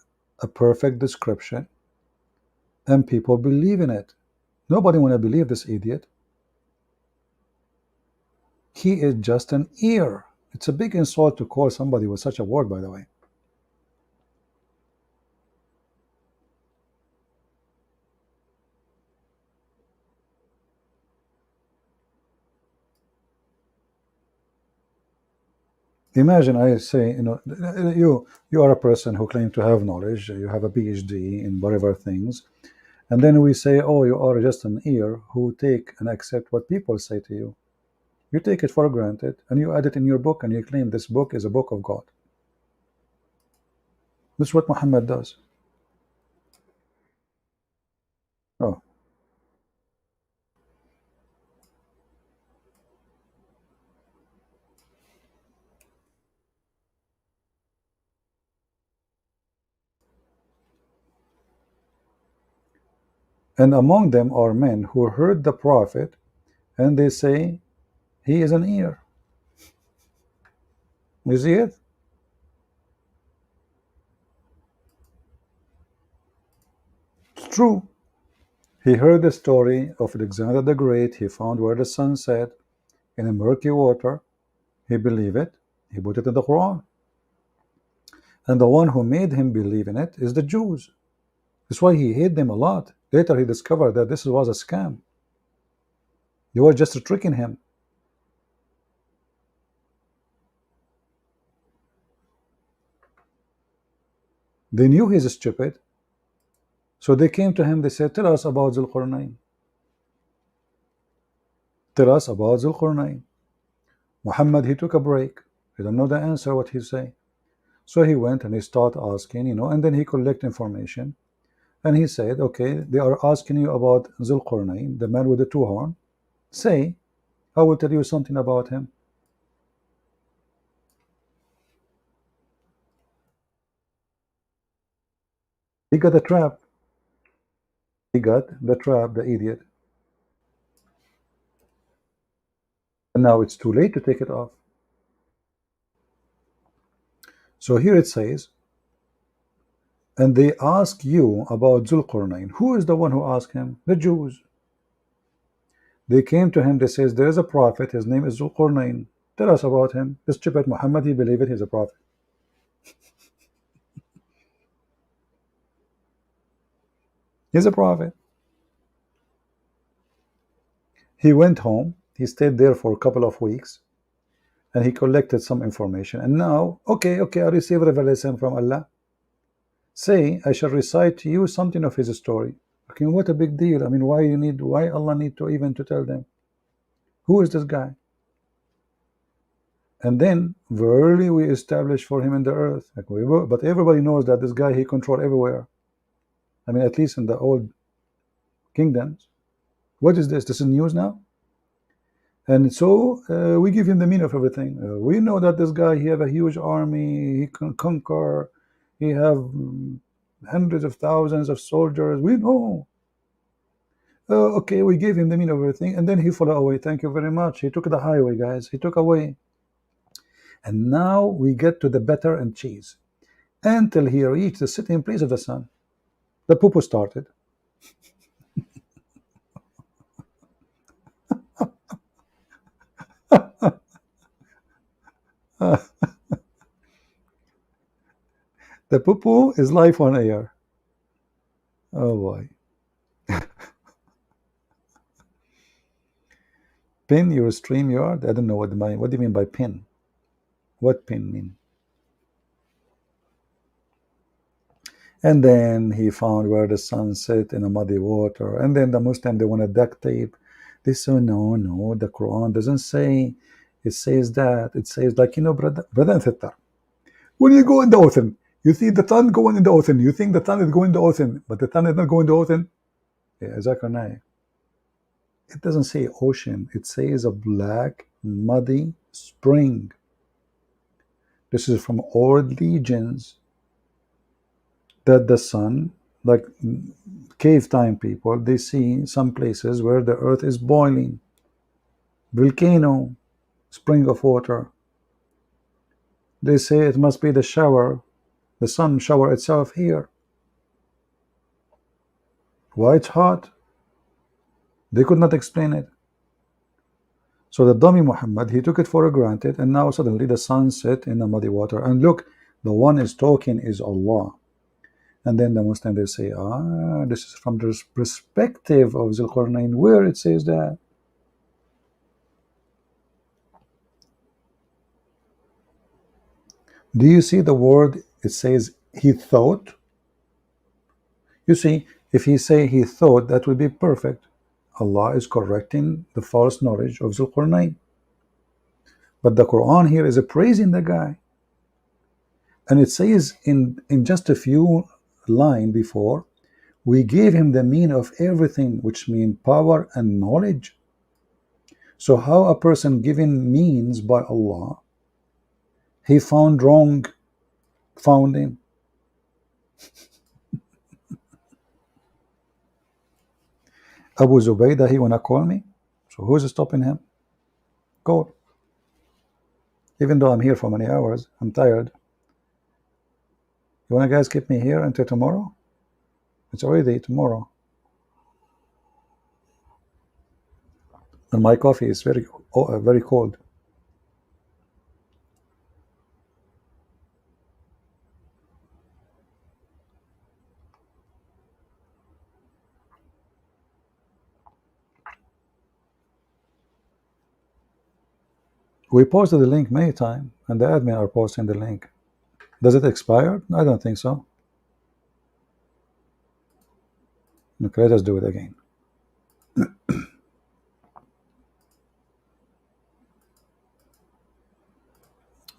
a perfect description and people believe in it. Nobody want to believe this idiot. He is just an ear. It's a big insult to call somebody with such a word, by the way. Imagine I say, you are a person who claim to have knowledge, you have a PhD in whatever things, and then we say, oh, you are just an ear who take and accept what people say to you. You take it for granted, and you add it in your book, and you claim this book is a book of God. This is what Muhammad does. Oh. And among them are men who heard the prophet, and they say, he is an ear. You see it? It's true. He heard the story of Alexander the Great. He found where the sun set in a murky water. He believed it. He put it in the Quran. And the one who made him believe in it is the Jews. That's why he hated them a lot. Later he discovered that this was a scam. They were just tricking him. They knew he's stupid. So they came to him, they said, tell us about Zulqarnain. Tell us about Zulqarnain. Muhammad, he took a break. He didn't know the answer, what he say. So he went and he started asking, and then he collect information. And he said, okay, they are asking you about Zulqarnain, the man with the two horns. Say, I will tell you something about him. He got a trap. He got the trap, the idiot. And now it's too late to take it off. So here it says, and they ask you about Zulqarnain. Who is the one who asked him? The Jews. They came to him, they says, there is a prophet, his name is Zulqarnain. Tell us about him. This stupid Muhammad, he believed it, he's a prophet. He's a prophet. He went home, he stayed there for a couple of weeks, and he collected some information. And now, okay, I receive revelation from Allah. Say, I shall recite to you something of his story. Okay, what a big deal. I mean, why Allah need to even to tell them? Who is this guy? And then, verily we establish for him in the earth. But everybody knows that this guy, he controlled everywhere. I mean, at least in the old kingdoms. What is this? This is news now? And so we give him the meaning of everything. We know that this guy, he have a huge army, he can conquer, he have hundreds of thousands of soldiers. We know. Okay, we gave him the meaning of everything, and then he flew away. Thank you very much. He took the highway, guys. He took away. And now we get to the butter and cheese. Until he reached the sitting place of the sun, the poo-poo started. The poo-poo is life on air. Oh boy. Pin your StreamYard? I don't know what do you mean by pin? What pin mean? And then he found where the sun set in a muddy water. And then the Muslim, they want to duct tape. They say, no, the Quran doesn't say. It says that. It says, like, brother and sister, when you go in the ocean, you see the sun going in the ocean. You think the sun is going in the ocean, but the sun is not going in the ocean. Yeah, Zakaria. It doesn't say ocean. It says a black, muddy spring. This is from old legends that the sun, like cave time people, they see some places where the earth is boiling. Volcano, spring of water. They say it must be the shower, the sun shower itself here. Why it's hot? They could not explain it. So the dummy Muhammad, he took it for granted, and now suddenly the sun set in the muddy water. And look, the one is talking is Allah. And then the Muslim, they say, this is from the perspective of Zulqarnain, where it says that. Do you see the word? It says he thought. You see, if he say he thought, that would be perfect. Allah is correcting the false knowledge of Zulqarnain. But the Quran here is praising the guy. And it says in just a few lines before, we gave him the meaning of everything, which means power and knowledge. So how a person given means by Allah, he found wrong founding. Abu Zubaydah, he wanna call me, so who's stopping him? Go. Even though I'm here for many hours, I'm tired. You wanna guys keep me here until tomorrow? It's already tomorrow. And my coffee is very cold. We posted the link many times, and the admin are posting the link. Does it expire? I don't think so. Okay, let us do it again.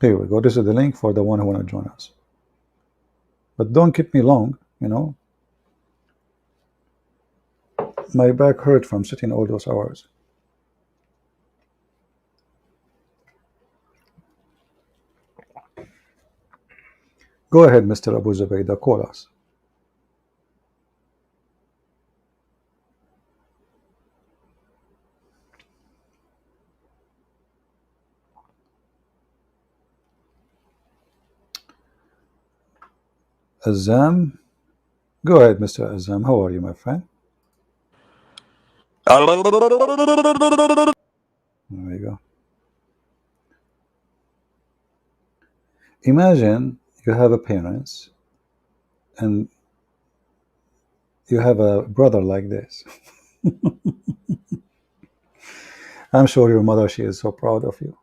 Here we go. This is the link for the one who want to join us. But don't keep me long, My back hurt from sitting all those hours. Go ahead, Mr. Abu Zubaydah, call us. Azam, go ahead, Mr. Azam. How are you, my friend? There we go. Imagine you have a parents and you have a brother like this. I'm sure your mother, she is so proud of you.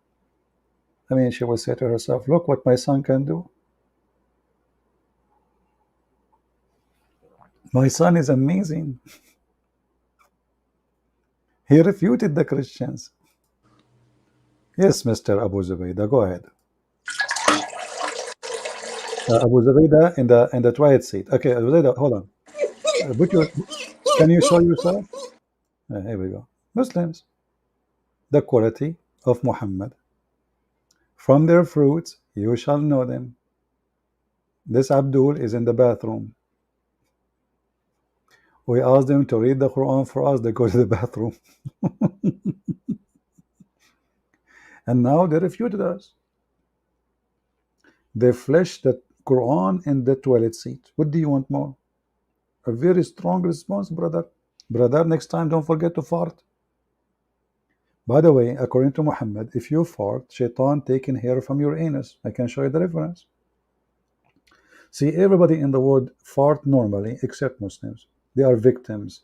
I mean, she will say to herself, look what my son can do. My son is amazing. He refuted the Christians. Yes, Mr. Abu Zubaydah, go ahead. Abu Zubaydah in the toilet seat. Okay, Abu Zubaydah, hold on. Can you show yourself? Here we go. Muslims. the quality of Muhammad. From their fruits you shall know them. This Abdul is in the bathroom. We asked them to read the Quran for us. They go to the bathroom. And now they refuted us. They flushed the Quran in the toilet seat. What do you want more? A very strong response, brother. Brother, next time don't forget to fart. By the way, according to Muhammad, if you fart, shaitan taking hair from your anus. I can show you the reference. See, everybody in the world fart normally except Muslims. They are victims.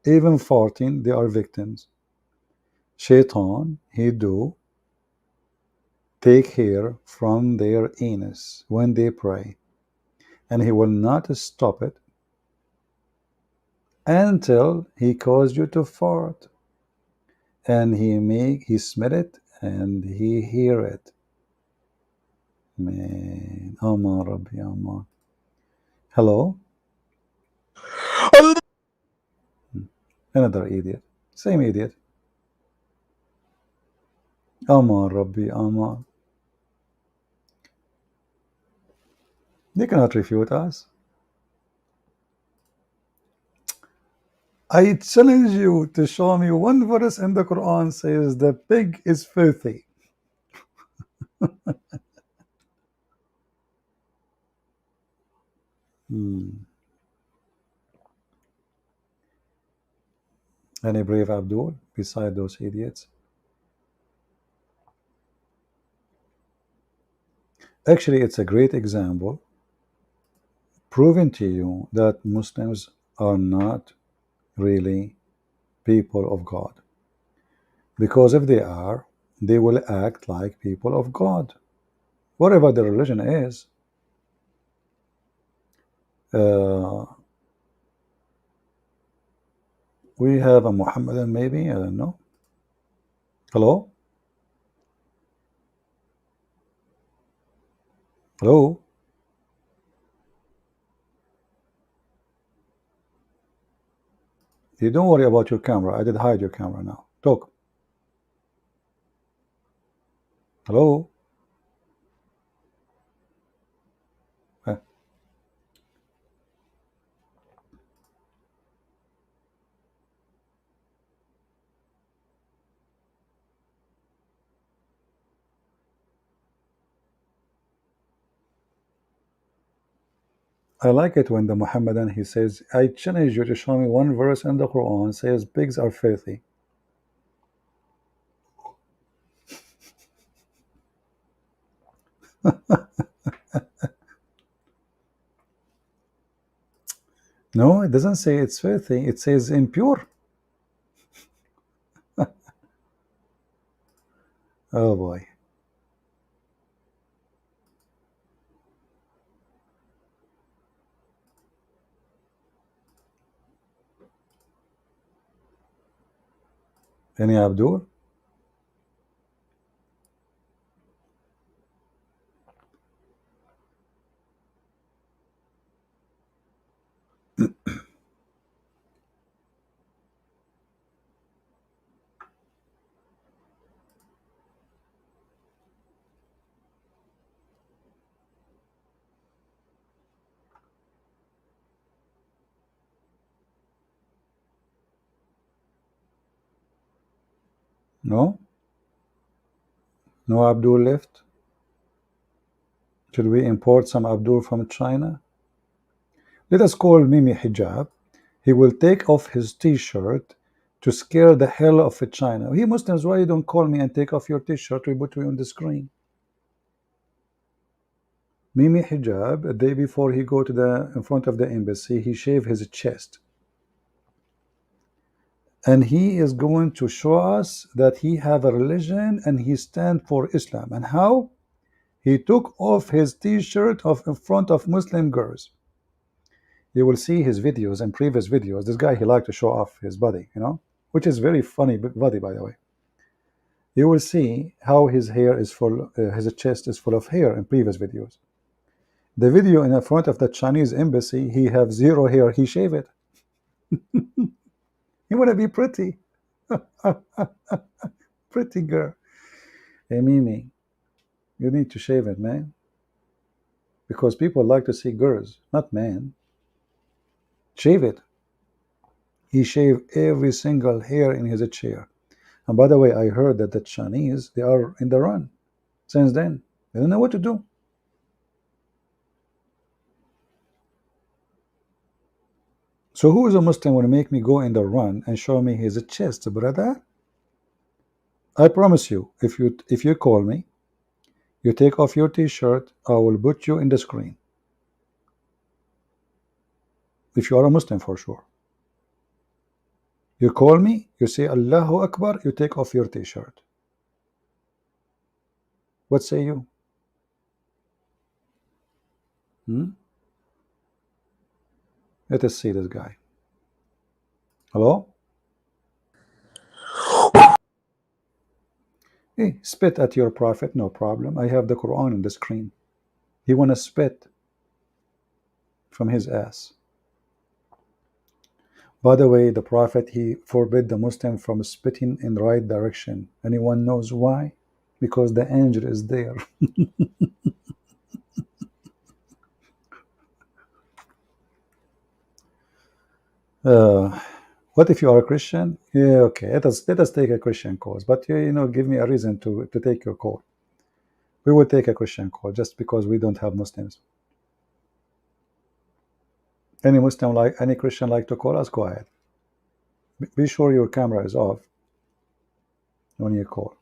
Even farting, they are victims. Shaitan, he do take hair from their anus when they pray, and he will not stop it until he cause you to fart, and he smell it and he hear it. Man, Aman Rabbi Aman. Hello? Another idiot. Same idiot. Aman Rabbi Aman. They cannot refute us. I challenge you to show me one verse in the Quran says the pig is filthy. Any brave Abdul beside those idiots? Actually, it's a great example proving to you that Muslims are not really people of God. Because if they are, they will act like people of God. Whatever the religion is, we have a Muhammadan maybe, I don't know. Hello? Hello? You don't worry about your camera. I did hide your camera now. Talk. Hello? I like it when the Muhammadan, he says, I challenge you to show me one verse in the Quran says pigs are filthy. No, it doesn't say it's filthy. It says impure. Oh boy. Any Abdul? No? No Abdul left? Should we import some Abdul from China? Let us call Mimi Hijab. He will take off his t-shirt to scare the hell of China. He Muslims, why you don't call me and take off your t-shirt? We put you on the screen. Mimi Hijab, a day before he go to in front of the embassy, he shaved his chest. And he is going to show us that he have a religion and he stand for Islam. And how? He took off his t-shirt in front of Muslim girls. You will see his videos and previous videos. This guy, he liked to show off his body, you know, which is very funny body, by the way. You will see how his hair is full, his chest is full of hair in previous videos. The video in the front of the Chinese embassy, he have zero hair. He shave it. He want to be pretty. Pretty girl. Hey, Mimi, you need to shave it, man. Because people like to see girls, not men. Shave it. He shaved every single hair in his chair. And by the way, I heard that the Chinese, they are in the run since then. They don't know what to do. So who is a Muslim will make me go in the run and show me his chest, brother? I promise you, if you call me, you take off your t-shirt, I will put you in the screen. If you are a Muslim, for sure. You call me, you say Allahu Akbar, you take off your t-shirt. What say you? Let us see this guy. Hello? Hey, spit at your prophet, no problem. I have the Quran on the screen. He wanna spit from his ass. By the way, the prophet, he forbid the Muslim from spitting in the right direction. Anyone knows why? Because the angel is there. What if you are a Christian? Yeah, okay. Let us take a Christian cause, but you know, give me a reason to take your call. We will take a Christian call just because we don't have Muslims. Any Muslim like any Christian like to call us? Go ahead. Be sure your camera is off when you call.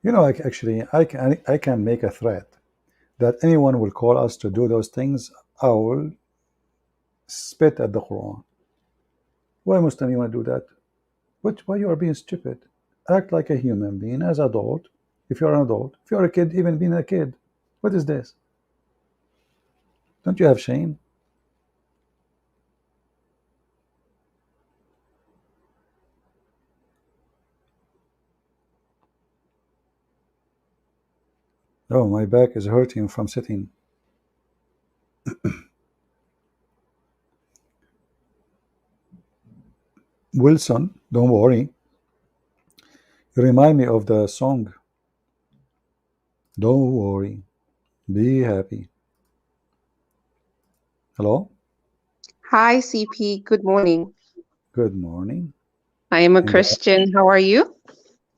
You know, I can make a threat that anyone will call us to do those things, I will spit at the Quran. Why Muslim you want to do that? Why you are being stupid? Act like a human being as adult. If you're an adult, if you're a kid, even being a kid. What is this? Don't you have shame? Oh, my back is hurting from sitting. Wilson, don't worry. You remind me of the song. Don't worry. Be happy. Hello? Hi, CP. Good morning. Good morning. I am a And Christian. How are you?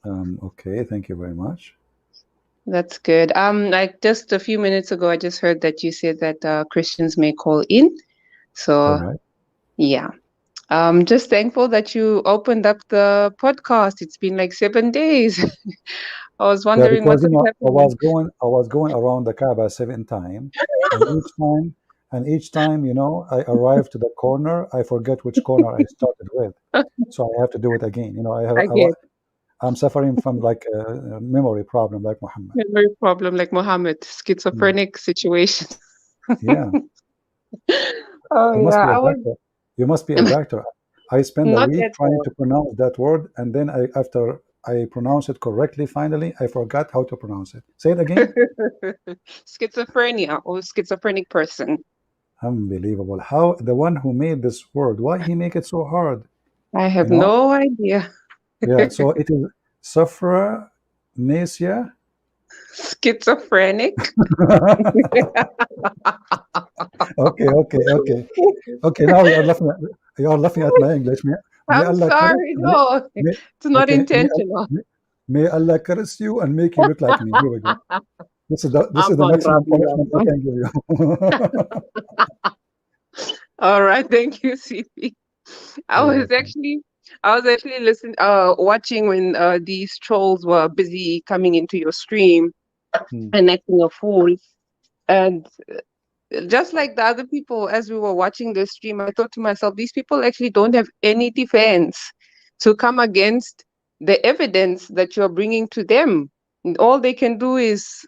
okay, thank you very much. That's good. Like just a few minutes ago, I just heard that you said that Christians may call in. So, Correct. yeah. Just thankful that you opened up the podcast. It's been like 7 days. I was Yeah, wondering because what was happening. I was going around the Kaaba 7 times, and each time, you know, I arrived to the corner, I forget which corner I started with, so I have to do it again. You know, I get I'm suffering from like a memory problem, like Muhammad. memory problem like Mohammed, schizophrenic situation. Yeah, Oh, you must yeah. be a I was doctor. You must be a doctor. I spent a not week yet. trying to pronounce that word, and then after I pronounce it correctly, finally, I forgot how to pronounce it. Say it again. Schizophrenia or schizophrenic person. Unbelievable. How the one who made this word, why he make it so hard? I You have know? no idea. Yeah, so it is Sophronesia. Schizophrenic. Okay. Now you are laughing at my English. May I'm Allah curse, sorry. No, may, it's not okay, intentional. may Allah curse you and make you look like me. Here we go. This is the Aman, maximum Rabbi, punishment I Aman. can give you. All right, thank you, CP. I You're was welcome. actually listening, watching when these trolls were busy coming into your stream Hmm. and acting a fool. And just like the other people, as we were watching the stream, I thought to myself, these people actually don't have any defense to come against the evidence that you're bringing to them. And all they can do is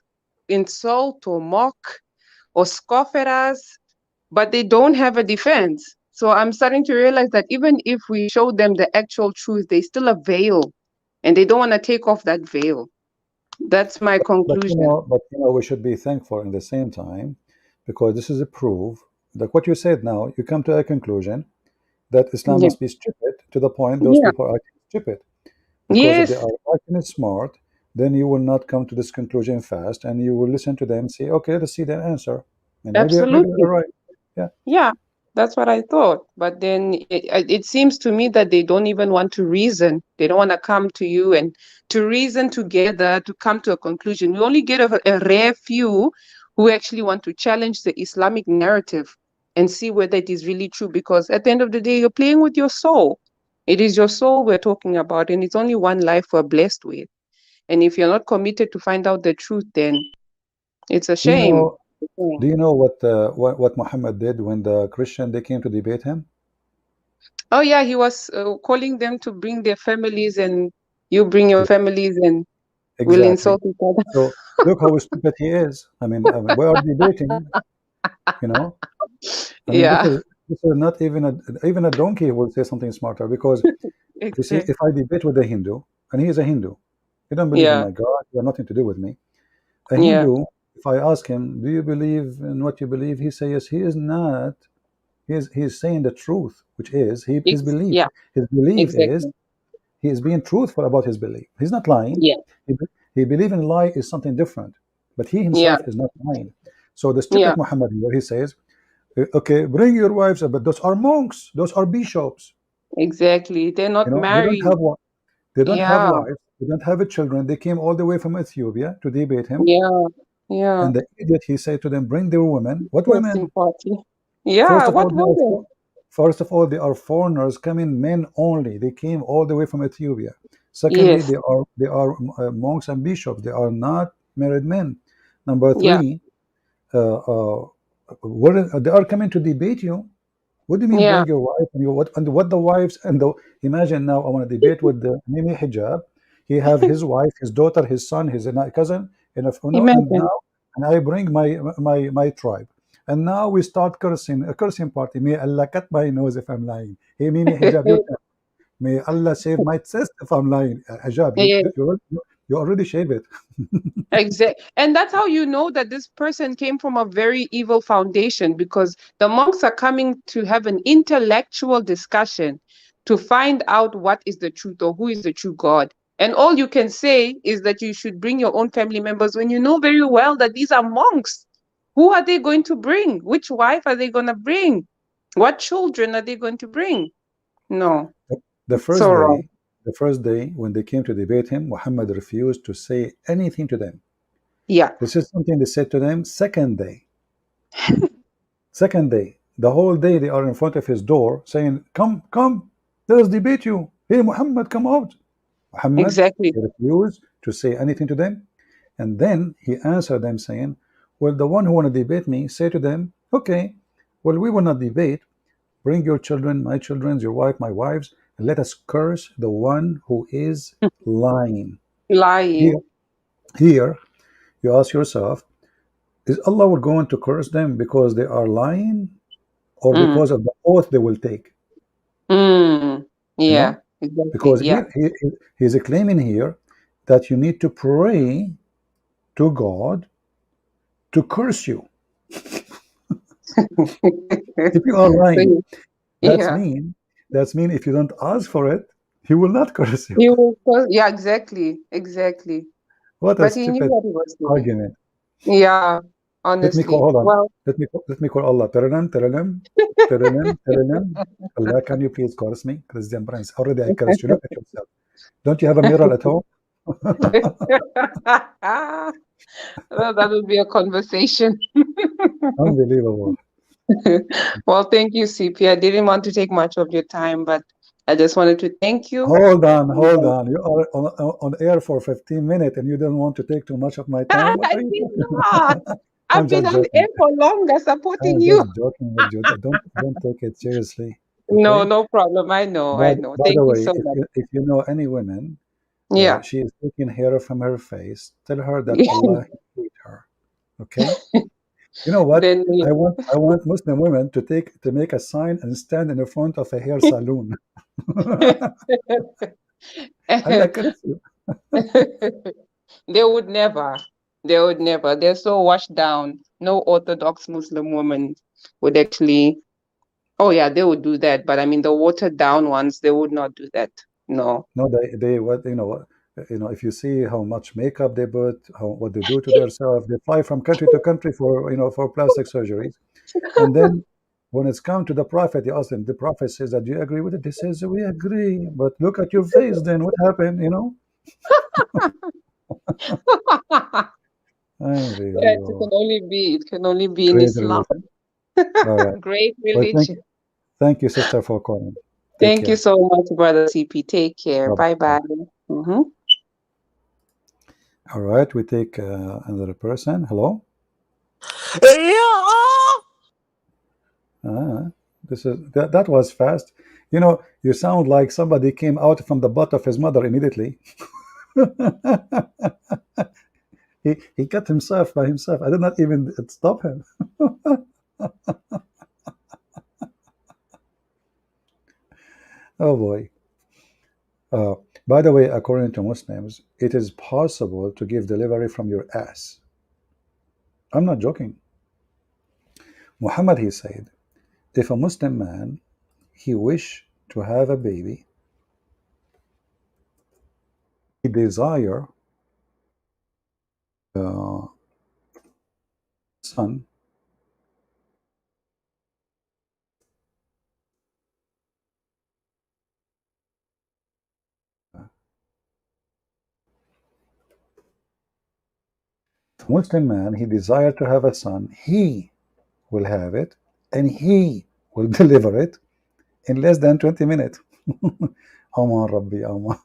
insult or mock or scoff at us, but they don't have a defense. So I'm starting to realize that even if we show them the actual truth, they still a veil, and they don't want to take off that veil. That's my conclusion. But we should be thankful in the same time, because this is a proof that what you said now, you come to a conclusion that Islam Yeah. must be stupid, to the point those Yeah. people are acting stupid. Because if they Yes. are acting smart, then you will not come to this conclusion fast, and you will listen to them and say, okay, let's see their answer. And maybe Absolutely. they're right. Yeah. Yeah. That's what I thought. But then it seems to me that they don't even want to reason. They don't want to come to you and to reason together to come to a conclusion. We only get a rare few who actually want to challenge the Islamic narrative and see whether it is really true. Because at the end of the day, you're playing with your soul. It is your soul we're talking about, and it's only one life we're blessed with. And if you're not committed to find out the truth, then it's a Do you shame. know? Do you know what Muhammad did when the Christian they came to debate him? Oh yeah, he was calling them to bring their families, and you bring your families, and we'll Exactly. insult each other. So look how stupid he is. I mean, we are debating. You know, I mean, Yeah, this is not even a donkey will say something smarter, because you see, exactly. if I debate with a Hindu, and he is a Hindu, he don't believe in Yeah, my God, he has nothing to do with me. A yeah, Hindu, if I ask him, do you believe in what you believe? He says yes. He is not. He is saying the truth, which is his belief. yeah, His belief is exactly. he is being truthful about his belief. He's not lying. Yeah, He believe in lie is something different, but he yeah, himself is not lying. So the yeah, stupid Muhammad here, he says, okay, bring your wives, but those are monks, those are bishops. exactly. They're not They don't married. have one. They don't have Yeah, wives. They don't have children. They came all the way from Ethiopia to debate him. yeah, yeah. And the idiot, he said to them, bring their women. What Interesting women? party. Yeah, First of all, what woman? they are foreigners coming, men only. They came all the way from Ethiopia. Secondly, Yes, they are monks and bishops. They are not married men. Number yeah, three, they are coming to debate you. What do you mean yeah. bring your wife and what the wives and the imagine now I want to debate with the Mimi Hijab. He have his wife, his daughter, his son, his cousin, and Imagine. now and I bring my tribe. And now we start cursing, a cursing party. May Allah cut my nose if I'm lying. Hey Mimi Hijab, you tell. May Allah shave my chest if I'm lying. Hijab, Yeah. you already shave it. Exactly. And that's how you know that this person came from a very evil foundation, because the monks are coming to have an intellectual discussion to find out what is the truth or who is the true God. And all you can say is that you should bring your own family members when you know very well that these are monks. Who are they going to bring? Which wife are they going to bring? What children are they going to bring? No, The it's so first wrong. day, the first day when they came to debate him, Muhammad refused to say anything to them. Yeah. This is something they said to them second day. Second day, the whole day they are in front of his door saying, come, come, let us debate you. Hey, Muhammad, come out. Muhammad, Exactly. he refused to say anything to them. And then he answered them saying, well, the one who want to debate me, say to them, okay, well, we will not debate. Bring your children, my children, your wife, my wives, and let us curse the one who is lying. Here, Lying. here you ask yourself, is Allah going to curse them because they are lying or Mm. because of the oath they will take? Mm. You Yeah. know, Exactly. because Yeah. he's claiming here that you need to pray to God to curse you. If you are lying, So, yeah. that's mean if you don't ask for it, he will not curse you. He will yeah, exactly. Exactly. What a But he knew stupid what he was doing. argument. Yeah, Let me call, honestly. hold on. Well, Let me call Allah. Taranem, taranem, taranem, taranem. Allah, can you please curse me? Christian Prince. Already I cursed you. Look at yourself. Don't you have a mirror at home? well, that would be a conversation. Unbelievable. Well, thank you, CP. I didn't want to take much of your time, but I just wanted to thank you. Hold on. You are on air for 15 minutes and you don't want to take too much of my time. What I are you did talking not. about? I've I'm been just on joking. air for longer supporting I'm you. just joking with you. Don't take it seriously. No, Okay? no problem. I know. By Thank the you way, so much. if you know any women, Yeah. she is taking hair from her face, tell her that Allah hates her. Okay? You know what? Then I want Muslim women to make a sign and stand in the front of a hair salon. I agree with you. they would never. They would never. They're so washed down. No Orthodox Muslim woman would actually. Oh yeah, they would do that. But I mean, the watered down ones, they would not do that. No. No, they what if you see how much makeup they put, what they do to themselves, they fly from country to country for plastic surgeries, and then when it's come to the prophet, you ask them. The prophet says that, "Do you agree with it?" They says, "We agree, but look at your face. Then what happened?" Yes, it can only be. It can only be in Great Islam. religion. All right. Great Well, religion. thank you, sister, for calling. Take Thank care. you so much, brother CP. Take care. Bye-bye. Bye bye. Mm-hmm. All right, we take another person. Hello. That was fast. You sound like somebody came out from the butt of his mother immediately. he cut himself by himself. I did not even stop him. Oh boy. By the way, according to Muslims, it is possible to give delivery from your ass. I'm not joking. Muhammad, he said, if a Muslim man, he wish to have a baby, he desire son, Muslim man, he desire to have a son, he will have it, and he will deliver it in less than 20 minutes. Aman Rabbi, Aman.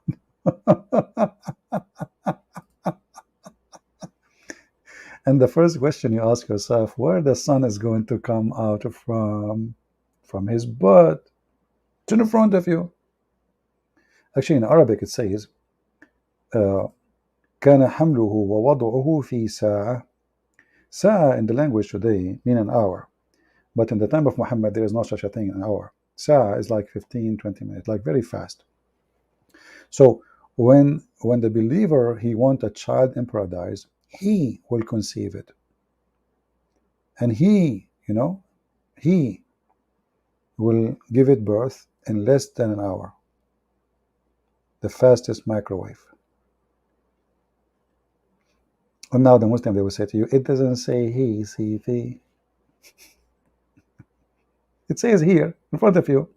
And the first question you ask yourself, where the son is going to come out from his butt to the front of you. Actually, in Arabic it says, كان حمله ووضعه في ساعة. Sa'a in the language today mean an hour. But in the time of Muhammad, there is no such a thing, an hour. Sa'a is like 15, 20 minutes, like very fast. So when the believer, he want a child in paradise, he will conceive it. And he will give it birth in less than an hour. The fastest microwave. And now the Muslim, they will say to you, it doesn't say he, see, he. It says here, in front of you.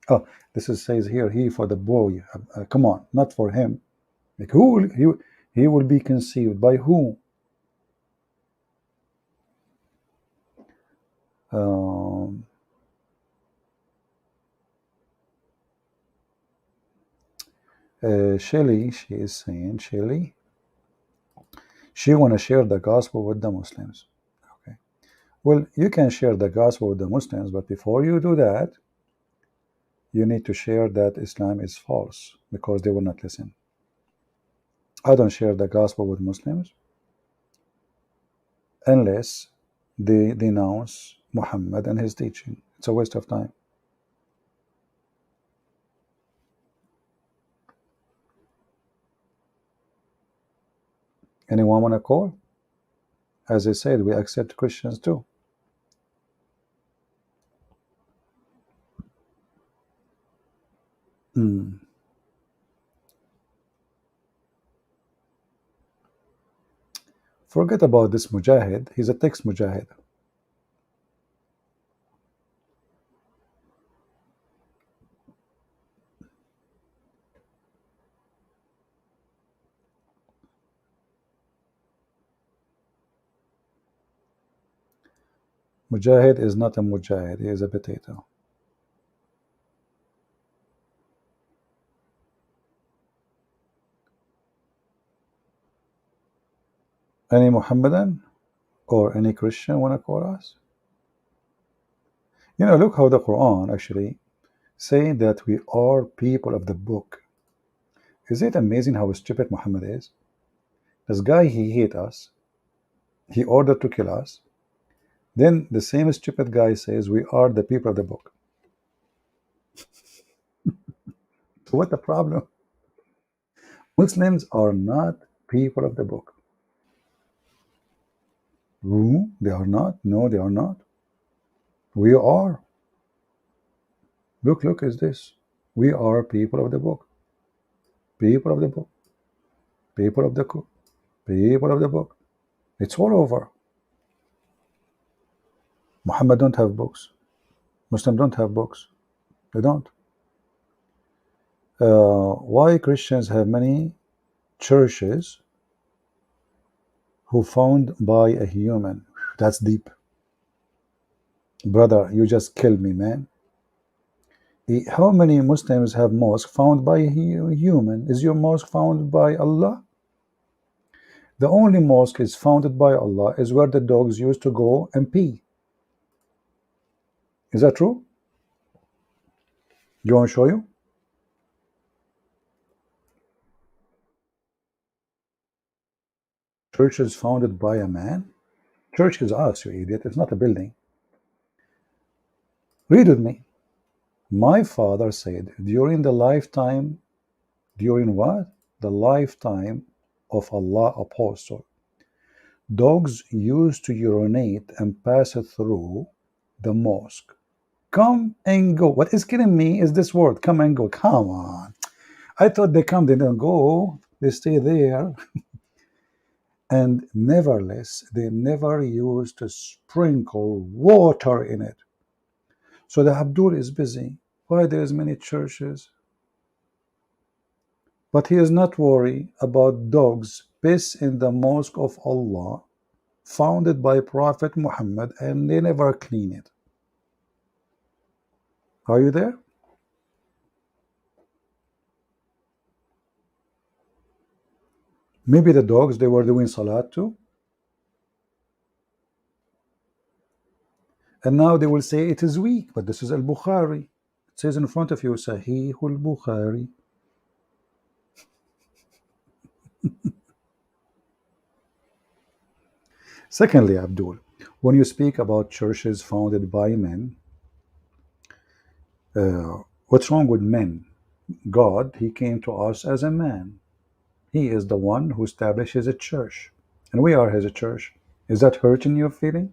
Oh, says here, he for the boy. Come on, not for him. Like who he will be conceived by who? Shelly, she is saying, Shelly, she want to share the gospel with the Muslims. Okay. Well, you can share the gospel with the Muslims, but before you do that, you need to share that Islam is false, because they will not listen. I don't share the gospel with Muslims unless they denounce Muhammad and his teaching. It's a waste of time. Anyone want to call? As I said, we accept Christians too. Forget about this Mujahid. He's a text Mujahid. Mujahid is not a Mujahid. He is a potato. Any Muhammadan or any Christian want to call us? Look how the Quran actually say that we are people of the book. Is it amazing how stupid Muhammad is? This guy, he hate us. He ordered to kill us. Then the same stupid guy says we are the people of the book. So what the problem? Muslims are not people of the book. Ooh, they are not. No, they are not. We are. Look, is this? We are people of the book. People of the book. People of the book. People of the book. It's all over. Muhammad don't have books. Muslims don't have books. They don't. Why Christians have many churches who found by a human? That's deep. Brother, you just killed me, man. How many Muslims have mosque found by a human? Is your mosque found by Allah? The only mosque is founded by Allah is where the dogs used to go and pee. Is that true? You want to show you? Church is founded by a man. Church is us, you idiot. It's not a building. Read with me. My father said during the lifetime, during what? The lifetime of Allah apostle, dogs used to urinate and pass it through the mosque. Come and go. What is killing me is this word, come and go. Come on. I thought they come, they don't go. They stay there. And nevertheless, they never used to sprinkle water in it. So the Abdul is busy. Why there's many churches? But he is not worried about dogs piss in the mosque of Allah, founded by Prophet Muhammad, and they never clean it. Are you there? Maybe the dogs, they were doing salat too. And now they will say it is weak, but this is al-Bukhari. It says in front of you, Sahih al-Bukhari. Secondly, Abdul, when you speak about churches founded by men, what's wrong with men? God, he came to us as a man. He is the one who establishes a church, and we are his church. Is that hurting your feeling?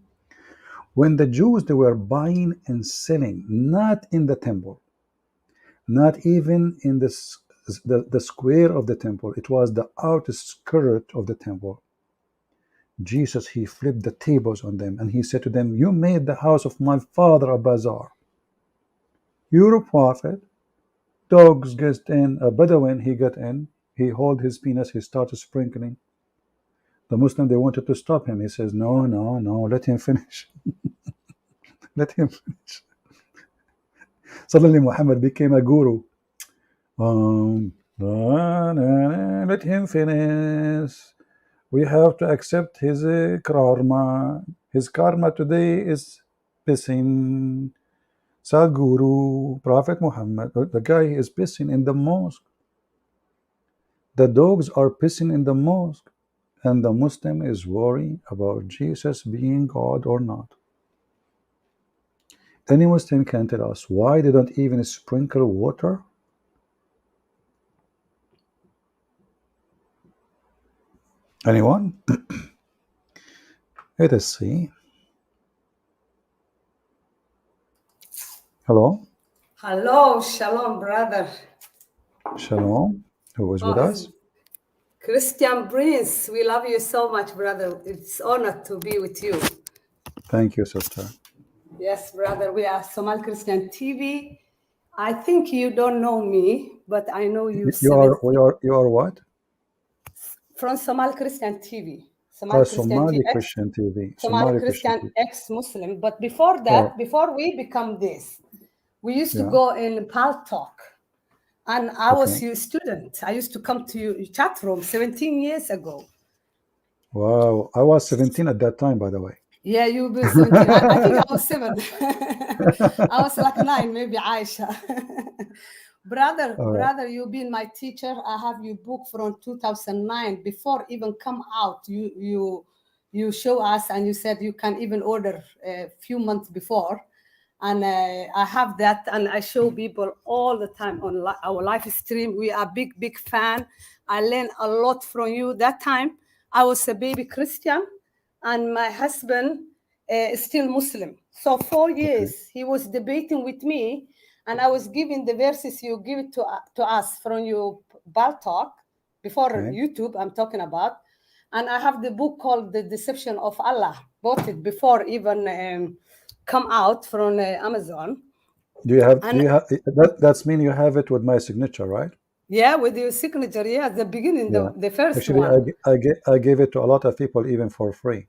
When the Jews, they were buying and selling, not in the temple, not even in the square of the temple, it was the outer skirt of the temple. Jesus, he flipped the tables on them, and he said to them, you made the house of my father a bazaar. You're a prophet. Dogs get in, a Bedouin, he got in, he hold his penis, he started sprinkling. The Muslim, they wanted to stop him. He says, no, let him finish. Let him finish. Suddenly Muhammad became a guru. Let him finish. We have to accept his karma. His karma today is pissing. Sadhguru, Prophet Muhammad, the guy is pissing in the mosque. The dogs are pissing in the mosque. And the Muslim is worried about Jesus being God or not. Any Muslim can tell us why they don't even sprinkle water? Anyone? Let us see. Hello? Hello, shalom, brother. Shalom. Who is with us? Christian Prince, we love you so much, brother. It's honor to be with you. Thank you, sister. Yes, brother, we are Somal Christian TV. I think you don't know me, but I know you. You are what? From Somal Christian TV. Somali Christian TV. Somali Christian ex-Muslim. But before that, before we become this, we used to go in Pal Talk. And I was your student. I used to come to your chat room 17 years ago. Wow. I was 17 at that time, by the way. Yeah, you were 17. I think I was 7. I was like 9, maybe Aisha. Brother, you've been my teacher. I have your book from 2009. Before even come out, you you show us, and you said you can even order a few months before. And I have that, and I show people all the time on our live stream. We are big fan. I learned a lot from you. That time I was a baby Christian, and my husband is still Muslim. So 4 years he was debating with me, and I was giving the verses you give it to us from your Bal Talk before YouTube. I'm talking about, and I have the book called The Deception of Allah. Bought it before even come out from Amazon. Do you have that's mean you have it with my signature, right? Yeah, with your signature. Yeah, the beginning, the first Actually, one. I gave it to a lot of people, even for free.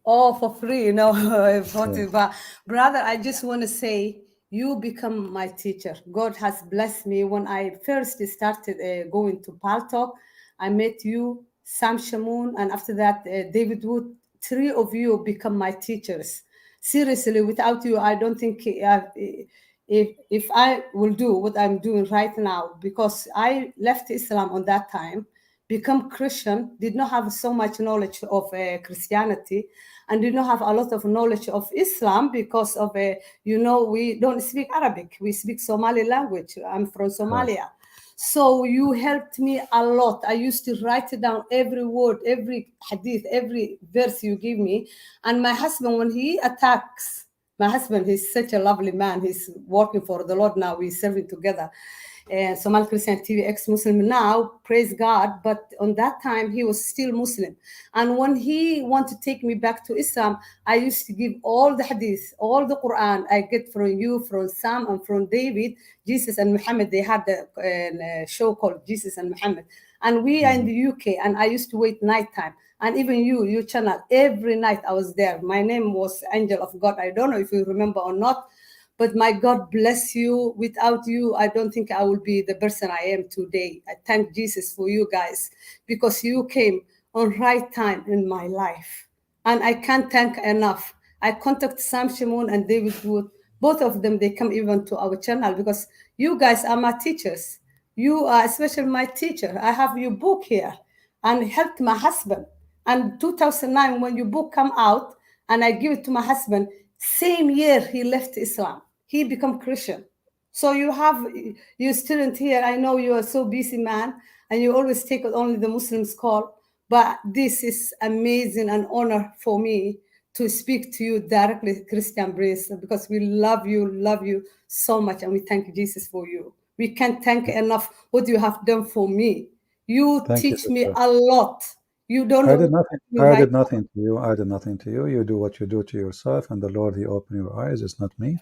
Oh, for free, but brother, I just want to say you become my teacher. God has blessed me. When I first started going to Bal Talk, I met you, Sam Shamoun, and after that, David Wood. 3 of you become my teachers. Seriously, without you, I don't think if I will do what I'm doing right now, because I left Islam on that time, become Christian, did not have so much knowledge of Christianity, and did not have a lot of knowledge of Islam because of, we don't speak Arabic. We speak Somali language. I'm from Somalia. So you helped me a lot. I used to write it down, every word, every hadith, every verse you give me. And my husband, when he attacks, my husband, he's such a lovely man. He's working for the Lord now. We're serving together. Somali Christian TV, ex-Muslim now, praise God. But on that time, he was still Muslim. And when he wanted to take me back to Islam, I used to give all the hadith, all the Quran I get from you, from Sam, and from David, Jesus and Muhammad. They had a show called Jesus and Muhammad. And we are in the UK, and I used to wait nighttime. And even your channel, every night I was there. My name was Angel of God. I don't know if you remember or not. But my God bless you. Without you, I don't think I will be the person I am today. I thank Jesus for you guys, because you came on right time in my life. And I can't thank enough. I contact Sam Shamoun and David Wood. Both of them, they come even to our channel, because you guys are my teachers. You are especially my teacher. I have your book here and helped my husband. And 2009, when your book come out and I give it to my husband, same year he left Islam. He become Christian. So you have your student here. I know you are so busy, man, and you always take only the Muslims call. But this is amazing and honor for me to speak to you directly, Christian Prince, because we love you so much, and we thank Jesus for you. We can't thank enough what you have done for me. You teach me a lot. You don't know. I did nothing to you. I did nothing to you. You do what you do to yourself, and the Lord, He opened your eyes. It's not me.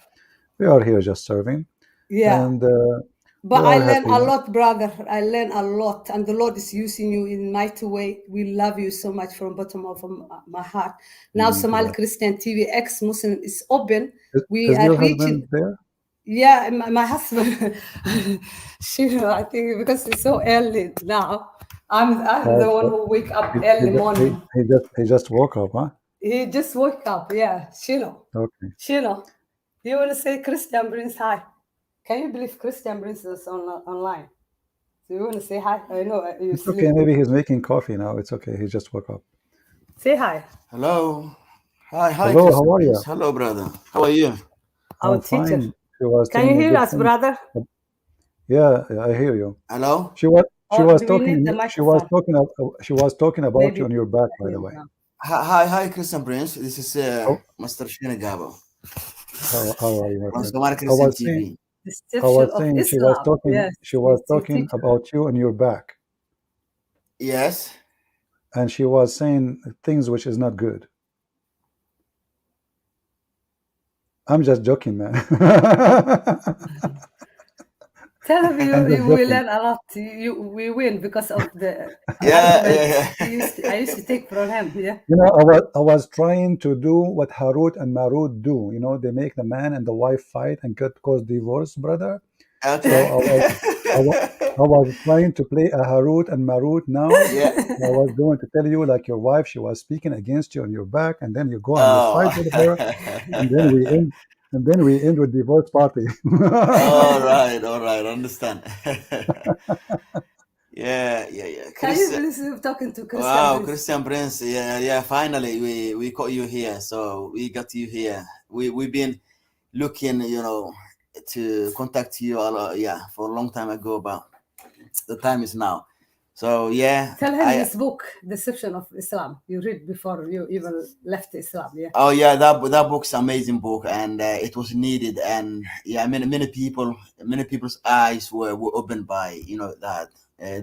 We are here just serving. Yeah. And, but I learned a lot, brother. I learned a lot, and the Lord is using you in a mighty way. We love you so much from the bottom of my heart. Now, Somali Christian TV, ex-Muslim, is open. We are reaching there. Yeah, my husband. I think because it's so early now. I'm the one who wake up early morning. He just woke up, huh? He just woke up, yeah. Shino. Okay. Shino, you want to say Christian Prince hi? Can you believe Christian Prince is online? So you want to say hi? I know it's okay. Maybe he's making coffee now. It's okay. He just woke up. Say hi. Hello. Hi. Hello. How are you? Hello, brother. How are you? Our teacher. Can you hear us, brother? Yeah, I hear you. Hello. She was talking about maybe you on your back, by the way. Hi, Christian Prince. This is Master Shina Gabo. How are you? From Somali Christian TV. I was saying she was talking about you on your back. Yes. And she was saying things which is not good. I'm just joking, man. Tell him we learn a lot. We win because of the I used to take from him. Yeah. You know, I was trying to do what Harut and Marut do. You know, they make the man and the wife fight and cause divorce, brother. Okay. So I was trying to play a Harut and Marut now. Yeah. I was going to tell you, like your wife, she was speaking against you on your back, and then you go and you fight with her, and then we end with divorce party. all right, understand. Yeah. Can you please talking to Christian Wow, Prince? Christian Prince. Yeah. Finally, we caught you here. So we got you here. We've been looking, to contact you for a long time ago, but the time is now. So yeah. Tell him his book, Deception of Islam. You read before you even left Islam. Yeah. Oh yeah, that book's amazing book, and it was needed, and yeah, many people's eyes were opened by that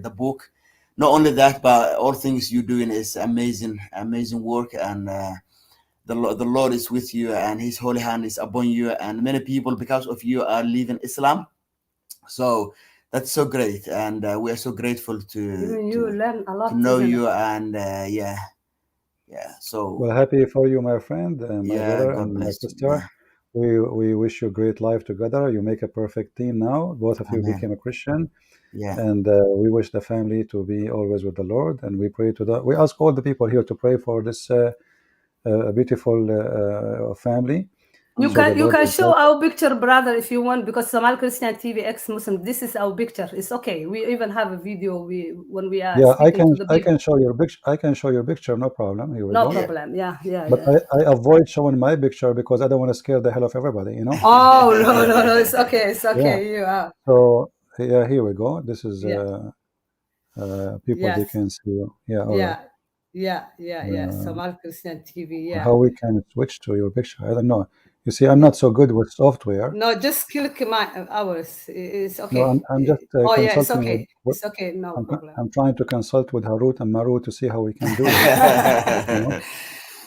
the book. Not only that, but all things you're doing is amazing work, and the Lord is with you, and His holy hand is upon you, and many people because of you are leaving Islam. So that's so great, and we are so grateful to learn a lot to know you, and yeah. So well, happy for you, my friend, my brother, God and my bless you. sister. We wish you great life together. You make a perfect team now. Both of you Amen. became a Christian. Yeah. And we wish the family to be always with the Lord. And we pray we ask all the people here to pray for this beautiful family. You can show our picture, brother, if you want, because Somal Christian TV ex-Muslim. This is our picture. It's okay. We even have a video. When we are yeah, speaking to the people. I can show your picture. I can show your picture. No problem. Here we no go. problem. Yeah. But I avoid showing my picture because I don't want to scare the hell of everybody. Oh no. It's okay. It's okay. Yeah. So yeah, here we go. This is people. Yes. They can see you. Yeah. All right. Yeah. Somal Christian TV. Yeah. How we can switch to your picture? I don't know. You see, I'm not so good with software. No, just click ours. It's okay. No, I'm just consulting. Yeah, it's okay. It's okay. No problem. I'm trying to consult with Harut and Marut to see how we can do it.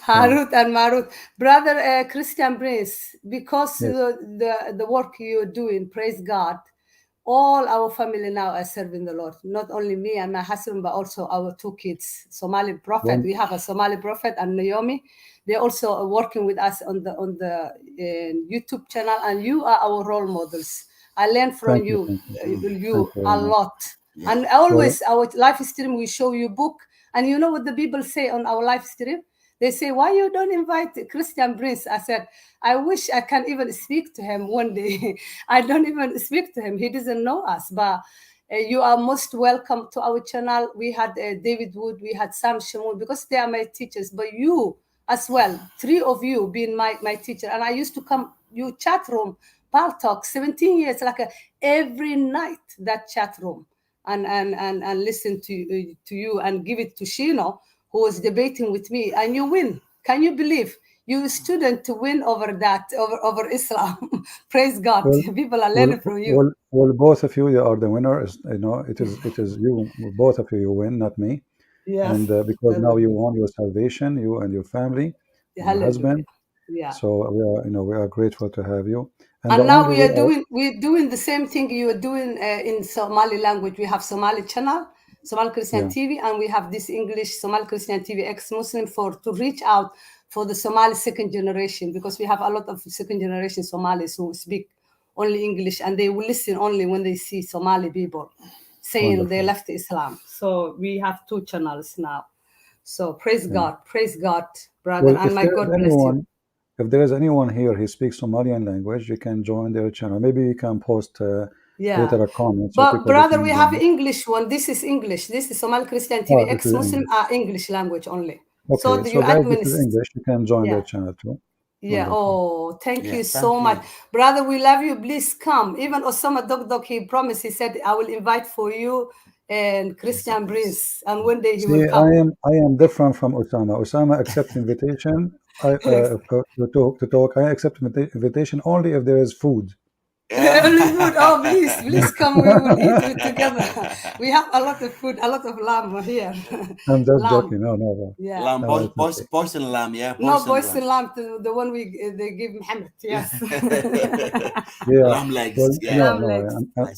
Harut and Marut, brother Christian Prince, because the work you're doing, praise God. All our family now are serving the Lord. Not only me and my husband, but also our two kids. Somali prophet. We have a Somali prophet and Naomi. They're also working with us on the YouTube channel, and you are our role models. I learned from you a lot. Yeah. And always our live stream, we show you book. And you know what the people say on our live stream? They say, why you don't invite Christian Prince? I said, I wish I can even speak to him one day. I don't even speak to him. He doesn't know us, but you are most welcome to our channel. We had David Wood, we had Sam Shamoun, because they are my teachers, but you as well, 3 of you being my teacher. And I used to come, you chat room, Pal Talk, 17 years, like every night, that chat room, and listen to you and give it to Shino, who was debating with me, and you win. Can you believe? You student to win over that, over Islam. Praise God. People are learning from you. Well, both of you are the winners. It is you, both of you win, not me. Yes. And because now you won your salvation, you and your family, and your husband. Yeah. So we are grateful to have you. And now we're doing the same thing you are doing in Somali language. We have Somali channel, Somali Christian TV, and we have this English Somali Christian TV ex-Muslim to reach out for the Somali second generation, because we have a lot of second generation Somalis who speak only English, and they will listen only when they see Somali people saying they left Islam. So we have 2 channels now. So praise God, brother, and my God bless you. If there is anyone here who speaks Somalian language, you can join their channel. Maybe you can post later comments. But brother, we have English one. This is English. This is Somali Christian TV ex-Muslim English language only. Okay, so guys, this is English. You can join their channel too. Yeah. Oh, thank you so much, brother. We love you. Please come. Even Osama Dogdog, he promised. He said, "I will invite for you and Christian Prince, and one day he will come." I am different from Osama. Osama accepts invitation to talk. I accept invitation only if there is food. Only food. Oh, please come. We will eat it together. We have a lot of food, a lot of lamb here. I'm just joking. No. Yeah. Lamb, poison lamb. Yeah. Poison lamb. The one they give Muhammad. Yes. Lamb legs.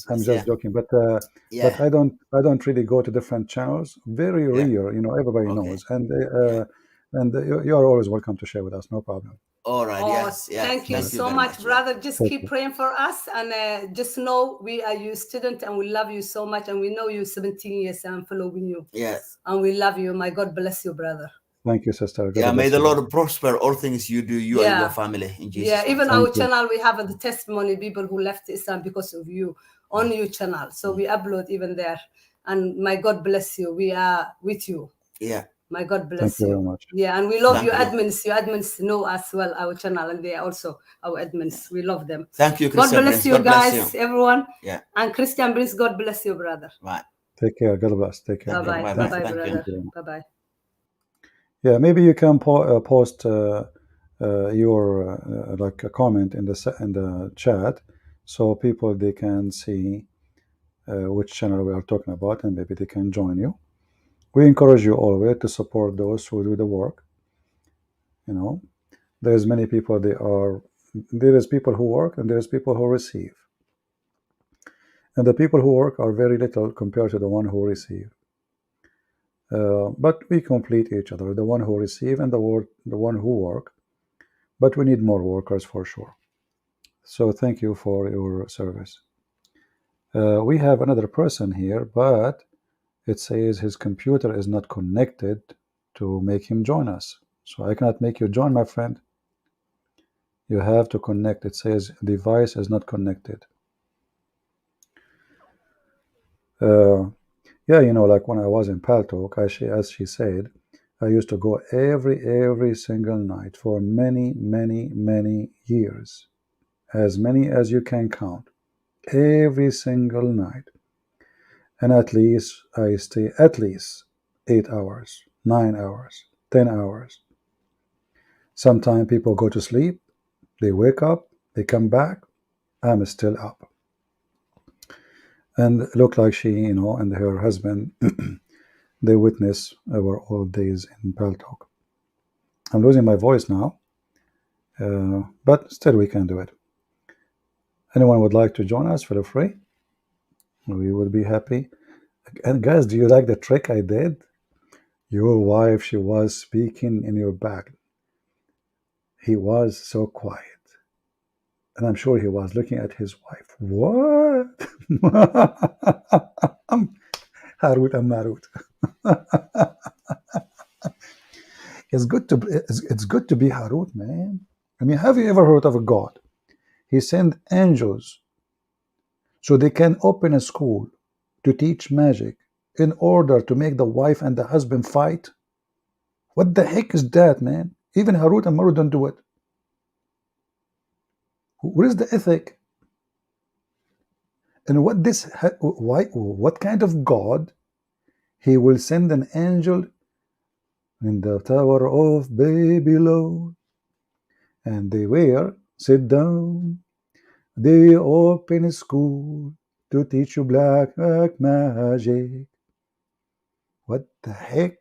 I'm just joking. But I don't really go to different channels. Very rare. Everybody knows, and you are always welcome to share with us. No problem. All right. Thank you so much, brother. Just keep praying for us, and just know we are your student, and we love you so much, and we know you 17 years and following you. Yes. And we love you. My God bless you, brother. Thank you, sister. May the Lord prosper all things you do, you and your family. In Jesus. Yeah, even our channel, we have the testimony, people who left Islam because of you on your channel. So we upload even there. And my God bless you. We are with you. Yeah. My God bless Thank you very you. much. Yeah, and we love Thank you you. admins. You admins know as well our channel, and they are also our admins. We love them. Thank you, God Christian bless Prince. you God bless guys, you. everyone. Yeah. And Christian Prince, God bless you, brother. Right. Take care. God bless. Take care. Bye bye. Bye-bye. Bye bye, Thank you. brother. very much. Bye bye. Yeah, maybe you can post your like a comment in the chat, so people they can see which channel we are talking about, and maybe they can join you. We encourage you always to support those who do the work. You know, there's many people. There is people who work and there's people who receive, and the people who work are very little compared to the one who receive. But we complete each other, the one who receive and the one who work. But we need more workers for sure. So thank you for your service. We have another person here, but it says his computer is not connected to make him join us. So I cannot make you join, my friend. You have to connect. It says device is not connected. Yeah, you know, like when I was in Paltalk, as she said, I used to go every single night for many years, as many as you can count, every single night. And at least I stay at least 8 hours, 9 hours, 10 hours. Sometimes people go to sleep, they wake up, they come back, I'm still up. And look like she, you know, and her husband, they witness our old days in Paltalk. I'm losing my voice now, but still we can do it. Anyone would like to join us, feel free. We would be happy. And guys, do you like the trick I did? Your wife, she was speaking in your back. He was so quiet. And I'm sure he was looking at his wife. What? Harut and Marut. It's good to be Harut, man. I mean, have you ever heard of a God? He sent angels so they can open a school to teach magic in order to make the wife and the husband fight. What the heck is that, man? Even Harut and Marut don't do it. What is the ethic? And what kind of God? He will send an angel in the Tower of Babylon, and they will sit down. They open a school to teach you black magic. What the heck?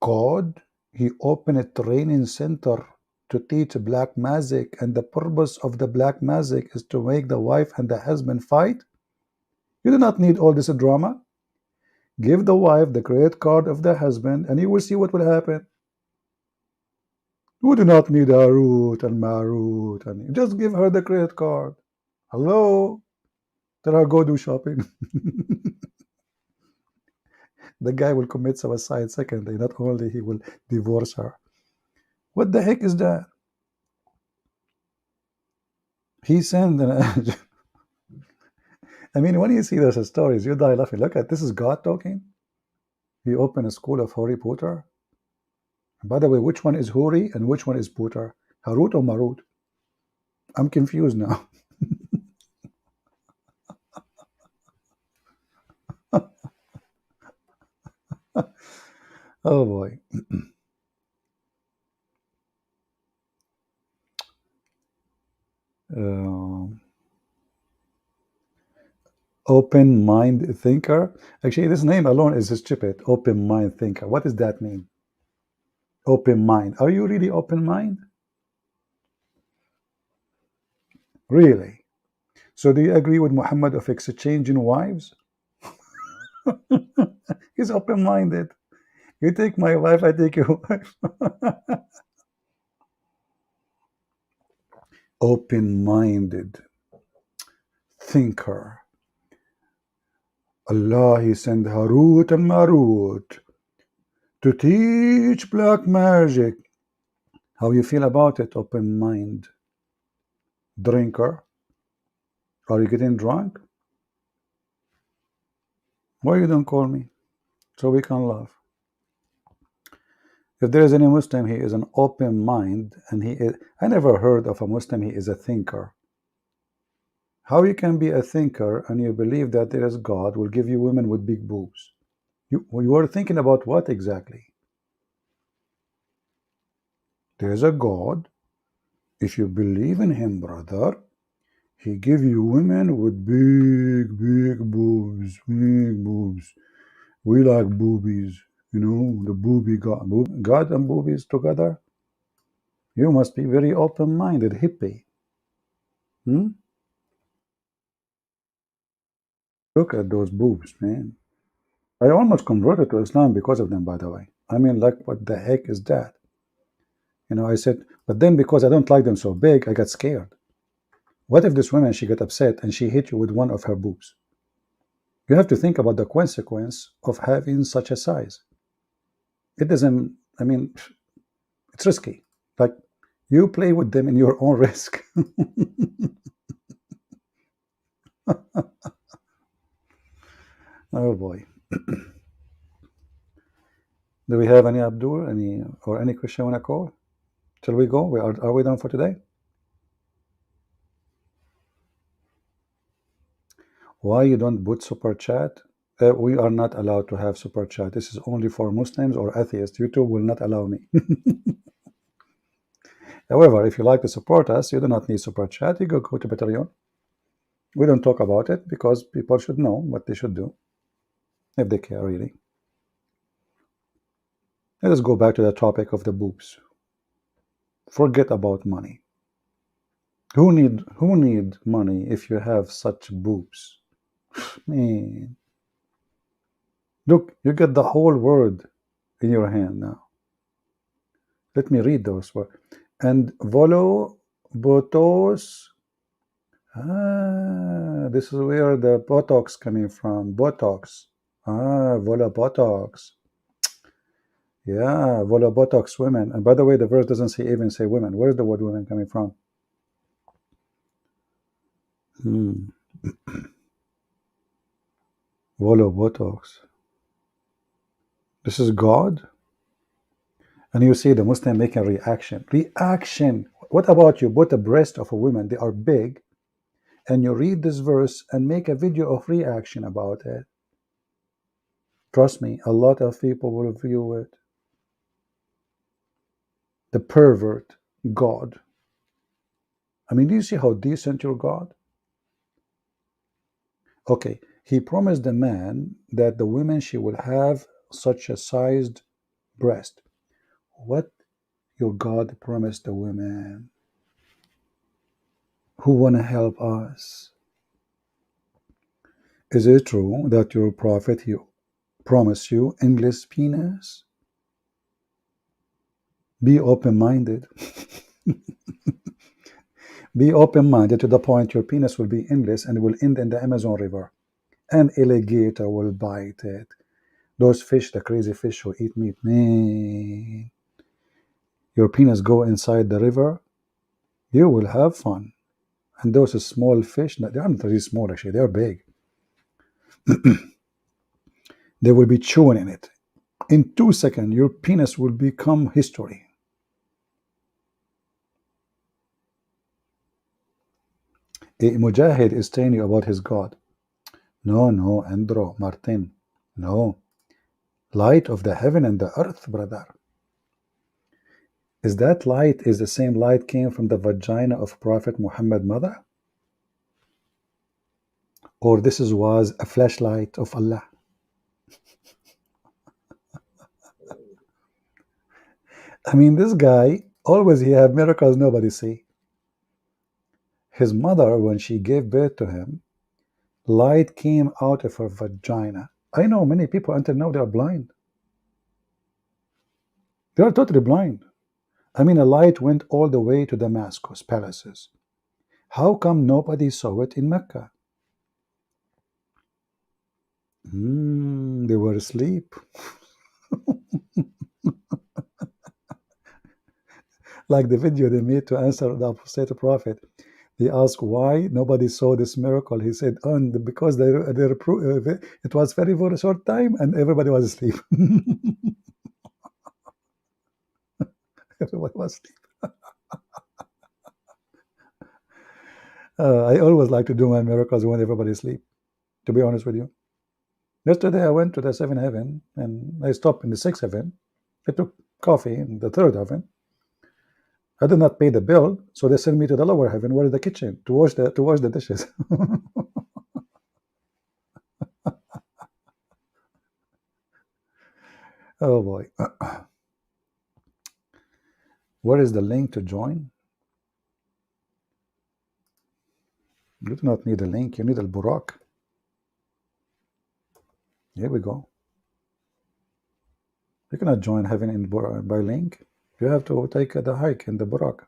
God, he opened a training center to teach black magic, and the purpose of the black magic is to make the wife and the husband fight? You do not need all this drama. Give the wife the credit card of the husband, and you will see what will happen. You do not need Harut and Marut, and just give her the credit card. Hello? Tell her go do shopping. The guy will commit suicide secondly. Not only he will divorce her. What the heck is that? He sent an angel. I mean, when you see those stories, you die laughing. Look at this is God talking. He opened a school of Harry Potter. And by the way, which one is Huri and which one is Potter? Harut or Marut? I'm confused now. Oh boy. Open mind thinker. Actually, this name alone is stupid. Open mind thinker. What does that mean? Open mind. Are you really open mind? Really? So do you agree with Muhammad of exchanging wives? He's open-minded. You take my wife, I take your wife. Open-minded thinker. Allah, he sent Harut and Marut to teach black magic. How you feel about it, open mind? Drinker? Are you getting drunk? Why you don't call me so we can laugh? If there is any Muslim, he is an open mind, and he is. I never heard of a Muslim. He is a thinker. How you can be a thinker and you believe that there is God will give you women with big boobs? You are thinking about what exactly? There is a God. If you believe in him, brother, he give you women with big boobs, big boobs. We like boobies, you know, the booby God. God and boobies together? You must be very open-minded, hippie. Look at those boobs, man. I almost converted to Islam because of them, by the way. I mean, like, what the heck is that? You know, I said, but then because I don't like them so big, I got scared. What if this woman, she got upset and she hit you with one of her boobs? You have to think about the consequence of having such a size. It doesn't, I mean, it's risky. Like, you play with them in your own risk. Oh boy. Do we have any Abdul, any question want to call? Shall we go? Are we done for today? Why you don't put super chat? We are not allowed to have super chat. This is only for Muslims or atheists. YouTube will not allow me. However, if you like to support us, you do not need super chat. You go to Patreon. We don't talk about it because people should know what they should do if they care really. Let us go back to the topic of the boobs. Forget about money. Who need money if you have such boobs? Man. Look, you get the whole world in your hand now. Let me read those words. And volo botos. This is where the Botox coming from. Botox. Volo Botox. Yeah, Volo Botox women. And by the way, the verse doesn't even say women. Where's the word women coming from? Volo Botox. This is God. And you see the Muslim making reaction. Reaction. What about you? Put the breast of a woman, they are big, and you read this verse and make a video of reaction about it. Trust me, a lot of people will view it. The pervert God. I mean, do you see how decent your God? Okay, he promised the man that the woman, she will have such a sized breast. What your God promised the women who want to help us? Is it true that your prophet, he promised you endless penis? Be open-minded. Be open-minded to the point your penis will be endless and will end in the Amazon River. An alligator will bite it. Those fish, the crazy fish who eat meat, man. Your penis go inside the river, you will have fun. And those small fish, they are not really small actually, they are big. They will be chewing in it. In 2 seconds, your penis will become history. A Mujahid is telling you about his God. No, Andro, Martin. No. Light of the heaven and the earth, brother. Is that light is the same light came from the vagina of Prophet Muhammad mother? Or this was a flashlight of Allah? I mean, this guy, always he have miracles nobody see. His mother, when she gave birth to him, light came out of her vagina. I know many people until now they are blind. They are totally blind. I mean, a light went all the way to Damascus palaces. How come nobody saw it in Mecca? They were asleep. Like the video they made to answer the apostate prophet. He asked why nobody saw this miracle. He said, because it was very, very short time and everybody was asleep. Everybody was asleep. I always like to do my miracles when everybody's asleep, to be honest with you. Yesterday I went to the 7th heaven and I stopped in the 6th heaven. I took coffee in the 3rd heaven. I did not pay the bill, so they sent me to the lower heaven, where is the kitchen, to wash the dishes. Oh boy. Where is the link to join? You do not need a link, you need al Burak. Here we go. You cannot join heaven in by link. You have to take the hike in the Burak.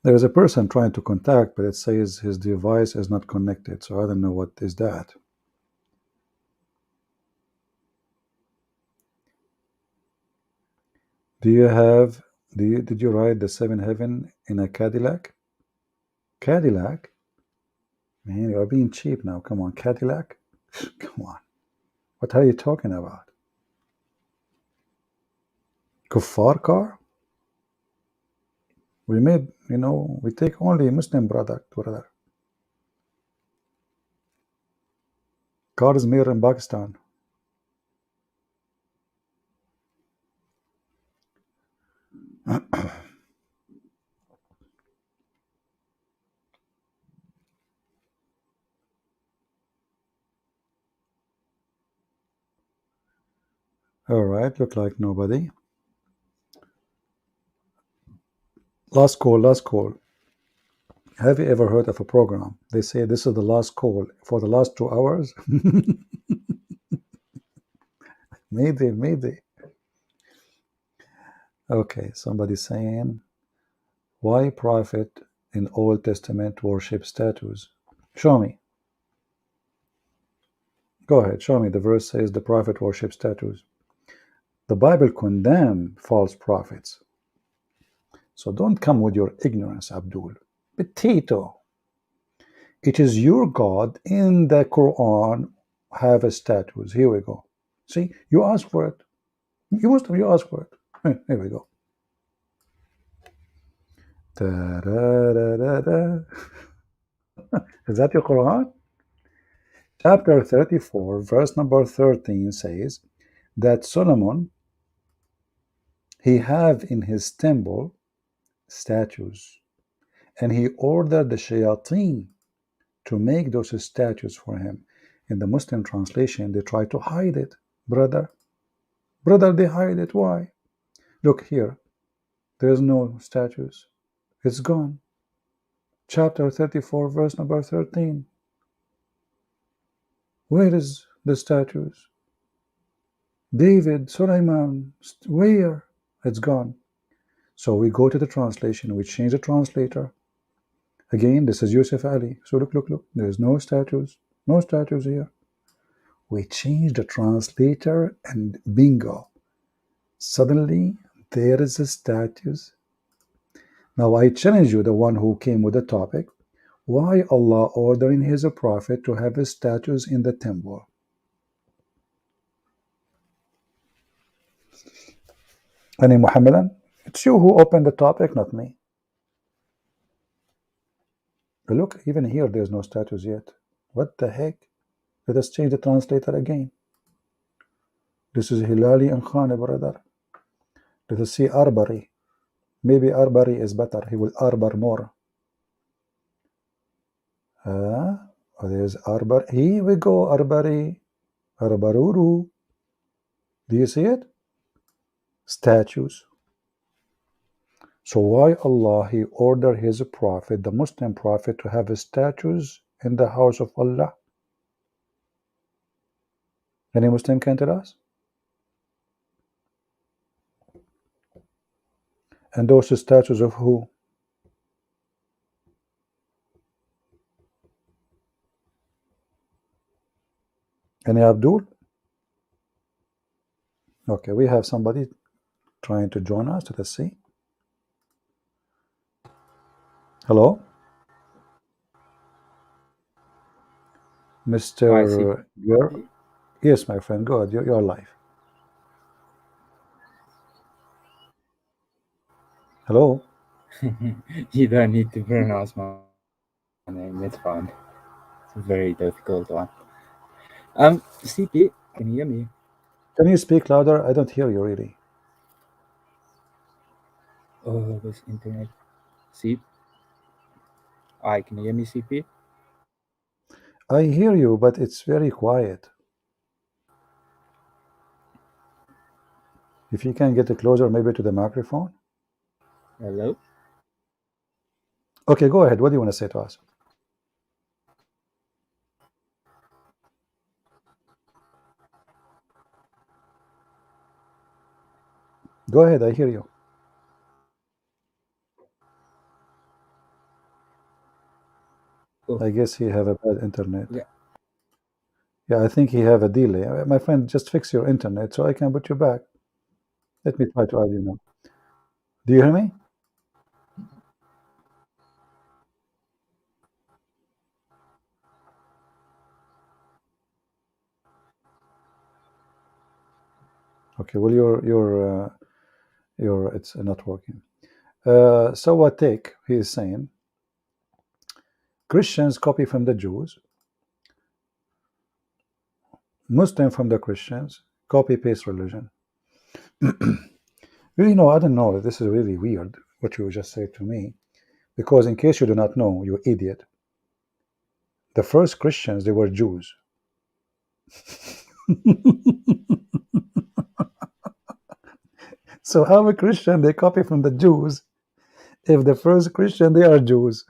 There is a person trying to contact, but it says his device is not connected, so I don't know what is that. Did you ride the 7th heaven in a Cadillac? Cadillac? Man, you are being cheap now. Come on, Cadillac? Come on. What are you talking about? Kuffar car? We made, we take only Muslim product, brother. Car is made in Pakistan. All right, look like nobody. Last call. Have you ever heard of a program? They say this is the last call for the last 2 hours. Maybe. Okay, somebody saying, why prophet in Old Testament worship statues? Show me. Go ahead, show me. The verse says the prophet worship statues. The Bible condemns false prophets. So don't come with your ignorance, Abdul. Potato. It is your God in the Quran have a statues. Here we go. See, you asked for it. You asked for it. Here we go. Da-da-da-da-da. Is that your Quran? Chapter 34, verse number 13 says that Solomon, he have in his temple statues, and he ordered the shayateen to make those statues for him. In the Muslim translation, they try to hide it. Brother, they hide it. Why? Look here. There's no statues. It's gone. Chapter 34, verse number 13. Where is the statues? David, Sulaiman, where? It's gone. So we go to the translation, we change the translator. Again, this is Yusuf Ali. So look. There's no statues. No statues here. We change the translator and bingo. Suddenly, there is a statues. Now I challenge you, the one who came with the topic, why Allah ordering his prophet to have his statues in the temple? Any Muhammadan? It's you who opened the topic, not me. But look, even here there's no statues yet. What the heck? Let us change the translator again. This is Hilali and Khan, brother. Let us see Arbari. Maybe Arbari is better. He will arbor more. There's Arbar. Here we go, Arbari. Arbaruru. Do you see it? Statues. So why Allah he ordered his prophet, the Muslim prophet, to have statues in the house of Allah? Any Muslim can tell us? And those statues of who? Any Abdul? Okay, we have somebody trying to join us. Let's see. Hello, Mr. Ger. Yes, my friend. Go ahead. You're live. Hello. You don't need to pronounce my name. It's fine. It's a very difficult one. CP, can you hear me? Can you speak louder? I don't hear you really. Oh, this internet. CP. Hi, can you hear me, CP? I hear you, but it's very quiet. If you can get it closer, maybe to the microphone. Hello? Okay, go ahead. What do you want to say to us? Go ahead. I hear you. Oh. I guess he have a bad internet. Yeah. Yeah, I think he have a delay. My friend, just fix your internet so I can put you back. Let me try to add you now. Do you hear me? Okay. Well, it's not working. So what take he is saying? Christians copy from the Jews. Muslim from the Christians. Copy paste religion. Really, no, I don't know. This is really weird what you just said to me, because in case you do not know, you idiot. The first Christians, they were Jews. So how a Christian they copy from the Jews if the first Christian they are Jews?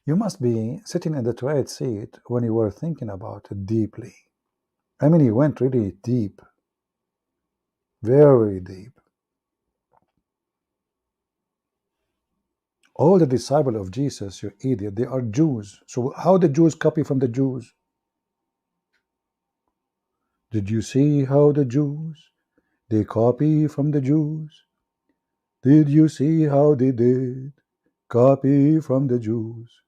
You must be sitting in the toilet seat when you were thinking about it deeply. I mean, you went really deep, very deep. All the disciples of Jesus, you idiot, they are Jews. So how the Jews copy from the Jews? Did you see how the Jews, they copy from the Jews? Did you see how they did copy from the Jews?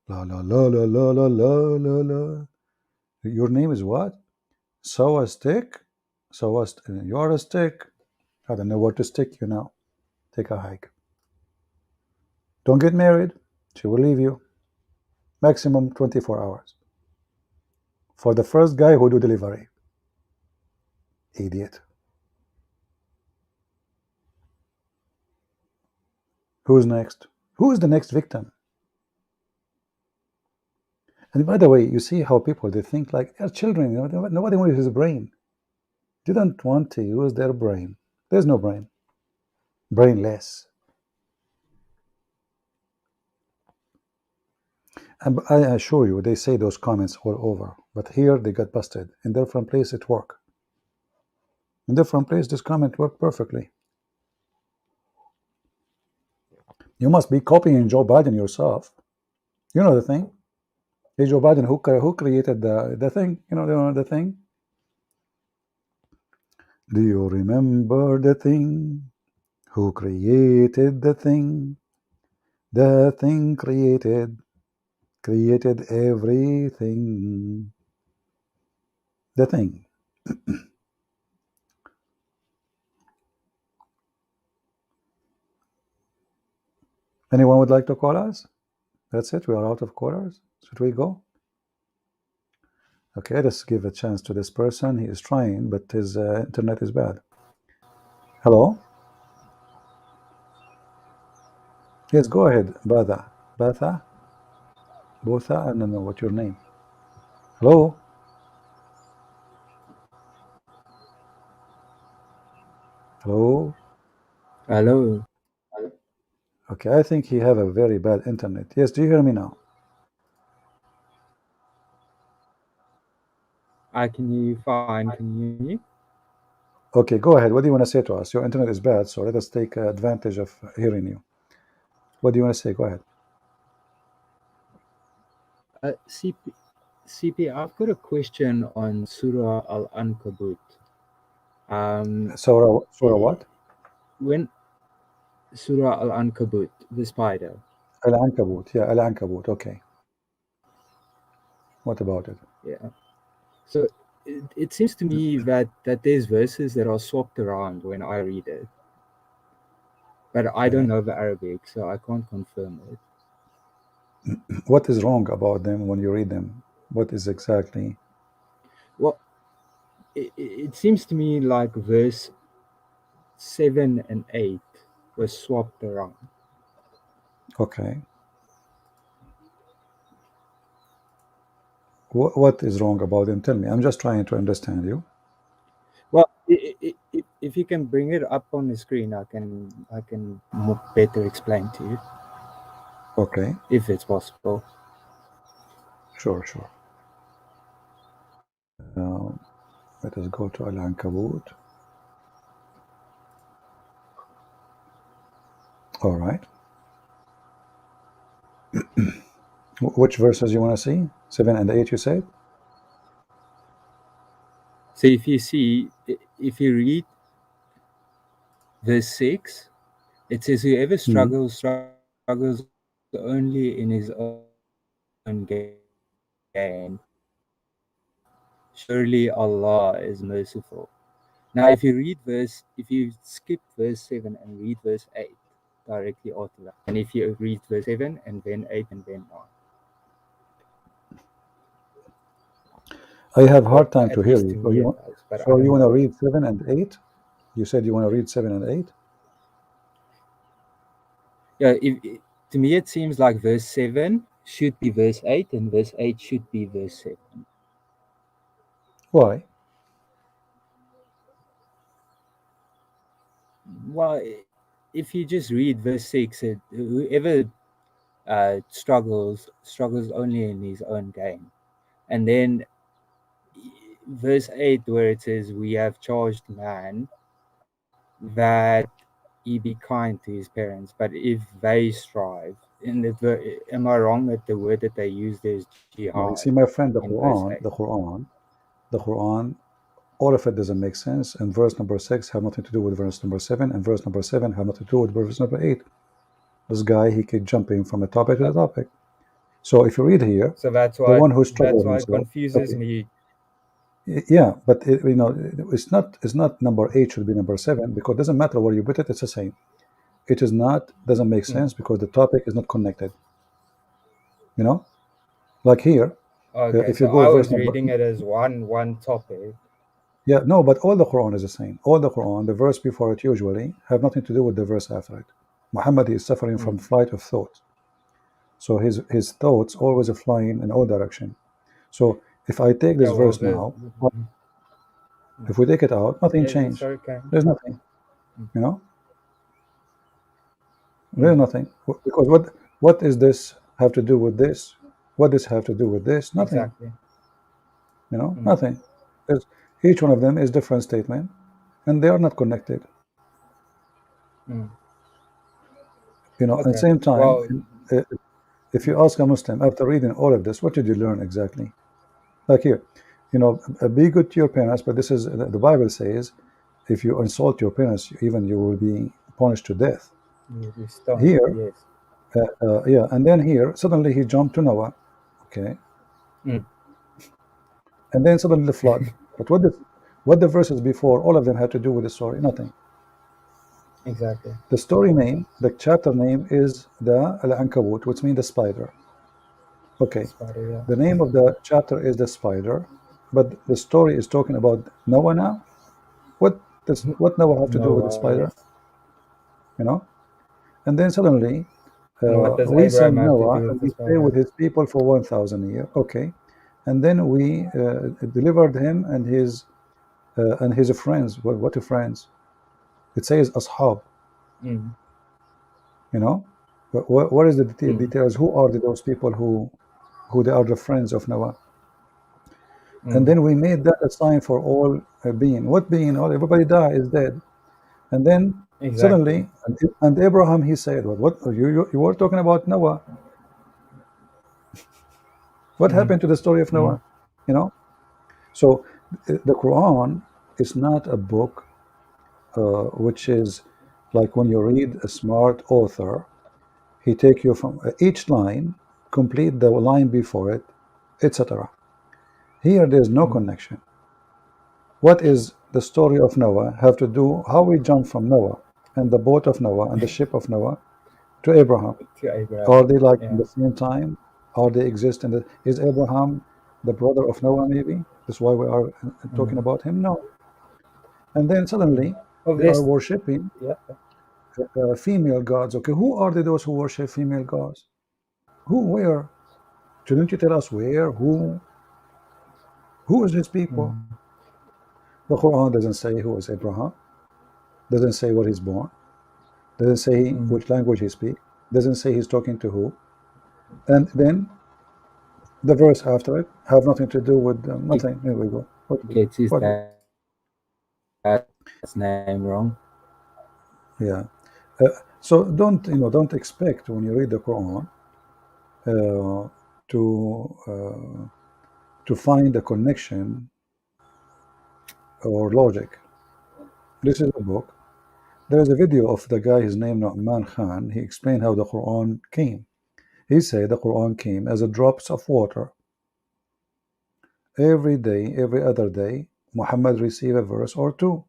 La la la la la la la la la. Your name is what? Sow a stick? You're a stick. I don't know where to stick you now. Take a hike. Don't get married. She will leave you. Maximum 24 hours. For the first guy who do delivery. Idiot. Who's next? Who is the next victim? And by the way, you see how people, they think like they're children. You know, nobody wants his brain. They don't want to use their brain. There's no brain. Brainless. And I assure you, they say those comments all over. But here they got busted. In different place it worked. In different place this comment worked perfectly. You must be copying Joe Biden yourself. You know the thing. Hey, Joe Biden, who created the thing? You know the thing? Do you remember the thing? Who created the thing? The thing created everything. The thing. Anyone would like to call us? That's it. We are out of callers. Should we go? Okay, let's give a chance to this person. He is trying, but his internet is bad. Hello? Yes, go ahead. Batha? Botha? I don't know what your name. Hello? Hello? Hello? Okay, I think he have a very bad internet. Yes, do you hear me now? I can hear you fine. Can you hear me? Okay, go ahead. What do you want to say to us? Your internet is bad, so let us take advantage of hearing you. What do you want to say? Go ahead. CP, I've got a question on Surah Al-Ankabut. Surah what? When Surah Al-Ankabut, the spider. Al-Ankabut. Yeah, Al-Ankabut. Okay. What about it? Yeah. So it seems to me that there's verses that are swapped around when I read it. But I don't know the Arabic, so I can't confirm it. What is wrong about them when you read them? What is exactly? Well, it seems to me like verse 7 and 8 was swapped around. Okay. What is wrong about them? Tell me. I'm just trying to understand you. Well, if you can bring it up on the screen, I can more better explain to you. Okay. If it's possible. Sure. Let us go to Al-Ankabut. All right. Which verses you want to see? 7 and 8, you said? So if you read verse 6, it says, whoever struggles only in his own gain. Surely Allah is merciful. Now, if you skip verse 7 and read verse 8 directly after that, and if you read verse 7 and then 8 and then 9. I have a hard time to hear you. So you want to read 7 and 8? You said you want to read 7 and 8? Yeah, to me it seems like verse 7 should be verse 8 and verse 8 should be verse 7. Why? Well, if you just read verse 6, whoever struggles only in his own gain. And then verse 8 where it says, we have charged man that he be kind to his parents, but if they strive, am I wrong that the word that they use there is jihad? Well, you see, my friend, the Quran, all of it doesn't make sense, and verse number 6 have nothing to do with verse number 7, and verse number 7 have nothing to do with verse number 8. This guy, he keeps jumping from a topic to a topic. So if you read here, so that's why, the one who struggles, that's why it confuses me. Yeah, but it's not number 8 should be number 7, because it doesn't matter where you put it, it's the same. It is not, doesn't make sense because the topic is not connected. Like here, okay, if you so go I verse was reading it as one topic. Yeah, no, but all the Quran is the same. All the Quran, the verse before it usually have nothing to do with the verse after it. Muhammad is suffering from flight of thought. So his thoughts always are flying in all direction. So if I take this verse now, if we take it out, nothing changed. There's nothing. There's nothing. Because what is this have to do with this? What does have to do with this? Nothing. Exactly. Nothing. Each one of them is different statement, and they are not connected. At the same time, if you ask a Muslim after reading all of this, what did you learn exactly? Like here, be good to your parents, but this is the Bible says, if you insult your parents, even you will be punished to death. Here, yeah, and then here suddenly he jumped to Noah, okay, and then suddenly the flood. But what the verses before, all of them had to do with the story? Nothing. Exactly. The story name, the chapter name is the Al-Ankabut, which means the spider. Okay. Spider, yeah. The name of the chapter is the spider, but the story is talking about Noah now. What Noah have to do with the spider? And then suddenly we send Noah and he stay with his people for 1,000 years. Okay. And then we delivered him and his friends. What are friends? It says ashab. What is the details? Who are those people who they are the friends of Noah? And then we made that a sign for all being. What being? Well, everybody died, is dead. And then Exactly. suddenly, and Abraham, he said, well, what you were talking about Noah? What happened to the story of Noah? You know. So the Quran is not a book which is like when you read a smart author, he take you from each line, complete the line before it, etc. Here there's no connection. What is the story of Noah have to do, how we jump from Noah and the boat of Noah and the ship of Noah to Abraham? To Abraham. Are they like Yeah. in the same time? Are they exist in the, is Abraham the brother of Noah maybe? That's why we are talking about him? No. And then suddenly they are worshipping female gods. Okay, who are those who worship female gods? Who, where? Shouldn't you tell us where? Who is these people? The Quran doesn't say who is Abraham, doesn't say where he's born, doesn't say which language he speaks, doesn't say he's talking to who. And then the verse after it have nothing to do with nothing. Here we go. Gets his dad's name wrong. Yeah. So don't expect when you read the Quran to find a connection or logic. This is a book. There is a video of the guy, his name Nu'man Khan. He explained how the Quran came. He said the Quran came as a drops of water. Every day, every other day, Muhammad received a verse or two.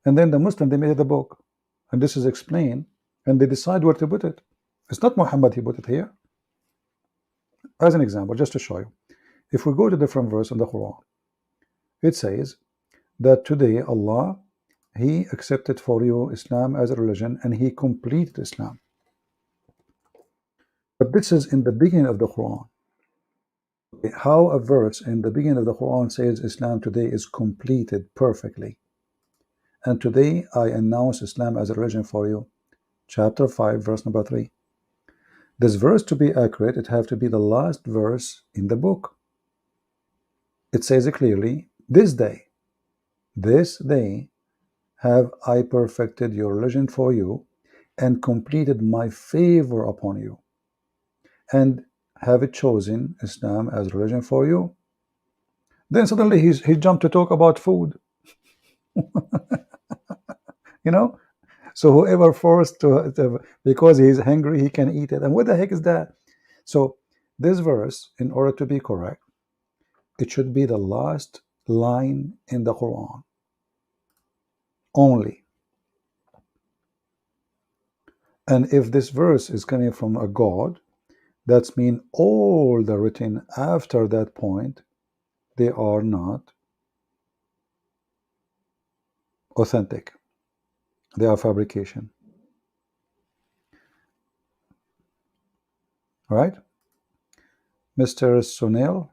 And then the Muslim, they made the book. And this is explained, and they decide where to put it. It's not Muhammad, he put it here. As an example, just to show you. If we go to different verse in the Quran, it says that today Allah, He accepted for you Islam as a religion, and He completed Islam. But this is in the beginning of the Quran. How a verse in the beginning of the Quran says Islam today is completed perfectly. And today I announce Islam as a religion for you. Chapter 5, verse number 3. This verse, to be accurate, it have to be the last verse in the book. It says it clearly, this day have I perfected your religion for you and completed my favor upon you, and have it chosen Islam as religion for you. Then suddenly he jumped to talk about food. So whoever forced to, because he's hungry, he can eat it. And what the heck is that? So this verse, in order to be correct, it should be the last line in the Quran only. And if this verse is coming from a God, that's mean all the written after that point, they are not authentic. They are fabrication. All right? Mr. Sunil?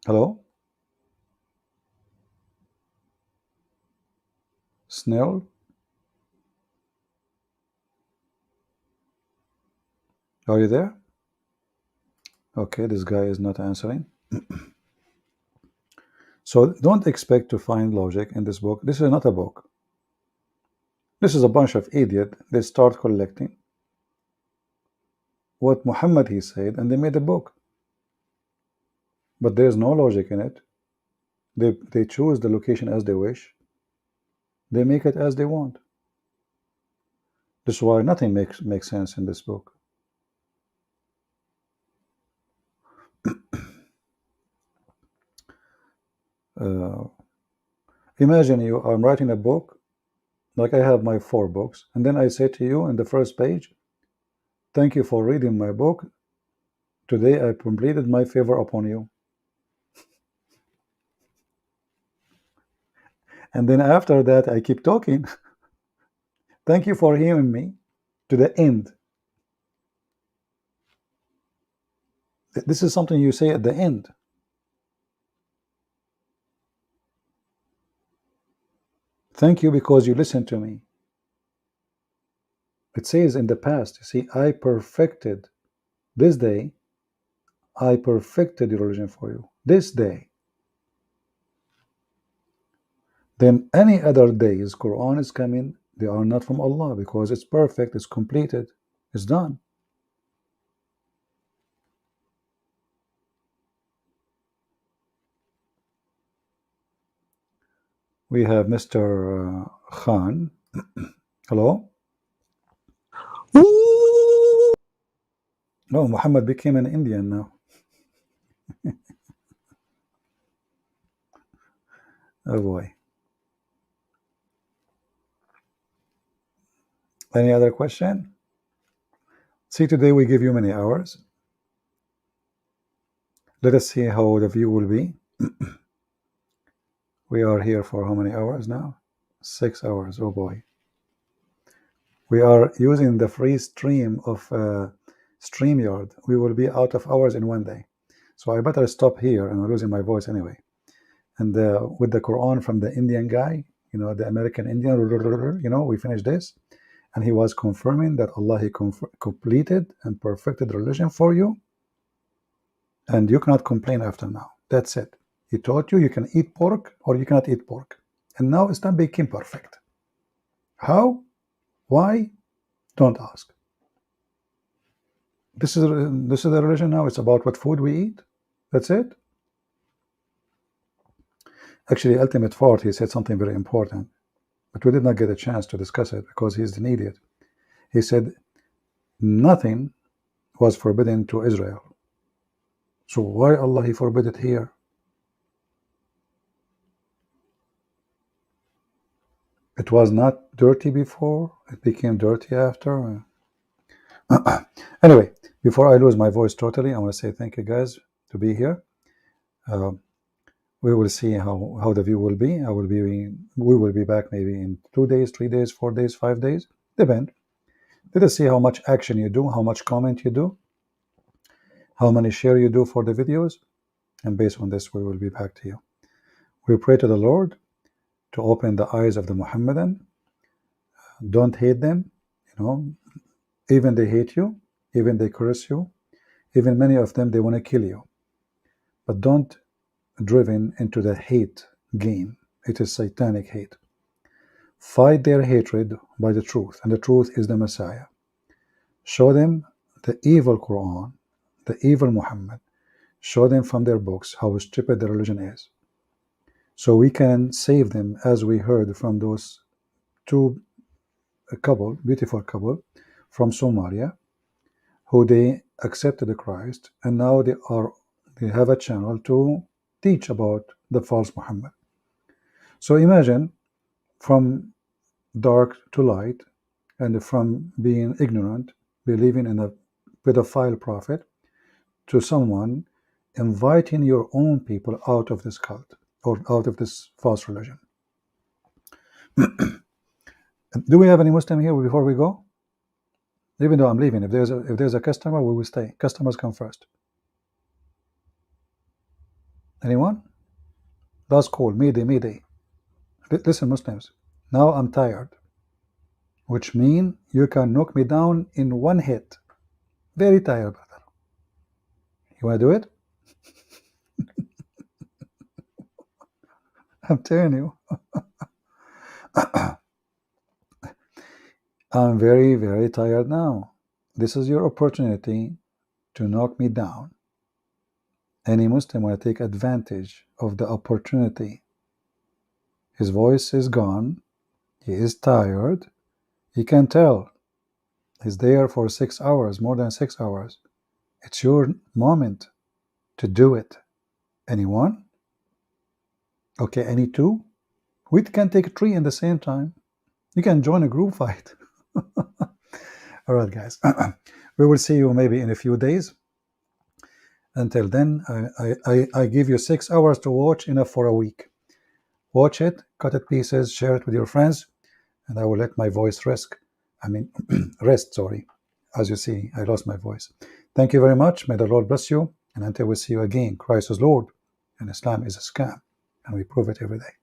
Hello? Snell? Are you there? Okay, this guy is not answering. So don't expect to find logic in this book. This is not a book. This is a bunch of idiots. They start collecting what Muhammad he said, and they made a book. But there's no logic in it. They choose the location as they wish. They make it as they want. This is why nothing makes sense in this book. Imagine I'm writing a book, like I have my 4 books, and then I say to you in the first page, thank you for reading my book. Today I completed my favor upon you. And then after that I keep talking. Thank you for hearing me to the end. This is something you say at the end. Thank you because you listened to me. It says in the past, see, I perfected this day, I perfected your religion for you. this day, then any other days Quran is coming, they are not from Allah, because it's perfect, it's completed, it's done. We have Mr. Khan. Hello? Oh, Muhammad became an Indian now. Oh boy. Any other question? See, today we give you many hours. Let us see how the view will be. We are here for how many hours now? 6 hours. Oh boy. We are using the free stream of StreamYard. We will be out of hours in one day. So I better stop here, and I'm losing my voice anyway. And with the Quran from the Indian guy, you know, the American Indian, you know, we finished this. And he was confirming that Allah, he completed and perfected the religion for you. And you cannot complain after now. That's it. He taught you you can eat pork or you cannot eat pork. And now Islam became perfect. How? Why? Don't ask. This is the religion now. It's about what food we eat. That's it. Actually, Ultimate Fort, he said something very important, but we did not get a chance to discuss it because he's an idiot. He said nothing was forbidden to Israel. So why Allah he forbid it here? It was not dirty before, it became dirty after. Anyway, before I lose my voice totally, I want to say thank you guys to be here. We will see how the view will be. We will be back maybe in 2 days, 3 days, 4 days, 5 days, depend. Let us see how much action you do, how much comment you do, how many share you do for the videos, and based on this we will be back to you. We pray to the Lord to open the eyes of the Muhammadan. Don't hate them, you know, even they hate you, even they curse you, even many of them they want to kill you, but don't driven into the hate game. It is satanic hate. Fight their hatred by the truth, and the truth is the Messiah. Show them the evil Quran, the evil Muhammad. Show them from their books how stupid the religion is, so we can save them, as we heard from those beautiful couple from Somalia, who they accepted Christ, and now they have a channel to teach about the false Muhammad. So imagine from dark to light, and from being ignorant, believing in a pedophile prophet, to someone inviting your own people out of this cult or out of this false religion. Do we have any Muslim here before we go? Even though I'm leaving, if there's a customer, we will stay. Customers come first. Anyone? Last call. Mayday. Listen, Muslims. Now I'm tired, which means you can knock me down in one hit. Very tired, brother. You want to do it? I'm telling you. I'm very, very tired now. This is your opportunity to knock me down. Any Muslim want to take advantage of the opportunity. His voice is gone. He is tired. He can tell. He's there for 6 hours, more than 6 hours. It's your moment to do it. Anyone? Okay, any two? We can take 3 in the same time. You can join a group fight. All right, guys. We will see you maybe in a few days. Until then, I give you 6 hours to watch, enough for a week. Watch it, cut it pieces, share it with your friends, and I will let my voice rest. Sorry. As you see, I lost my voice. Thank you very much. May the Lord bless you. And until we see you again, Christ is Lord, and Islam is a scam, and we prove it every day.